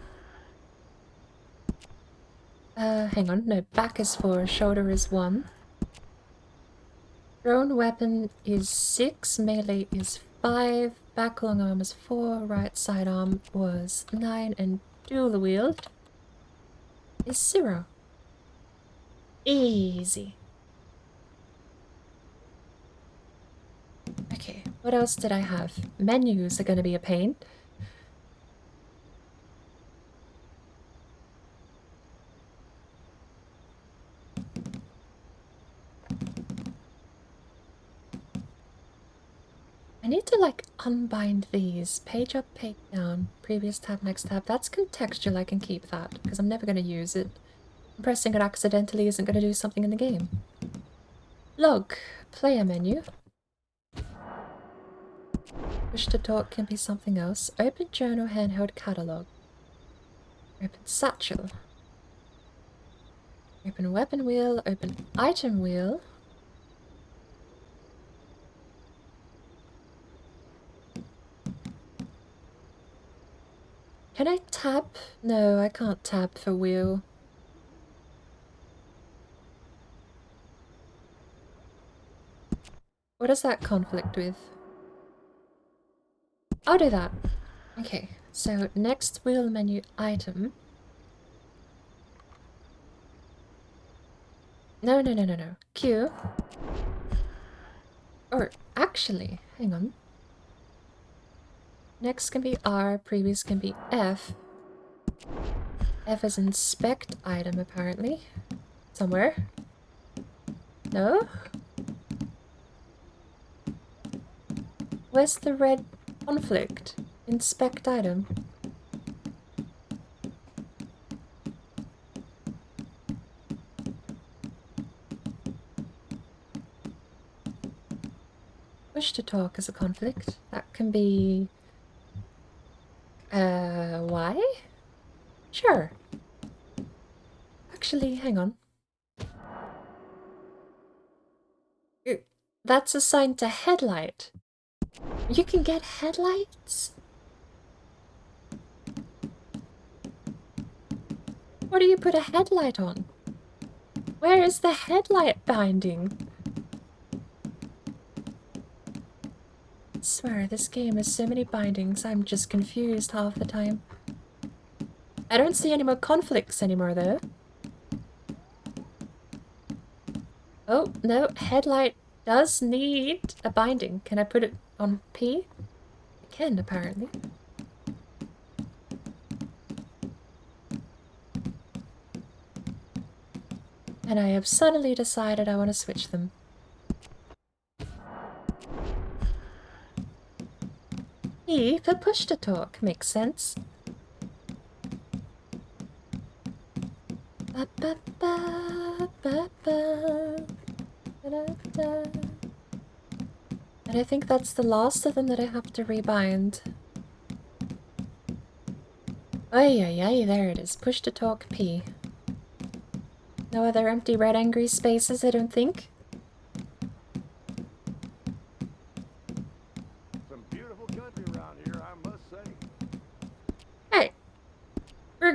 Hang on. No, back is 4. Shoulder is 1. Thrown weapon is 6. Melee is 5. Back long arm is 4. Right sidearm was 9. And dual wield is 0. Easy. Okay, what else did I have? Menus are going to be a pain. I need to like unbind these. Page up, page down. Previous tab, next tab. That's contextual, I can keep that because I'm never going to use it. Pressing it accidentally isn't going to do something in the game. Log. Player menu. Push to talk can be something else. Open journal, handheld catalog. Open satchel. Open weapon wheel. Open item wheel. Can I tab? No, I can't tab for wheel. What does that conflict with? I'll do that. Okay, so next wheel menu item. No. Q. Or actually, hang on. Next can be R, previous can be F. F is inspect item apparently. Somewhere. No? Where's the red conflict? Inspect item. Push to talk is a conflict. That can be... why? Sure. Actually, hang on. That's assigned to headlight. You can get headlights? What do you put a headlight on? Where is the headlight binding? I swear, this game has so many bindings, I'm just confused half the time. I don't see any more conflicts anymore, though. Oh, no, headlight does need a binding. Can I put it on P? I can, apparently. And I have suddenly decided I want to switch them. E for push to talk. Makes sense. Ba, ba, ba, ba, ba, da, da. And I think that's the last of them that I have to rebind. Ay, there it is. Push to talk P. No other empty red angry spaces, I don't think. Some beautiful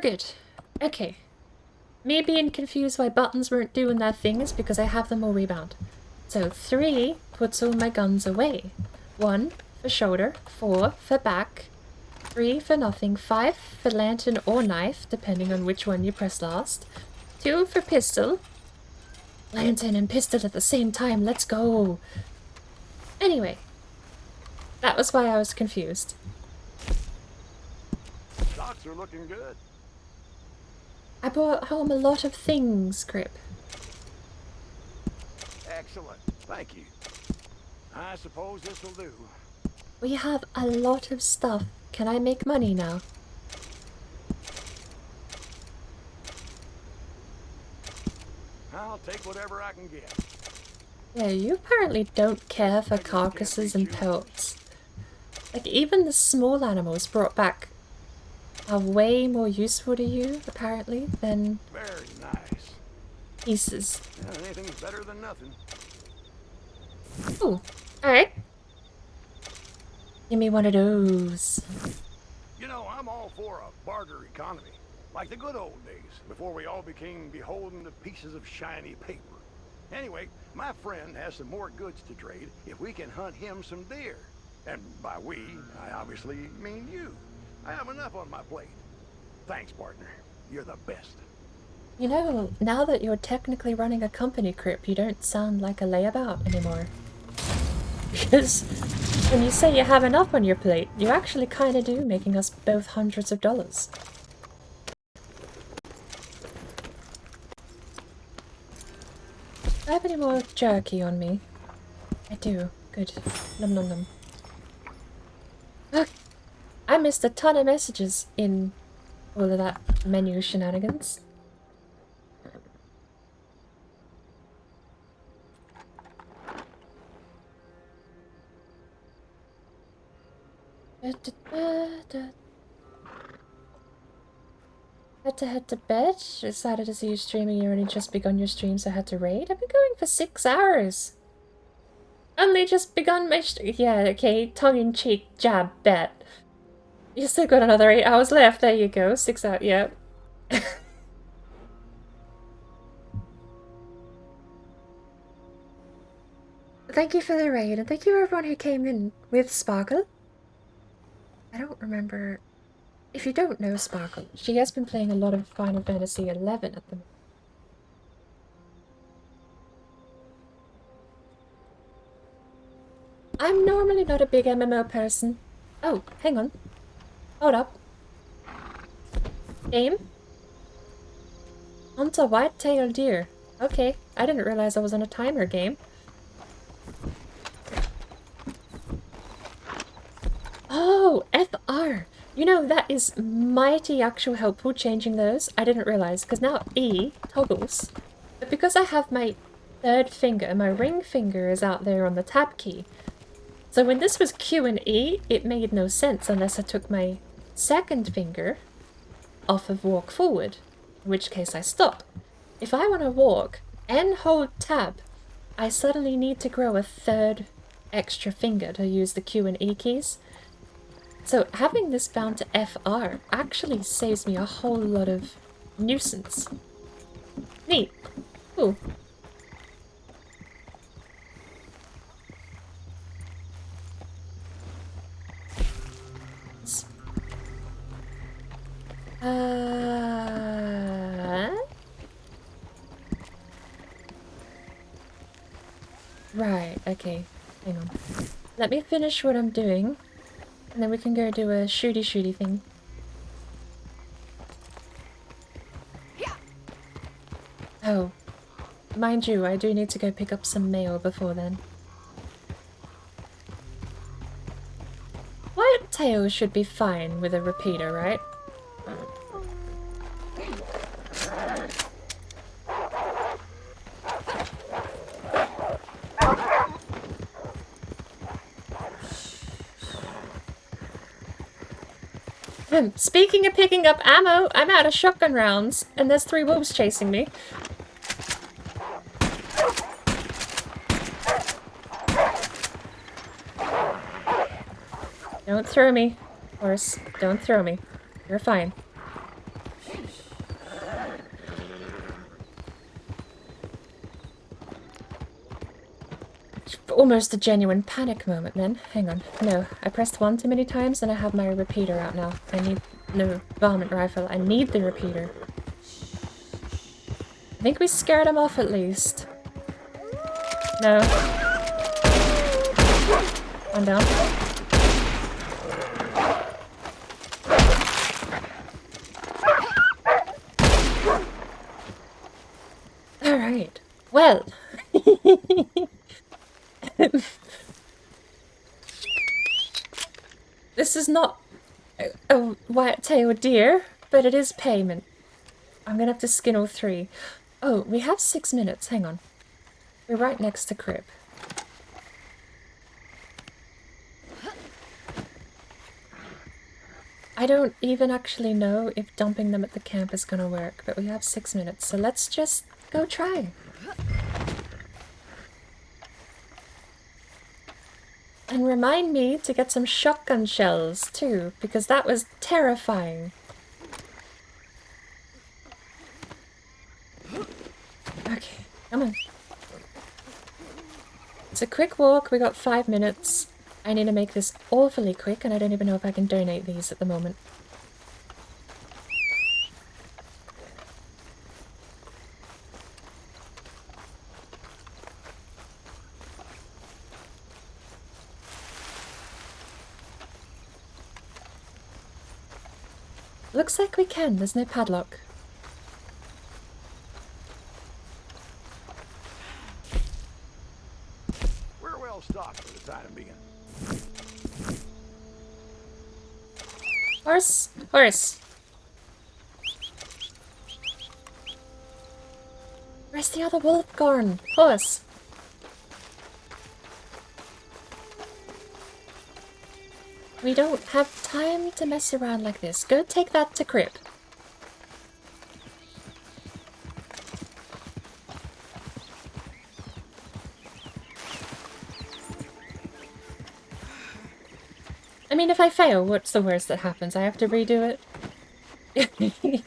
good. Okay. Me being confused why buttons weren't doing their thing is because I have them all rebound. So 3 puts all my guns away. 1 for shoulder, 4 for back, 3 for nothing, 5 for lantern or knife, depending on which one you press last, 2 for pistol. Lantern and pistol at the same time, let's go! Anyway, that was why I was confused. Stocks are looking good. I brought home a lot of things, Grip. Excellent. Thank you. I suppose this will do. We have a lot of stuff. Can I make money now? I'll take whatever I can get. Yeah, you apparently don't care for carcasses and pelts. Like, even the small animals brought back are way more useful to you, apparently, than Very nice. pieces. Yeah, anything's better than nothing. Ooh, alright. Give me one of those. You know, I'm all for a barter economy, like the good old days, before we all became beholden to pieces of shiny paper. Anyway, my friend has some more goods to trade if we can hunt him some deer. And by we, I obviously mean you. I have enough on my plate. Thanks, partner. You're the best. You know, now that you're technically running a company, Crip, you don't sound like a layabout anymore. Because when you say you have enough on your plate, you actually kind of do, making us both hundreds of dollars. Do I have any more jerky on me? I do. Good. Num num num. Okay. I missed a ton of messages in all of that menu shenanigans. Had to head to bed. Decided to see you streaming. You only just begun your stream, so I had to raid. I've been going for 6 hours. Only just begun my yeah, okay, tongue-in-cheek jab bet. You still got another 8 hours left. There you go. 6 hours. Yeah. Thank you for the raid, and thank you everyone who came in with Sparkle. I don't remember. If you don't know Sparkle, she has been playing a lot of Final Fantasy XI at the moment. I'm normally not a big MMO person. Oh, hang on. Hold up. Game? Hunter white-tailed deer. Okay, I didn't realize I was on a timer game. Oh, FR! You know, that is mighty actual helpful changing those. I didn't realize, because now E toggles. But because I have my third finger, my ring finger is out there on the tab key. So when this was Q and E, it made no sense unless I took my second finger off of walk forward, in which case I stop. If I want to walk and hold tab, I suddenly need to grow a third extra finger to use the Q and E keys. So having this bound to FR actually saves me a whole lot of nuisance. Neat. Cool. Right, okay. Hang on. Let me finish what I'm doing, and then we can go do a shooty thing. Oh. Mind you, I do need to go pick up some mail before then. White tail should be fine with a repeater, right? Speaking of picking up ammo, I'm out of shotgun rounds, and there's 3 wolves chasing me. Don't throw me, horse. Don't throw me. You're fine. almost a genuine panic moment then. Hang on. No, I pressed 1 too many times and I have my repeater out now. I need... No, varmint rifle. I need the repeater. I think we scared him off at least. No. One down. Alright. Well. This is not a white-tailed deer, but it is payment. I'm gonna have to skin all 3. Oh, we have 6 minutes. Hang on. We're right next to Crib. I don't even actually know if dumping them at the camp is gonna work, but we have 6 minutes, so let's just go try. And remind me to get some shotgun shells too, because that was terrifying. Okay, come on. It's a quick walk, we got 5 minutes. I need to make this awfully quick, and I don't even know if I can donate these at the moment. Looks like we can, there's no padlock. We're well stocked for the time being. Horse! Horse! Where's the other wolf gone? Horse! We don't have time to mess around like this. Go take that to Crib. I mean, if I fail, what's the worst that happens? I have to redo it?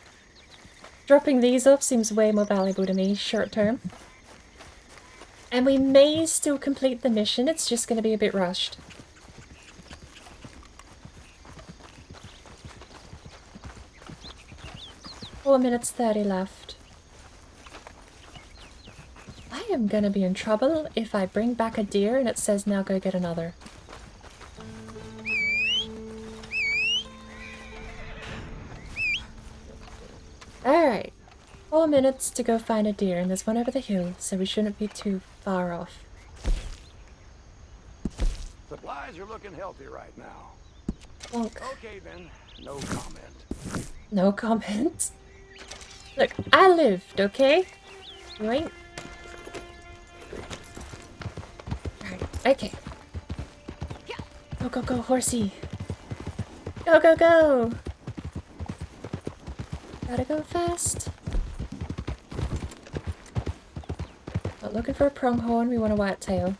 Dropping these off seems way more valuable to me, short term. And we may still complete the mission, it's just going to be a bit rushed. Four minutes 30 left. I am gonna be in trouble if I bring back a deer and it says now go get another. Alright. 4 minutes to go find a deer, and there's one over the hill, so we shouldn't be too far off. Supplies are looking healthy right now. Bonk. Okay then, no comment. No comment. Look, I lived, okay? You ain't. Alright, okay. Go, go, go, horsey. Go, go, go! Gotta go fast. Not looking for a pronghorn, we want a whitetail.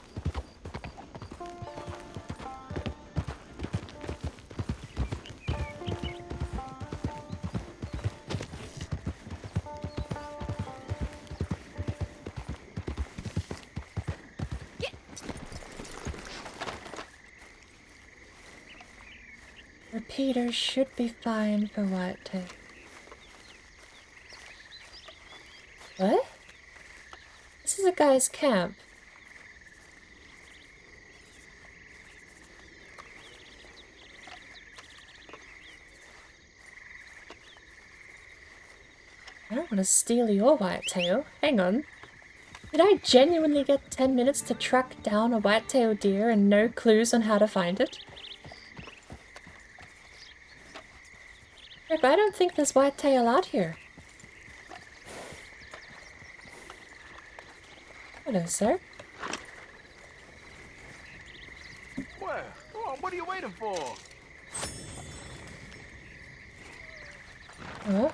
Repeater should be fine for whitetail. What? This is a guy's camp. I don't want to steal your whitetail. Hang on. Did I genuinely get 10 minutes to track down a whitetail deer and no clues on how to find it? But I don't think there's whitetail out here. Hello, sir. Well, come on, what are you waiting for? Oh.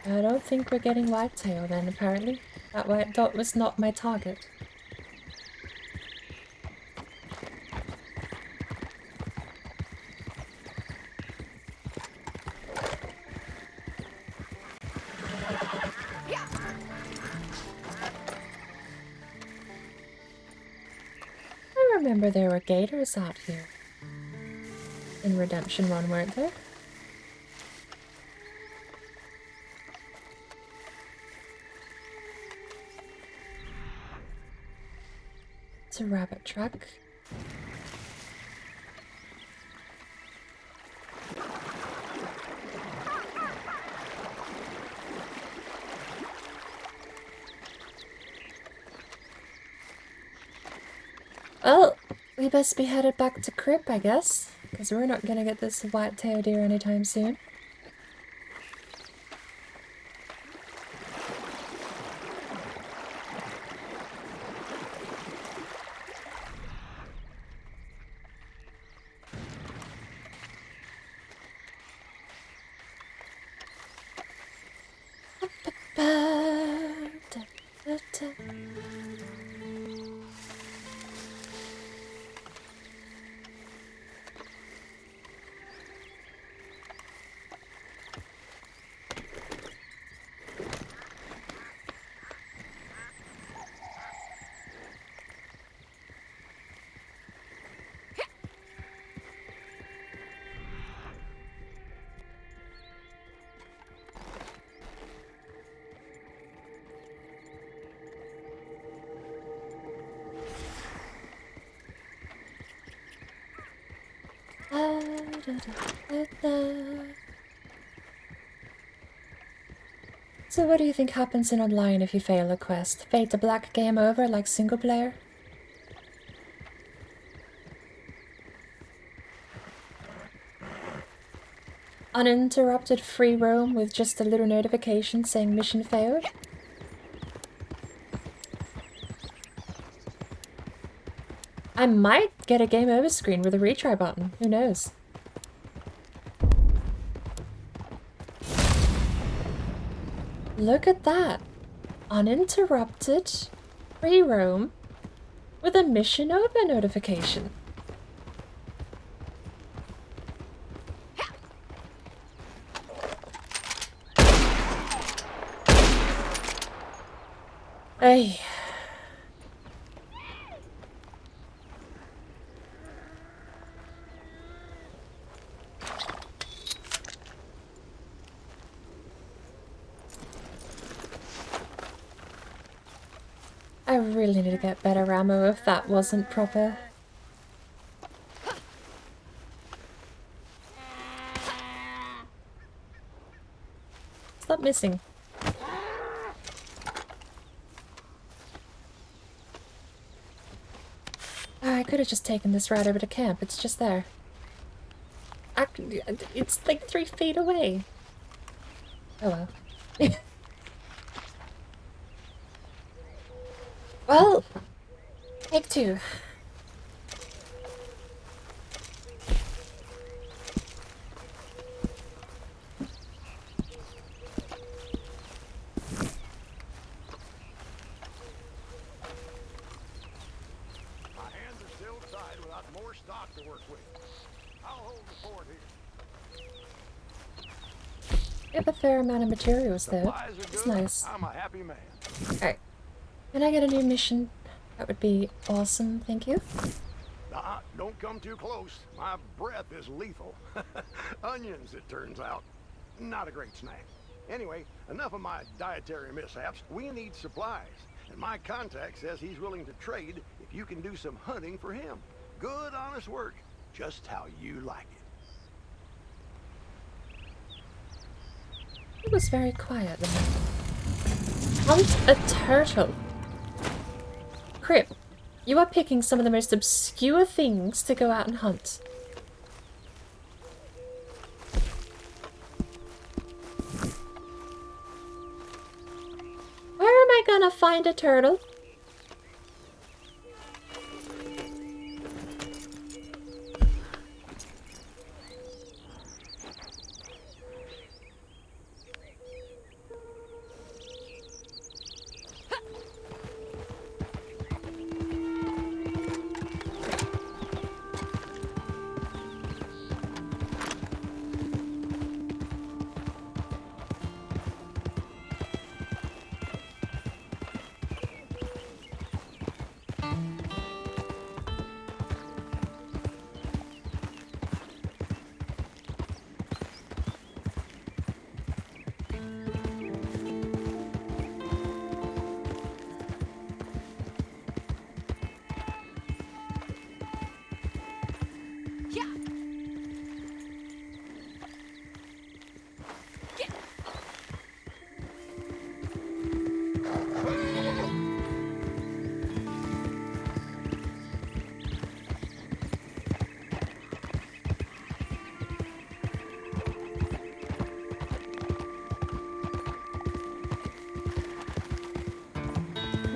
I don't think we're getting whitetail then, apparently. That white dot was not my target. remember there were gators out here. In Redemption 1, weren't there? It's a rabbit truck. Well, we best be headed back to Crib, I guess, because we're not gonna get this white-tailed deer anytime soon. So what do you think happens in online if you fail a quest? Fade to black, game over like single player? Uninterrupted free roam with just a little notification saying mission failed? I might get a game over screen with a retry button, who knows? Look at that! Uninterrupted free roam with a mission over notification. Ay. I really need to get better ammo if that wasn't proper. Stop missing. I could have just taken this right over to camp. It's just there. It's like 3 feet away. Oh well. Well, take 2. We have a fair amount of materials though. It's nice. I'm a happy man. Alright. Can I get a new mission? That would be awesome, thank you. Don't come too close. My breath is lethal. Onions, it turns out. Not a great snack. Anyway, enough of my dietary mishaps. We need supplies. And my contact says he's willing to trade if you can do some hunting for him. Good, honest work. Just how you like it. It was very quiet then. Hunt a turtle. Crip, you are picking some of the most obscure things to go out and hunt. Where am I gonna find a turtle?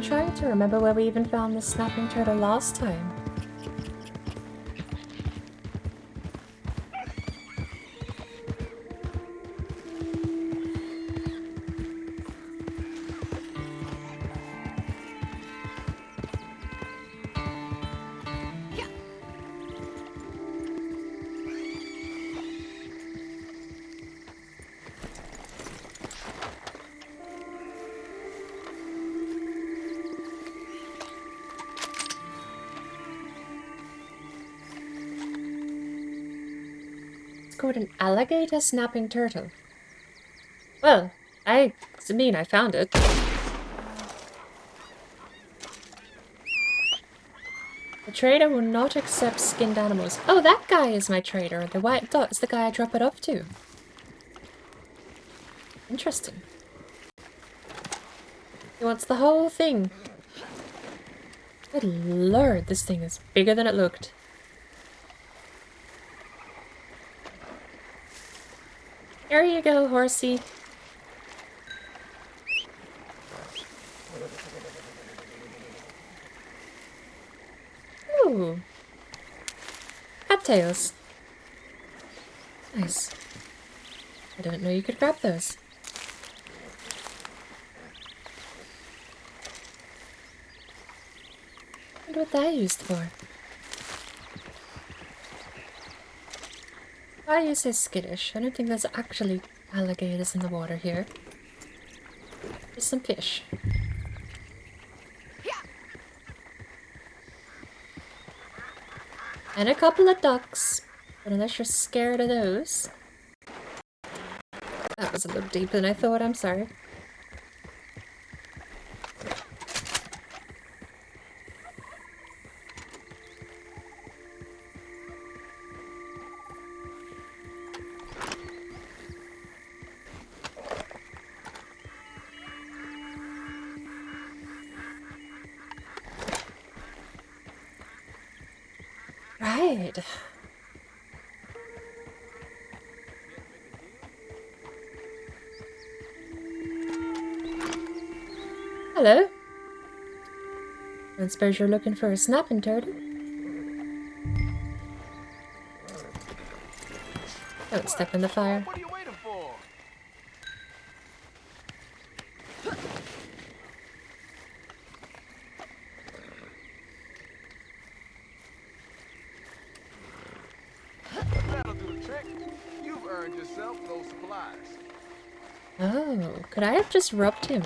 trying to remember where we even found the snapping turtle last time. Called an alligator snapping turtle. Well, I found it. The trader will not accept skinned animals. Oh, that guy is my trader. The white dot is the guy I drop it off to. Interesting. He wants the whole thing. Good lord, this thing is bigger than it looked. Here you go, horsey. Ooh. Cattails. Nice. I didn't know you could grab those. I wonder what that used for. Why you say skittish? I don't think there's actually alligators in the water here. Just some fish. And a couple of ducks. But unless you're scared of those... That was a little deeper than I thought, I'm sorry. Right. Hello. I suppose you're looking for a snapping turtle. Don't step in the fire. What are you waiting for? That'll do the trick. You've earned yourself those supplies. Oh, could I have just robbed him?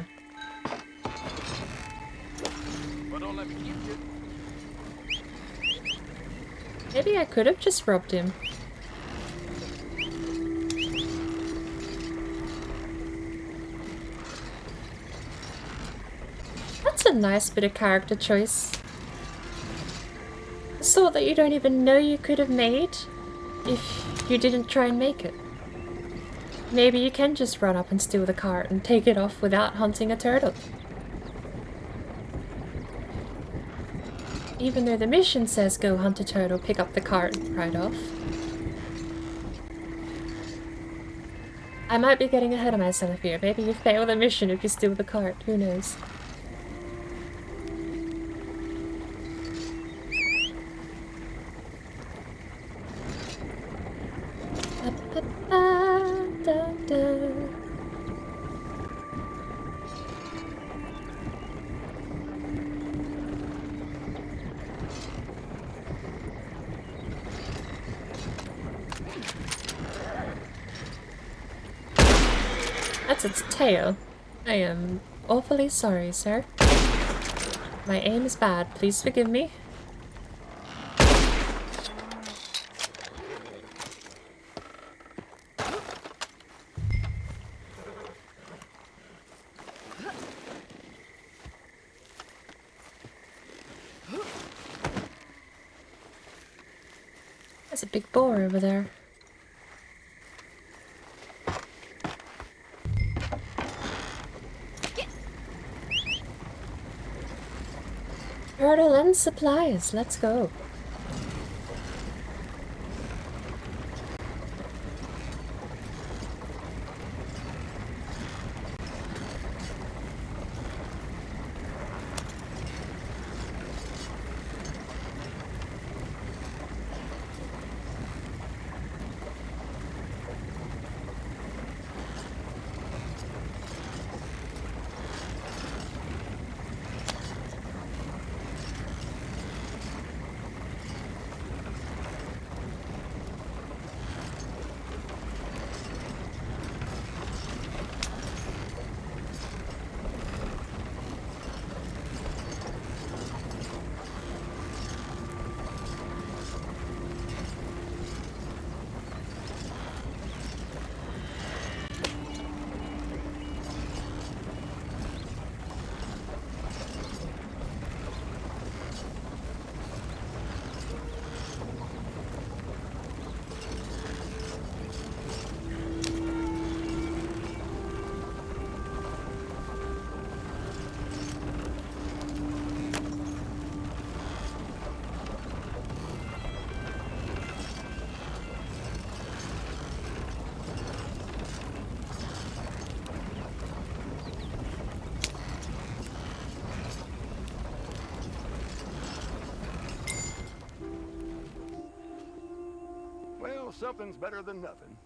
But don't let me keep you. Maybe I could have just robbed him. That's a nice bit of character choice. A sort that you don't even know you could have made if you didn't try and make it. Maybe you can just run up and steal the cart and take it off without hunting a turtle. Even though the mission says go hunt a turtle, pick up the cart and ride off. I might be getting ahead of myself here. Maybe you fail the mission if you steal the cart. Who knows? That's its tail. I am awfully sorry, sir. My aim is bad. Please forgive me. There's a big boar over there. Turtle and supplies, let's go. Well, something's better than nothing.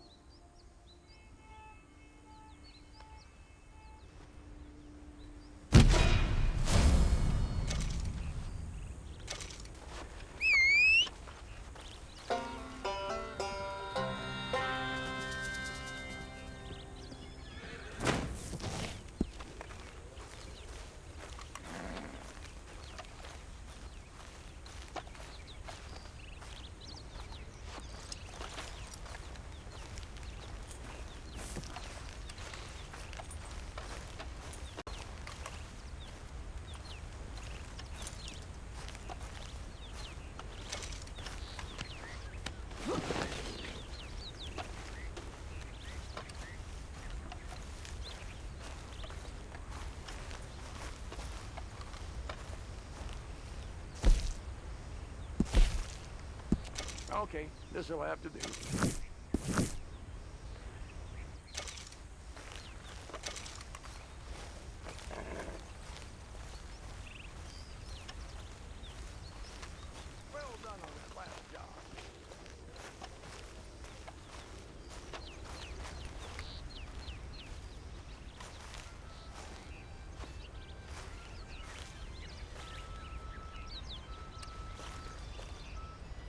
Okay, this'll have to do. Well done on that last job.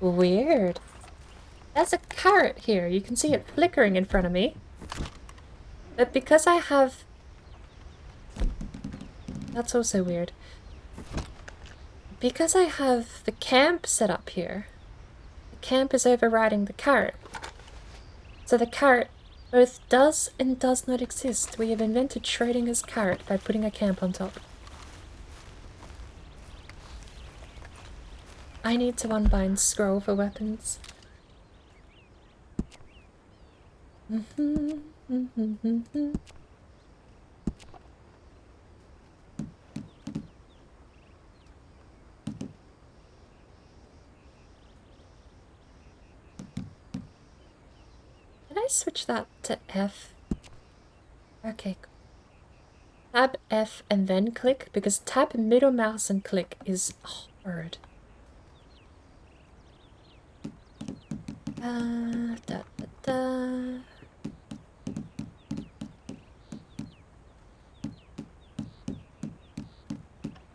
Weird. There's a carrot here. You can see it flickering in front of me. But because I have... That's also weird. Because I have the camp set up here, the camp is overriding the carrot. So the carrot both does and does not exist. We have invented Schrodinger's carrot by putting a camp on top. I need to unbind scroll for weapons. Can I switch that to F? Okay. Tab F and then click, because tab middle mouse and click is hard. Da, da, da.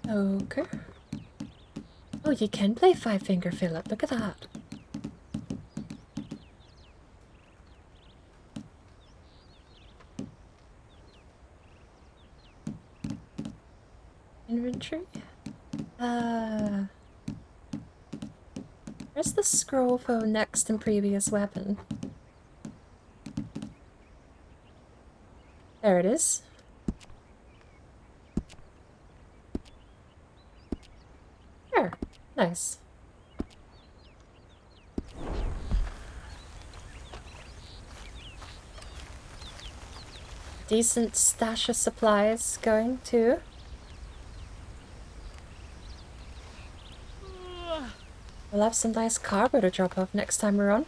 Okay. Oh, you can play 5-finger Philip. Look at that. Inventory? Where's the scroll for next and previous weapon? There it is. There. Nice. Decent stash of supplies going too. We'll have some nice cargo to drop off next time we're on.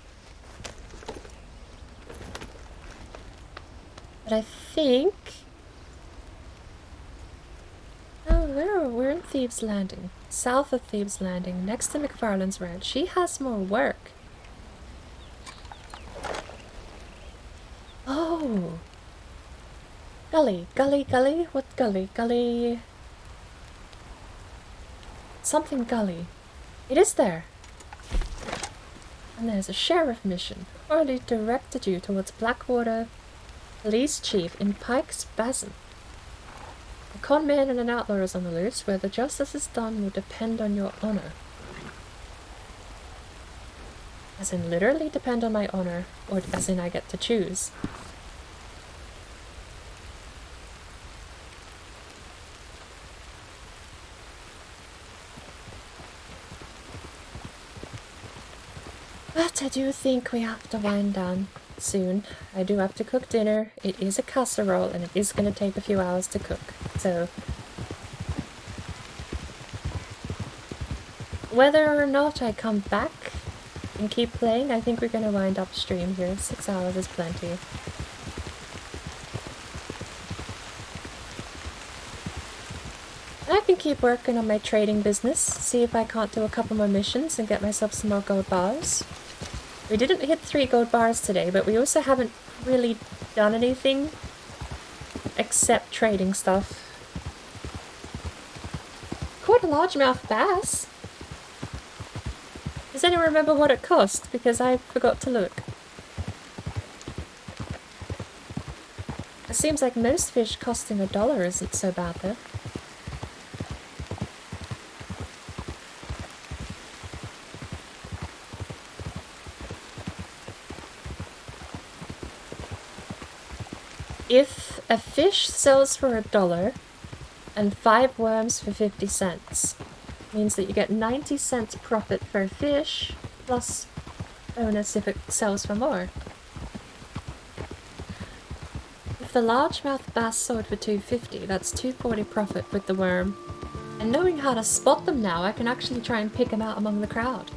But I think... Oh, we're in Thieves Landing. South of Thieves Landing, next to McFarlane's Ranch. She has more work. Oh! Gully, gully, gully? What gully? Gully... Something gully. It is there! And there's a sheriff mission, already directed you towards Blackwater Police Chief in Pike's Basin. A con man and an outlaw is on the loose. Whether justice is done will depend on your honor. As in literally depend on my honor, or as in I get to choose. But I do think we have to wind down soon. I do have to cook dinner. It is a casserole and it is going to take a few hours to cook. So whether or not I come back and keep playing, I think we're going to wind up stream here. 6 hours is plenty. I can keep working on my trading business, see if I can't do a couple more missions and get myself some more gold bars. We didn't hit 3 gold bars today, but we also haven't really done anything except trading stuff. Caught a largemouth bass. Does anyone remember what it cost? Because I forgot to look. It seems like most fish costing $1 isn't so bad though. If a fish sells for $1 and 5 worms for 50 cents, means that you get 90 cents profit for a fish, plus bonus if it sells for more. If the largemouth bass sold for $2.50, that's $2.40 profit with the worm. And knowing how to spot them now, I can actually try and pick them out among the crowd.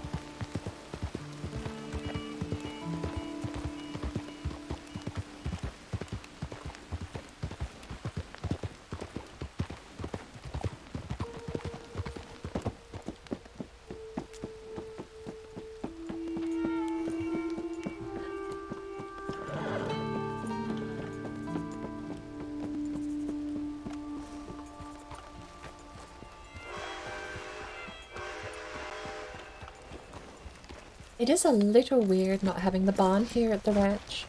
It is a little weird not having the barn here at the ranch.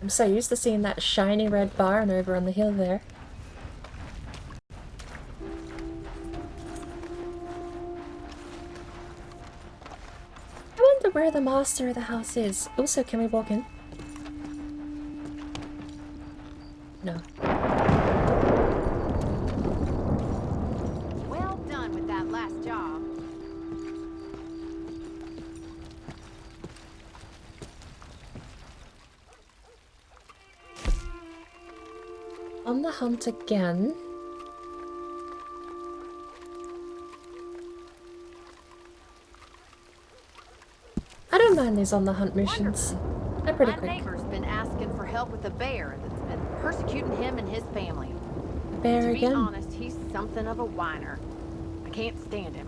I'm so used to seeing that shiny red barn over on the hill there. I wonder where the master of the house is. Also, can we walk in? No. Well done with that last job. On the hunt again. I don't mind these on the hunt missions. They're pretty My quick. neighbor's been asking for help with a bear that's been persecuting him and his family. Bear To be again? honest, he's something of a whiner. I can't stand him.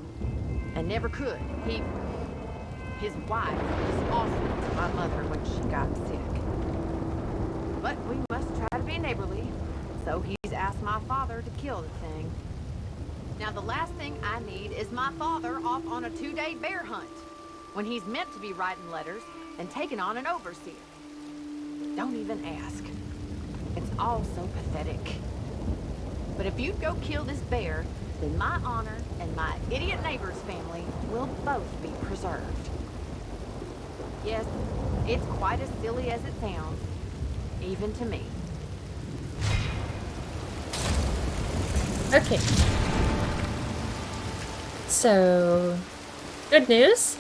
And never could. His wife was awful to my mother when she got sick. But we must try to be neighborly. So he's asked my father to kill the thing. Now the last thing I need is my father off on a 2-day bear hunt, when he's meant to be writing letters and taking on an overseer. Don't even ask. It's all so pathetic. But if you'd go kill this bear, then my honor and my idiot neighbor's family will both be preserved. Yes, it's quite as silly as it sounds, even to me. Okay. So, good news.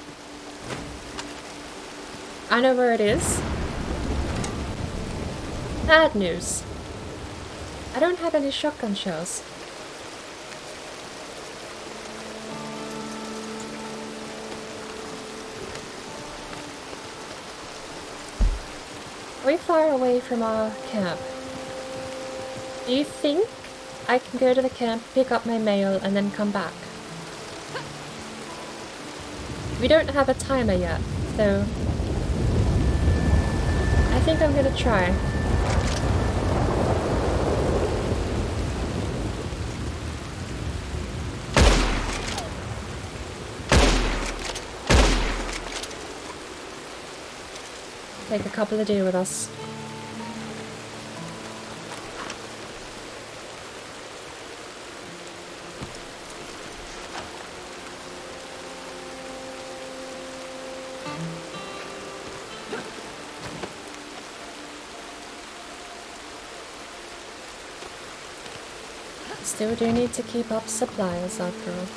I know where it is. Bad news. I don't have any shotgun shells. Way far away from our camp. Do you think I can go to the camp, pick up my mail, and then come back? We don't have a timer yet, so I think I'm gonna try. Take a couple of deer with us. Still do need to keep up supplies after all.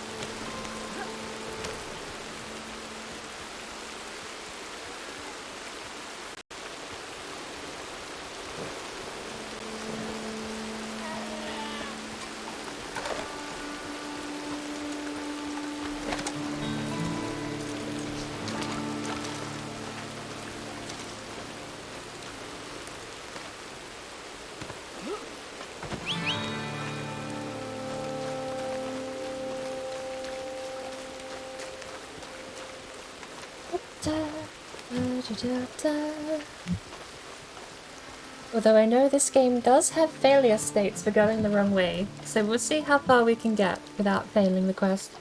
Although I know this game does have failure states for going the wrong way, so we'll see how far we can get without failing the quest.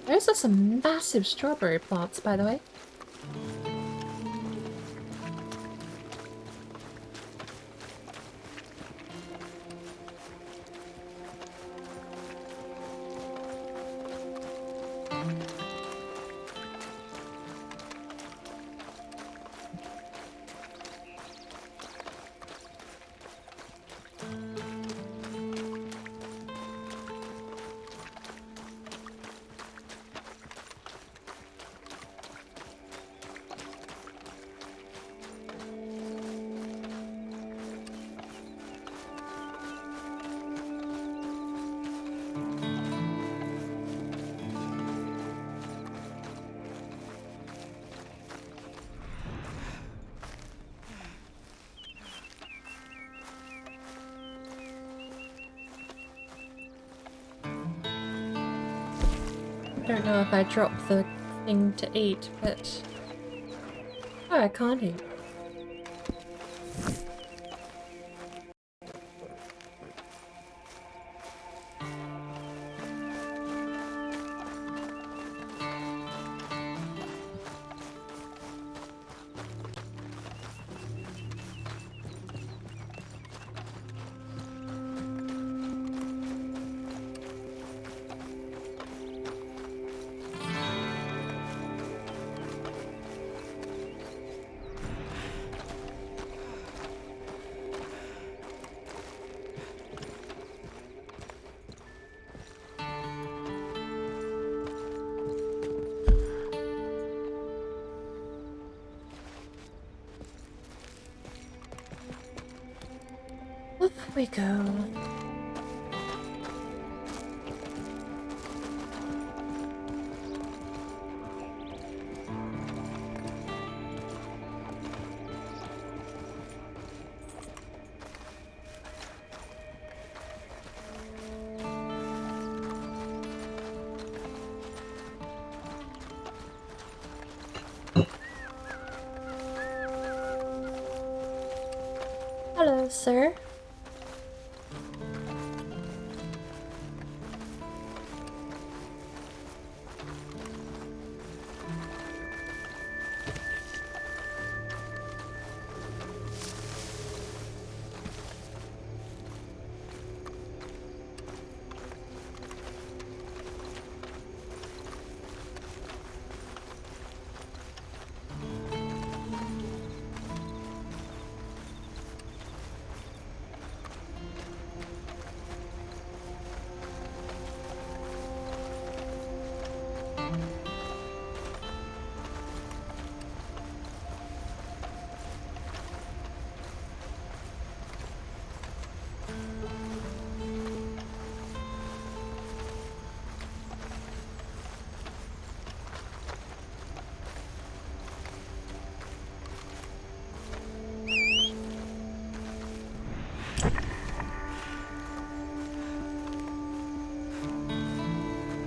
Those are some massive strawberry plants, by the way. I don't know if I dropped the thing to eat, but... Oh, I can't eat. Up we go. Hello, sir.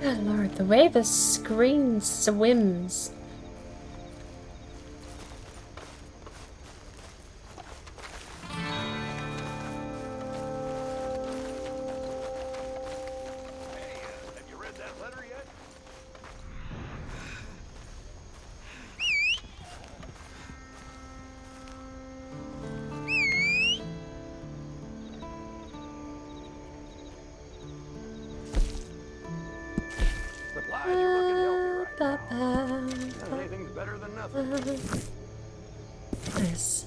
Oh Lord, the way the screen swims. Have you read that letter yet? Supplies are looking healthy right now. Anything's better than nothing. Nice.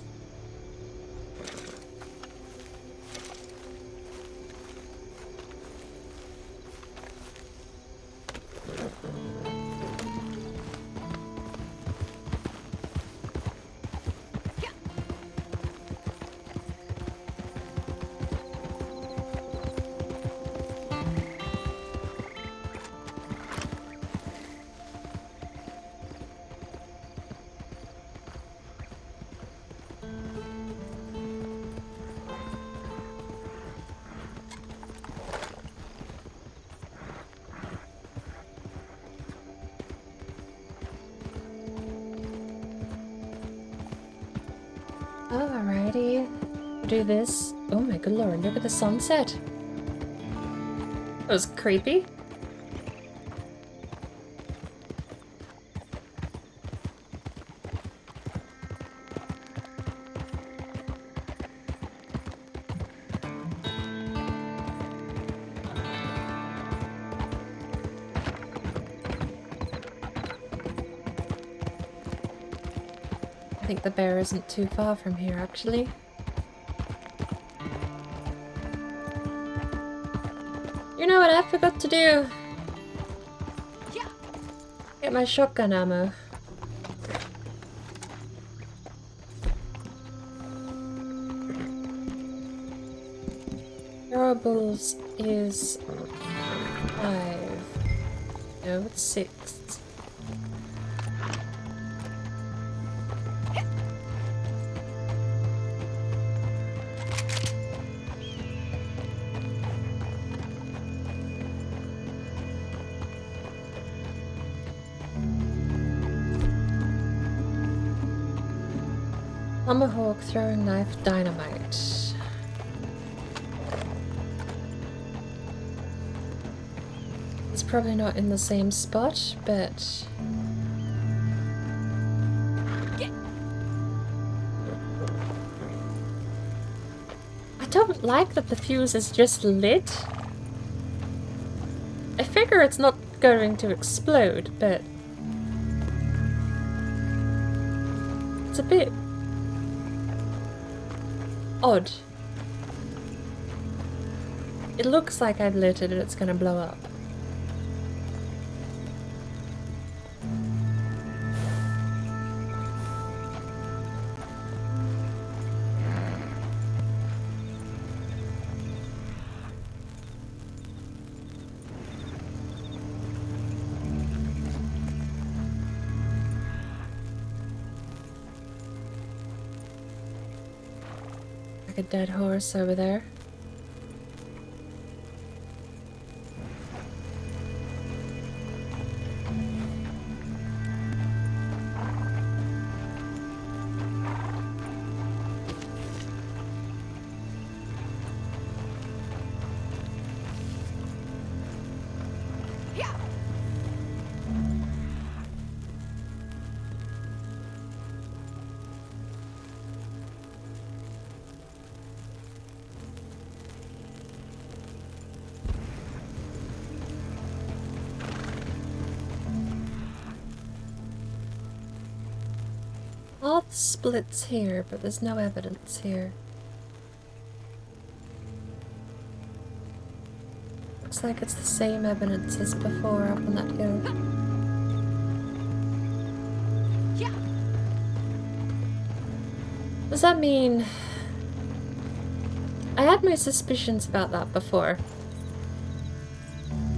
Alrighty. Do this. Oh my good lord, look at the sunset. That was creepy. I think the bear isn't too far from here, actually. You know what I forgot to do? Get my shotgun ammo. Throwables is 5. No, it's 6. Tomahawk, throwing knife, dynamite. It's probably not in the same spot, but... I don't like that the fuse is just lit. I figure it's not going to explode, but... it's a bit... odd. It looks like I've lit it and it's gonna blow up. Like a dead horse over there. All the splits here, but there's no evidence here. Looks like it's the same evidence as before up on that hill. Does that mean... I had my suspicions about that before.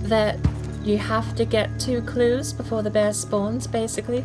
That you have to get 2 clues before the bear spawns, basically.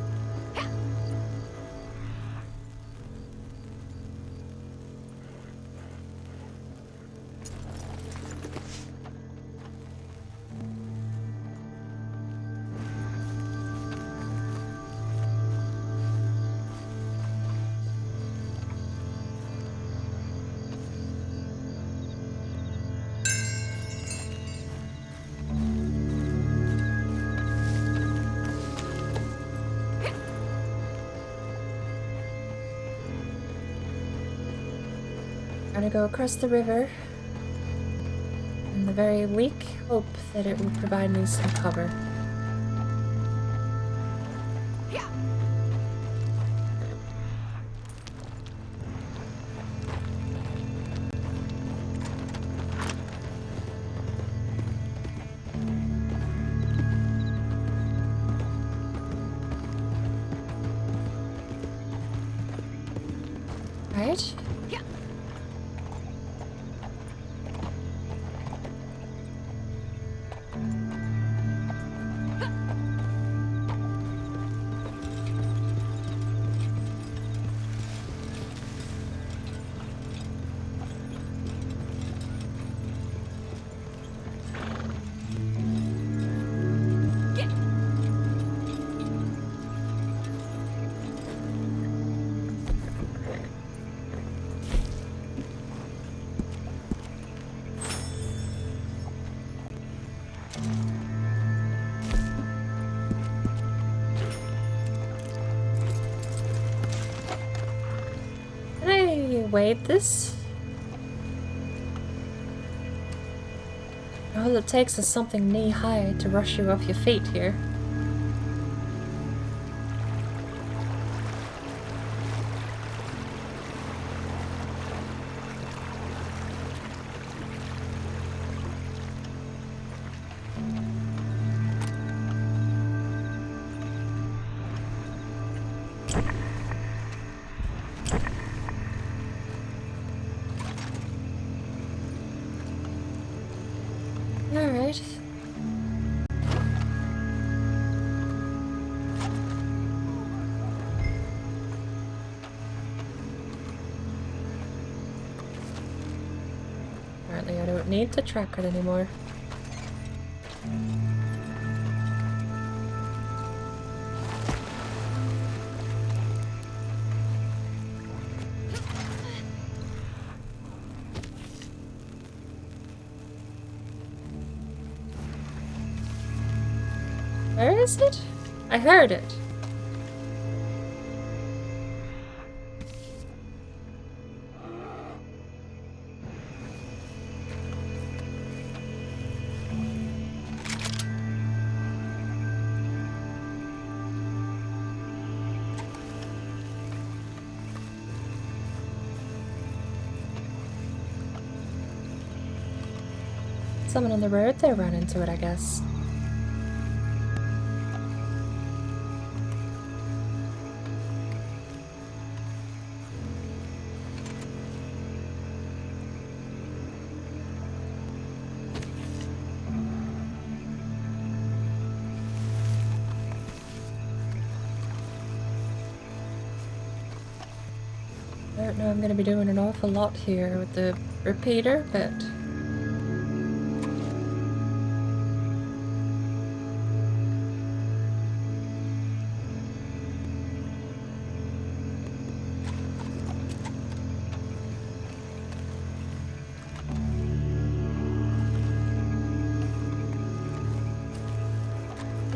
I'm gonna go across the river in the very weak hope that it will provide me some cover. Right? wade this? All it takes is something knee-high to rush you off your feet here. Alright. Apparently I don't need to track it anymore. Where is it? I heard it. Someone on the road there ran into it, I guess. I don't know, I'm gonna be doing an awful lot here with the repeater, but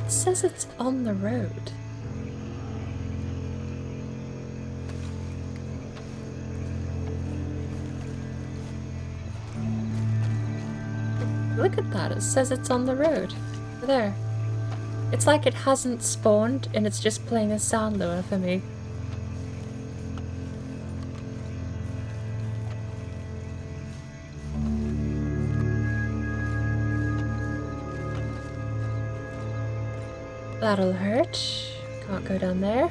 it says it's on the road. Look at that, it says it's on the road. There. It's like it hasn't spawned and it's just playing a sound lure for me. That'll hurt. Can't go down there.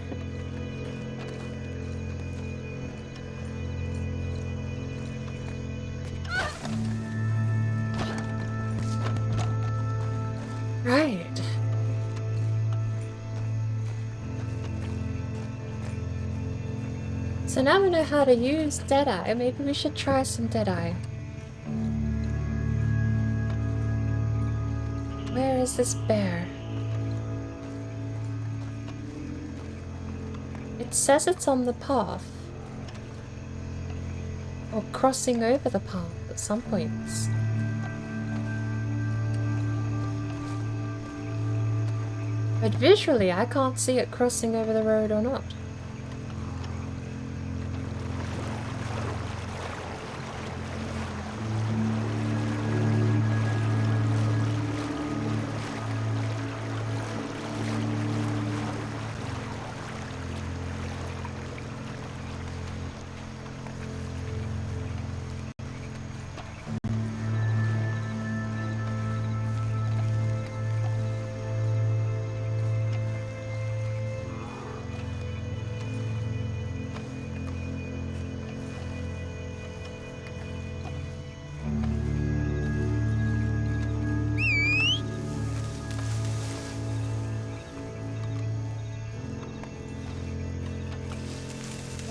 Right. So now we know how to use Deadeye. Maybe we should try some Deadeye. Where is this bear? It says it's on the path. Or crossing over the path at some points. But visually, I can't see it crossing over the road or not.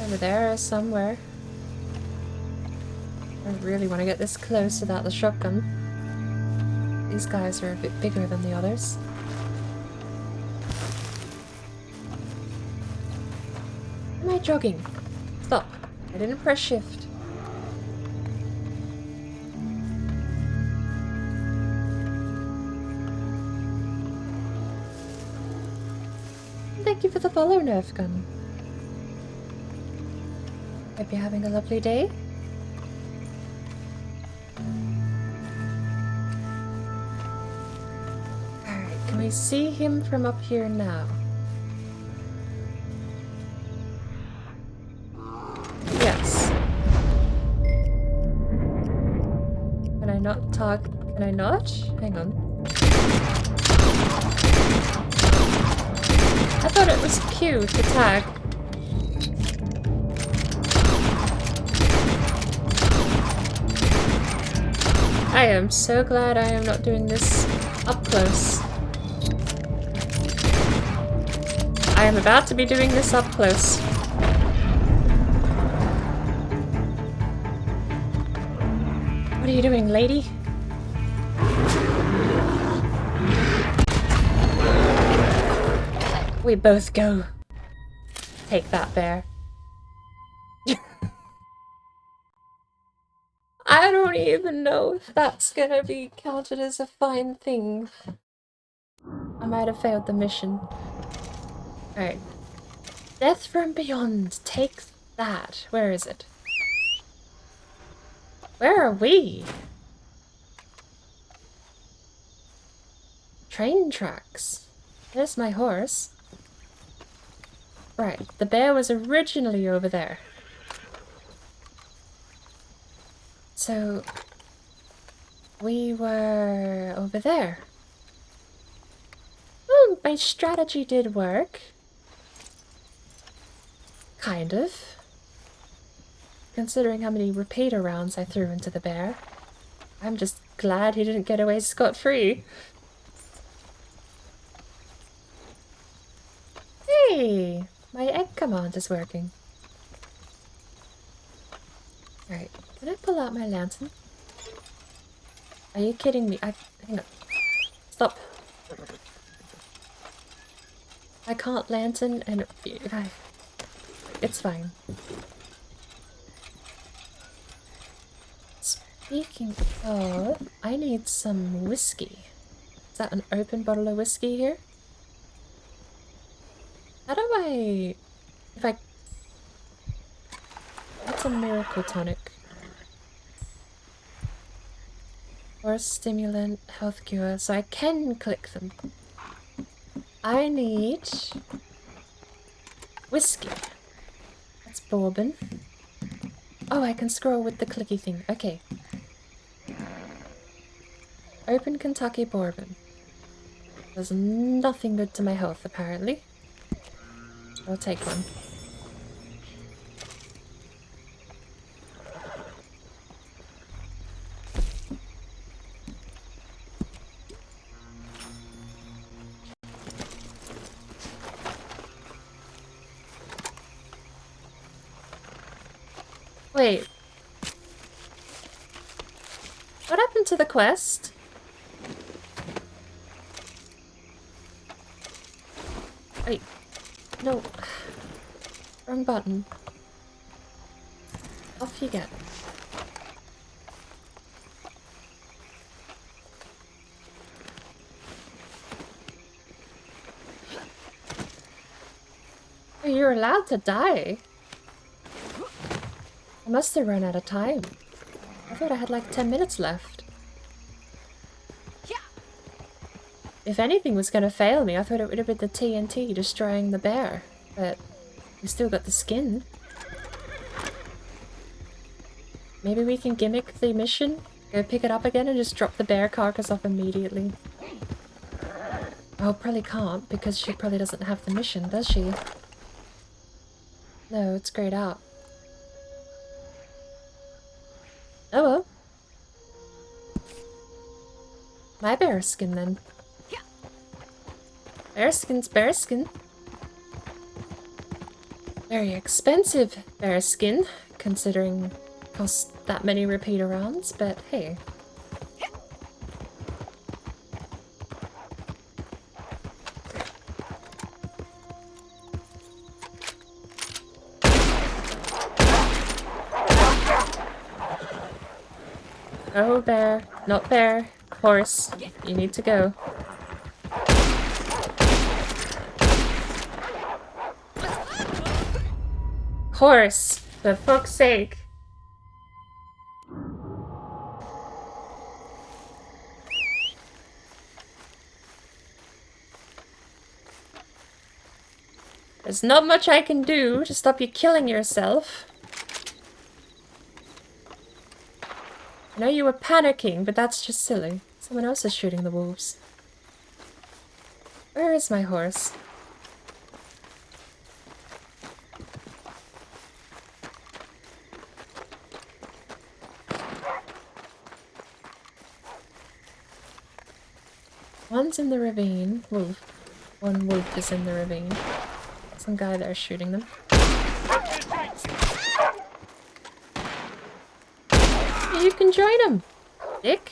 Over there somewhere. I really want to get this close without the shotgun. These guys are a bit bigger than the others. Am I jogging? Stop. I didn't press shift. Thank you for the follow, Nerf gun. Hope you're having a lovely day. Alright, can we see him from up here now? Yes. Can I not talk? Can I not? Hang on. I thought it was Q to tag. I am so glad I am not doing this up close. I am about to be doing this up close. What are you doing, lady? We both go. Take that, bear. I don't even know if that's gonna be counted as a fine thing. I might have failed the mission. Alright. Death from Beyond. Take that. Where is it? Where are we? Train tracks. There's my horse. Right, the bear was originally over there. So, we were over there. Oh, my strategy did work. Kind of. Considering how many repeater rounds I threw into the bear. I'm just glad he didn't get away scot-free. Hey! My egg command is working. Alright, can I pull out my lantern? Are you kidding me? Hang on. Stop. I can't lantern and... It's fine. Speaking of... I need some whiskey. Is that an open bottle of whiskey here? How do I... If I... What's a miracle tonic? Or a stimulant, health cure, so I can click them. I need... whiskey. That's bourbon. Oh, I can scroll with the clicky thing. Okay. Open Kentucky bourbon. Does nothing good to my health, apparently. I'll take one. Wait. What happened to the quest? Wait. No. Wrong button. Off you get. Oh, you're allowed to die. I must have run out of time. I thought I had like 10 minutes left. If anything was gonna fail me, I thought it would have been the TNT destroying the bear. But we still got the skin. Maybe we can gimmick the mission, go pick it up again and just drop the bear carcass off immediately. Oh, probably can't because she probably doesn't have the mission, does she? No, it's grayed out. Oh well. My bear skin then. Bearskin's bearskin. Very expensive bearskin, considering it costs that many repeater rounds, but hey. Oh, bear. Not bear. Horse. You need to go. Horse. For fuck's sake. There's not much I can do to stop you killing yourself. I know you were panicking, but that's just silly. Someone else is shooting the wolves. Where is my horse? One's in the ravine. Wolf. One wolf is in the ravine. Some guy there shooting them. You can join him, dick.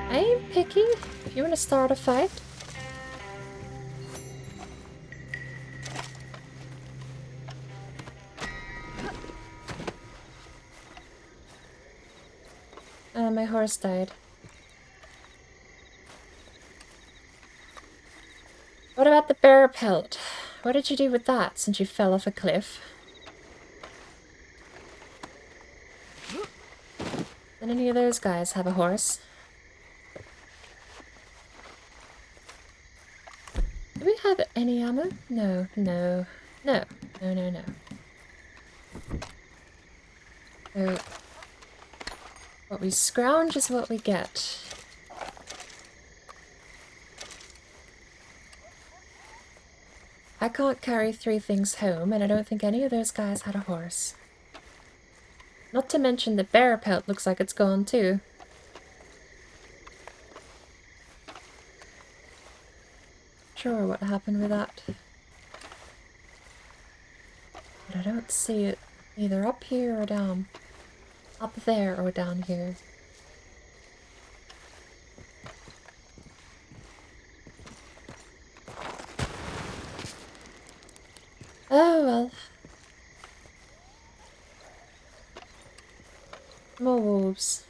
I ain't picky. If you want to start a fight. My horse died. What about the bear pelt? What did you do with that since you fell off a cliff? Did any of those guys have a horse? Do we have any ammo? No, no, no, no, no, no. So, what we scrounge is what we get. I can't carry 3 things home, and I don't think any of those guys had a horse. Not to mention the bear pelt looks like it's gone too. Sure what happened with that. But I don't see it either up here or down. Up there or down here. Oh well. More wolves.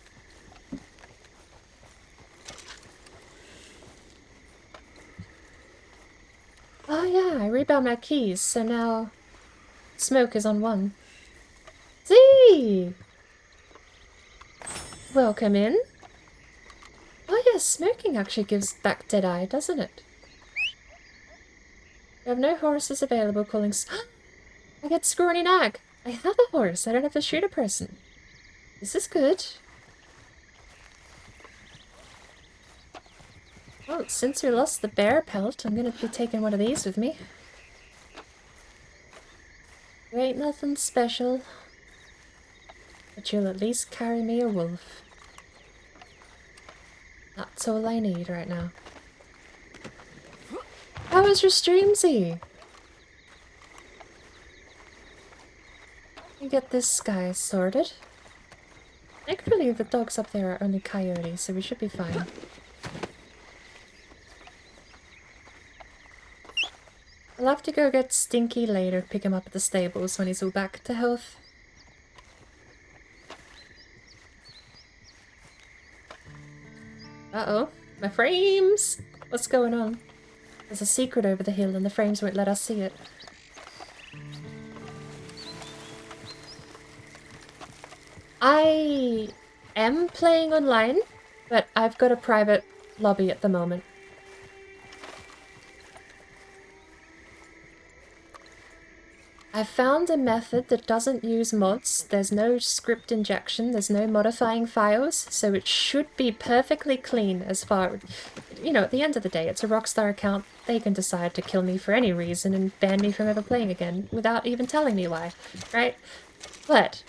Oh yeah, I rebound my keys, so now smoke is on 1. See! Welcome in. Oh yes, smoking actually gives back Deadeye, doesn't it? You have no horses available calling I get Scrawny Nag. I have a horse, I don't have to shoot a person. This is good. Well, since we lost the bear pelt, I'm gonna be taking one of these with me. You ain't nothing special. But you'll at least carry me a wolf. That's all I need right now. How was your streamsy? You get this guy sorted. Thankfully the dogs up there are only coyotes, so we should be fine. I'll have to go get Stinky later, pick him up at the stables when he's all back to health. Uh-oh, my frames! What's going on? There's a secret over the hill and the frames won't let us see it. I am playing online, but I've got a private lobby at the moment. I found a method that doesn't use mods, there's no script injection, there's no modifying files, so it should be perfectly clean as far... You know, at the end of the day, it's a Rockstar account, they can decide to kill me for any reason and ban me from ever playing again, without even telling me why, right? But,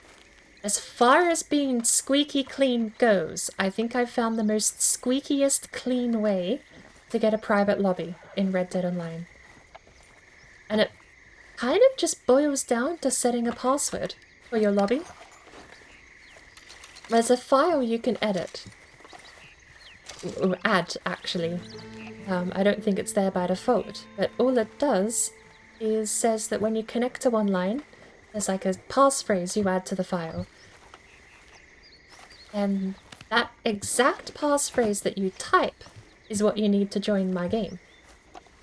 as far as being squeaky clean goes, I think I've found the most squeakiest clean way to get a private lobby in Red Dead Online. And it kind of just boils down to setting a password for your lobby. There's a file you can edit. Or add, actually. I don't think it's there by default, but all it does is says that when you connect to one line, there's like a passphrase you add to the file. And that exact passphrase that you type is what you need to join my game.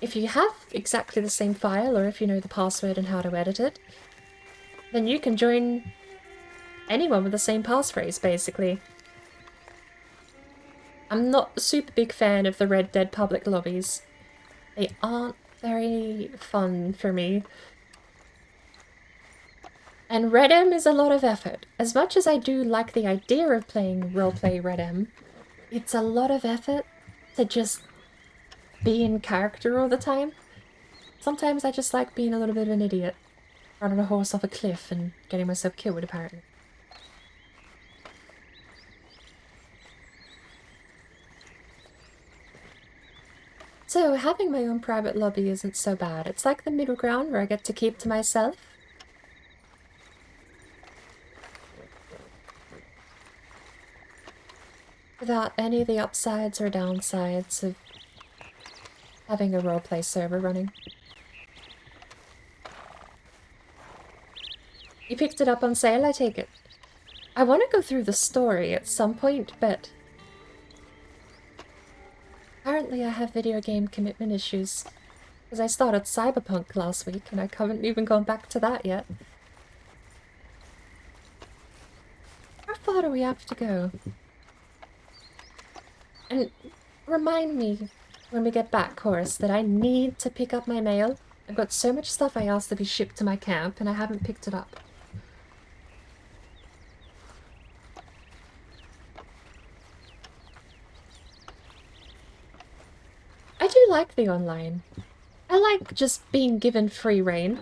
If you have exactly the same file, or if you know the password and how to edit it, then you can join anyone with the same passphrase, basically. I'm not a super big fan of the Red Dead public lobbies. They aren't very fun for me. And Red M is a lot of effort. As much as I do like the idea of playing roleplay Red M, it's a lot of effort to just be in character all the time. Sometimes I just like being a little bit of an idiot, running a horse off a cliff and getting myself killed, apparently. So having my own private lobby isn't so bad. It's like the middle ground where I get to keep to myself. Without any of the upsides or downsides of having a roleplay server running. You picked it up on sale, I take it? I want to go through the story at some point, but apparently I have video game commitment issues. Because I started Cyberpunk last week and I haven't even gone back to that yet. How far do we have to go? And remind me when we get back, Horace, that I need to pick up my mail. I've got so much stuff I asked to be shipped to my camp and I haven't picked it up. I do like the online. I like just being given free reign.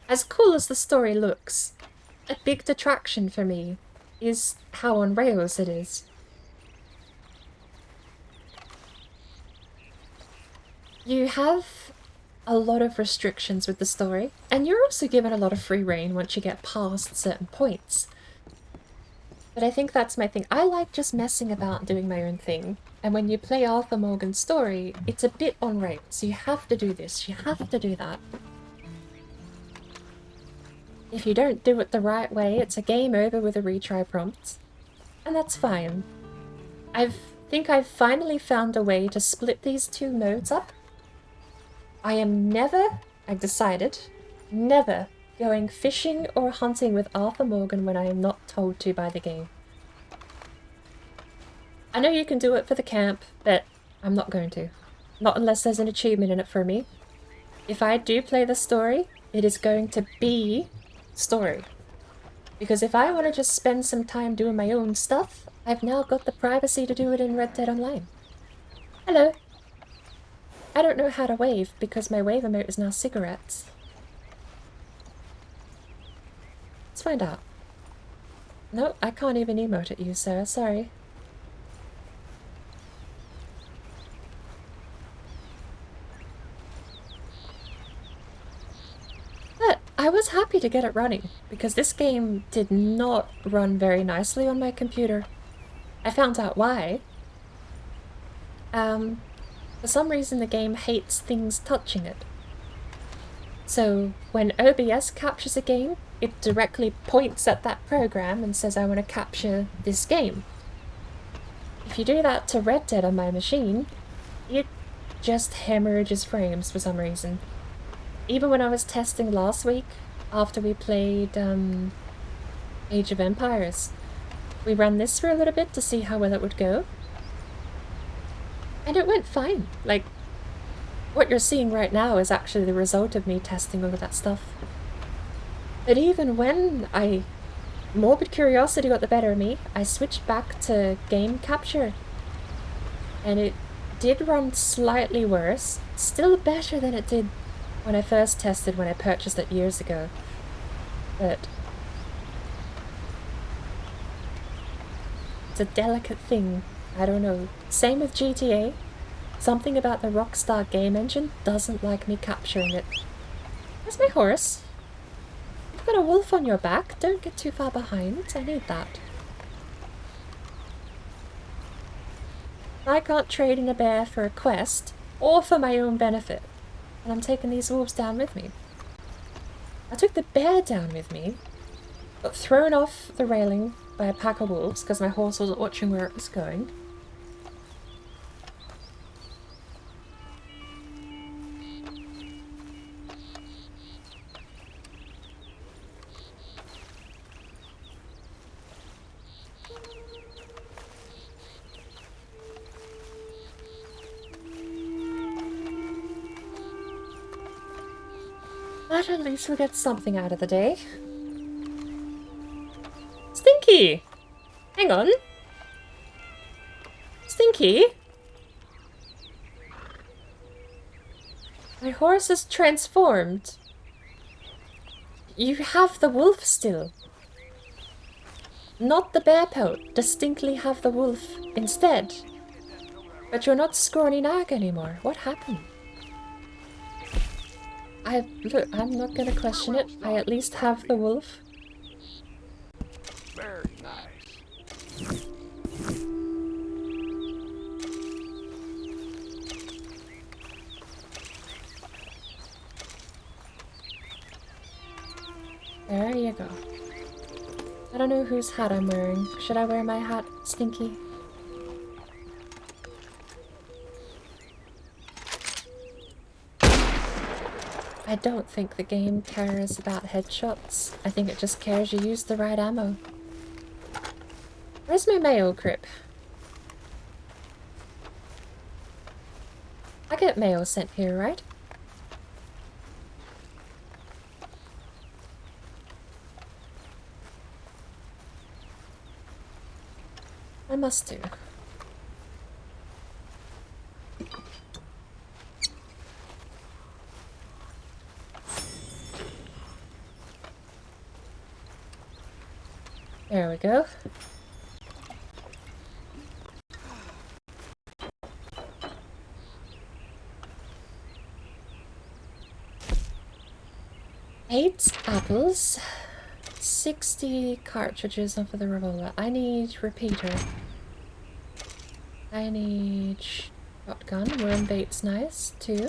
As cool as the story looks, a big detraction for me is how on rails it is. You have a lot of restrictions with the story, and you're also given a lot of free reign once you get past certain points. But I think that's my thing. I like just messing about and doing my own thing. And when you play Arthur Morgan's story, it's a bit on rails. You have to do this, you have to do that. If you don't do it the right way, it's a game over with a retry prompt. And that's fine. I think I've finally found a way to split these two modes up. I am never, I've decided, never going fishing or hunting with Arthur Morgan when I am not told to by the game. I know you can do it for the camp, but I'm not going to. Not unless there's an achievement in it for me. If I do play the story, it is going to be story. Because if I want to just spend some time doing my own stuff, I've now got the privacy to do it in Red Dead Online. Hello. I don't know how to wave because my wave emote is now cigarettes. Let's find out. No, I can't even emote at you, Sarah. Sorry. But I was happy to get it running because this game did not run very nicely on my computer. I found out why. For some reason the game hates things touching it. So when OBS captures a game, it directly points at that program and says, I want to capture this game. If you do that to Red Dead on my machine, it just hemorrhages frames for some reason. Even when I was testing last week, after we played Age of Empires, we ran this for a little bit to see how well it would go. And it went fine. Like, what you're seeing right now is actually the result of me testing all of that stuff. But even when morbid curiosity got the better of me, I switched back to game capture. And it did run slightly worse. Still better than it did when I first tested when I purchased it years ago. But it's a delicate thing. I don't know. Same with GTA. Something about the Rockstar game engine doesn't like me capturing it. Where's my horse? You've got a wolf on your back. Don't get too far behind. I need that. I can't trade in a bear for a quest, or for my own benefit. And I'm taking these wolves down with me. I took the bear down with me, got thrown off the railing by a pack of wolves because my horse wasn't watching where it was going. But at least we get something out of the day. Stinky! Hang on. Stinky? My horse is transformed. You have the wolf still. Not the bear pelt. Distinctly have the wolf instead. But you're not scrawny nag anymore. What happened? Look, I'm not gonna question it. I at least have the wolf. Very nice. There you go. I don't know whose hat I'm wearing. Should I wear my hat, Stinky? I don't think the game cares about headshots. I think it just cares you use the right ammo. Where's my mayo crib? I get mail sent here, right? I must do. There we go. Eight apples, 60 cartridges for the revolver. I need repeater. I need shotgun. Worm bait's nice too.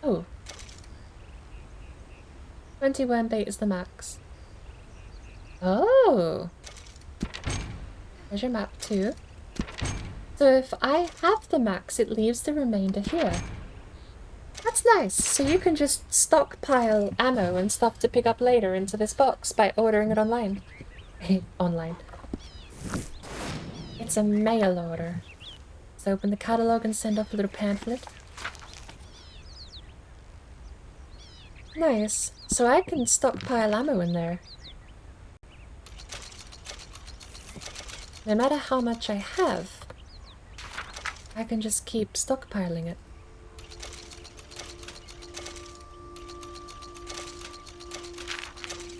Oh. 20 worm bait is the max. Oh. There's your map too. So if I have the max, it leaves the remainder here. That's nice. So you can just stockpile ammo and stuff to pick up later into this box by ordering it online. Online. It's a mail order. So open the catalog and send off a little pamphlet. Nice. So I can stockpile ammo in there. No matter how much I have, I can just keep stockpiling it.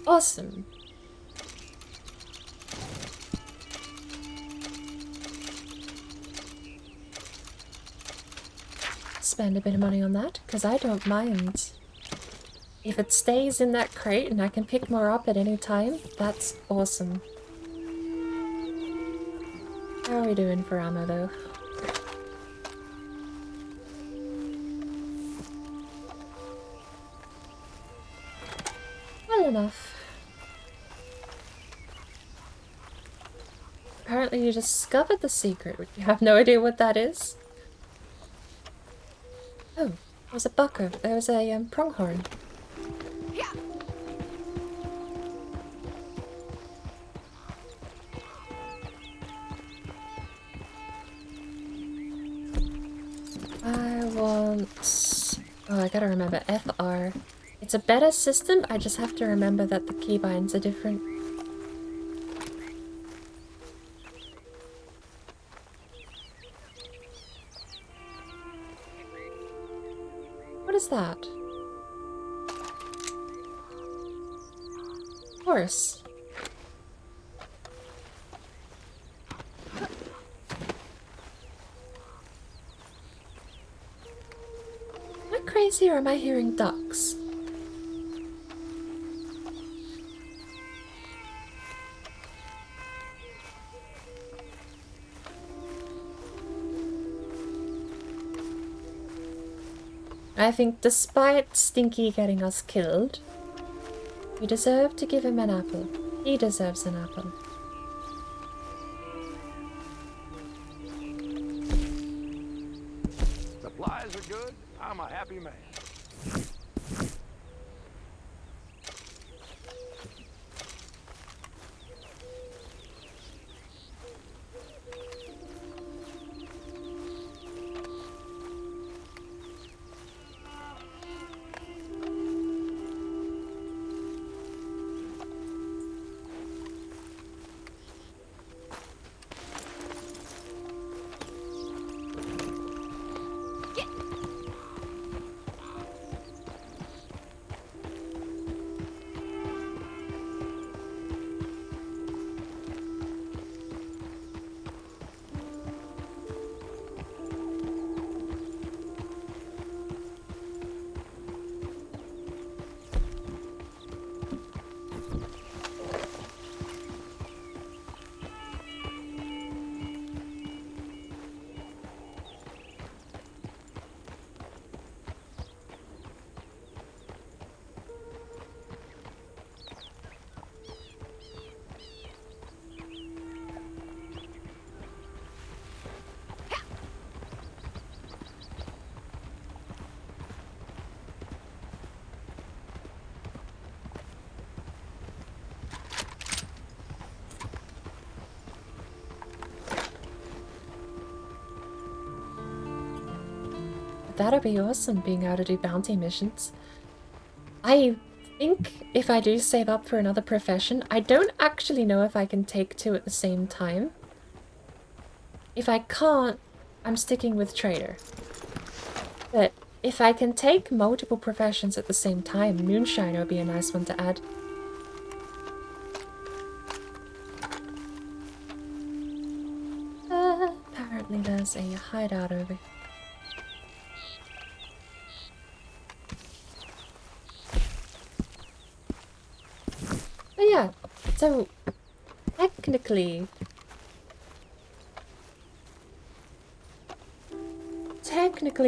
Awesome. Spend a bit of money on that, because I don't mind. If it stays in that crate and I can pick more up at any time, that's awesome. How are we doing for ammo though? Well enough. Apparently you discovered the secret, but you have no idea what that is. Oh, there's a bucker. There was a pronghorn. I want... Oh, I gotta remember FR. It's a better system, I just have to remember that the keybinds are different. What is that? Horse. Am I crazy or am I hearing ducks? I think despite Stinky getting us killed, we deserve to give him an apple. He deserves an apple. Supplies are good. I'm a happy man. That'd be awesome, being able to do bounty missions. I think if I do save up for another profession, I don't actually know if I can take two at the same time. If I can't, I'm sticking with trader. But if I can take multiple professions at the same time, moonshiner would be a nice one to add. Apparently there's a hideout over here. But yeah, so technically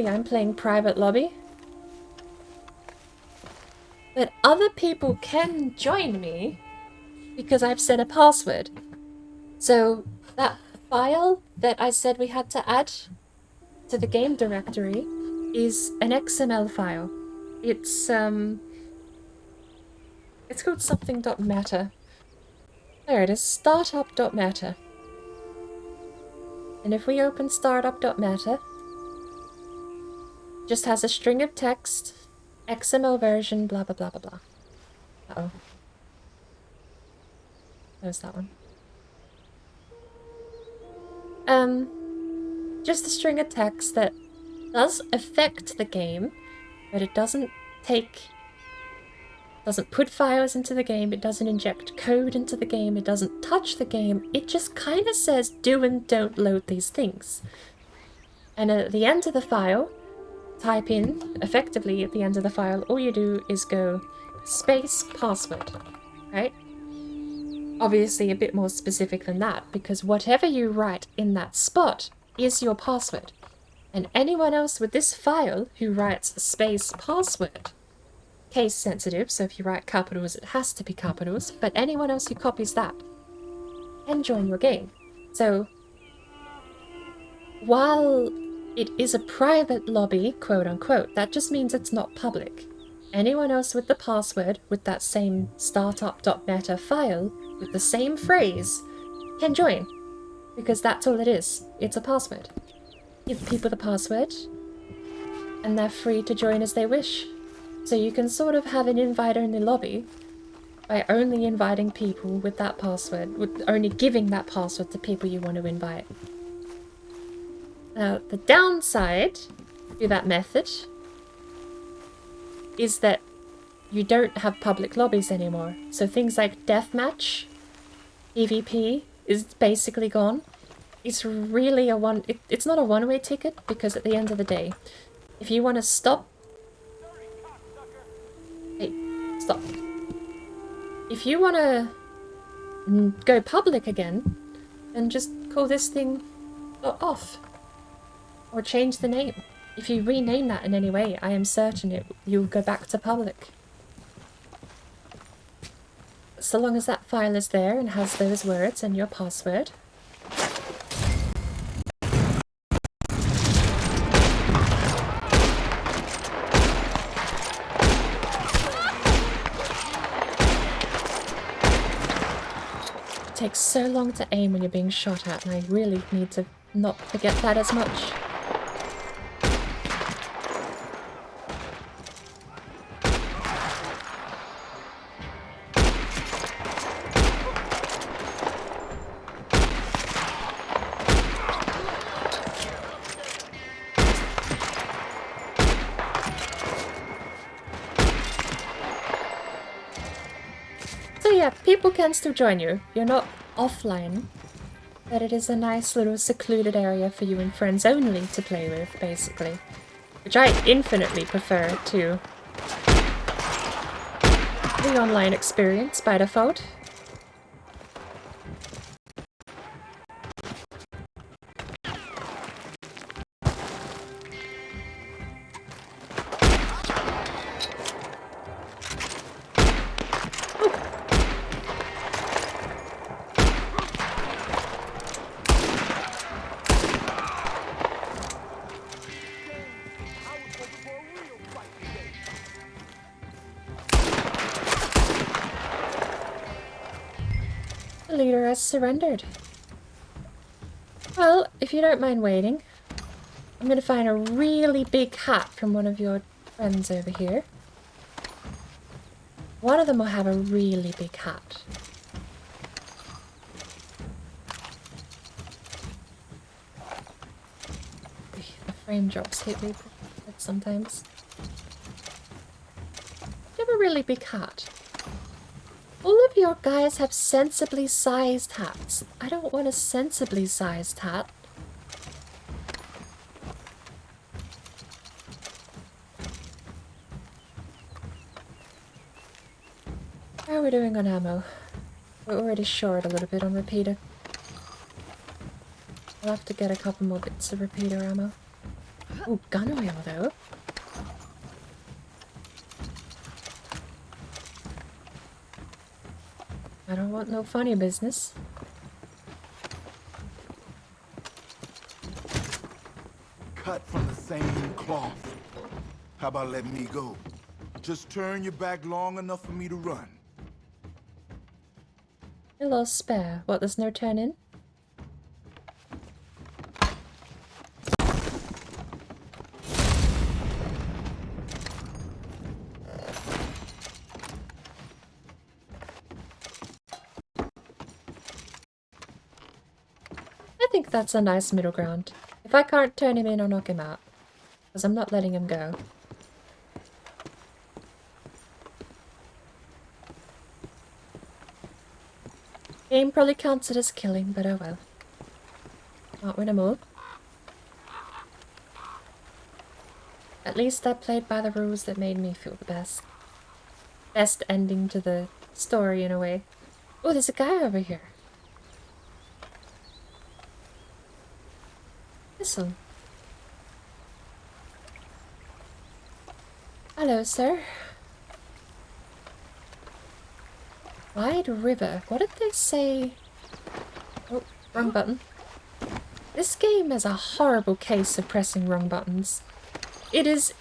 I'm playing private lobby, but other people can join me because I've set a password. So that file that I said we had to add to the game directory is an XML file. It's called something.meta. There it is, startup.meta. And if we open startup.meta, just has a string of text, XML version, blah blah blah blah blah. Uh-oh. There's that one. Just a string of text that does affect the game, but it doesn't put files into the game, it doesn't inject code into the game, it doesn't touch the game, it just kind of says do and don't load these things. And at the end of the file, type in, effectively at the end of the file, all you do is go space password, right? Obviously a bit more specific than that, because whatever you write in that spot is your password. And anyone else with this file who writes space password, case sensitive, so if you write capitals it has to be capitals, but anyone else who copies that can join your game. So while it is a private lobby, quote unquote, that just means it's not public. Anyone else with the password, with that same startup.meta file, with the same phrase, can join. Because that's all it is. It's a password. Give people the password, and they're free to join as they wish. So you can sort of have an invite-only lobby by only inviting people with that password, with only giving that password to people you want to invite. Now, the downside to that method is that you don't have public lobbies anymore. So things like deathmatch, PvP is basically gone. It's really it's not a one-way ticket, because at the end of the day, if you want to stop... Hey, stop. If you want to go public again, then just call this thing off. Or change the name. If you rename that in any way, I am certain you'll go back to public. So long as that file is there and has those words and your password. It takes so long to aim when you're being shot at, and I really need to not forget that as much. So yeah, people can still join you. You're not offline. But it is a nice little secluded area for you and friends only to play with, basically. Which I infinitely prefer to the online experience by default. The leader has surrendered. Well, if you don't mind waiting, I'm going to find a really big hat from one of your friends over here. One of them will have a really big hat. The frame drops hit me sometimes. You have a really big hat. All of your guys have sensibly sized hats. I don't want a sensibly sized hat. How are we doing on ammo? We're already short a little bit on repeater. I'll have to get a couple more bits of repeater ammo. Ooh, gun oil though. I don't want no funny business. Cut from the same cloth. How about letting me go? Just turn your back long enough for me to run. A little spare. What, there's no turn in? I think that's a nice middle ground. If I can't turn him in or knock him out, because I'm not letting him go. Game probably counts it as killing, but oh well. Can't win 'em all. At least I played by the rules that made me feel the best. Best ending to the story in a way. Oh, there's a guy over here. Thistle. Hello, sir. Wide River. What did they say? Oh, wrong button. This game is a horrible case of pressing wrong buttons. It is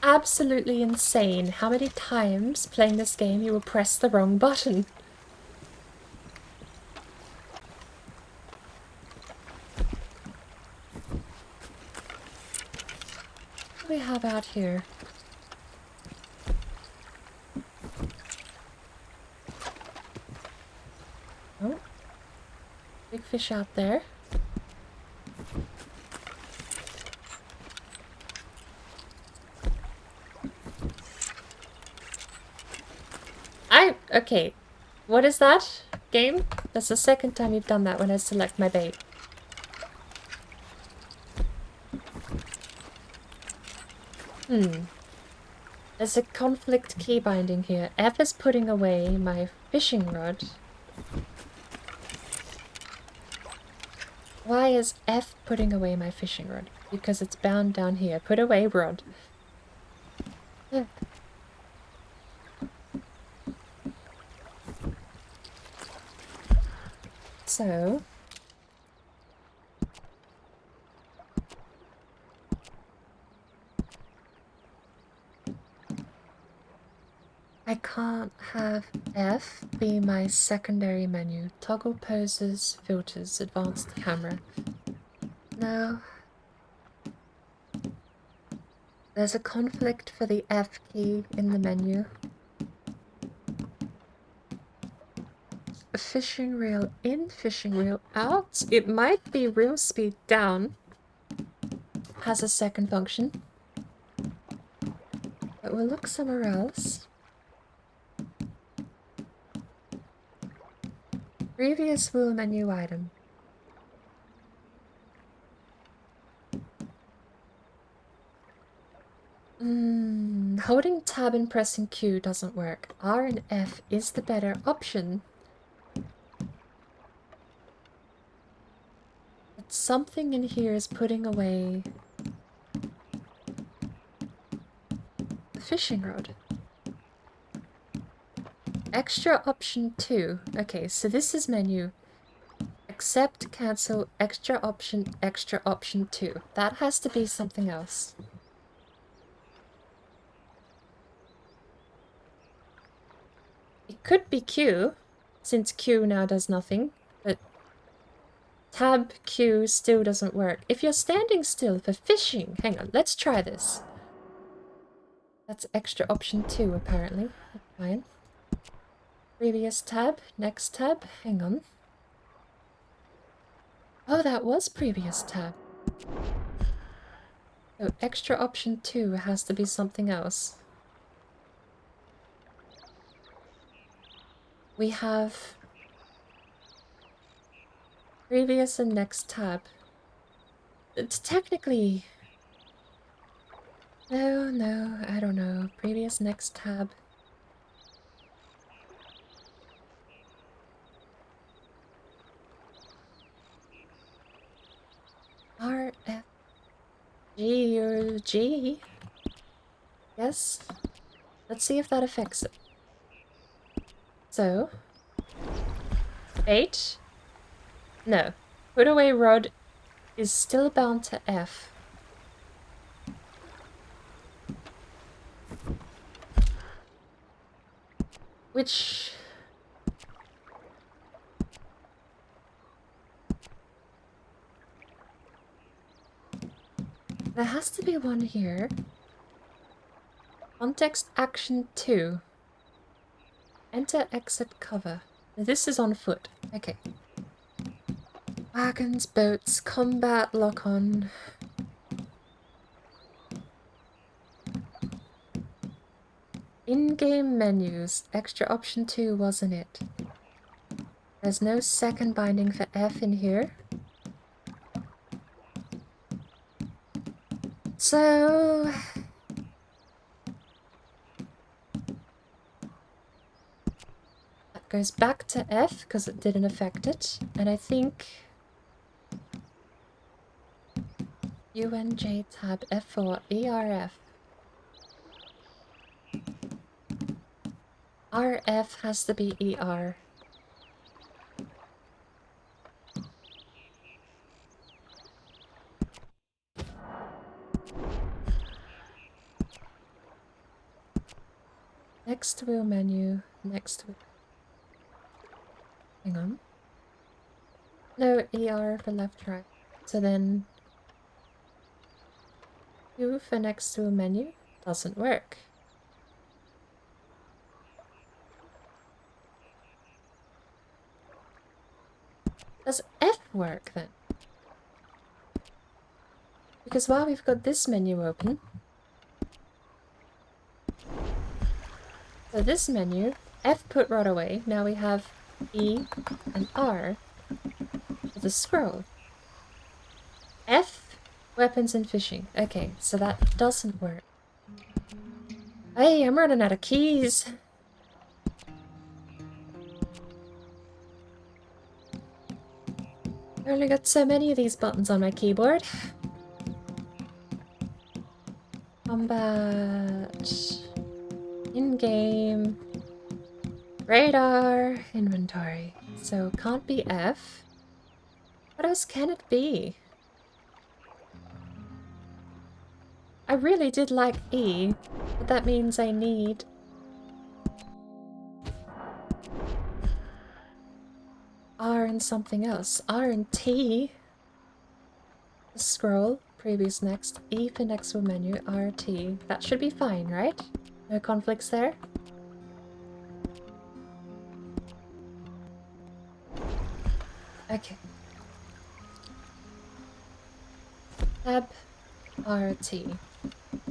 absolutely insane how many times playing this game you will press the wrong button. What do we have out here? Oh, big fish out there. Okay, what is that? Game? That's the second time you've done that when I select my bait. There's a conflict key binding here. F is putting away my fishing rod. Why is F putting away my fishing rod? Because it's bound down here. Put away rod. Ugh. So... I can't have F be my secondary menu. Toggle poses, filters, advanced camera. No. There's a conflict for the F key in the menu. A fishing reel in, fishing reel out. It might be reel speed down. Has a second function. But we'll look somewhere else. Previous wheel menu item. Holding tab and pressing Q doesn't work. R and F is the better option. But something in here is putting away the fishing rod. Extra option 2. Okay, so this is menu. Accept, cancel, extra option 2. That has to be something else. It could be Q, since Q now does nothing, but tab Q still doesn't work. If you're standing still for fishing, hang on, let's try this. That's extra option 2 apparently. That's fine. Previous tab, next tab, hang on. Oh, that was previous tab. So extra option 2 has to be something else. We have previous and next tab. It's technically... No, I don't know. Previous, next tab. R, F, G, or G? Yes? Let's see if that affects it. So... 8? No. Put away rod is still bound to F. Which... There has to be one here. Context action 2. Enter, exit, cover. This is on foot. Okay. Wagons, boats, combat, lock on. In-game menus. Extra option 2 wasn't it. There's no second binding for F in here. So... that goes back to F because it didn't affect it. And I think... UNJ tab F4 ERF. RF has to be ER. Next wheel menu. Next wheel. Hang on. No, ER for left, right. So then... U for next wheel menu doesn't work. Does F work then? Because while we've got this menu open... So this menu, F put rod away, now we have E and R for the scroll. F, weapons and fishing. Okay, so that doesn't work. Hey, I'm running out of keys. I only got so many of these buttons on my keyboard. Combat. In-game. Radar. Inventory. So can't be F. What else can it be? I really did like E, but that means I need... R and something else. R and T. Scroll. Previous next. E for next one menu. R, T. That should be fine, right? No conflicts there? Okay. Tab. R, T.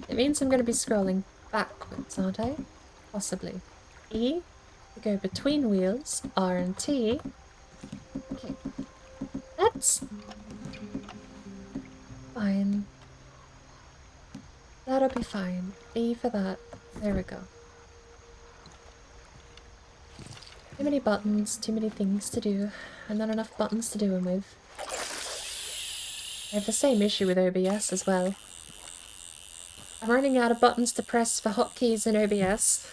It means I'm going to be scrolling backwards, aren't I? Possibly. E to go between wheels. R and T. Okay. That's fine. That'll be fine. E for that. There we go. Too many buttons, too many things to do, and not enough buttons to do them with. I have the same issue with OBS as well. I'm running out of buttons to press for hotkeys in OBS.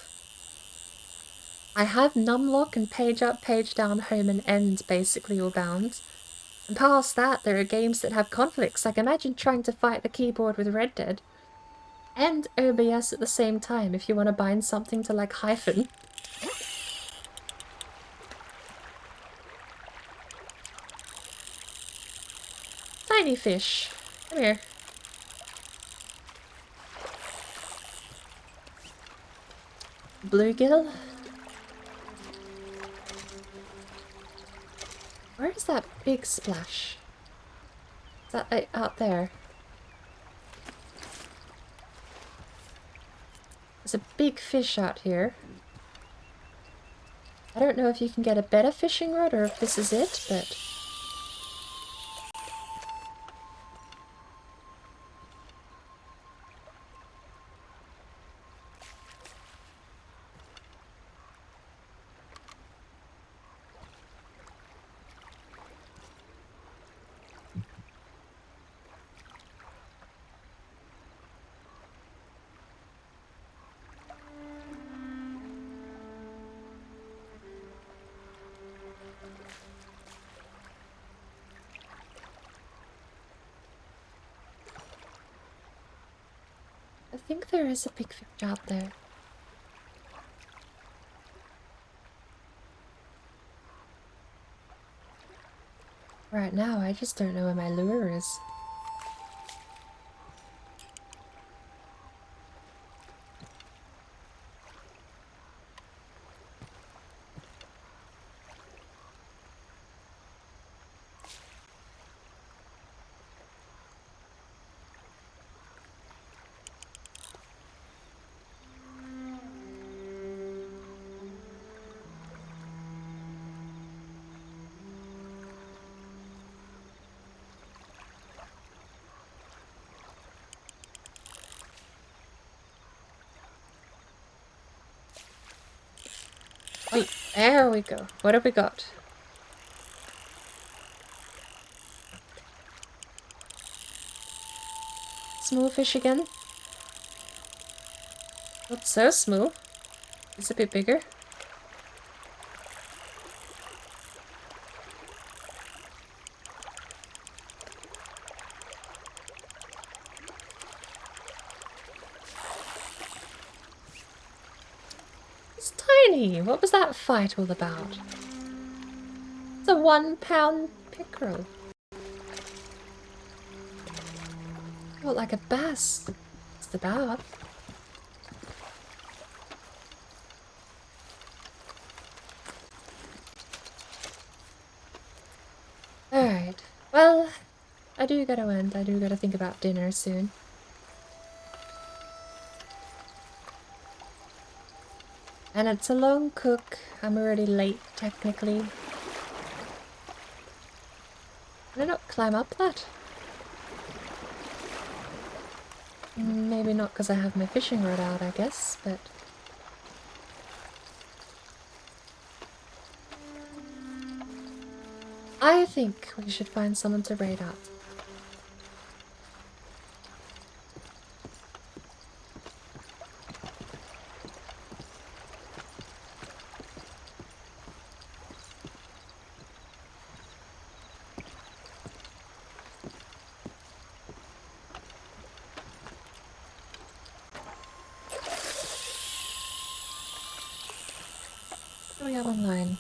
I have numlock and page up, page down, home and end basically all bound. And past that, there are games that have conflicts. Like imagine trying to fight the keyboard with Red Dead and OBS at the same time if you want to bind something to like hyphen. Tiny fish. Come here. Bluegill. Where is that big splash? Is that out there? There's a big fish out here. I don't know if you can get a better fishing rod or if this is it, but... I think there is a big fish out there. Right now, I just don't know where my lure is. Wait, there we go. What have we got? Small fish again? Not so small. It's a bit bigger. What was that fight all about? It's a 1 pound pickerel. Oh, like a bass. It's about. Alright. Well, I do gotta end. I do gotta think about dinner soon. And it's a long cook. I'm already late, technically. Can I not climb up that? Maybe not because I have my fishing rod out, I guess, but... I think we should find someone to raid out. What do we have online?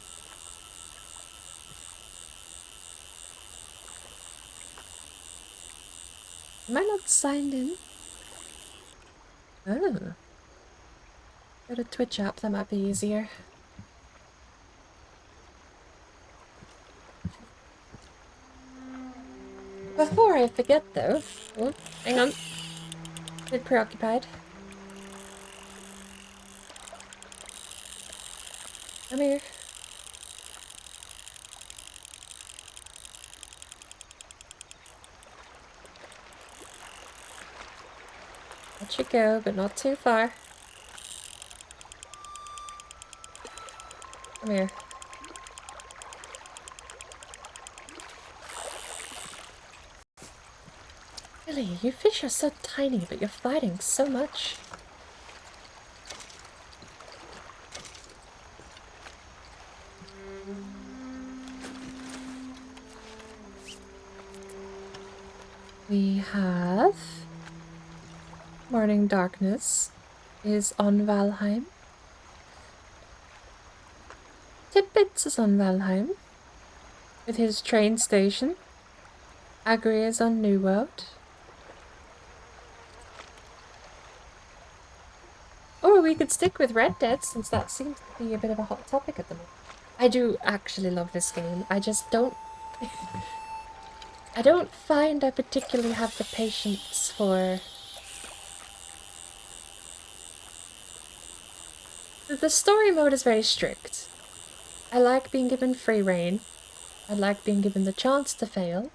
Am I not signed in? Oh. Go to Twitch app, that might be easier. Before I forget though. Oh, hang on. A bit preoccupied. Come here. Let you go, but not too far. Come here. Really, you fish are so tiny, but you're fighting so much. We have... Morning Darkness is on Valheim. Tidbits is on Valheim with his train station. Agri is on New World. Or we could stick with Red Dead since that seems to be a bit of a hot topic at the moment. I do actually love this game. I just don't... I don't find I particularly have the patience for... The story mode is very strict. I like being given free reign. I like being given the chance to fail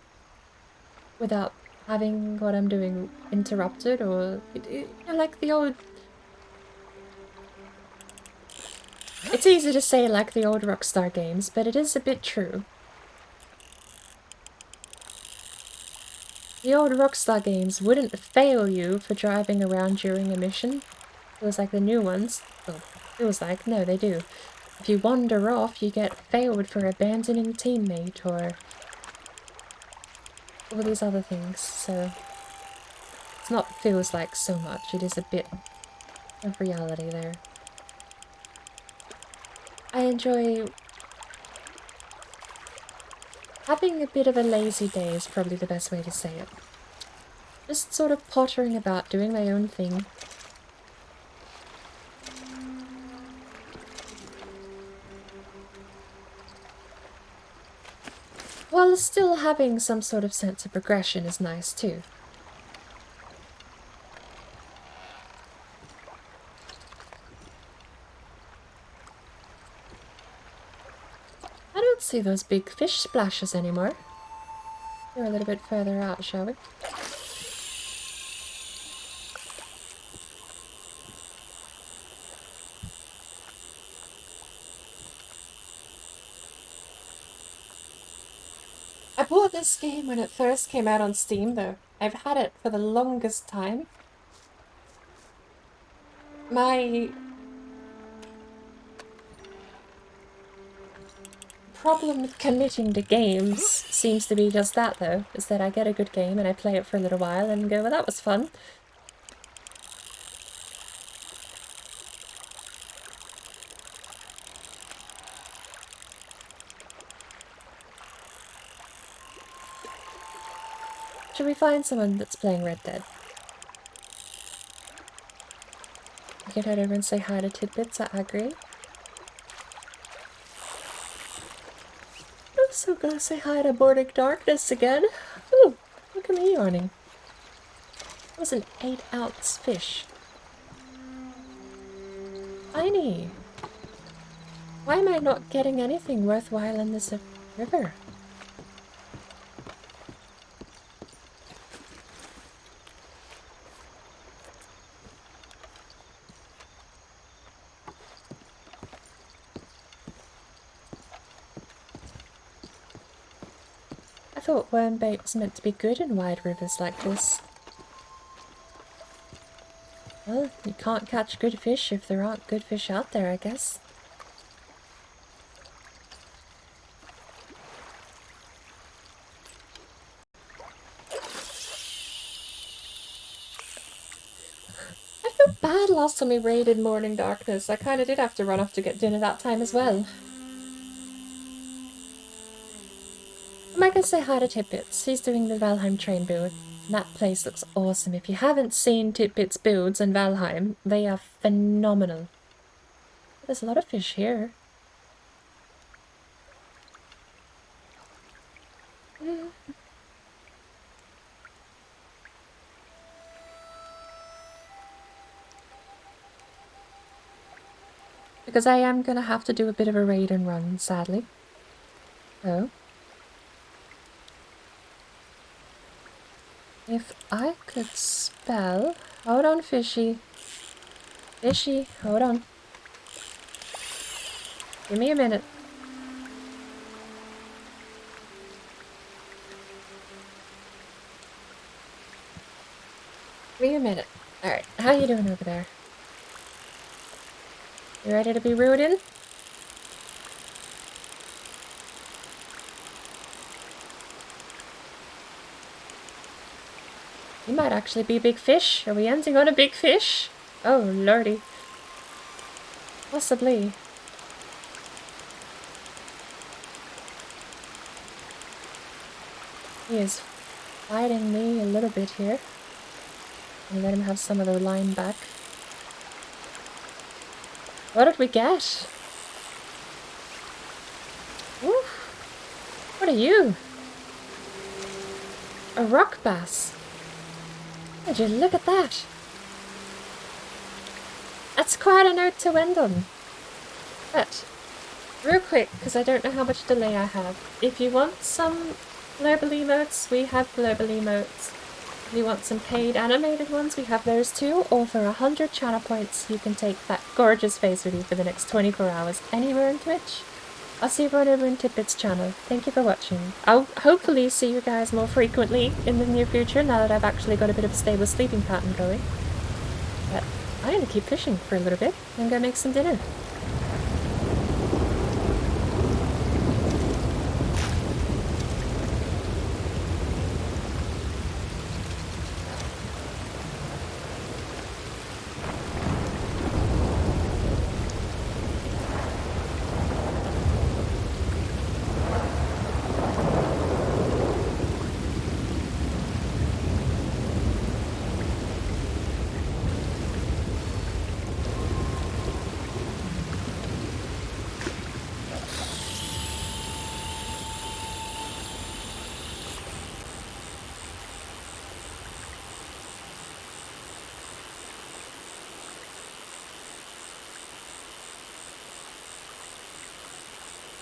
without having what I'm doing interrupted, or I like the old... It's easy to say like the old Rockstar games, but it is a bit true. The old Rockstar games wouldn't fail you for driving around during a mission. It was like the new ones. Well, it was like, no, they do. If you wander off, you get failed for abandoning a teammate, or all these other things, so... It's not feels like so much, it is a bit of reality there. I enjoy... Having a bit of a lazy day is probably the best way to say it. Just sort of pottering about, doing my own thing. While still having some sort of sense of progression is nice too. I don't see those big fish splashes anymore. They're a little bit further out, shall we? I bought this game when it first came out on Steam though. I've had it for the longest time. My problem with committing to games seems to be just that though, is that I get a good game and I play it for a little while and go, well, that was fun. Should we find someone that's playing Red Dead? I can head over and say hi to Tidbits, I agree. I'm also gonna say hi to Morning Darkness again. Ooh, look at me yawning. That was an 8-ounce fish. Tiny. Why am I not getting anything worthwhile in this river? thought worm bait was meant to be good in wide rivers like this. Well, you can't catch good fish if there aren't good fish out there, I guess. I feel bad last time we raided Morning Darkness. I kind of did have to run off to get dinner that time as well. I'm not gonna say hi to Titbits. He's doing the Valheim train build. That place looks awesome. If you haven't seen Titbits builds in Valheim, they are phenomenal. There's a lot of fish here. Because I am gonna have to do a bit of a raid and run, sadly. So, if I could spell... Hold on, fishy. Fishy, hold on. Give me a minute. Give me a minute. Alright, how you doing over there? You ready to be rooted in? You might actually be a big fish. Are we ending on a big fish? Oh, lordy. Possibly. He is fighting me a little bit here. And let him have some of the line back. What did we get? Oof. What are you? A rock bass. Would you look at that? That's quite a note to end on. But, real quick, because I don't know how much delay I have. If you want some global emotes, we have global emotes. If you want some paid animated ones, we have those too. Or for 100 channel points, you can take that gorgeous face with you for the next 24 hours anywhere on Twitch. I'll see everyone over in Titbits channel. Thank you for watching. I'll hopefully see you guys more frequently in the near future now that I've actually got a bit of a stable sleeping pattern going. But I'm going to keep fishing for a little bit and go make some dinner.